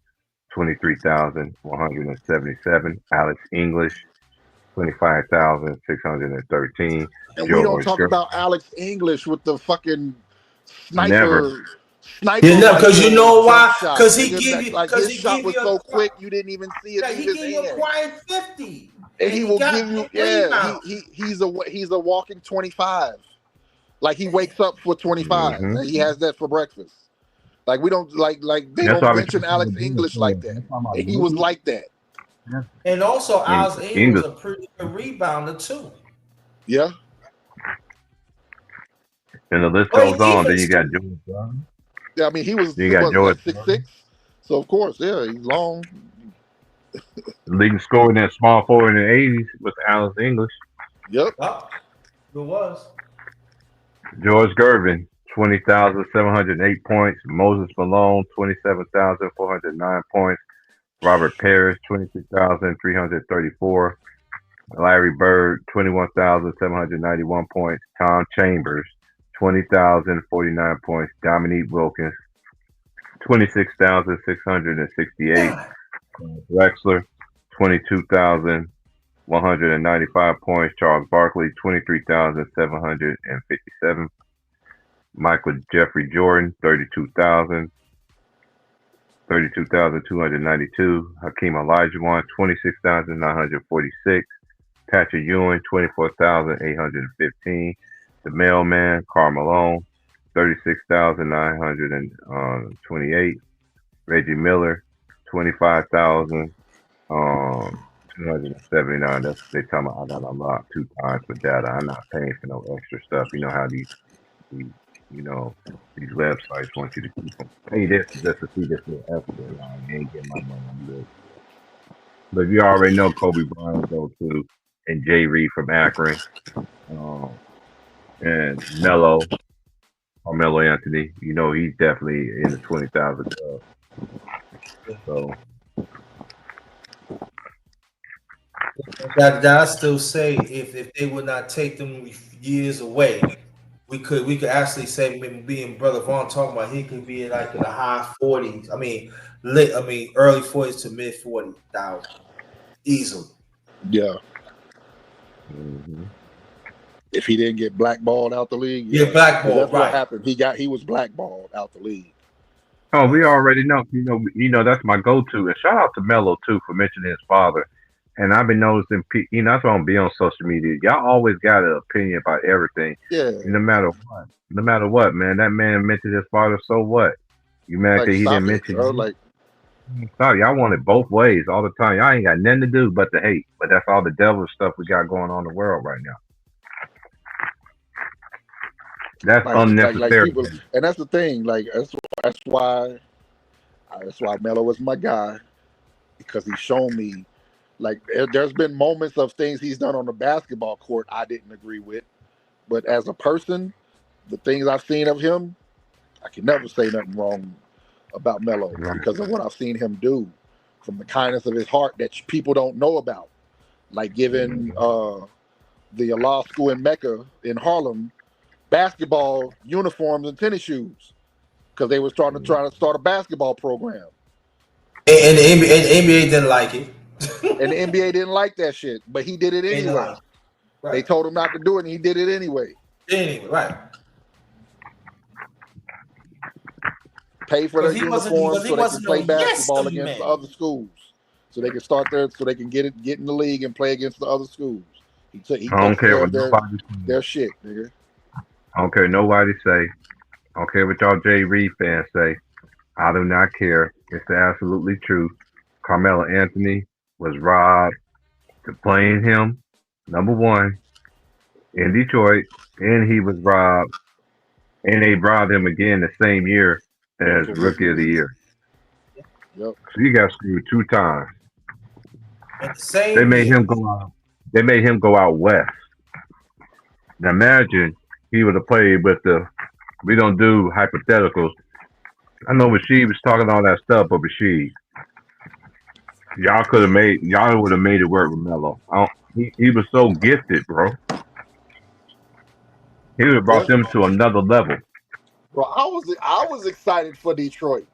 23,177. Alex English, 25,613. And we don't talk about Alex English with the fucking sniper. Never. Because you know why? Because he give you, his shot was so quick you didn't even see it. He give you a quiet 50, and he will give you. Yeah, he's a walking 25. Like he wakes up for 25. Mm-hmm. And he has that for breakfast. Like we don't they don't mention Alex English like that. And he was like that. And also, Alex English was a pretty good rebounder too. Yeah. And the list goes on. Then you got George Brown. Yeah, I mean he was. You got George 6'6". So of course, yeah, he's long. Leading scorer in that small forward in the 80s with Alex English. Yep. Oh, it was. George Gervin, 20,708 points. Moses Malone, 27,409 points. Robert Parrish, 26,334. Larry Bird, 21,791 points. Tom Chambers, 20,049 points. Dominique Wilkins, 26,668. Drexler, 22,195 points. Charles Barkley, 23,757. Michael Jeffrey Jordan, 32,292. Hakeem Olajuwon, 26,946. Patrick Ewing, 24,815. The Mailman, Karl Malone, 36,928. Reggie Miller, 25,279. That's they talking about. I got unlocked 2 times for data. I'm not paying for no extra stuff. You know how these websites want you to keep them. Pay this just to see this little extra. You ain't getting my money. I'm good. But you already know Kobe Bryant go to, and Jay Reed from Akron, and Carmelo Anthony. You know he's definitely in the 20,000 club. So that I still say if they would not take them years away, we could actually say maybe being Brother Vaughn talking about he could be like in the high 40s. early 40s to mid 40,000 easily. Yeah. Mm-hmm. If he didn't get blackballed out the league, blackballed. That's right. what happened. He was blackballed out the league. Oh, we already know. You know that's my go-to. And shout out to Melo too for mentioning his father. And I've been noticing, that's why I'm be on social media. Y'all always got an opinion about everything. Yeah. No matter what, man. That man mentioned his father. So what? You mad that he didn't mention you? Sorry, y'all want it both ways all the time. Y'all ain't got nothing to do but to hate. But that's all the devil stuff we got going on in the world right now. That's unnecessary. And that's the thing. Like that's why Melo was my guy. because he's shown me, like, there's been moments of things he's done on the basketball court I didn't agree with, but as a person, the things I've seen of him, I can never say nothing wrong about Melo Right. because of what I've seen him do, from the kindness of his heart that people don't know about, like giving the Allah School in Mecca in Harlem basketball uniforms and tennis shoes because they was trying to start a basketball program. And the NBA didn't like it. And the NBA didn't like that shit, but he did it They didn't anyway. like it. Right. They told him not to do it, and he did it anyway. Anyway, right. Pay for their 'Cause he wasn't- uniforms because he so they can wasn't play no yes basketball to against man. the other schools, so they can start there, so they can get in the league and play against the other schools. He I don't takes care care what of their, nobody says. their shit, nigga. I don't care what nobody say. I don't care what y'all Jay Reed fans say. I do not care. It's the absolutely true. Carmelo Anthony was robbed to playing him, number one, in Detroit, and he was robbed, and they robbed him again the same year as Rookie of the Year. Yep. So you got screwed 2 times. At the same They made year. him go out. They made him go out west. Now imagine he would have played with the. We don't do hypotheticals. I know Rasheed was talking all that stuff, but Rasheed, y'all would have made it work with Melo. He was so gifted, bro. He would have brought them to another level. Bro, I was excited for Detroit.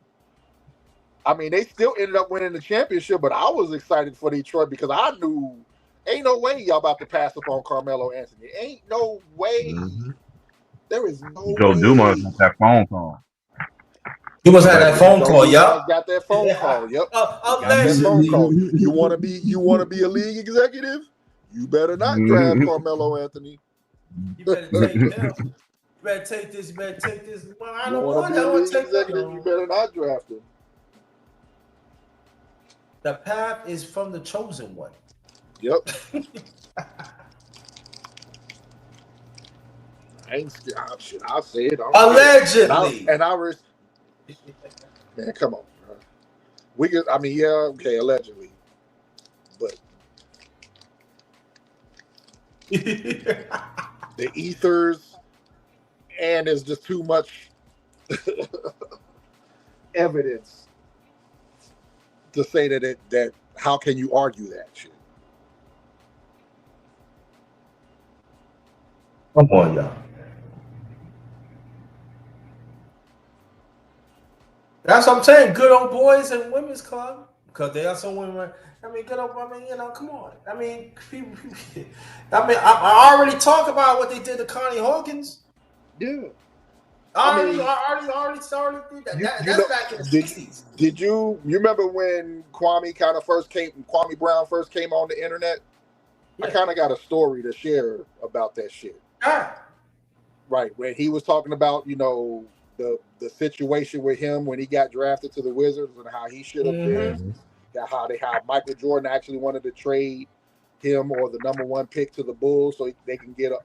I mean, they still ended up winning the championship, but I was excited for Detroit because I knew ain't no way y'all about to pass up on Carmelo Anthony. Ain't no way. Mm-hmm. There is no Joe way. Dumas got that phone call. You must have that phone Joe call, Dumas y'all. got that phone call. Yep. Got that Allegedly. phone call. You want to be a league executive? You better not draft Carmelo Anthony. You better take him. You better take this. You better take this. Well, I You don't want want to be that. a I would league take executive? You better not draft him. The path is from the chosen one. Yep. I ain't scared. Shit, I'll say it. Allegedly. Man, come on, bro. We could. I mean, yeah, okay, allegedly, but the ethers, and there's just too much evidence to say that how can you argue that shit? Come on, y'all. That's what I'm saying. Good old boys and women's club, because they are some women. I mean, good old. I mean, come on. I mean, I already talked about what they did to Connie Hawkins. Yeah. I already did that. That's back in the 60s. Did you remember when Kwame Brown first came on the internet? Yeah. I kind of got a story to share about that shit. Right, when he was talking about, the situation with him when he got drafted to the Wizards and how he should have been, how Michael Jordan actually wanted to trade him or the number 1 pick to the Bulls so they can get a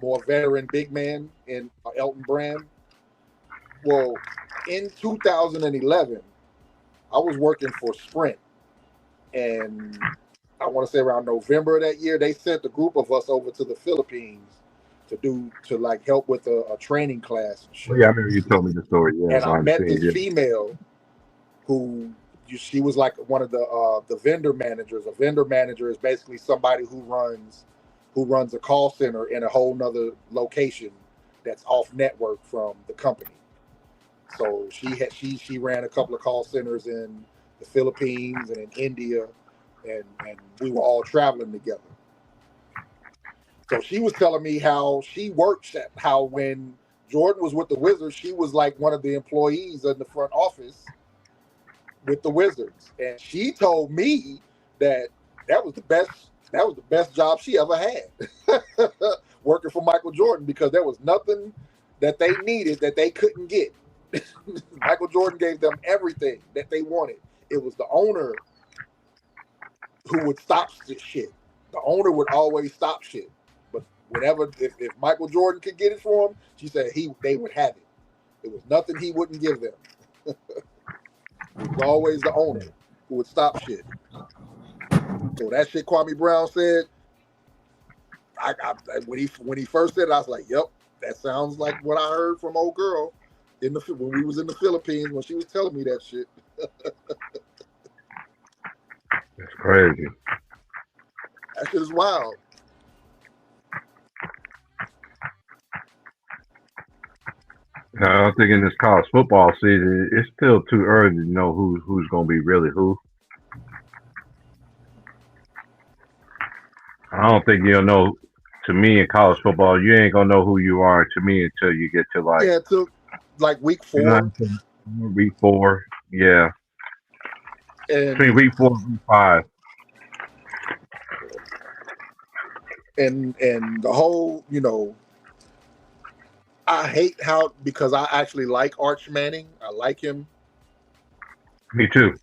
more veteran big man in Elton Brand. Well, in 2011, I was working for Sprint, and I want to say around November of that year, they sent a group of us over to the Philippines to help with a training class and shit. Oh, yeah, I remember you told me the story. Yeah, and I met this female who she was like one of the vendor managers. A vendor manager is basically somebody who runs a call center in a whole nother location that's off network from the company. So she ran a couple of call centers in the Philippines and in India, and we were all traveling together. So she was telling me how she worked, how when Jordan was with the Wizards, she was like one of the employees in the front office with the Wizards. And she told me that was the best job she ever had, working for Michael Jordan, because there was nothing that they needed that they couldn't get. Michael Jordan gave them everything that they wanted. It was the owner who would stop this shit. The owner would always stop shit. But whenever, if Michael Jordan could get it for him, she said they would have it. There was nothing he wouldn't give them. It was always the owner who would stop shit. So that shit Kwame Brown said, when he first said it, I was like, "Yep, that sounds like what I heard from old girl when we was in the Philippines when she was telling me that shit." That's crazy. That shit is wild. I think in this college football season, it's still too early to know who's going to be really who. I don't think you'll know. To me, in college football, you ain't gonna know who you are. To me, until you get to to like week 4. You know, week 4, yeah. And between week 4 and week 5. And the whole, I hate how, because I actually like Arch Manning. I like him. Me too.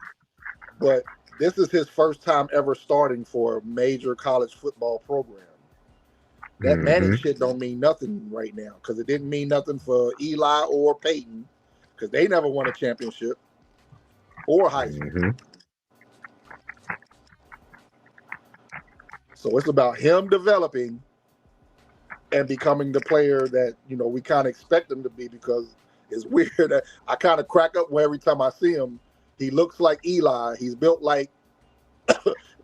But this is his first time ever starting for a major college football program. That Manning shit don't mean nothing right now, because it didn't mean nothing for Eli or Peyton, because they never won a championship or Heisman. So it's about him developing and becoming the player that, we kind of expect him to be, because it's weird that I kind of crack up every time I see him. He looks like Eli. He's built like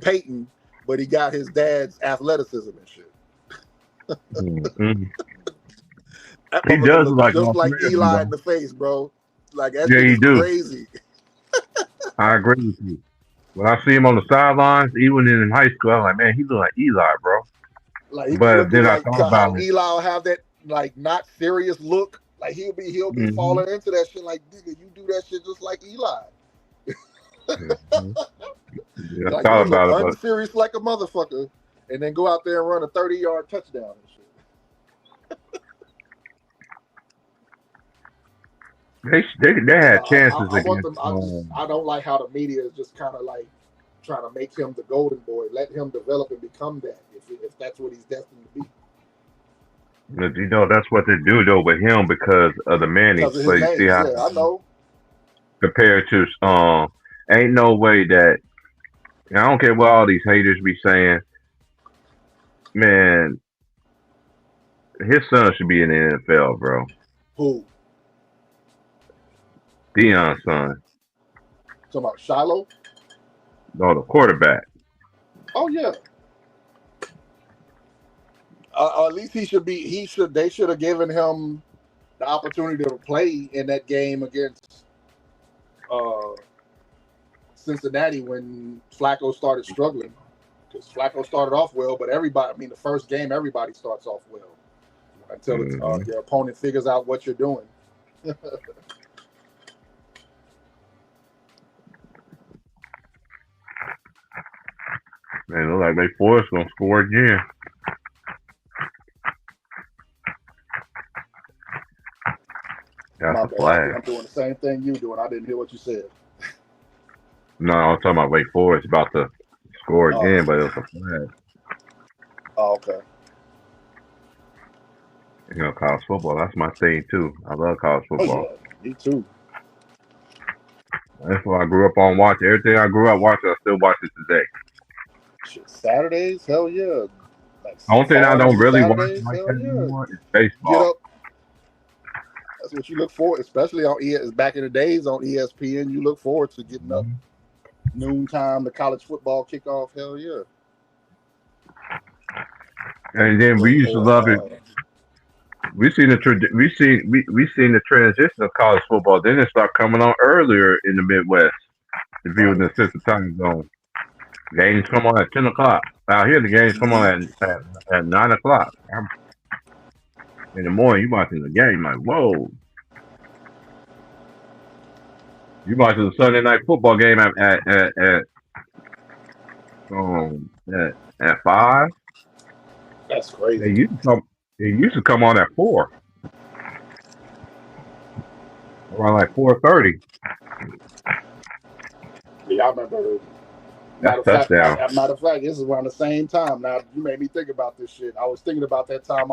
Peyton, but he got his dad's athleticism and shit. He does look just like Eli in the face, bro. Like, that shit is crazy. I agree with you. When I see him on the sidelines, even in high school, I'm like, man, he look like Eli, bro. Like, but then like I thought about it. Eli will have that not serious look. Like, he'll be falling into that shit. Like, nigga, you do that shit just like Eli. Yeah, like, I thought about it. Unserious like a motherfucker, and then go out there and run a 30-yard touchdown and shit. They had chances against. I don't like how the media is just kind of like trying to make him the golden boy. Let him develop and become that if that's what he's destined to be. But that's what they do though with him, because of the Manning. So you see how I know. Compared to ain't no way that, I don't care what all these haters be saying, man, his son should be in the NFL, bro. Who? Deion's son. Talking about Shiloh? No, the quarterback. Oh yeah. At least he should be. They should have given him the opportunity to play in that game against Cincinnati when Flacco started struggling. Because Flacco started off well, but the first game, everybody starts off well until your opponent figures out what you're doing. Man, it look like Wake Forest gonna score again. That's a flag. I'm doing the same thing you doing. I didn't hear what you said. No, I'm talking about Wake Forest about to score again, but it was a flag. Oh, okay. College football, that's my thing too. I love college football. Oh, yeah. Me too. That's what I grew up on watching. Everything I grew up watching, I still watch it today. Shit, Saturdays, hell yeah. Like, the only thing I don't really watch Saturdays, like hell that yeah. anymore is baseball. Get up. That's what you look for, especially on back in the days on ESPN. You look forward to getting up noontime, the college football kickoff. Hell yeah. And then we used to love it. We seen the transition of college football. Then it started coming on earlier in the Midwest. If you were in the Central Time Zone, games come on at 10 o'clock. Out here, the games come on at 9 o'clock. In the morning, you watching the game like, whoa. You watching the Sunday night football game at 5. That's crazy. It used to come on at 4. Around like 4:30. Yeah, I remember. That's touchdown. Matter of fact, this is around the same time. Now you made me think about this shit. I was thinking about that time.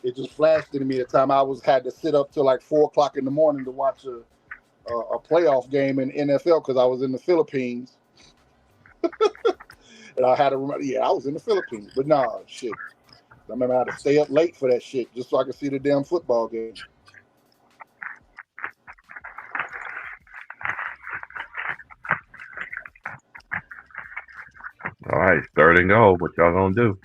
It just flashed into me the time I had to sit up till like 4 o'clock in the morning to watch a playoff game in NFL because I was in the Philippines, and I had to remember. Yeah, I was in the Philippines, but nah, shit. I remember I had to stay up late for that shit just so I could see the damn football game. All right, 3rd and goal. What y'all gonna do?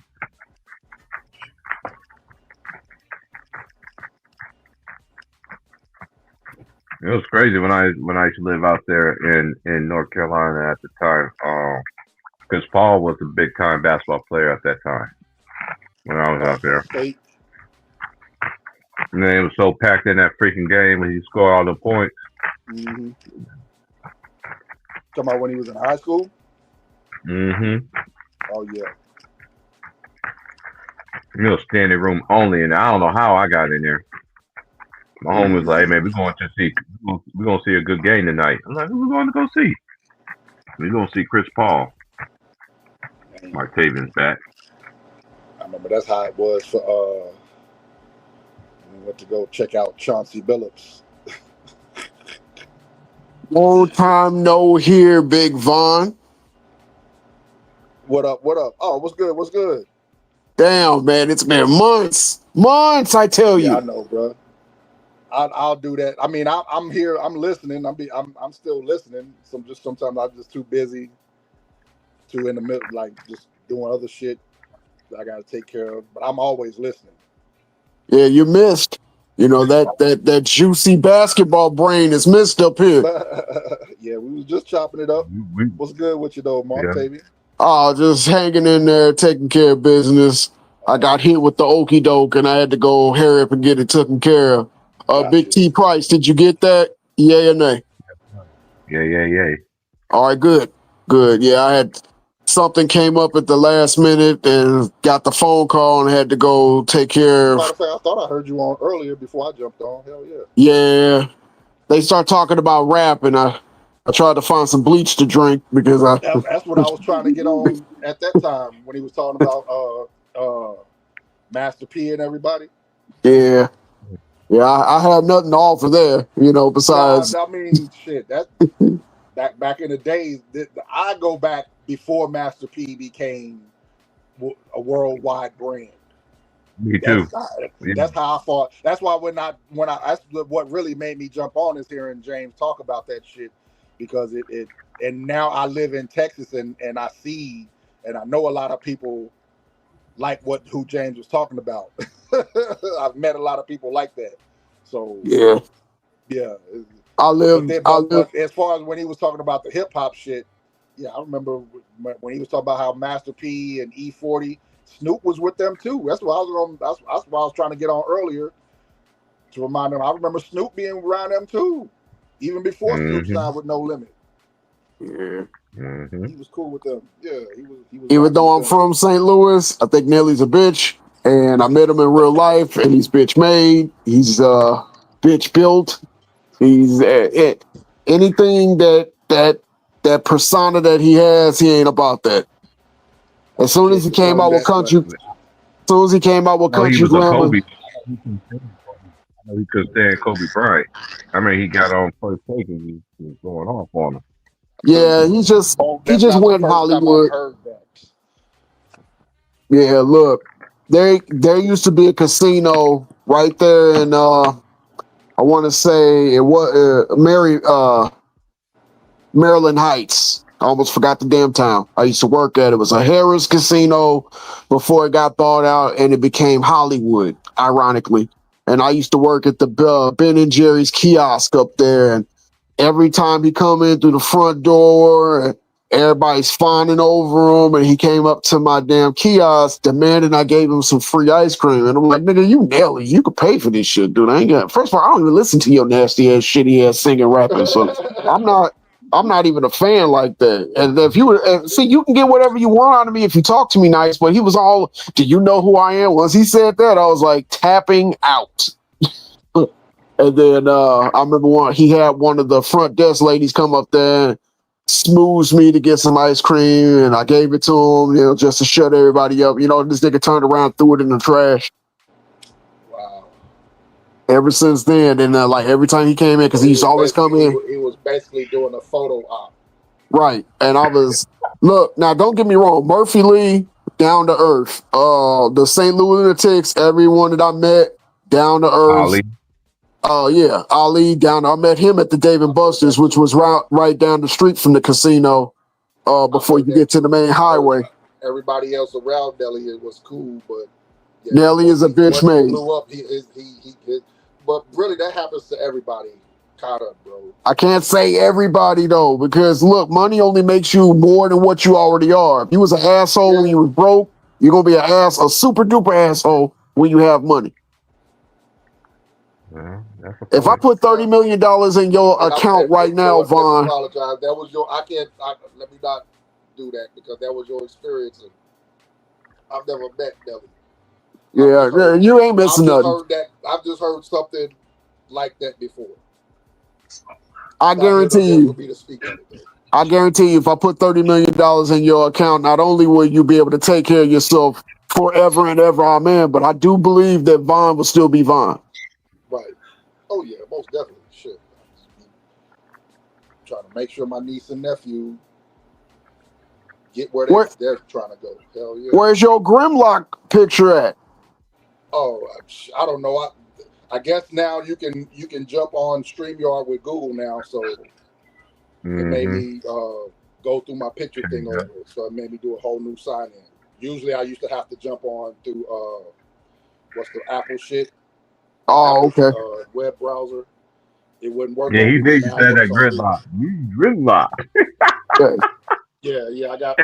It was crazy when I used to live out there in North Carolina at the time. Because Paul was a big time basketball player at that time when I was out there. State. And then it was so packed in that freaking game when he scored all the points. Mm-hmm. Talking about when he was in high school? Mm-hmm. Oh yeah. It was standing room only, and I don't know how I got in there. My home was like, "Hey, man, we're going to see a good game tonight." I'm like, "Who we going to go see?" We're going to see Chris Paul. Mark Taven's back. I remember that's how it was for we went to go check out Chauncey Billups. Long time no here, Big Von. What up? What up? Oh, what's good? What's good? Damn, man, it's been months. Months, I tell you. Yeah, I know, bro. I'll do that. I mean, I'm here. I'm listening. I'm still listening. Sometimes I'm just too busy, too in the middle, like just doing other shit that I got to take care of. But I'm always listening. Yeah, you missed. You know that juicy basketball brain is missed up here. Yeah, we was just chopping it up. What's good with you though, Mark Tavy? Oh, just hanging in there, taking care of business. I got hit with the okie doke, and I had to go hurry up and get it taken care of. Big T Price, did you get that? Yay or nay? Yeah. All right, good. Yeah, I had something came up at the last minute and got the phone call and had to go take care of. Matter of fact, I thought I heard you on earlier before I jumped on. Hell yeah. Yeah, they start talking about rap, and I tried to find some bleach to drink because that's what I was trying to get on at that time when he was talking about Master P and everybody. Yeah, I had nothing to offer there, you know, besides. I mean, shit, that back in the days, I go back before Master P became a worldwide brand. Me too. That's how I fought. That's why that's what really made me jump on is hearing James talk about that shit, because it and now I live in Texas and I see and I know a lot of people like who James was talking about. I've met a lot of people like that. So yeah. I live. But as far as when he was talking about the hip hop shit, yeah, I remember when he was talking about how Master P and E40, Snoop was with them too. That's why I was trying to get on earlier to remind them. I remember Snoop being around them too, even before Snoop signed with No Limit. Yeah. He was cool with them. Yeah, he was. Even though I'm from St. Louis, I think Nelly's a bitch, and I met him in real life, and he's bitch made. He's bitch built. He's anything that persona that he has, he ain't about that. As soon as he came out with country, Country Grammar. I know he couldn't stand Kobe Bryant. I mean, he got on First Take and he was going off on him. Yeah, he just went Hollywood. Yeah, look, there used to be a casino right there in I want to say it was Maryland Heights. I almost forgot the damn town. I used to work at it. It was a Harrah's casino before it got bought out, and it became Hollywood, ironically. And I used to work at the Ben and Jerry's kiosk up there, and every time he come in through the front door, everybody's fawning over him, and he came up to my damn kiosk demanding I gave him some free ice cream. And I'm like, nigga, you Nelly, you could pay for this shit, dude. First of all, I don't even listen to your nasty ass, shitty ass singing, rapping. So I'm not even a fan like that. And if you would see, you can get whatever you want out of me if you talk to me nice. But he was all, do you know who I am? Once he said that, I was like tapping out. And then I remember he had one of the front desk ladies come up there and smooths me to get some ice cream, and I gave it to him, you know, just to shut everybody up. You know, this nigga turned around, threw it in the trash. Wow. ever since then. And like every time he came in, because So he used to always come in. he was basically doing a photo op. Right. And I was look, now don't get me wrong, Murphy Lee, down to earth. The St. Louis Lunatics, everyone that I met, down to earth. Ali. Yeah, Ali down. I met him at the Dave and Buster's, which was right down the street from the casino. Before you get to the main highway. Everybody else around Nelly was cool, but yeah, Nelly is a bitch once he made. blew up, but really that happens to everybody. Caught up, bro. I can't say everybody though, because look, money only makes you more than what you already are. If you was an asshole when you was broke, you're gonna be a super duper asshole when you have money. Yeah, If I put $30 million in your account right now, Vaughn. Apologize. That was your. Let me not do that because that was your experience. And I've never met Nelly. Yeah, you ain't missing nothing. I've just heard something like that before. I guarantee you. I guarantee you, if I put $30 million in your account, not only will you be able to take care of yourself forever and ever, amen, but I do believe that Vaughn will still be Vaughn. Right. Oh yeah, most definitely. Shit. Trying to make sure my niece and nephew get where they're trying to go. Hell yeah. Where's your Grimlock picture at? Oh, I don't know. I guess now you can jump on StreamYard with Google now, so it made me go through my picture thing over. So it made me do a whole new sign in. Usually I used to have to jump on through what's the Apple shit. Oh, okay. Web browser. It wouldn't work. Yeah, he did say that gridlock. Gridlock. Yeah. I got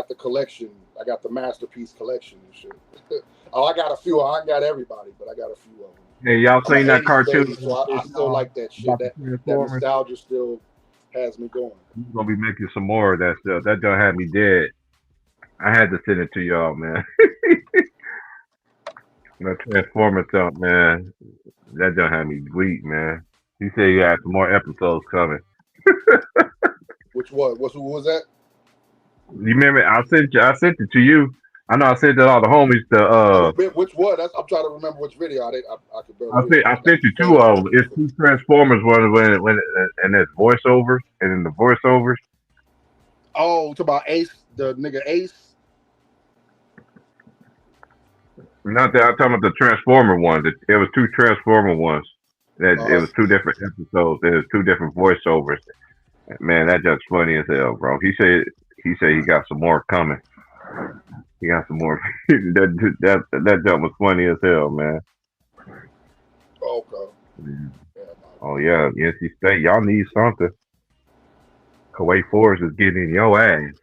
the collection. I got the masterpiece collection and shit. I got a few. I ain't got everybody, but I got a few of them. Hey, y'all seen that cartoon? Baby, so I still like that shit. That nostalgia still has me going. You're gonna be making some more of that stuff. That done had me dead. I had to send it to y'all, man. That Transformer stuff, man. That done had me weak, man. He said you had some more episodes coming. Which one? Who was that? You remember? I sent it to you. I know I sent it to all the homies. Which one? I'm trying to remember which video. I could barely. I sent you two of them. It's two Transformers. When and there's voiceovers, and in the voiceovers. Oh, talk about Ace, the nigga Ace. Not that I'm talking about the Transformer ones. It was two Transformer ones. It was two different episodes. There was two different voiceovers. Man, that just funny as hell, bro. He said he got some more coming. He got some more. that jump was funny as hell, man. Okay. Yeah. Oh yeah, NC State, y'all need something. Kuwait Forest is getting in your ass.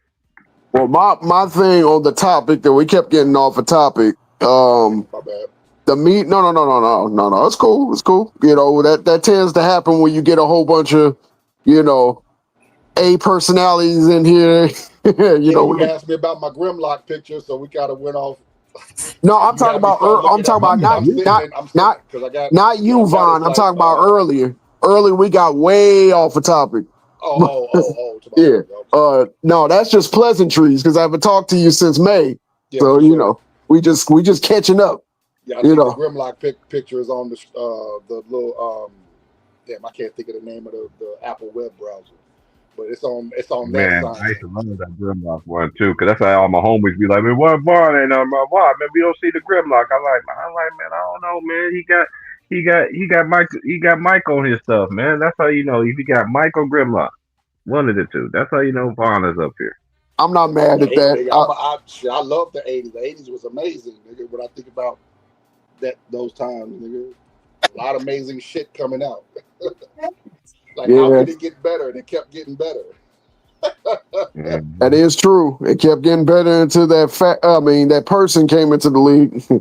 Well, my thing on the topic that we kept getting off a topic. My bad. The meet. No. It's cool. It's cool. You know that tends to happen when you get a whole bunch of, A personalities in here. You asked me about my Grimlock picture, so we kind of went off. No, I'm talking about. I'm talking about not you, Vaughn. I'm talking about earlier. Earlier, we got way off the topic. Yeah. No, that's just pleasantries because I haven't talked to you since May. Yeah, so we just catching up. Yeah, I think the Grimlock picture is on the little damn, I can't think of the name of the Apple web browser. But it's on Man, that side. I used to love that Grimlock one too, because that's how all my homies be like, man, what Vaughn ain't on my why? Man, we don't see the Grimlock. I'm like, man, I don't know, man. He got Mike on his stuff, man. That's how you know if he got Mike or Grimlock. One of the two. That's how you know Vaughn is up here. I'm not mad at that. I love the 80s. The 80s was amazing, nigga. When I think about those times, nigga, a lot of amazing shit coming out. How could it get better? And it kept getting better. That is true. It kept getting better until that person came into the league. Here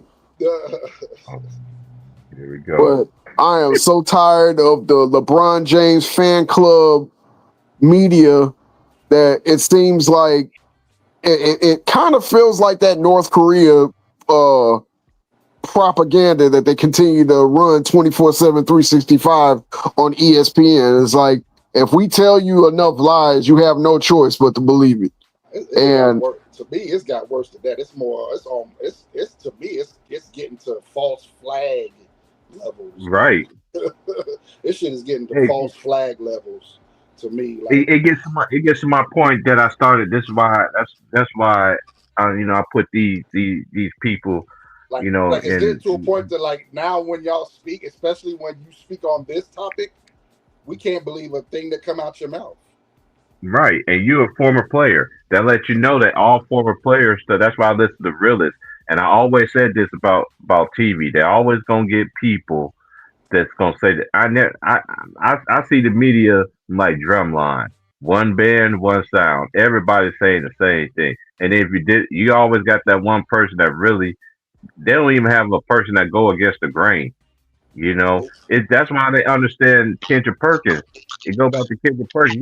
we go. But I am so tired of the LeBron James fan club media that it seems like it kind of feels like that North Korea propaganda that they continue to run 24/7, 365 on ESPN. It's like, if we tell you enough lies, you have no choice but to believe it. To me, it's got worse than that. It's more. It's to me. It's getting to false flag levels. Right. This shit is getting to Hey, false flag levels to me. Like, it gets to my point that I started. This is why that's why I put these people like it's getting in. to a point that like now when y'all speak, especially when you speak on this topic, we can't believe a thing that come out your mouth. Right, and you're a former player. That lets you know that all former players. So that's why I listen to realists. And I always said this about TV. They're always gonna get people that's gonna say that I see the media like drumline. One band, one sound. Everybody's saying the same thing. And if you always got that one person that really they don't even have a person that go against the grain. That's why they understand Kendrick Perkins. You go back to Kendrick Perkins,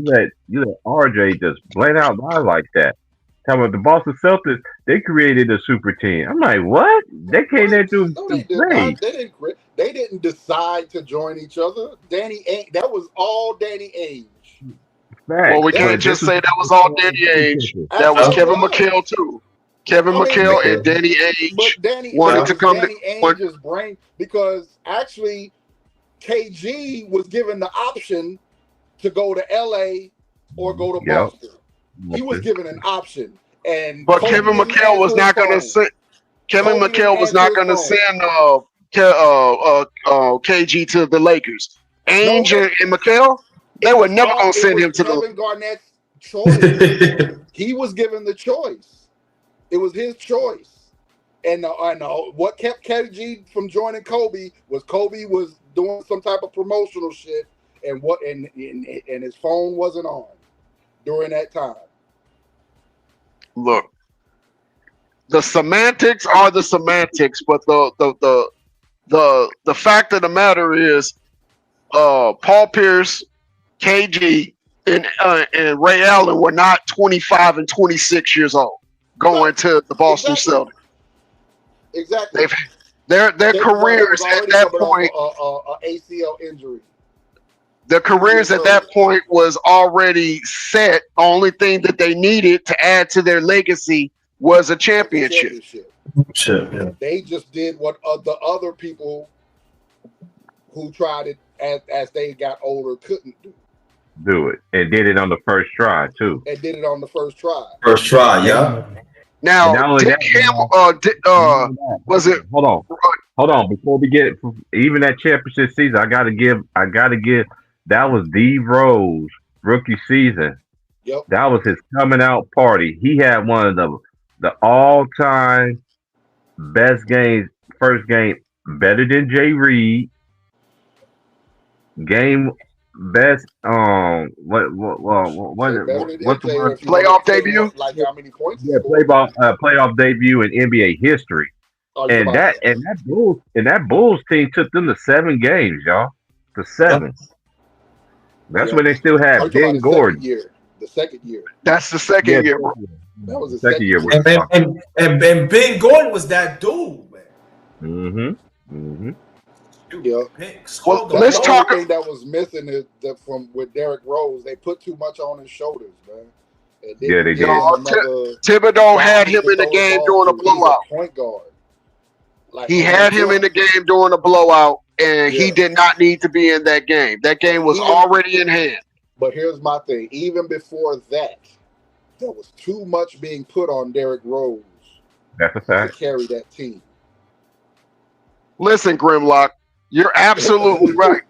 you let RJ just blame out lie like that. Talking about the Boston Celtics, they created a super team. I'm like, what? They came there to No, they did play. not. They didn't decide to join each other. That was all Danny Ainge. Well, we can't just say that was all Danny Ainge. That was Kevin McHale too. Kevin McHale and Danny Ainge wanted to come Danny to. Ainge's brain because actually KG was given the option to go to LA or go to Yep. Boston. He was given an option, But Kevin McHale was not going to send. Kevin McHale was not going to send KG to the Lakers. Ainge and McHale, they were never going to send him to the. Kevin Garnett's choice. He was given the choice. It was his choice. And I know what kept KG from joining Kobe was doing some type of promotional shit, and his phone wasn't on during that time. Look, the semantics are the semantics, but the fact of the matter is, Paul Pierce, KG, and Ray Allen were not 25 and 26 years old going to the Boston Celtics. Exactly. Their careers at that point, ACL injury. their careers at that point was already set. The only thing that they needed to add to their legacy was a championship. They just did what the other people who tried it as they got older couldn't do. It and did it on the first try too. And did it on the first try. First try, yeah. Now, not only Dick that, was it? Hold on. Before we get even that championship season, I gotta give. That was D Rose rookie season. Yep. That was his coming out party. He had one of the all time best games. First game better than Jay Reed. Game best. What's the word? Playoff debut. Like how many points? Yeah, playoff debut in NBA history. And that Bulls team took them to 7 games, y'all. To 7. That's when they still had Ben Gordon. The second year. That's the second year. That was the second year. And Ben Gordon was that dude, man. Yeah. Well, let's talk. The thing that was missing is that from with Derrick Rose, they put too much on his shoulders, man. Yeah, they did. Thibodeau had him in the game during a blowout. Point guard. He had him in the game during a blowout, and he did not need to be in that game. That game was already in hand. But here's my thing. Even before that, there was too much being put on Derrick Rose. That's a fact. To carry that team. Listen, Grimlock, you're absolutely right.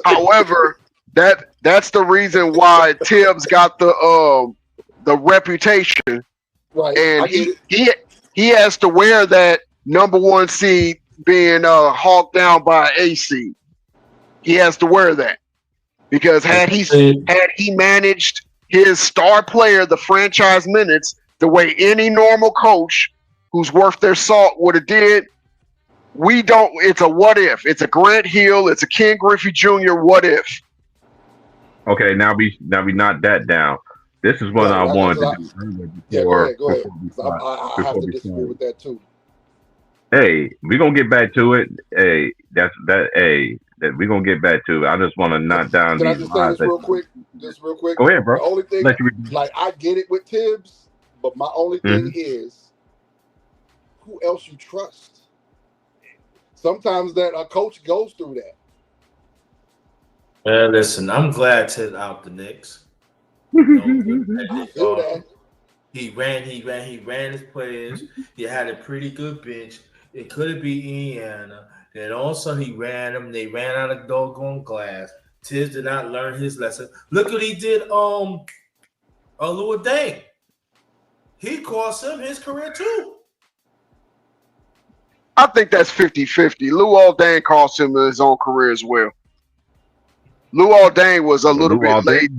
However, that's the reason why Tibbs got the reputation, right? And he has to wear that number 1 seed being hawked down by a seed. He has to wear that because had he managed his star player, the franchise minutes, the way any normal coach who's worth their salt would have did. It's a what if. It's a Grant Hill. It's a Ken Griffey Jr. What if. Okay, now we knock that down. This is what I wanted to do. Go ahead. I have to disagree with that too. Hey, we're gonna get back to it. Hey, we're gonna get back to it. I just want to knock down Can I these just say lines. this real quick? Go ahead, bro. The only thing, like, I get it with Tibbs, but my only thing is, who else you trust? sometimes that a coach goes through that. Listen, I'm glad Ted out the Knicks. I feel that. He ran his players. He had a pretty good bench. It could be Indiana. Then also he ran them. They ran out of doggone glass. Tiz did not learn his lesson. Look what he did. Lua Deng. He cost him his career too. I think that's 50-50. Luol Deng cost him his own career as well. Luol Deng was a little bit late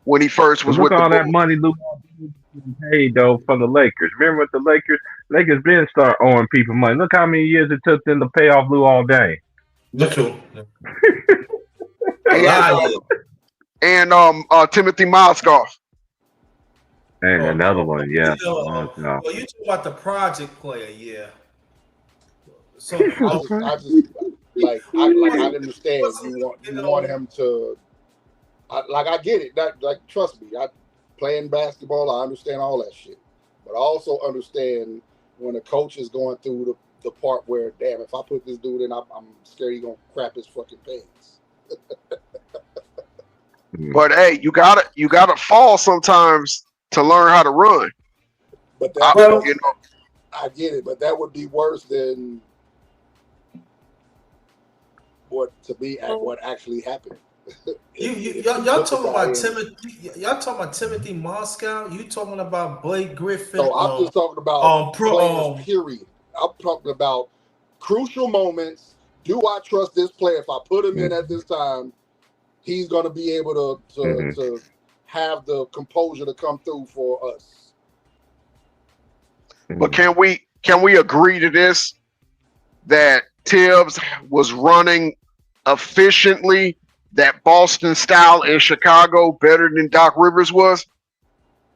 when he first was Look with all the that Bulls. money Luol Deng paid though from the Lakers. Remember with the Lakers been start owing people money. Look how many years it took them to pay off Luol Deng. Look who. And Timothy Mozgov. And another one, yeah. Well, you talking about the project player, yeah. So I just like I understand you want him to. I get it. Like trust me, I playing basketball. I understand all that shit, but I also understand when a coach is going through the part where, damn, if I put this dude in, I'm scared he's gonna crap his fucking pants. But hey, you gotta fall sometimes to learn how to run. But I get it, but that would be worse than what actually happened. Y'all talking about Timothy? Y'all talking about Timothy Moscow? You talking about Blake Griffin? No, I'm just talking about players, period. I'm talking about crucial moments. Do I trust this player? If I put him in at this time, he's going to be able to have the composure to come through for us. But can we agree to this, that Tibbs was running efficiently that Boston style in Chicago better than Doc Rivers was?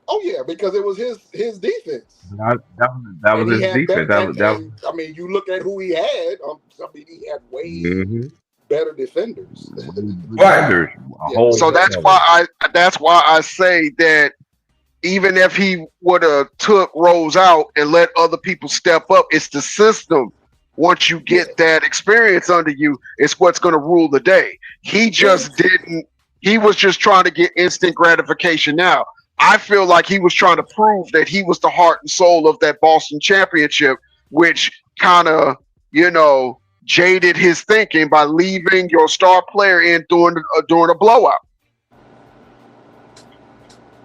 Oh yeah, because it was his defense. That was his defense. I mean, you look at who he had. He had way better defenders. Right. So that's why I say that even if he would have took Rose out and let other people step up, it's the system. Once you get that experience under you, it's what's going to rule the day. He just didn't. He was just trying to get instant gratification now. I feel like he was trying to prove that he was the heart and soul of that Boston championship, which kind of, jaded his thinking by leaving your star player in during a blowout.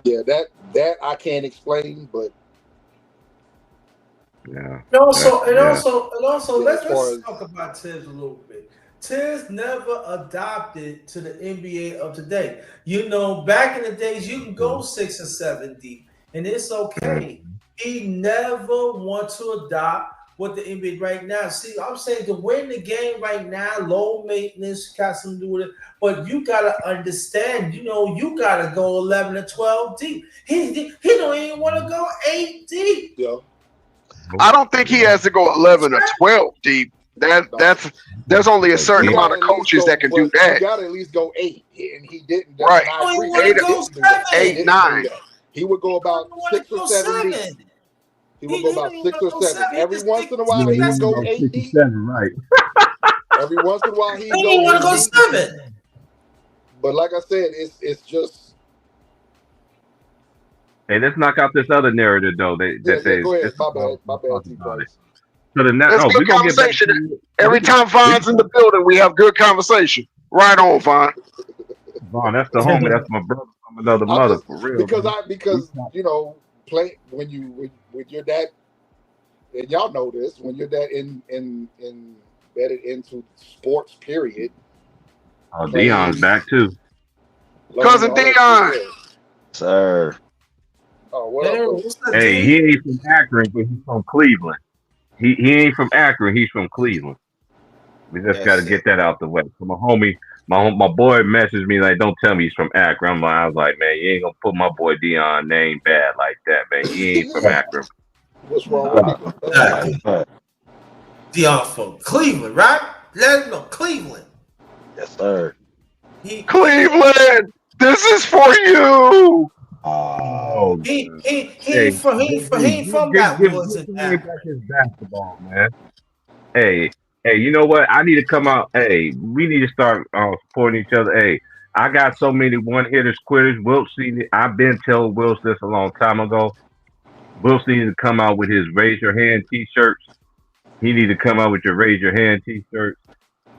Yeah, that I can't explain, but yeah. And also, let's talk about Tibbs a little bit. Tibbs never adopted to the NBA of today. Back in the days, you can go 6 or 7 deep, and it's okay. He never want to adopt what the NBA right now. See, I'm saying to win the game right now, low maintenance, got something to do with it. But you gotta understand, you gotta go 11 or 12 deep. He don't even want to go 8 deep. Yeah. I don't think he has to go 11 or 12 deep. There's only a certain amount of coaches that can do that. You got to at least go 8, and he didn't. Right. Eight, 9. He would go about 6 or 7 deep. He would go about 6 or 7. Every once in a while, he would go 8 deep. 7, right? Every once in a while, he would go 7. But like I said, it's just. Hey, let's knock out this other narrative though. Go ahead. My bad. So it's good conversation. Every time Von's in the building, we have good conversation. Right on, Von. Von, that's the homie. That's my brother from another mother, for real. Because play when you're that, and y'all know this, when you're that embedded into sports, period. Oh, Dion's back too. Cousin Dion. Sir. Oh, what hey, he ain't from Akron, but he's from Cleveland. He ain't from Akron, he's from Cleveland. We just got to get that out the way. So my homie, my boy messaged me like, don't tell me he's from Akron. I was like, man, you ain't gonna put my boy Dion name bad like that, man. He ain't from Akron. What's wrong with him? Dion from Cleveland, right? Let him know, Cleveland. Yes, sir. Cleveland, this is for you. Oh, he ain't from that woods in Akron. His basketball, man. Hey, you know what? I need to come out. Hey, we need to start supporting each other. Hey, I got so many one hitters, quitters. I've been telling Wills this a long time ago. Wills needs to come out with his raise your hand T-shirts. He need to come out with your raise your hand T-shirts,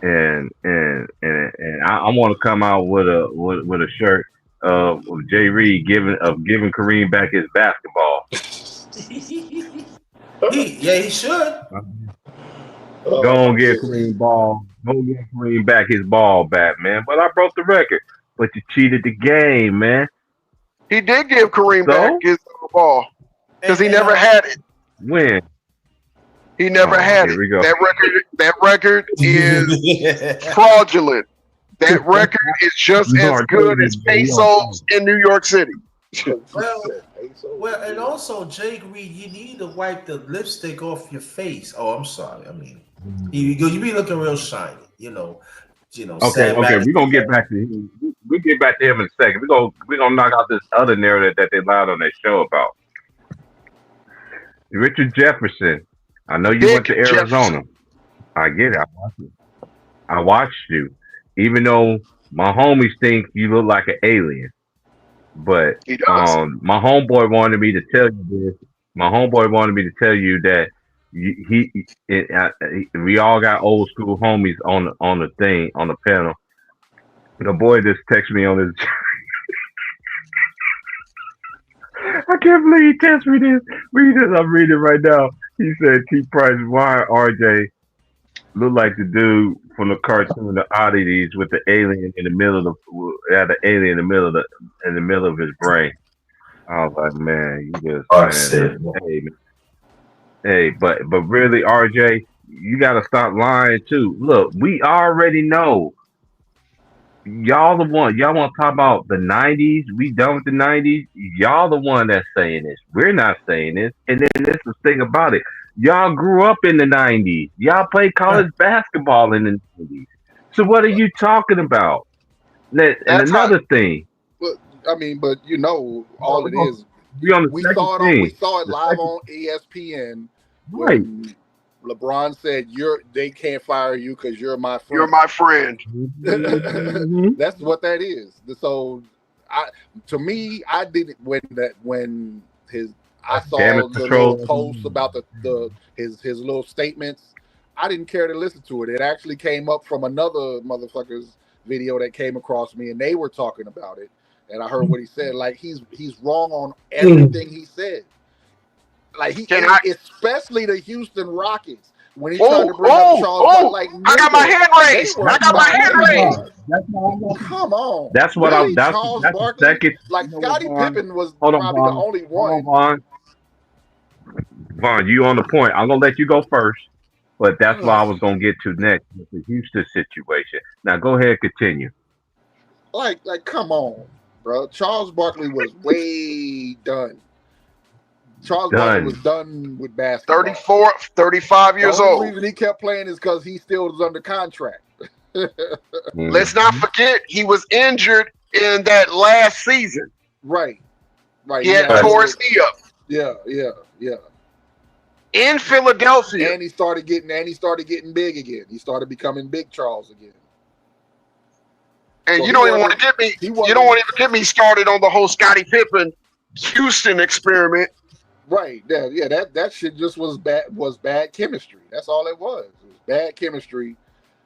and I want to come out with a shirt of Jay Reed giving Kareem back his basketball. He should. Go and get Kareem ball. Go get Kareem back his ball back, man. But I broke the record. But you cheated the game, man. He did give Kareem back his ball because he never had it. When? He never had it. We go. That record is fraudulent. That record is just as good as pesos in New York City. Well, and also, Jay Reed, you need to wipe the lipstick off your face. Oh, I'm sorry. I mean, you be looking real shiny. Okay. We're gonna get back to him. We'll get back to him in a second. We're gonna knock out this other narrative that they lied on their show about. Richard Jefferson. I know you went to Arizona. Jefferson. I get it. I watched you. Even though my homies think you look like an alien. But my homeboy wanted me to tell you this. My homeboy wanted me to tell you that we all got old school homies on the thing, on the panel. The boy just texted me on his. I can't believe he texted me this. Read this. I'm reading it right now. He said, "T. Price, why RJ look like the dude from the cartoon, the Oddities, with the alien in the middle of the alien in the middle of his brain?" I was like, man, you just hey, but really, RJ, you gotta stop lying too. Look, we already know. Y'all want to talk about the 90s? We done with the 90s? Y'all the one that's saying this. We're not saying this. And then this is the thing about it. Y'all grew up in the 90s. Y'all played college basketball in the 90s. So what are you talking about? And another thing. But I mean, all it is. We saw it live on ESPN. Right. When LeBron said, they can't fire you because you're my friend. You're my friend. That's what that is. So I did it when I saw the little posts about his little statements. I didn't care to listen to it. It actually came up from another motherfucker's video that came across me, and they were talking about it. And I heard what he said. Like he's wrong on everything he said. Like especially the Houston Rockets when he tried to bring up Charles. I got my hand raised. Come on. That's what really? That's Barkley? second. Scottie Pippen was probably the only one. Vaughn, you on the point. I'm gonna let you go first, but that's what I was gonna get to next with the Houston situation. Now go ahead, continue. Like, come on, bro. Charles Barkley was way done. Barkley was done with basketball. 35 years old. The only reason he kept playing is because he still was under contract. Let's not forget he was injured in that last season. Right. He had tore his knee up. Yeah. In Philadelphia. And he started getting big again. He started becoming Big Charles again. And so you don't even want to get me. You don't want to even get me started on the whole Scottie Pippen Houston experiment. Right. Yeah. That shit just was bad chemistry. That's all it was. It was bad chemistry.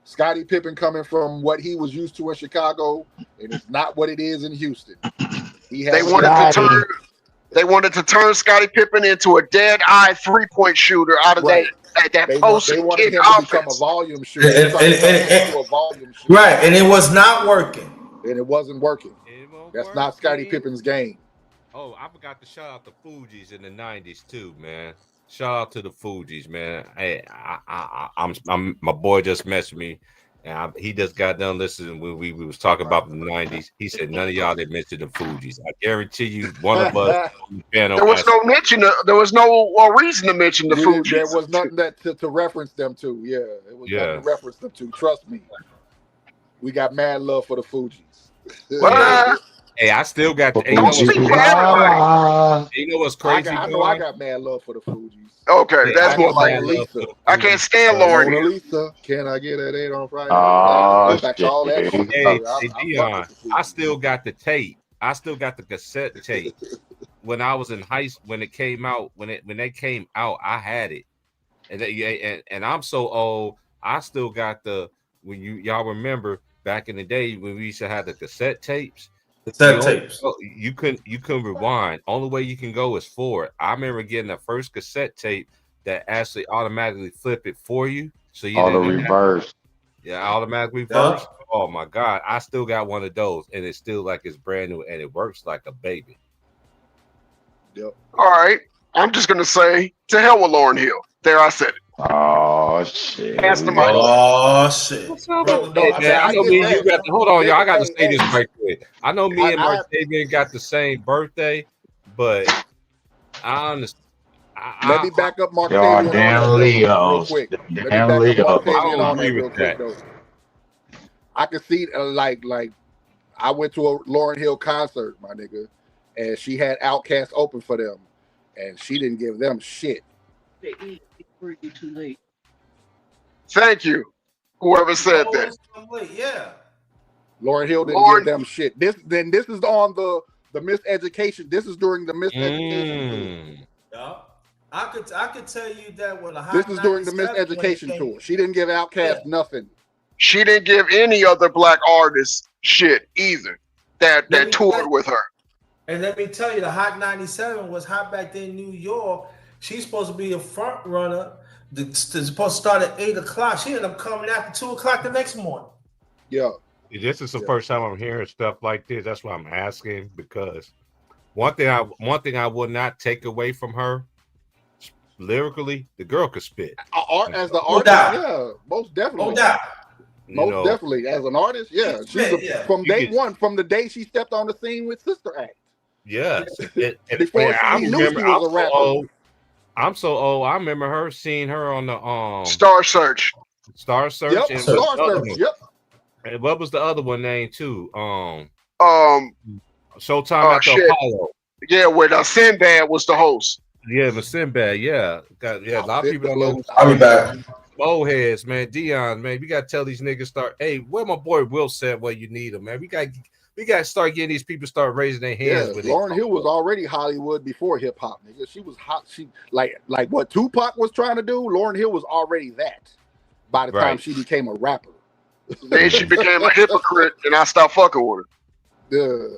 Scottie Pippen coming from what he was used to in Chicago, and it's not what it is in Houston. They wanted to turn Scottie Pippen into a dead-eye three-point shooter out of that post. They wanted him to become a volume shooter. Right, and it was not working. And it wasn't working. That's not Scottie Pippen's game. Oh, I forgot to shout out the Fugees in the 90s too, man. Shout out to the Fugees, man. Hey, I'm my boy just messaged me, and he just got done listening when we was talking about the 90s. He said none of y'all that mentioned the Fugees. I guarantee you, one of us. There was no mention. There was no reason to mention the Fugees. There was nothing to reference them to. Yeah, it was nothing to reference them to. Trust me, we got mad love for the Fugees. Hey, I still got the. Don't speak for everybody. You know what's crazy? I got mad love for the Fugees. Okay, Yeah, that's I more know like Mad me. Love Lisa. for I the can't stand Lauren Mona Hill. Lisa. Can I get a date on Friday? Oh Go back to shit. all that Here shit. you Hey, go. I hey fuck Dion, with the I shit. still got the tape. I still got the cassette tape. When I was in high school, when it came out, when they came out, I had it. And I'm so old, I still got when y'all remember back in the day when we used to have the cassette tapes. Cassette tapes. You couldn't rewind. Only way you can go is forward. I remember getting the first cassette tape that actually automatically flip it for you, so you Auto didn't have reverse. automatic Yeah. reverse. Oh my god, I still got one of those, and it's still like it's brand new, and it works like a baby. Yep. All right, I'm just gonna say to hell with Lauren Hill. There, I said it. Oh shit. Pass We the got mic. Oh shit. No, Hey I man, I know get me and you that. got. Hold on, y'all. I got to say Hey, this right quick. I know me and I Martavian got the same birthday, but I understand. let me back up y'all Martavian on damn that though, real Leos. quick. Let me Damn back up Leos. I Martavian don't on agree that real with quick that. though. I can see like I went to a Lauryn Hill concert, my nigga, and she had Outkast open for them, and she didn't give them shit. Too late. Thank you, whoever said that. Always come late. Yeah. Lauryn Hill didn't Lauren, give them shit. This is on the miseducation. This is during the miseducation tour. Yeah. I could tell you that with a This hot is during the 97 when it miseducation came. tour. She didn't give Outkast Yeah. nothing. she didn't give any other black artist shit either that Let me tell toured with her. And let me tell you, the Hot 97 was hot back then in New York. She's supposed to be a front runner. It's supposed to start at 8 o'clock. She ended up coming after 2 o'clock the next morning. Yeah. This is the first time I'm hearing stuff like this. That's why I'm asking, because one thing I will not take away from her lyrically, the girl could spit. As the No artist, doubt. yeah, most definitely. No doubt. Most definitely. As an artist, yeah. From day one, from the day she stepped on the scene with Sister Act. Yes. Before I we knew remember, she was a rapper. I'm so old. I remember seeing her on the Star Search. Star Search. Yep, And Star Search. Yep. And what was the other one named too? Oh, Showtime at the shit. Apollo. Yeah, where Sinbad was the host. Yeah, the Sinbad. Yeah, a lot of people don't know. I'll be back. Old heads, man. Dion, man, we gotta tell these niggas start. Hey, where my boy Will said where you need him, man. We gotta start getting these people start raising their hands. Yeah, Lauryn Hill was already Hollywood before hip hop, nigga. She was hot. She like what Tupac was trying to do. Lauryn Hill was already that by the time she became a rapper. Then she became a hypocrite, and I stopped fucking with her.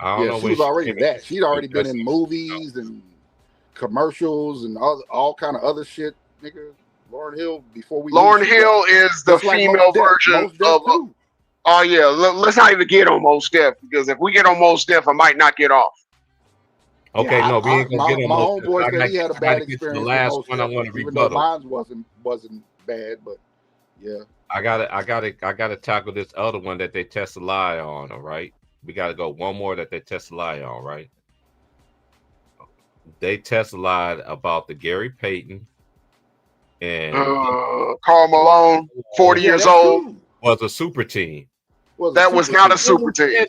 Yeah, she was already that. She'd already been in movies and commercials and all kind of other shit, nigga. Lauryn Hill before we. Lauryn Hill is the female version of. Oh yeah, let's not even get on Mos Def, because if we get on Mos Def, I might not get off. Okay, no, we ain't gonna get on my Mos Def. homeboy said he had a bad get to experience. the last with one Mos I want to Def, even though rebuttal. mine wasn't bad, but yeah. I gotta tackle this other one that they test a lie on. All right, we gotta go one more that they test a lie on. Right? They test a lie about the Gary Payton and Karl Malone, 40 years old, was a super team. That was not a super team.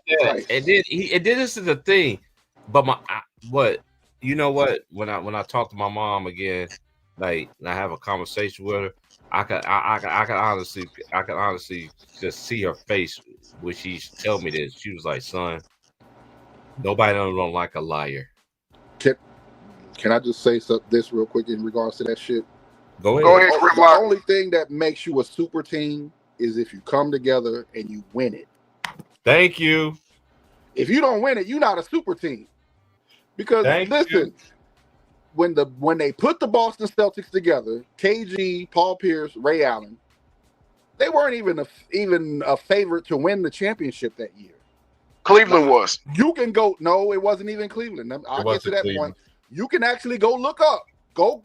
And then this is the thing, but what you know what, when I talk to my mom again, like, and I have a conversation with her, I can honestly just see her face when she tell me this. She was like, "Son, nobody don't like a liar." Can I just say this real quick in regards to that shit? Go ahead. The only thing that makes you a super team is if you come together and you win it. Thank you. If you don't win it, you're not a super team. Because listen, when they put the Boston Celtics together, KG, Paul Pierce, Ray Allen, they weren't even a favorite to win the championship that year. Cleveland was. You can go. No, it wasn't even Cleveland. I'll get to that point. You can actually go look up.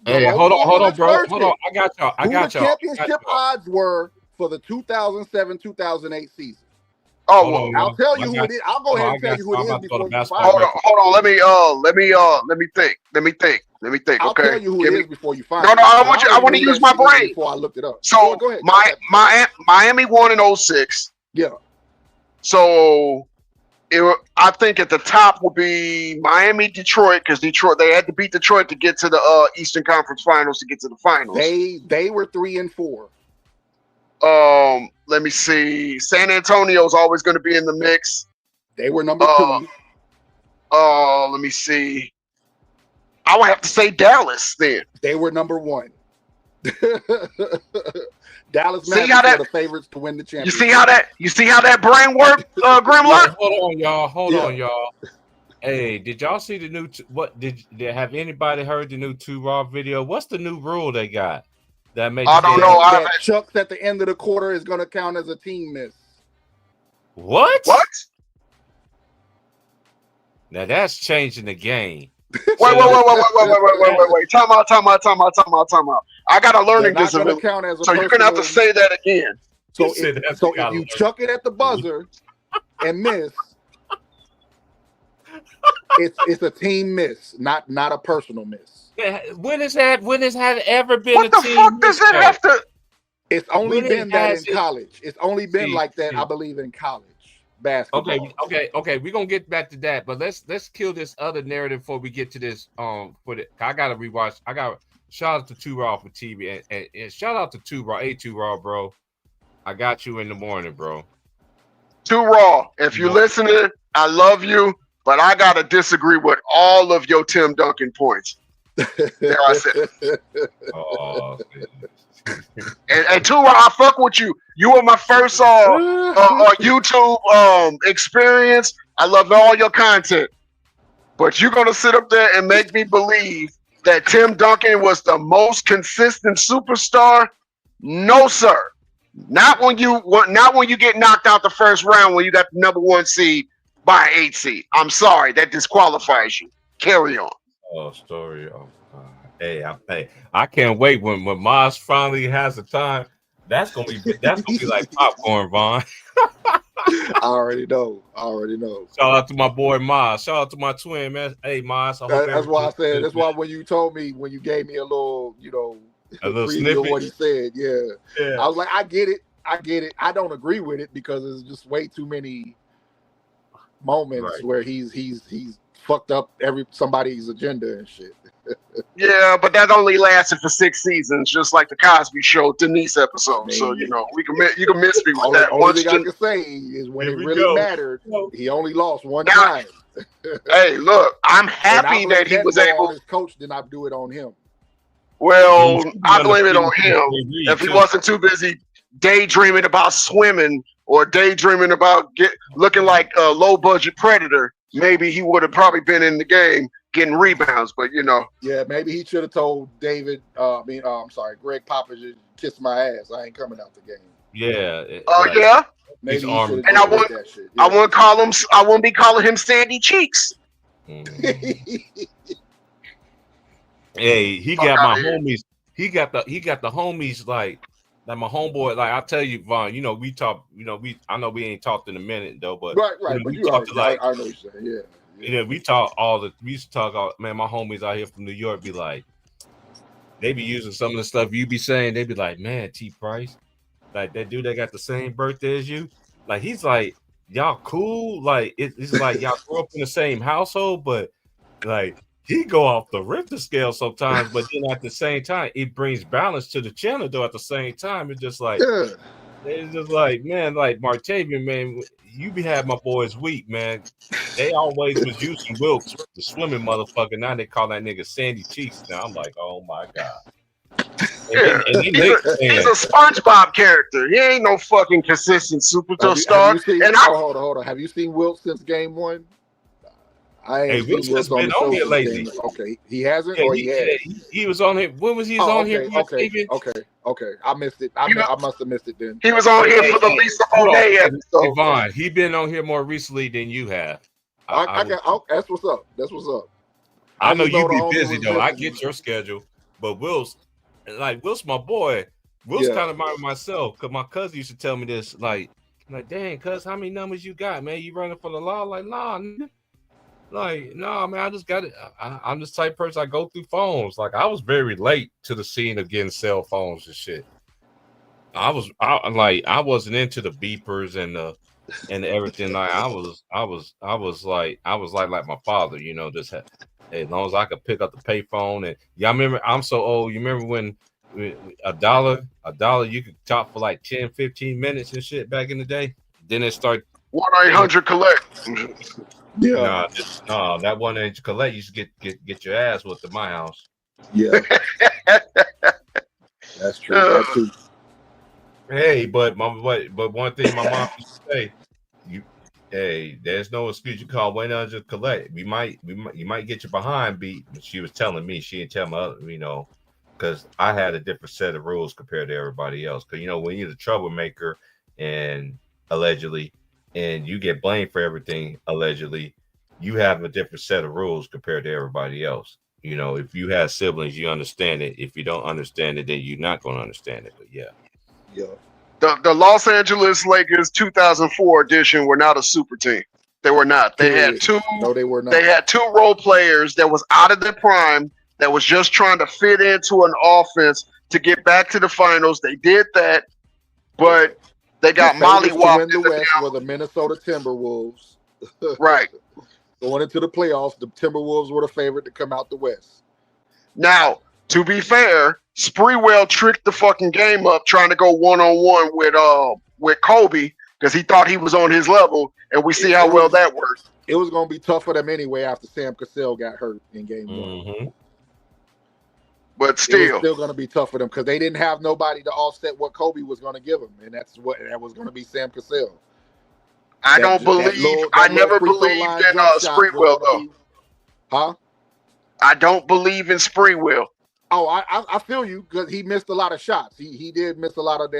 Hey, hold on, bro. Hold on. I got y'all. Who the championship odds were for the 2007-2008 season. Oh, well, I'll tell you who it is. I'll go ahead and tell you who it is before you find Hold on. Let me think. I'll Okay. tell you who it is before you find No, it. I want to use my brain before I looked it up. So go ahead. Miami won in 06. Yeah. So I think at the top would be Miami, Detroit, because Detroit they had to beat Detroit to get to the Eastern Conference Finals to get to the finals. They were 3 and 4. Let me see. San Antonio's always going to be in the mix. They were number 2. Let me see. I would have to say Dallas then. They were number 1. Dallas See how Mavericks that- were the favorites to win the You championship. see how that brain worked, Grimlock? Hold on, y'all. Hold Yeah. on, y'all. Hey, did y'all see the new? Have anybody heard the new 2 Raw video? What's the new rule they got that makes? I don't know. That chucks at the end of the quarter is going to count as a team miss. What? What? Now that's changing the game. Wait. Time out. I got a learning They're not gonna disability. count as a So you're going to have to personal- say that again. So, You said that's so got if you a- chuck it at the buzzer and miss, it's a team miss, not a personal miss. Yeah, when has that ever been What a the team fuck does that miss, have to? It's only When been that has in it- college. It's only been See, like that, see. I believe, in college basketball. Okay. We're gonna get back to that, but let's kill this other narrative before we get to this. I gotta rewatch. I got shout out to 2 Raw for TV and shout out to 2 Raw. Hey, 2 Raw, bro. I got you in the morning, bro. 2 Raw. If you're listening, I love you, but I gotta disagree with all of your Tim Duncan points. There I said it. Oh, And 2 Raw, I fuck with you. You were my first YouTube experience. I love all your content, but you're gonna sit up there and make me believe that Tim Duncan was the most consistent superstar? No, sir. Not when you get knocked out the first round when you got the number 1 seed by an 8 seed. I'm sorry, that disqualifies you. Carry on. oh, story. Oh, God. Hey, I can't wait when Maz finally has the time. That's gonna be like popcorn, Vaughn. I already know. Shout out to my boy Maz. Shout out to my twin, man. Hey, Maz. I hope That's why I everything's said. good, That's why man. when you told me, when you gave me a little, A little preview snippet. of what he said, yeah. Yeah. I was like, I get it. I don't agree with it because there's just way too many moments Right. where he's fucked up somebody's agenda and shit. Yeah, but that only lasted for 6 seasons, just like the Cosby Show Denise episode. So you know, you can miss me with that. Only Once thing I you- can say is when Here it we really go. mattered, he only lost one Now- time. hey, look, I'm And I happy blame that he was more able. on his coach than I do it on him. Well, He's I blame it on cheating him. for Reed, If he too. wasn't too busy daydreaming about swimming or daydreaming about looking like a low budget predator, maybe he would have probably been in the game getting rebounds. But you know, Yeah, maybe he should have told Greg Popovich to kiss my ass. I ain't coming out the game. Yeah. yeah, Maybe He's he armed. should have And I told want- that shit. I wouldn't be calling him Sandy Cheeks. Hey, he Fuck got my outta here. homies. He got the homies like my homeboy. Like I tell you, Vaughn. You know we talk. I know we ain't talked in a minute though, but Right. you know, But we you talked already, to, I know what you're saying. Yeah. Yeah, we talk we used to talk all, man, my homies out here from New York be like, they be using some of the stuff you be saying. They be like, man, T Price, like that dude that got the same birthday as you. Like he's like, y'all cool. Like it's like y'all grew up in the same household, but like he go off the Richter scale sometimes, but then at the same time, it brings balance to the channel though. At the same time, it's just like Yeah. it's just like, man, like Martavian, man, you be having my boys weak, man. They always was using Wilkes, the swimming motherfucker. Now they call that nigga Sandy Cheeks. Now I'm like, oh my god. Yeah, And he's a SpongeBob character. He ain't no fucking consistent Have superstar. you seen, And I, hold on. Have you seen Wilt since game 1? I Hey, ain't Wilt's seen Wilt just on been the on show here since lately. game 1. Okay, he hasn't, Yeah, or he has. he was on here. When was he Oh, on here? okay. I missed it. I must have missed it then. he was on here for the Lisa Bonet episode. Yvonne, he been on here more recently than you have. That's what's up. I know just you the be homie busy was though. I missing. get your schedule, but Will's my boy. Will's Yeah. kind of myself because my cousin used to tell me this, like dang, cuz how many numbers you got, man? You running for the law? Like, nah, nigga. Like, nah, man, I just got it. I'm this type of person. I go through phones. Like, I was very late to the scene of getting cell phones and shit. I wasn't into the beepers and and everything. Like I was like my father, just had, hey, as long as I could pick up the payphone. And y'all remember, I'm so old. You remember when a dollar you could talk for like 10, 15 minutes and shit back in the day. Then it started 1-800-collect. No, that 1-800 collect. You should get your ass whooped at my house. Yeah, that's true. That too. Hey, but one thing my mom used to say, hey, there's no excuse. You call 1-800 collect. You might get your behind beat. But she was telling me, she didn't tell my other, because I had a different set of rules compared to everybody else. Because when you're the troublemaker and allegedly, and you get blamed for everything allegedly, you have a different set of rules compared to everybody else. If you have siblings, you understand it. If you don't understand it, then you're not going to understand it. But yeah. The Los Angeles Lakers 2004 edition were not a super team. They were not. They had two. No, they were not. They had two role players that was out of their prime, that was just trying to fit into an offense to get back to the finals. They did that, but they got mollywopped. The West were the Minnesota Timberwolves. Right. Going into the playoffs, the Timberwolves were the favorite to come out the West. Now, to be fair, Sprewell tricked the fucking game up trying to go one-on-one with Kobe because he thought he was on his level, and we see how well that worked. It was going to be tough for them anyway after Sam Cassell got hurt in game one. But still, it was still going to be tough for them because they didn't have nobody to offset what Kobe was going to give them, and that was going to be Sam Cassell. I never believed in Sprewell though. Huh? I don't believe in Sprewell. Oh, I feel you because he missed a lot of shots. He did miss a lot of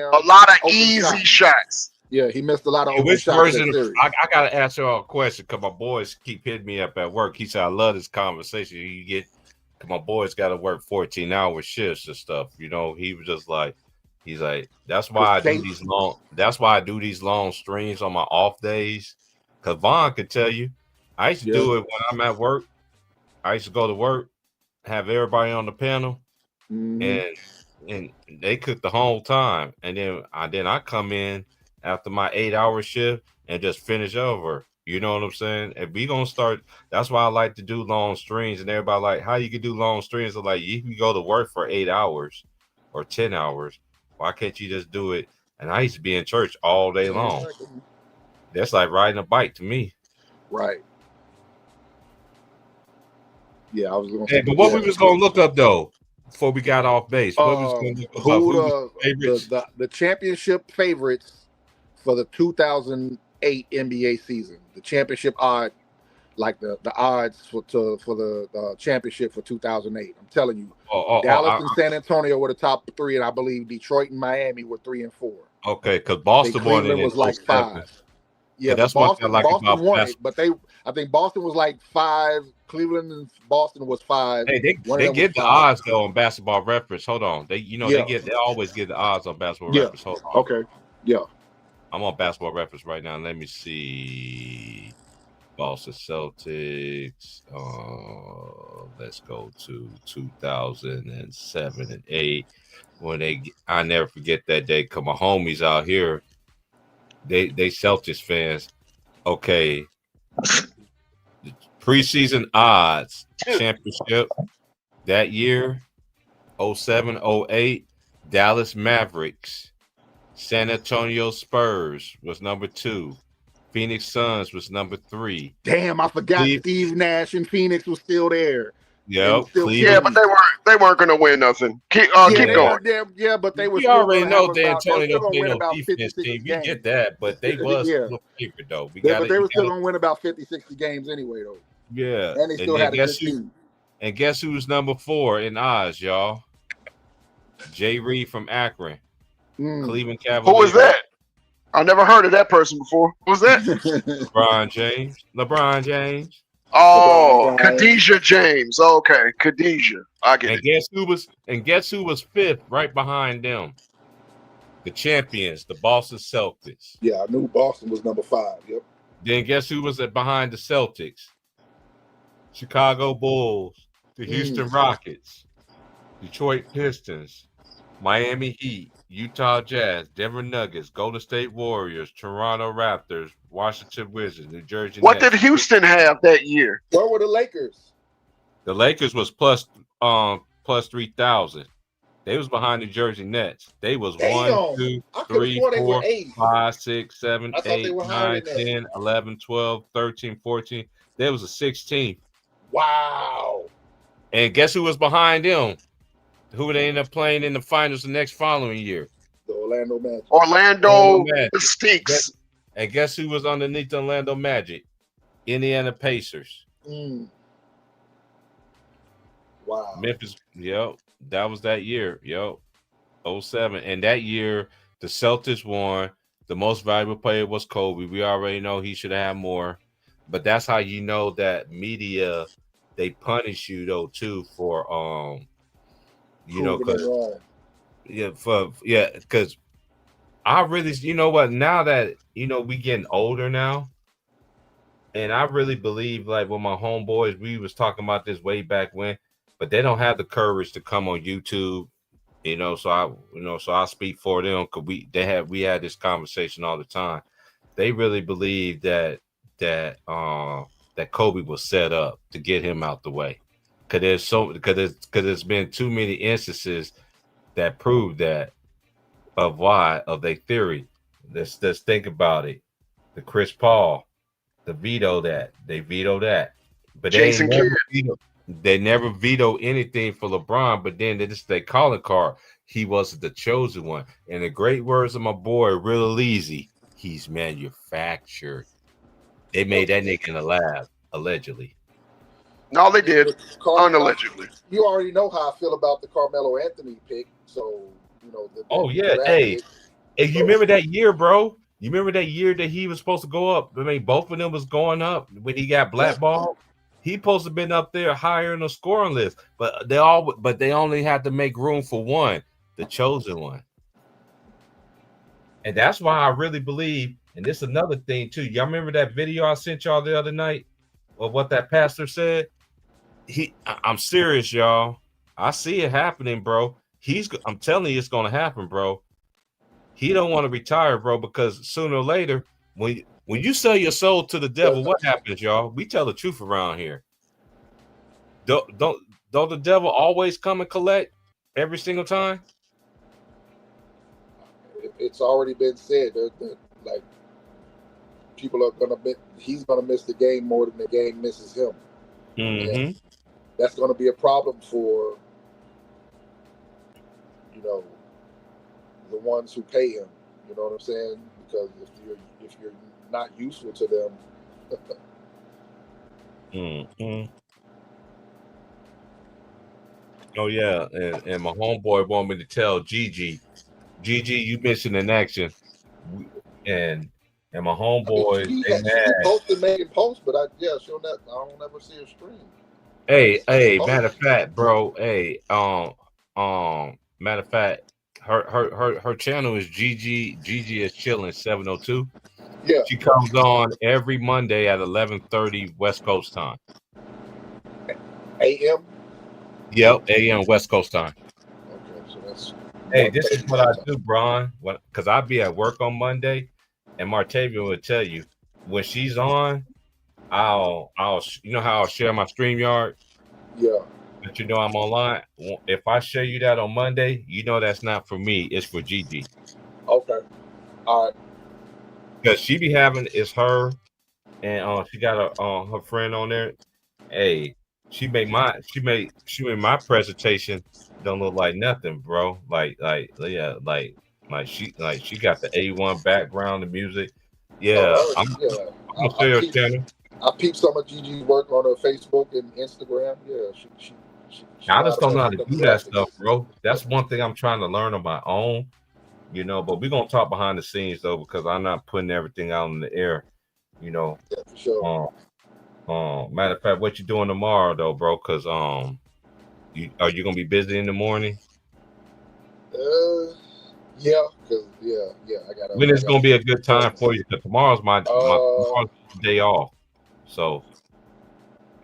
easy shots. Yeah, he missed a lot of open Which shots. version? I gotta ask you all a question because my boys keep hitting me up at work. He said, "I love this conversation. My boys got to work 14-hour shifts and stuff." He was just like, he's like, that's why I do these long. That's why I do these long streams on my off days. Because Vaughn could tell you, I used to do it when I'm at work. I used to go to work, have everybody on the panel, and they cook the whole time, and then I come in after my 8-hour shift and just finish over. You know what I'm saying? And we gonna start. That's why I like to do long streams. And everybody like, how you can do long streams? I'm like, you can go to work for 8 hours or 10 hours. Why can't you just do it? And I used to be in church all day long. That's like riding a bike to me. Right. Yeah, I was going to say. But what we was gonna look up though before we got off base? What we was gonna look up? The championship favorites for the 2008 NBA season. The championship odd, like the odds for the championship for 2008. I'm telling you, Dallas and San Antonio were the top three, and I believe Detroit and Miami were 3 and 4. Okay, because Boston won it. Was like 5. Yeah, that's Boston, what I like about won it, but I think Boston was like 5. Cleveland and Boston was 5. Hey, they give the odds though on Basketball Reference. Hold on, they always give the odds on Basketball Reference. Hold on. Okay. Yeah. I'm on Basketball Reference right now. Let me see. Boston Celtics. Let's go to 2007 and 8 when I never forget that day because my homies out here, they Celtics fans. Okay, the preseason odds championship that year, 07, 08, Dallas Mavericks. San Antonio Spurs was number 2. Phoenix Suns was number 3. Damn, I forgot Steve Nash and Phoenix was still there. Yep. Yeah, but they weren't going to win nothing. Keep going. Yeah, but they were. You already know Dan Tony don't play no defense team. You get that, but they was a favorite though. But they were still going to win about 50, 60 games anyway though. Yeah, and they still had a good team. And guess who's number 4 in odds, y'all? Jay Reed from Akron. Cleveland Cavaliers. Who was that? I never heard of that person before. Who was that? LeBron James. Oh, Khadijah James. Okay, Khadijah. I get it. Guess who was 5th right behind them? The champions, the Boston Celtics. Yeah, I knew Boston was number 5. Yep. Then guess who was behind the Celtics? Chicago Bulls, the Houston Rockets, Detroit Pistons, Miami Heat. Utah Jazz, Denver Nuggets, Golden State Warriors, Toronto Raptors, Washington Wizards, New Jersey What Nets. did Houston have that year? Where were the Lakers? The Lakers was plus 3,000. They was behind the Jersey Nets. They was 1, Damn. 2, I could have 3, swore they were 4, 8. 5, 6, 7, I thought they 8, were higher 9, than that. 10, 11, 12, 13, 14. There was a 16. Wow. And guess who was behind them? Who they ended up playing in the finals the next following year? The Orlando Magic. Orlando Magic. Stinks. And guess who was underneath the Orlando Magic? Indiana Pacers. Wow. Memphis, that was that year, 07. And that year, the Celtics won. The most valuable player was Kobe. We already know he should have had more. But that's how you know that media, they punish you, though, too, for, because, because I really, you know what, now that, we getting older now, and I really believe, like, with my homeboys, we was talking about this way back when, but they don't have the courage to come on YouTube, so I speak for them because we had this conversation all the time. They really believe that Kobe was set up to get him out the way. Because there's been too many instances that prove that of their theory. Let's think about it. The Chris Paul, they veto that, but Jason they never veto anything for LeBron. But then they calling card. He wasn't the chosen one. In the great words of my boy Real Easy, he's manufactured. They made that nigga in the lab, allegedly. No, they did. Unallegedly. You already know how I feel about the Carmelo Anthony pick. So, Hey, you remember that year, bro? You remember that year that he was supposed to go up? I mean, both of them was going up when he got blackballed. He supposed to have been up there higher in the scoring list, but they only had to make room for one, the chosen one. And that's why I really believe, and this is another thing too. Y'all remember that video I sent y'all the other night of what that pastor said? I'm serious, y'all. I see it happening, bro. I'm telling you, it's gonna happen, bro. He don't want to retire, bro, because sooner or later, when you sell your soul to the devil, what happens, y'all? We tell the truth around here. Don't the devil always come and collect every single time? It's already been said that like people are he's gonna miss the game more than the game misses him. Mm-hmm. And that's gonna be a problem for the ones who pay him. You know what I'm saying? Because if you're not useful to them. Mm-hmm. Oh yeah, and my homeboy want me to tell Gigi, you missing in action, and my homeboy She mad. posted making posts, but I don't ever see her stream. Hey, matter of fact, bro. Hey, matter of fact, her channel is Gigi is chilling 702. Yeah. She comes on every Monday at 11:30 West Coast time. AM? Yep, AM West Coast time. Okay, so that's. Hey, this is what I do, Bron. Because I'll be at work on Monday, and Martavia will tell you when she's on. I'll how I'll share my StreamYard. Yeah. But I'm online. If I show you that on Monday, that's not for me. It's for Gigi. Okay. All right. Because she be having it's her, and she got her friend on there. Hey, she made my presentation don't look like nothing, bro. Like she got the A1 background, the music. Yeah, I'm gonna share your channel. I peeped some of Gigi's work on her Facebook and Instagram. Yeah, she I just don't know how to do that stuff, bro. That's one thing I'm trying to learn on my own, but we're gonna talk behind the scenes though, because I'm not putting everything out in the air, Yeah, for sure. Matter of fact, what you doing tomorrow though, bro? Because are you gonna be busy in the morning? Yeah, because I gotta. When it's gonna be a good time for you? Because tomorrow's my day off, so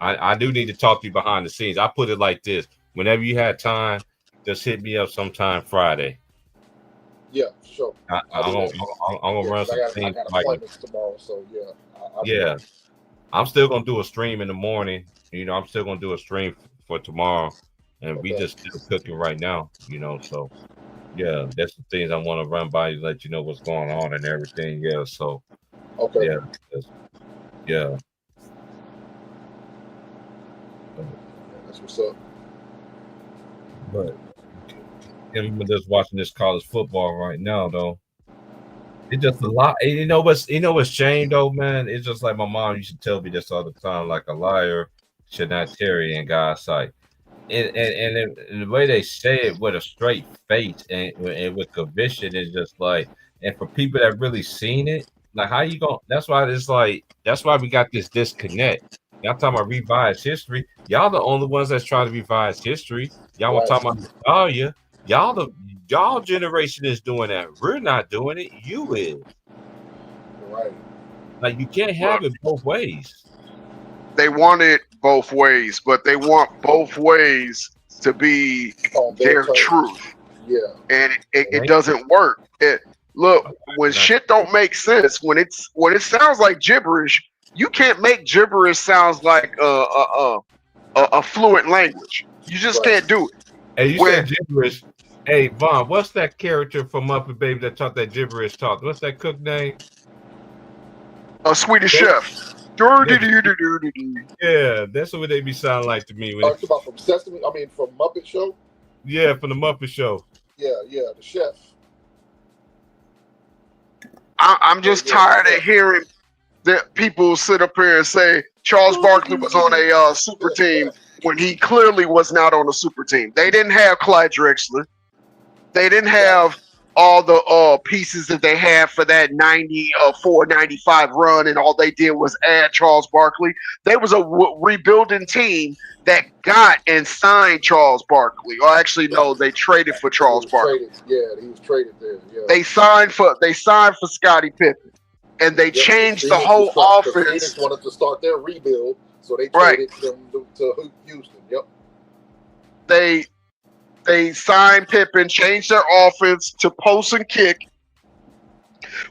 I do need to talk to you behind the scenes. I put it like this: whenever you had time, just hit me up sometime Friday. Yeah, sure. I'm I'll do gonna that. I'm gonna Yeah, run 'cause some I things got like appointments tomorrow, so yeah, I'll do yeah. that. I'm still gonna do a stream in the morning. You know, I'm still gonna do a stream for tomorrow, and we Okay. just still cooking right now. You know, so yeah, that's the things I want to run by you, let you know what's going on and everything. Yeah, so Okay. yeah, yeah. That's what's up. But I'm just watching this college football right now, though. It's just a lot. You know what's shame though, man. It's just like my mom used to tell me this all the time. Like a liar should not tarry in God's sight. And the way they say it with a straight face and with conviction is just like, and for people that really seen it, like how you going? That's why we got this disconnect. Y'all talking about revised history. Y'all the only ones that's trying to revise history. Y'all want to talk about nostalgia. Y'all generation is doing that. We're not doing it. You is. Right. Like you can't have it both ways. They want it both ways, but they want both ways to be their truth. Yeah. And it doesn't work. Look, when shit don't make sense, when it sounds like gibberish, you can't make gibberish sounds like a fluent language. You just can't do it. Hey, you said gibberish. Hey, Vaughn, what's that character from Muppet Baby that taught that gibberish talk? What's that cook name? A Swedish Chef. Yeah, that's what they be sounding like to me. Talking about from Sesame, from Muppet Show? Yeah, from the Muppet Show. Yeah, the chef. I'm just tired of hearing that people sit up here and say Charles Barkley was on a super team when he clearly was not on a super team. They didn't have Clyde Drexler. They didn't have all the pieces that they had for that 94-95 run, and all they did was add Charles Barkley. They was a rebuilding team that got and signed Charles Barkley. Or actually, no, they traded for Charles Barkley. Yeah, he was traded there. Yeah. They signed for Scottie Pippen, and they changed the whole offense. The Phoenix wanted to start their rebuild, so they traded them to Houston. Yep. They signed Pippen, changed their offense to post and kick,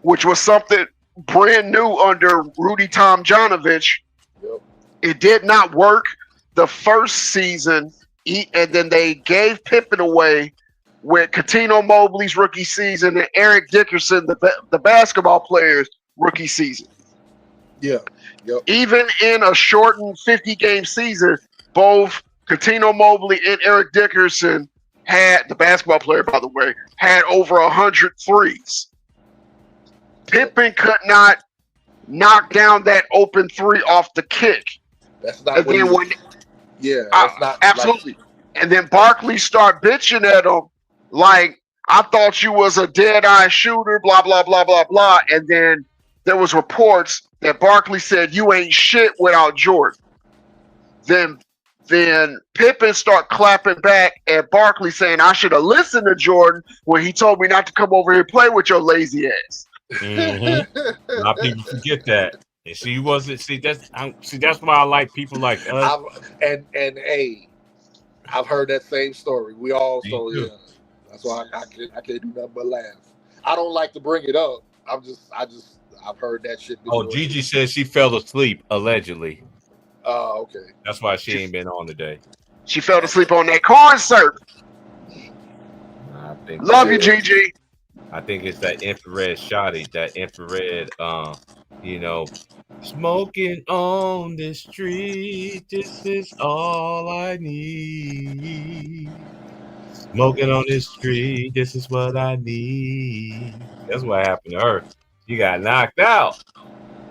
which was something brand new under Rudy Tomjanovich. Yep. It did not work the first season, and then they gave Pippen away with Cuttino Mobley's rookie season and Eric Dickerson, the basketball player's rookie season. Yeah. Yep. Even in a shortened 50-game season, both Cuttino Mobley and Eric Dickerson the basketball player, by the way, had over 100 threes. Pippen could not knock down that open three off the kick. That's not absolutely. And then Barkley start bitching at him like, I thought you was a dead-eye shooter, blah, blah, blah, blah, blah. And then there was reports that Barkley said, you ain't shit without Jordan. Then Pippen start clapping back at Barkley saying, I should have listened to Jordan when he told me not to come over here and play with your lazy ass. Mm-hmm. A lot of people forget that. And she wasn't. That's why I like people like us. I've heard that same story. We all that's why I can't do nothing but laugh. I don't like to bring it up. I've heard that shit before. Oh, Gigi says she fell asleep allegedly. Oh, okay. That's why she ain't been on today. She fell asleep on that corn syrup. Love you, Gigi. I think it's that infrared shotty, that infrared, smoking on the street. This is all I need. Smoking on this street. This is what I need. That's what happened to her. She got knocked out.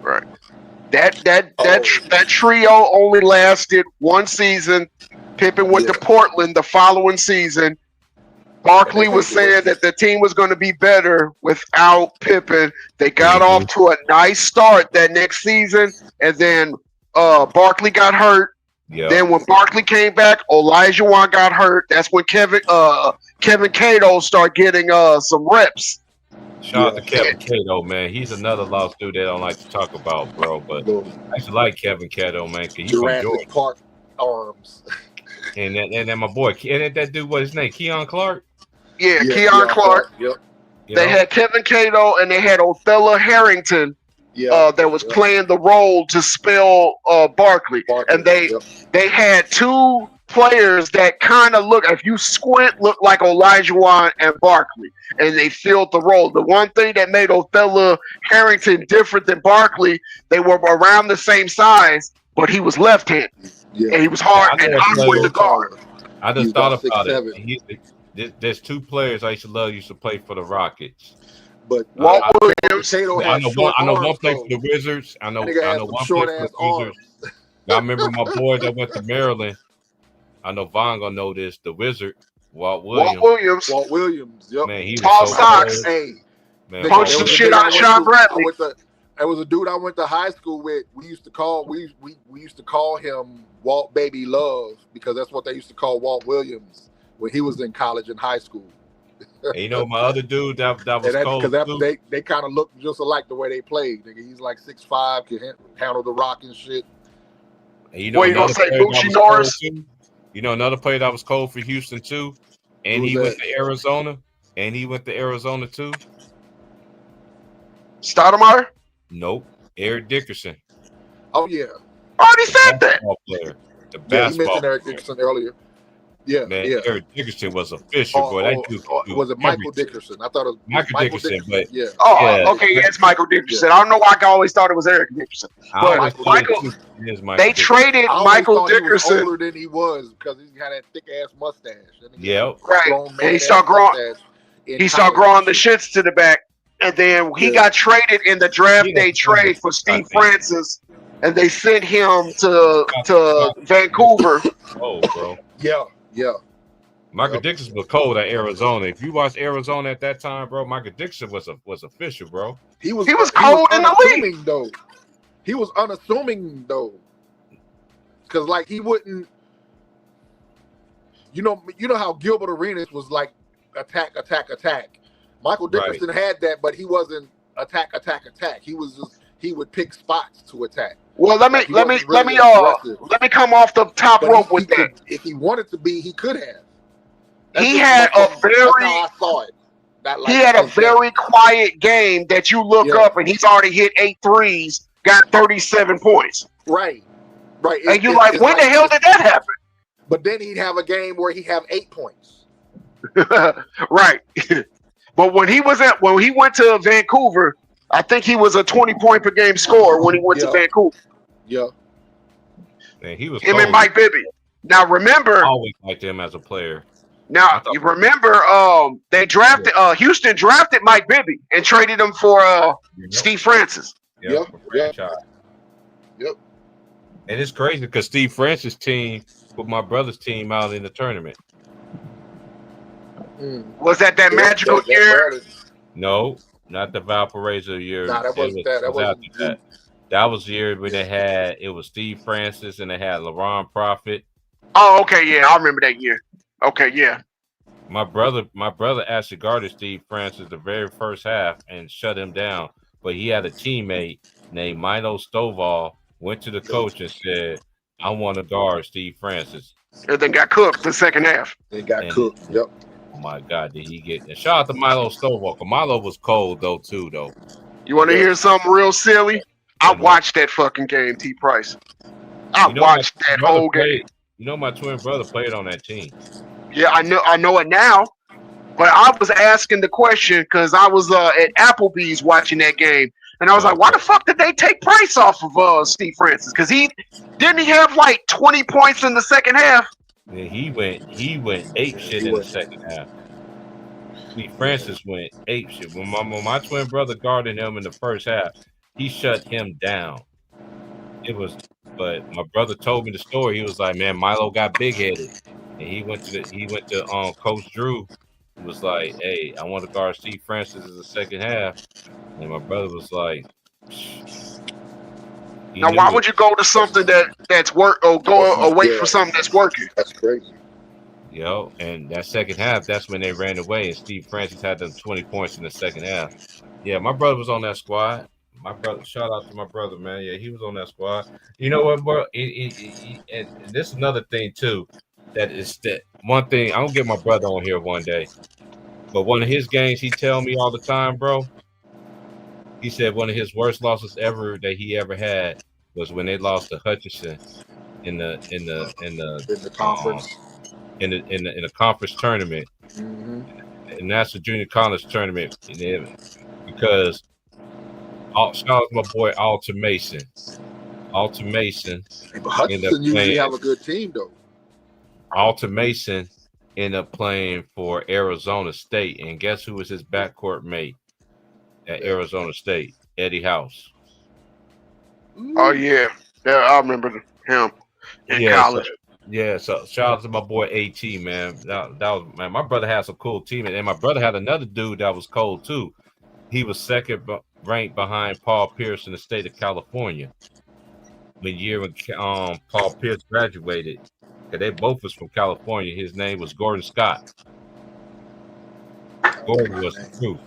Right. That trio only lasted one season. Pippen went to Portland the following season. Barkley was saying that the team was going to be better without Pippen. They got off to a nice start that next season, and then Barkley got hurt. Yep. Then when Barkley came back, Olajuwon got hurt. That's when Kevin Cato started getting some reps. Shout out to Kevin Cato, man. He's another lost dude they don't like to talk about, bro. But I actually like Kevin Cato, man. He's from Georgia. Park arms. And then my boy, and that dude, what's his name? Keon Clark? Yeah, Keon Clark. Yep. They had Kevin Cato and they had Othello Harrington that was playing the role to spell Barkley. And they had two players that kind of look, if you squint, look like Olajuwon and Barkley, and they filled the role. The one thing that made Othello Harrington different than Barkley, they were around the same size, but he was left-handed, and he was hard and awkward to guard. I just thought about it. There's two players I used to play for the Rockets. But Walt Williams. I know one played for the Wizards. I know one played for the Wizards. I remember my boy that went to Maryland. I know Von gonna know this. The Wizard, Walt Williams. Yep. Man, he was Tall so socks. cold. Hey, Man, punched the shit out of Sean Bradley. There was a dude I went to high school with. We used to call him Walt Baby Love because that's what they used to call Walt Williams when he was in college and high school. And you know my other dude that was cold because they kind of look just alike the way they played. Nigga, he's like 6'5", can handle the rock and shit. And you know another player that was cold for Houston too, and he went to Arizona, too. Stoudemire? Nope, Eric Dickerson. Oh yeah, I already said that. Player, the you basketball mentioned Eric Dickerson earlier. Yeah, man, yeah. Eric Dickerson was official, boy. That dude was it Michael Dickerson? I thought it was Michael Dickerson, but yeah. Okay, it's Michael Dickerson. I don't know why I always thought it was Eric Dickerson, but they traded Michael Dickerson. He was older than he was because he had that thick ass mustache. Yeah, right. And he started growing. He started growing the shits to the back, and then he got traded in the draft day trade for Steve Francis, and they sent him to Vancouver. Oh, bro. Yeah. Michael Dixon was cold at Arizona. If you watched Arizona at that time, bro, Michael Dixon was official, bro. He was cold in the league, though. He was unassuming though, because like he wouldn't. You know how Gilbert Arenas was like attack. Michael Dickerson had that, but he wasn't attack. He was just he would pick spots to attack. Well, let me come off the top rope with that. If he wanted to be, he could have. He had a very quiet game that you look up and he's already hit 8 threes, got 37 points. Right. And you're like, when the hell did that happen? But then he'd have a game where he'd have 8 points. Right. But when he went to Vancouver, I think he was a 20-point per game scorer when he went to Vancouver. Yeah. Man, he was him and Mike Bibby. Now remember, I always liked him as a player. Now you remember, they drafted Houston drafted Mike Bibby and traded him for Steve Francis. Yep. And it's crazy because Steve Francis' team put my brother's team out in the tournament. Was that magical year? No, not the Valparaiso year. Nah, that wasn't that. That wasn't that. That was the year where it was Steve Francis and they had LaRon Prophet. Oh, okay, yeah, I remember that year. Okay, yeah. My brother actually guarded Steve Francis the very first half and shut him down. But he had a teammate named Milo Stovall, went to the coach and said, I want to guard Steve Francis. And then got cooked the second half. They got cooked, yep. Oh my God, did he get and shout out to Milo Stovall. Milo was cold though. You want to hear something real silly? I watched that fucking game, T. Price. I watched that whole game. You know my twin brother played on that team. Yeah, I know it now. But I was asking the question because I was at Applebee's watching that game, and I was like, "Why the fuck did they take Price off of Steve Francis? Because he have like 20 points in the second half." Yeah, he went ape shit in the second half. Steve Francis went ape shit. When my twin brother guarded him in the first half, he shut him down. But my brother told me the story. He was like, "Man, Milo got big headed." And he went to Coach Drew. He was like, "Hey, I want to guard Steve Francis in the second half." And my brother was like, "Now, why would you go to something that's work or go away from something that's working?" That's crazy. Yo, and that second half, that's when they ran away, and Steve Francis had them 20 points in the second half. Yeah, my brother was on that squad. My brother, shout out to my brother, man. Yeah, he was on that squad. You know what, bro? And this is another thing too. That is that one thing. I'm gonna get my brother on here one day. But one of his games, he tell me all the time, bro. He said one of his worst losses ever that he ever had was when they lost to Hutchinson in the conference. In the conference tournament, Mm-hmm. and that's the junior college tournament, because shout out to my boy Alton Mason. Alton Mason But Hutchinson usually have a good team though. Alton Mason ended up playing for Arizona State, and guess who was his backcourt mate at Arizona State? Eddie House. Oh yeah, I remember him in college. So shout out to my boy AT, man. That was, man. My brother had some cool teammates, and my brother had another dude that was cold too. He was second ranked behind Paul Pierce in the state of California. The year when Paul Pierce graduated, because they both was from California. His name was Gordon Scott. Gordon was the truth.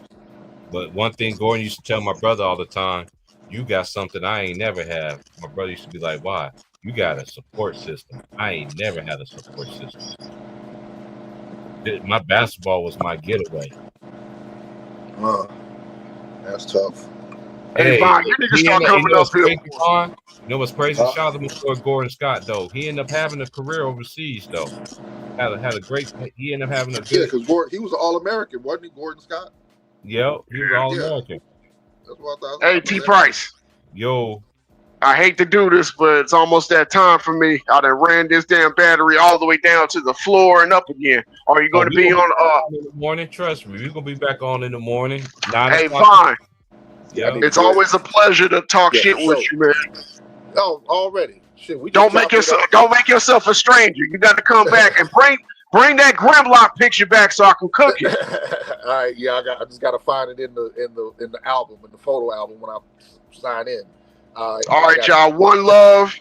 But one thing Gordon used to tell my brother all the time, you got something I ain't never have. My brother used to be like, why? You got a support system. I ain't never had a support system. My basketball was my getaway. That's tough. Hey, Vaughn, you niggas start coming up here. You know what's crazy? Shout out to my boy Gordon Scott, though. He ended up having a career overseas, though. Had a great. He ended up having a good. Because he was an All-American, wasn't he, Gordon Scott? Yep, he was All-American. That's what I thought. Hey, T Price. Yo. I hate to do this, but it's almost that time for me. I done ran this damn battery all the way down to the floor and up again. Are you going to be on in the morning? Trust me, we're gonna be back on in the morning. Hey, fine. Yeah, it's always a pleasure to talk shit with you, man. Oh, already. Shit, we don't make yourself a stranger. You got to come back and bring that Grimlock picture back so I can cook it. All right, yeah, I just got to find it in the album, in the photo album when I sign in. All right, y'all. One love.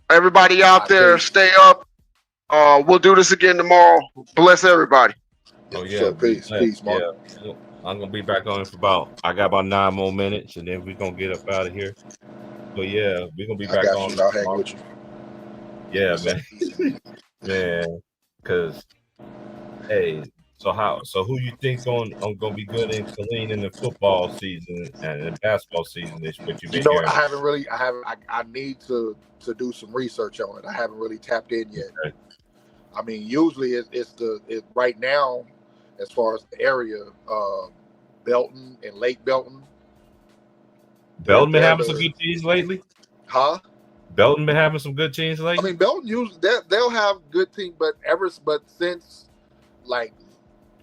Everybody out there, stay up. We'll do this again tomorrow. Bless everybody. Oh yeah, so peace, Mark. Yeah. I'm gonna be back on for I got about 9 more minutes, and then we're gonna get up out of here. But yeah, we're gonna be back on. I'll hang with you. Yeah, man. Man, because hey, so who you think gonna be good in Killeen in the football season and the basketball season? Is what you've been hearing? I need to do some research on it. I haven't really tapped in yet. Okay. I mean, usually it's right now, as far as the area, Belton and Lake Belton. Belton been having some good teams lately? Huh? Belton been having some good teams lately? I mean, Belton usually they'll have good teams, but since like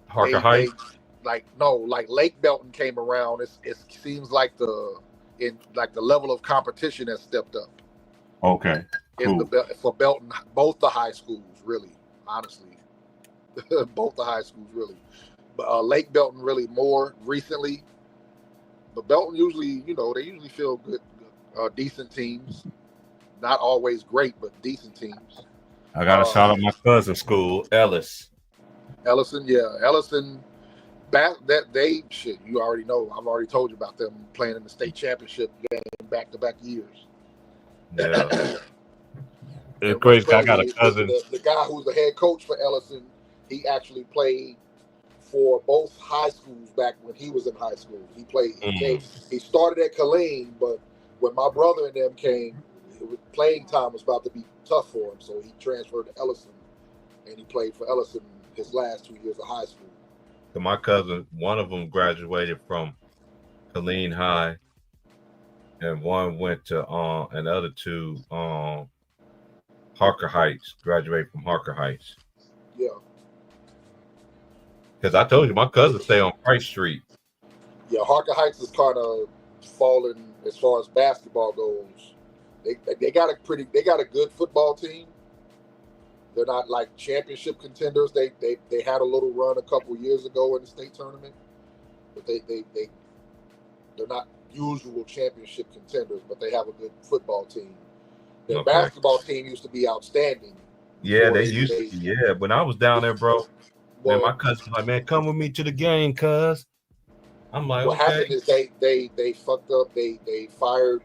Harker Heights, like Lake Belton came around, it seems like the level of competition has stepped up. Okay. Cool. For Belton, both the high schools, really, honestly, both the high schools, really. But Lake Belton really more recently. But Belton usually, they usually feel good, decent teams. Not always great, but decent teams. I got to shout out my cousin's school, Ellison. Ellison. You already know. I've already told you about them playing in the state championship game back-to-back years. Yeah. It's crazy. I got a cousin. The guy who's the head coach for Ellison, he actually played for both high schools back when he was in high school. He played. He started at Killeen, but when my brother and them came, playing time was about to be tough for him, so he transferred to Ellison, and he played for Ellison his last 2 years of high school. So my cousin, one of them graduated from Killeen High, and one went to and the other two Harker Heights, graduated from Harker Heights. Yeah. Because I told you my cousin stay on Price Street. Yeah, Harker Heights is kind of fallen as far as basketball goes. They got a good football team. They're not like championship contenders. They had a little run a couple years ago in the state tournament, but they're not usual championship contenders. But they have a good football team. Their basketball team used to be outstanding. Yeah, they used to. Yeah, when I was down there, bro, man, my cousin was like, "Man, come with me to the game, cuz." I'm like, what happened is they fucked up. They fired.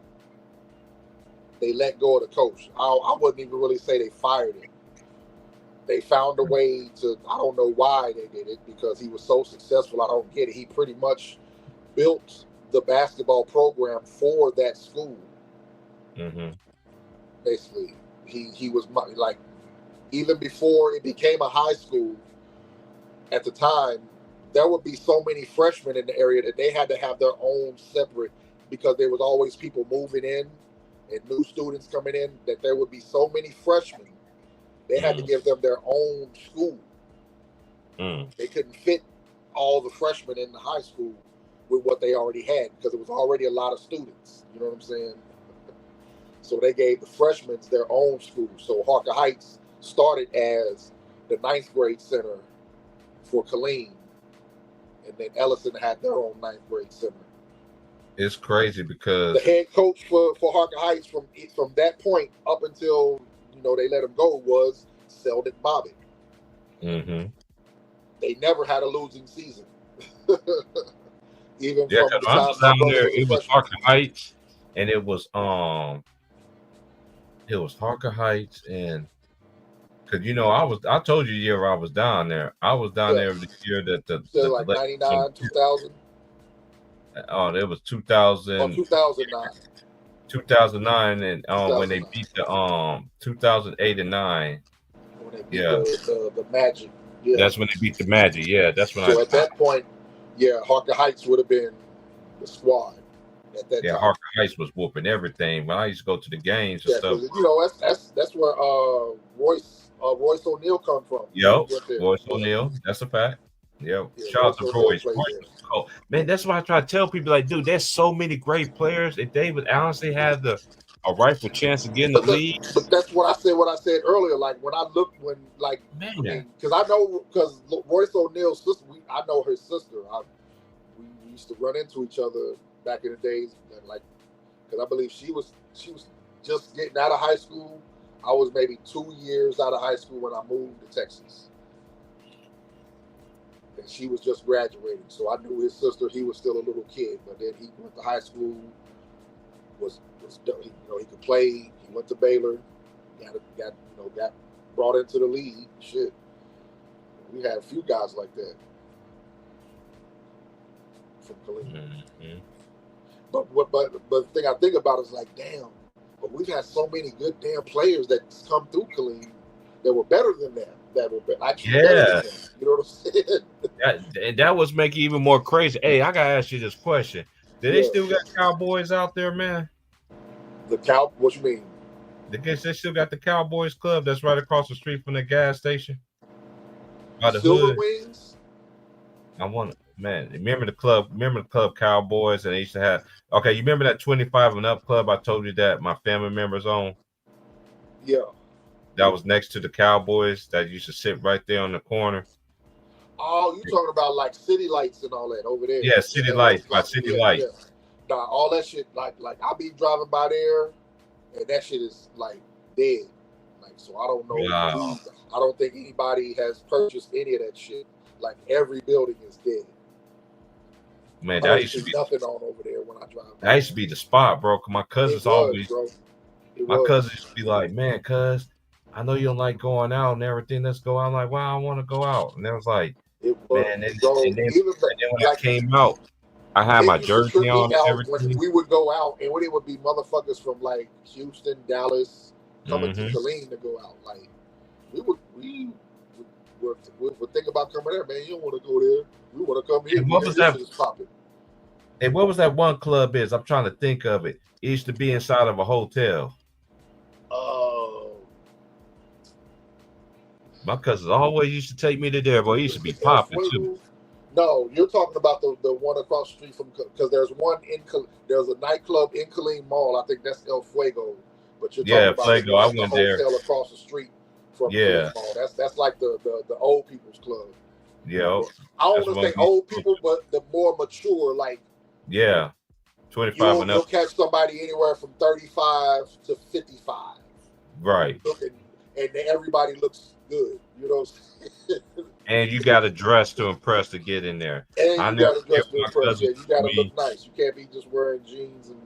They let go of the coach. I wouldn't even really say they fired him. they found a way to. I don't know why they did it because he was so successful. I don't get it. He pretty much built the basketball program for that school. Mm-hmm. Basically, he was like, even before it became a high school, at the time, there would be so many freshmen in the area that they had to have their own separate, because there was always people moving in and new students coming in, that there would be so many freshmen. They had to give them their own school. They couldn't fit all the freshmen in the high school with what they already had because it was already a lot of students. You know what I'm saying? So they gave the freshmen their own school. So Harker Heights started as the 9th grade center for Killeen, and then Ellison had their own 9th grade center. It's crazy because The head coach for Harker Heights from that point up until they let him go was Selden Bobbitt. mm-hmm. They never had a losing season. Even Yeah, from because the I time was my down brother there, was a it was freshman. Harker Heights, and it was Harker Heights, and because I told you the year I was down there. I was down there the year that the like 99, 2000, it was or 2000, 2009. 2009, and when they 2009. beat the 2008 and 9. When they beat Yeah, the Magic. Yeah. that's when they beat the Magic. Yeah, that's when So at that point, Harker Heights would have been the squad at that time. Harker Heights was whooping everything. When I used to go to the games and Yeah, stuff. because that's where Royce O'Neal come from. Yo, He went there. Royce Yeah. O'Neal, that's a fact. Yo, Yeah, shout out to Royce O'Neal Royce. played Royce there. was cold. Man, that's why I try to tell people, like, dude, there's so many great players. If they would honestly have a rightful chance of getting the league, But that's what I said earlier. Like when I looked, man. because Royce O'Neal's sister, I know her sister. We used to run into each other back in the days, and because I believe she was just getting out of high school. I was maybe 2 years out of high school when I moved to Texas, and she was just graduating. So I knew his sister. He was still a little kid, but then he went to high school. He could play. He went to Baylor. Got brought into the league. Shit, we had a few guys like that from Killeen. Mm-hmm. But the thing I think about is like, damn. But we've had so many good damn players that come through Killeen that were better than that. That were actually better than that. You know what I'm saying? That was making it even more crazy. Hey, I gotta ask you this question: do they still got Cowboys out there, man? What you mean? They still got the Cowboys Club that's right across the street from the gas station by the Silver hood. Wings? I want, man. Remember the club? Remember the club Cowboys? And they used to have. Okay, you remember that 25 and up club I told you that my family members own? Yeah. That was next to the Cowboys that used to sit right there on the corner. Oh, you talking about like City Lights and all that over there? Yeah, City Lights by City Lights. Yeah. Nah, all that shit, like I'll be driving by there, and that shit is like dead. Like, so I don't know. Wow. I don't think anybody has purchased any of that shit. Like every building is dead. Man, I that don't used to see be nothing on over there when I drive by. that used to be the spot, bro. 'Cause my cousins always, bro. my cousins used to be like, man, cuz I know you don't like going out and everything. Let's go out. I'm like, well, I want to go out. And it was like, man, and then when I came out, I had my It used to trip jersey on me and out when everything. we would go out, and when it would be motherfuckers from like Houston, Dallas, coming to Mhm. Killeen to go out. Like we would think about coming there, man. You don't want to go there. We want to come here. And what Man, was this that? shit is popping. And what was that one club is? I'm trying to think of it. It used to be inside of a hotel. My cousins always used to take me to there, but it used to be popping too. No, you're talking about the one across the street from, because there's one there's a nightclub in Killeen Mall. I think that's El Fuego. But you're Yeah, talking Fuego. about I went the there. hotel across the street from Yeah. Killeen Mall. That's like the old people's club. Yeah. I don't That's want what to say we- old people, but the more mature, like Yeah. 25 and you'll up. catch somebody anywhere from 35 to 55. Right. And everybody looks good. You know what I'm saying? And you got to dress to impress to get in there. And I you never gotta dress forget to what my impress. cousin Yeah, you gotta told me. look nice. You can't be just wearing jeans and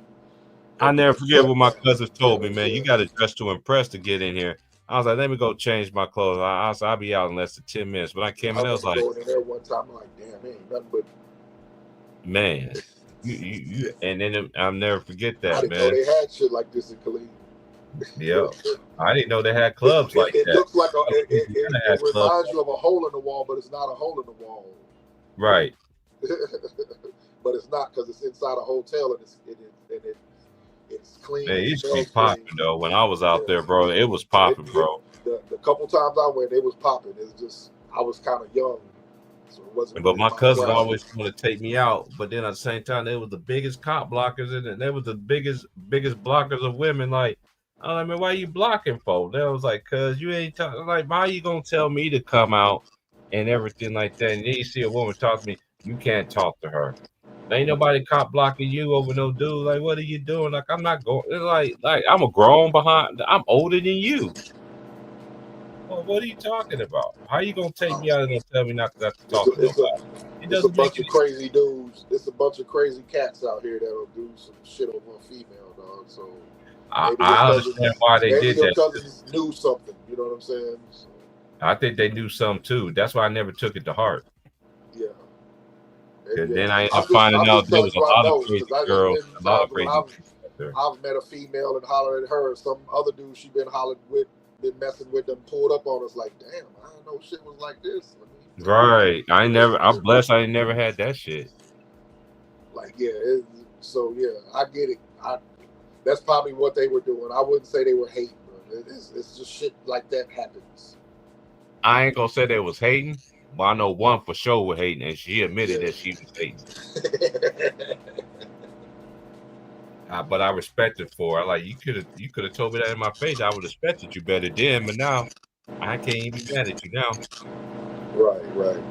I never forget what my cousins told me, man. You got to dress to impress to get in here. I was like, let me go change my clothes. I'll be out in less than 10 minutes. But I came in, I was like, going in there one time, I'm like, damn, ain't nothing but. Man, you and then I'll never forget I that, didn't know man. they had shit like this in Killeen. Yeah, I didn't know they had clubs like It that. looks like it Indiana has clubs. reminds you of a hole in the wall, but it's not a hole in the wall. Right. But it's not because it's inside a hotel and it's clean. Man, it and used to be smells popping clean. though. When I was out there, bro, it was popping, bro. The couple times I went, it was popping. It's just I was kind of young, so it wasn't. But really my cousins crowd. always want to take me out. But then at the same time, they was the biggest cop blockers in it. They was the biggest blockers of women. Like, I mean, why you blocking for? They was like, cause you ain't talking. Like, why you gonna tell me to come out and everything like that? And then you see a woman talk to me, you can't talk to her. Ain't nobody cop blocking you over no dude. Like, what are you doing? Like, I'm not going. Like I'm a grown behind. I'm older than you. Well, what are you talking about? How you gonna take me out and tell me not to talk to nobody? It's a bunch of crazy dudes. It's a bunch of crazy cats out here that'll do some shit over a female, dog. So I understand why they did your that. cousins knew something. You know what I'm saying? So, I think they knew some too. That's why I never took it to heart. yeah. Because then I ended up finding out there was a lot of crazy girls, a lot of crazy people. I've met a female and hollered at her. Some other dude she been hollered with, been messing with them, pulled up on us like, damn, I didn't know shit was like this. Right. I'm blessed I ain't never had that shit. Like, yeah. So, yeah, I get it. That's probably what they were doing. I wouldn't say they were hating, but it's just shit like that happens. I ain't gonna say they was hating, but I know one for sure was hating, and she admitted that she was hating. But I respect it for her. Like, you could have told me that in my face. I would have respected you better then, but now I can't even be mad at you now. Right.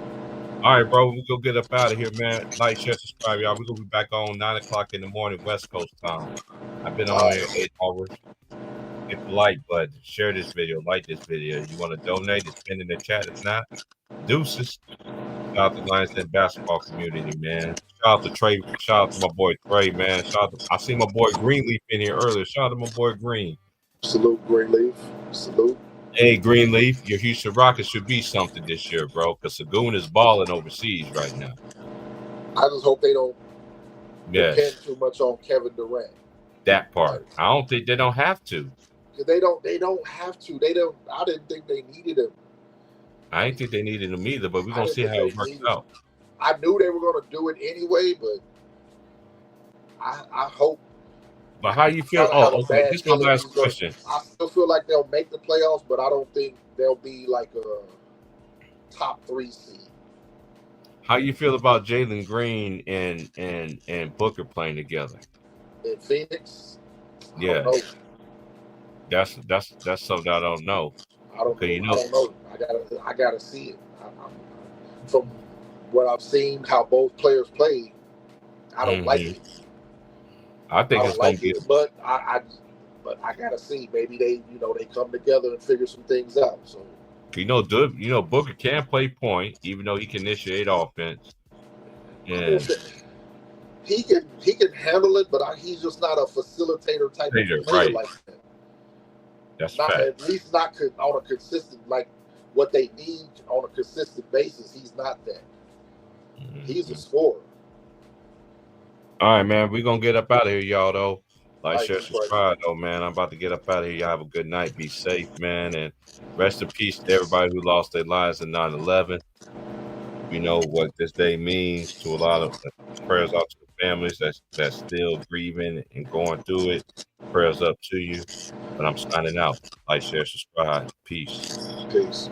All right, bro. We go get up out of here, man. Like, share, subscribe, y'all. We're gonna be back on 9 o'clock in the morning, West Coast time. I've been on here 8 hours. Hit the like button, share this video, like this video. You want to donate, it's pinned in the chat. If not, deuces. Shout out to Lions Den basketball community, man. Shout out to Trey. Shout out to my boy Trey, man. I see my boy Greenleaf in here earlier. Shout out to my boy Green. Salute, Greenleaf. Salute. Hey, Greenleaf, your Houston Rockets should be something this year, bro, because Sagoon is balling overseas right now. I just hope they don't Yes. depend too much on Kevin Durant. That part. I don't think they don't have to. They don't have to. I didn't think they needed him. I didn't think they needed him either, but we're going to see how it works out. I knew they were going to do it anyway, but I hope. But how you feel? Oh, okay. This is my last question. I still feel like they'll make the playoffs, but I don't think they'll be like a top 3 seed. How you feel about Jalen Green and Booker playing together? In Phoenix? Yeah. That's something I don't know. I don't know. I gotta see it. From what I've seen, how both players played, I don't like it. I think it's like gonna be. But I gotta see. Maybe they come together and figure some things out. So Booker can play point, even though he can initiate offense. Yeah. He can handle it, but he's just not a facilitator type of player like that. That's not fact. At least not on a consistent, like what they need on a consistent basis. He's not that. He's a scorer. All right, man. We're gonna get up out of here, y'all. Though, like, Right, share, subscribe, though, man. I'm about to get up out of here. Y'all have a good night. Be safe, man, and rest in peace to everybody who lost their lives in 9/11. You know what this day means to a lot of prayers out to the families that's still grieving and going through it. Prayers up to you. But I'm signing out. Like, share, subscribe. Peace. Peace.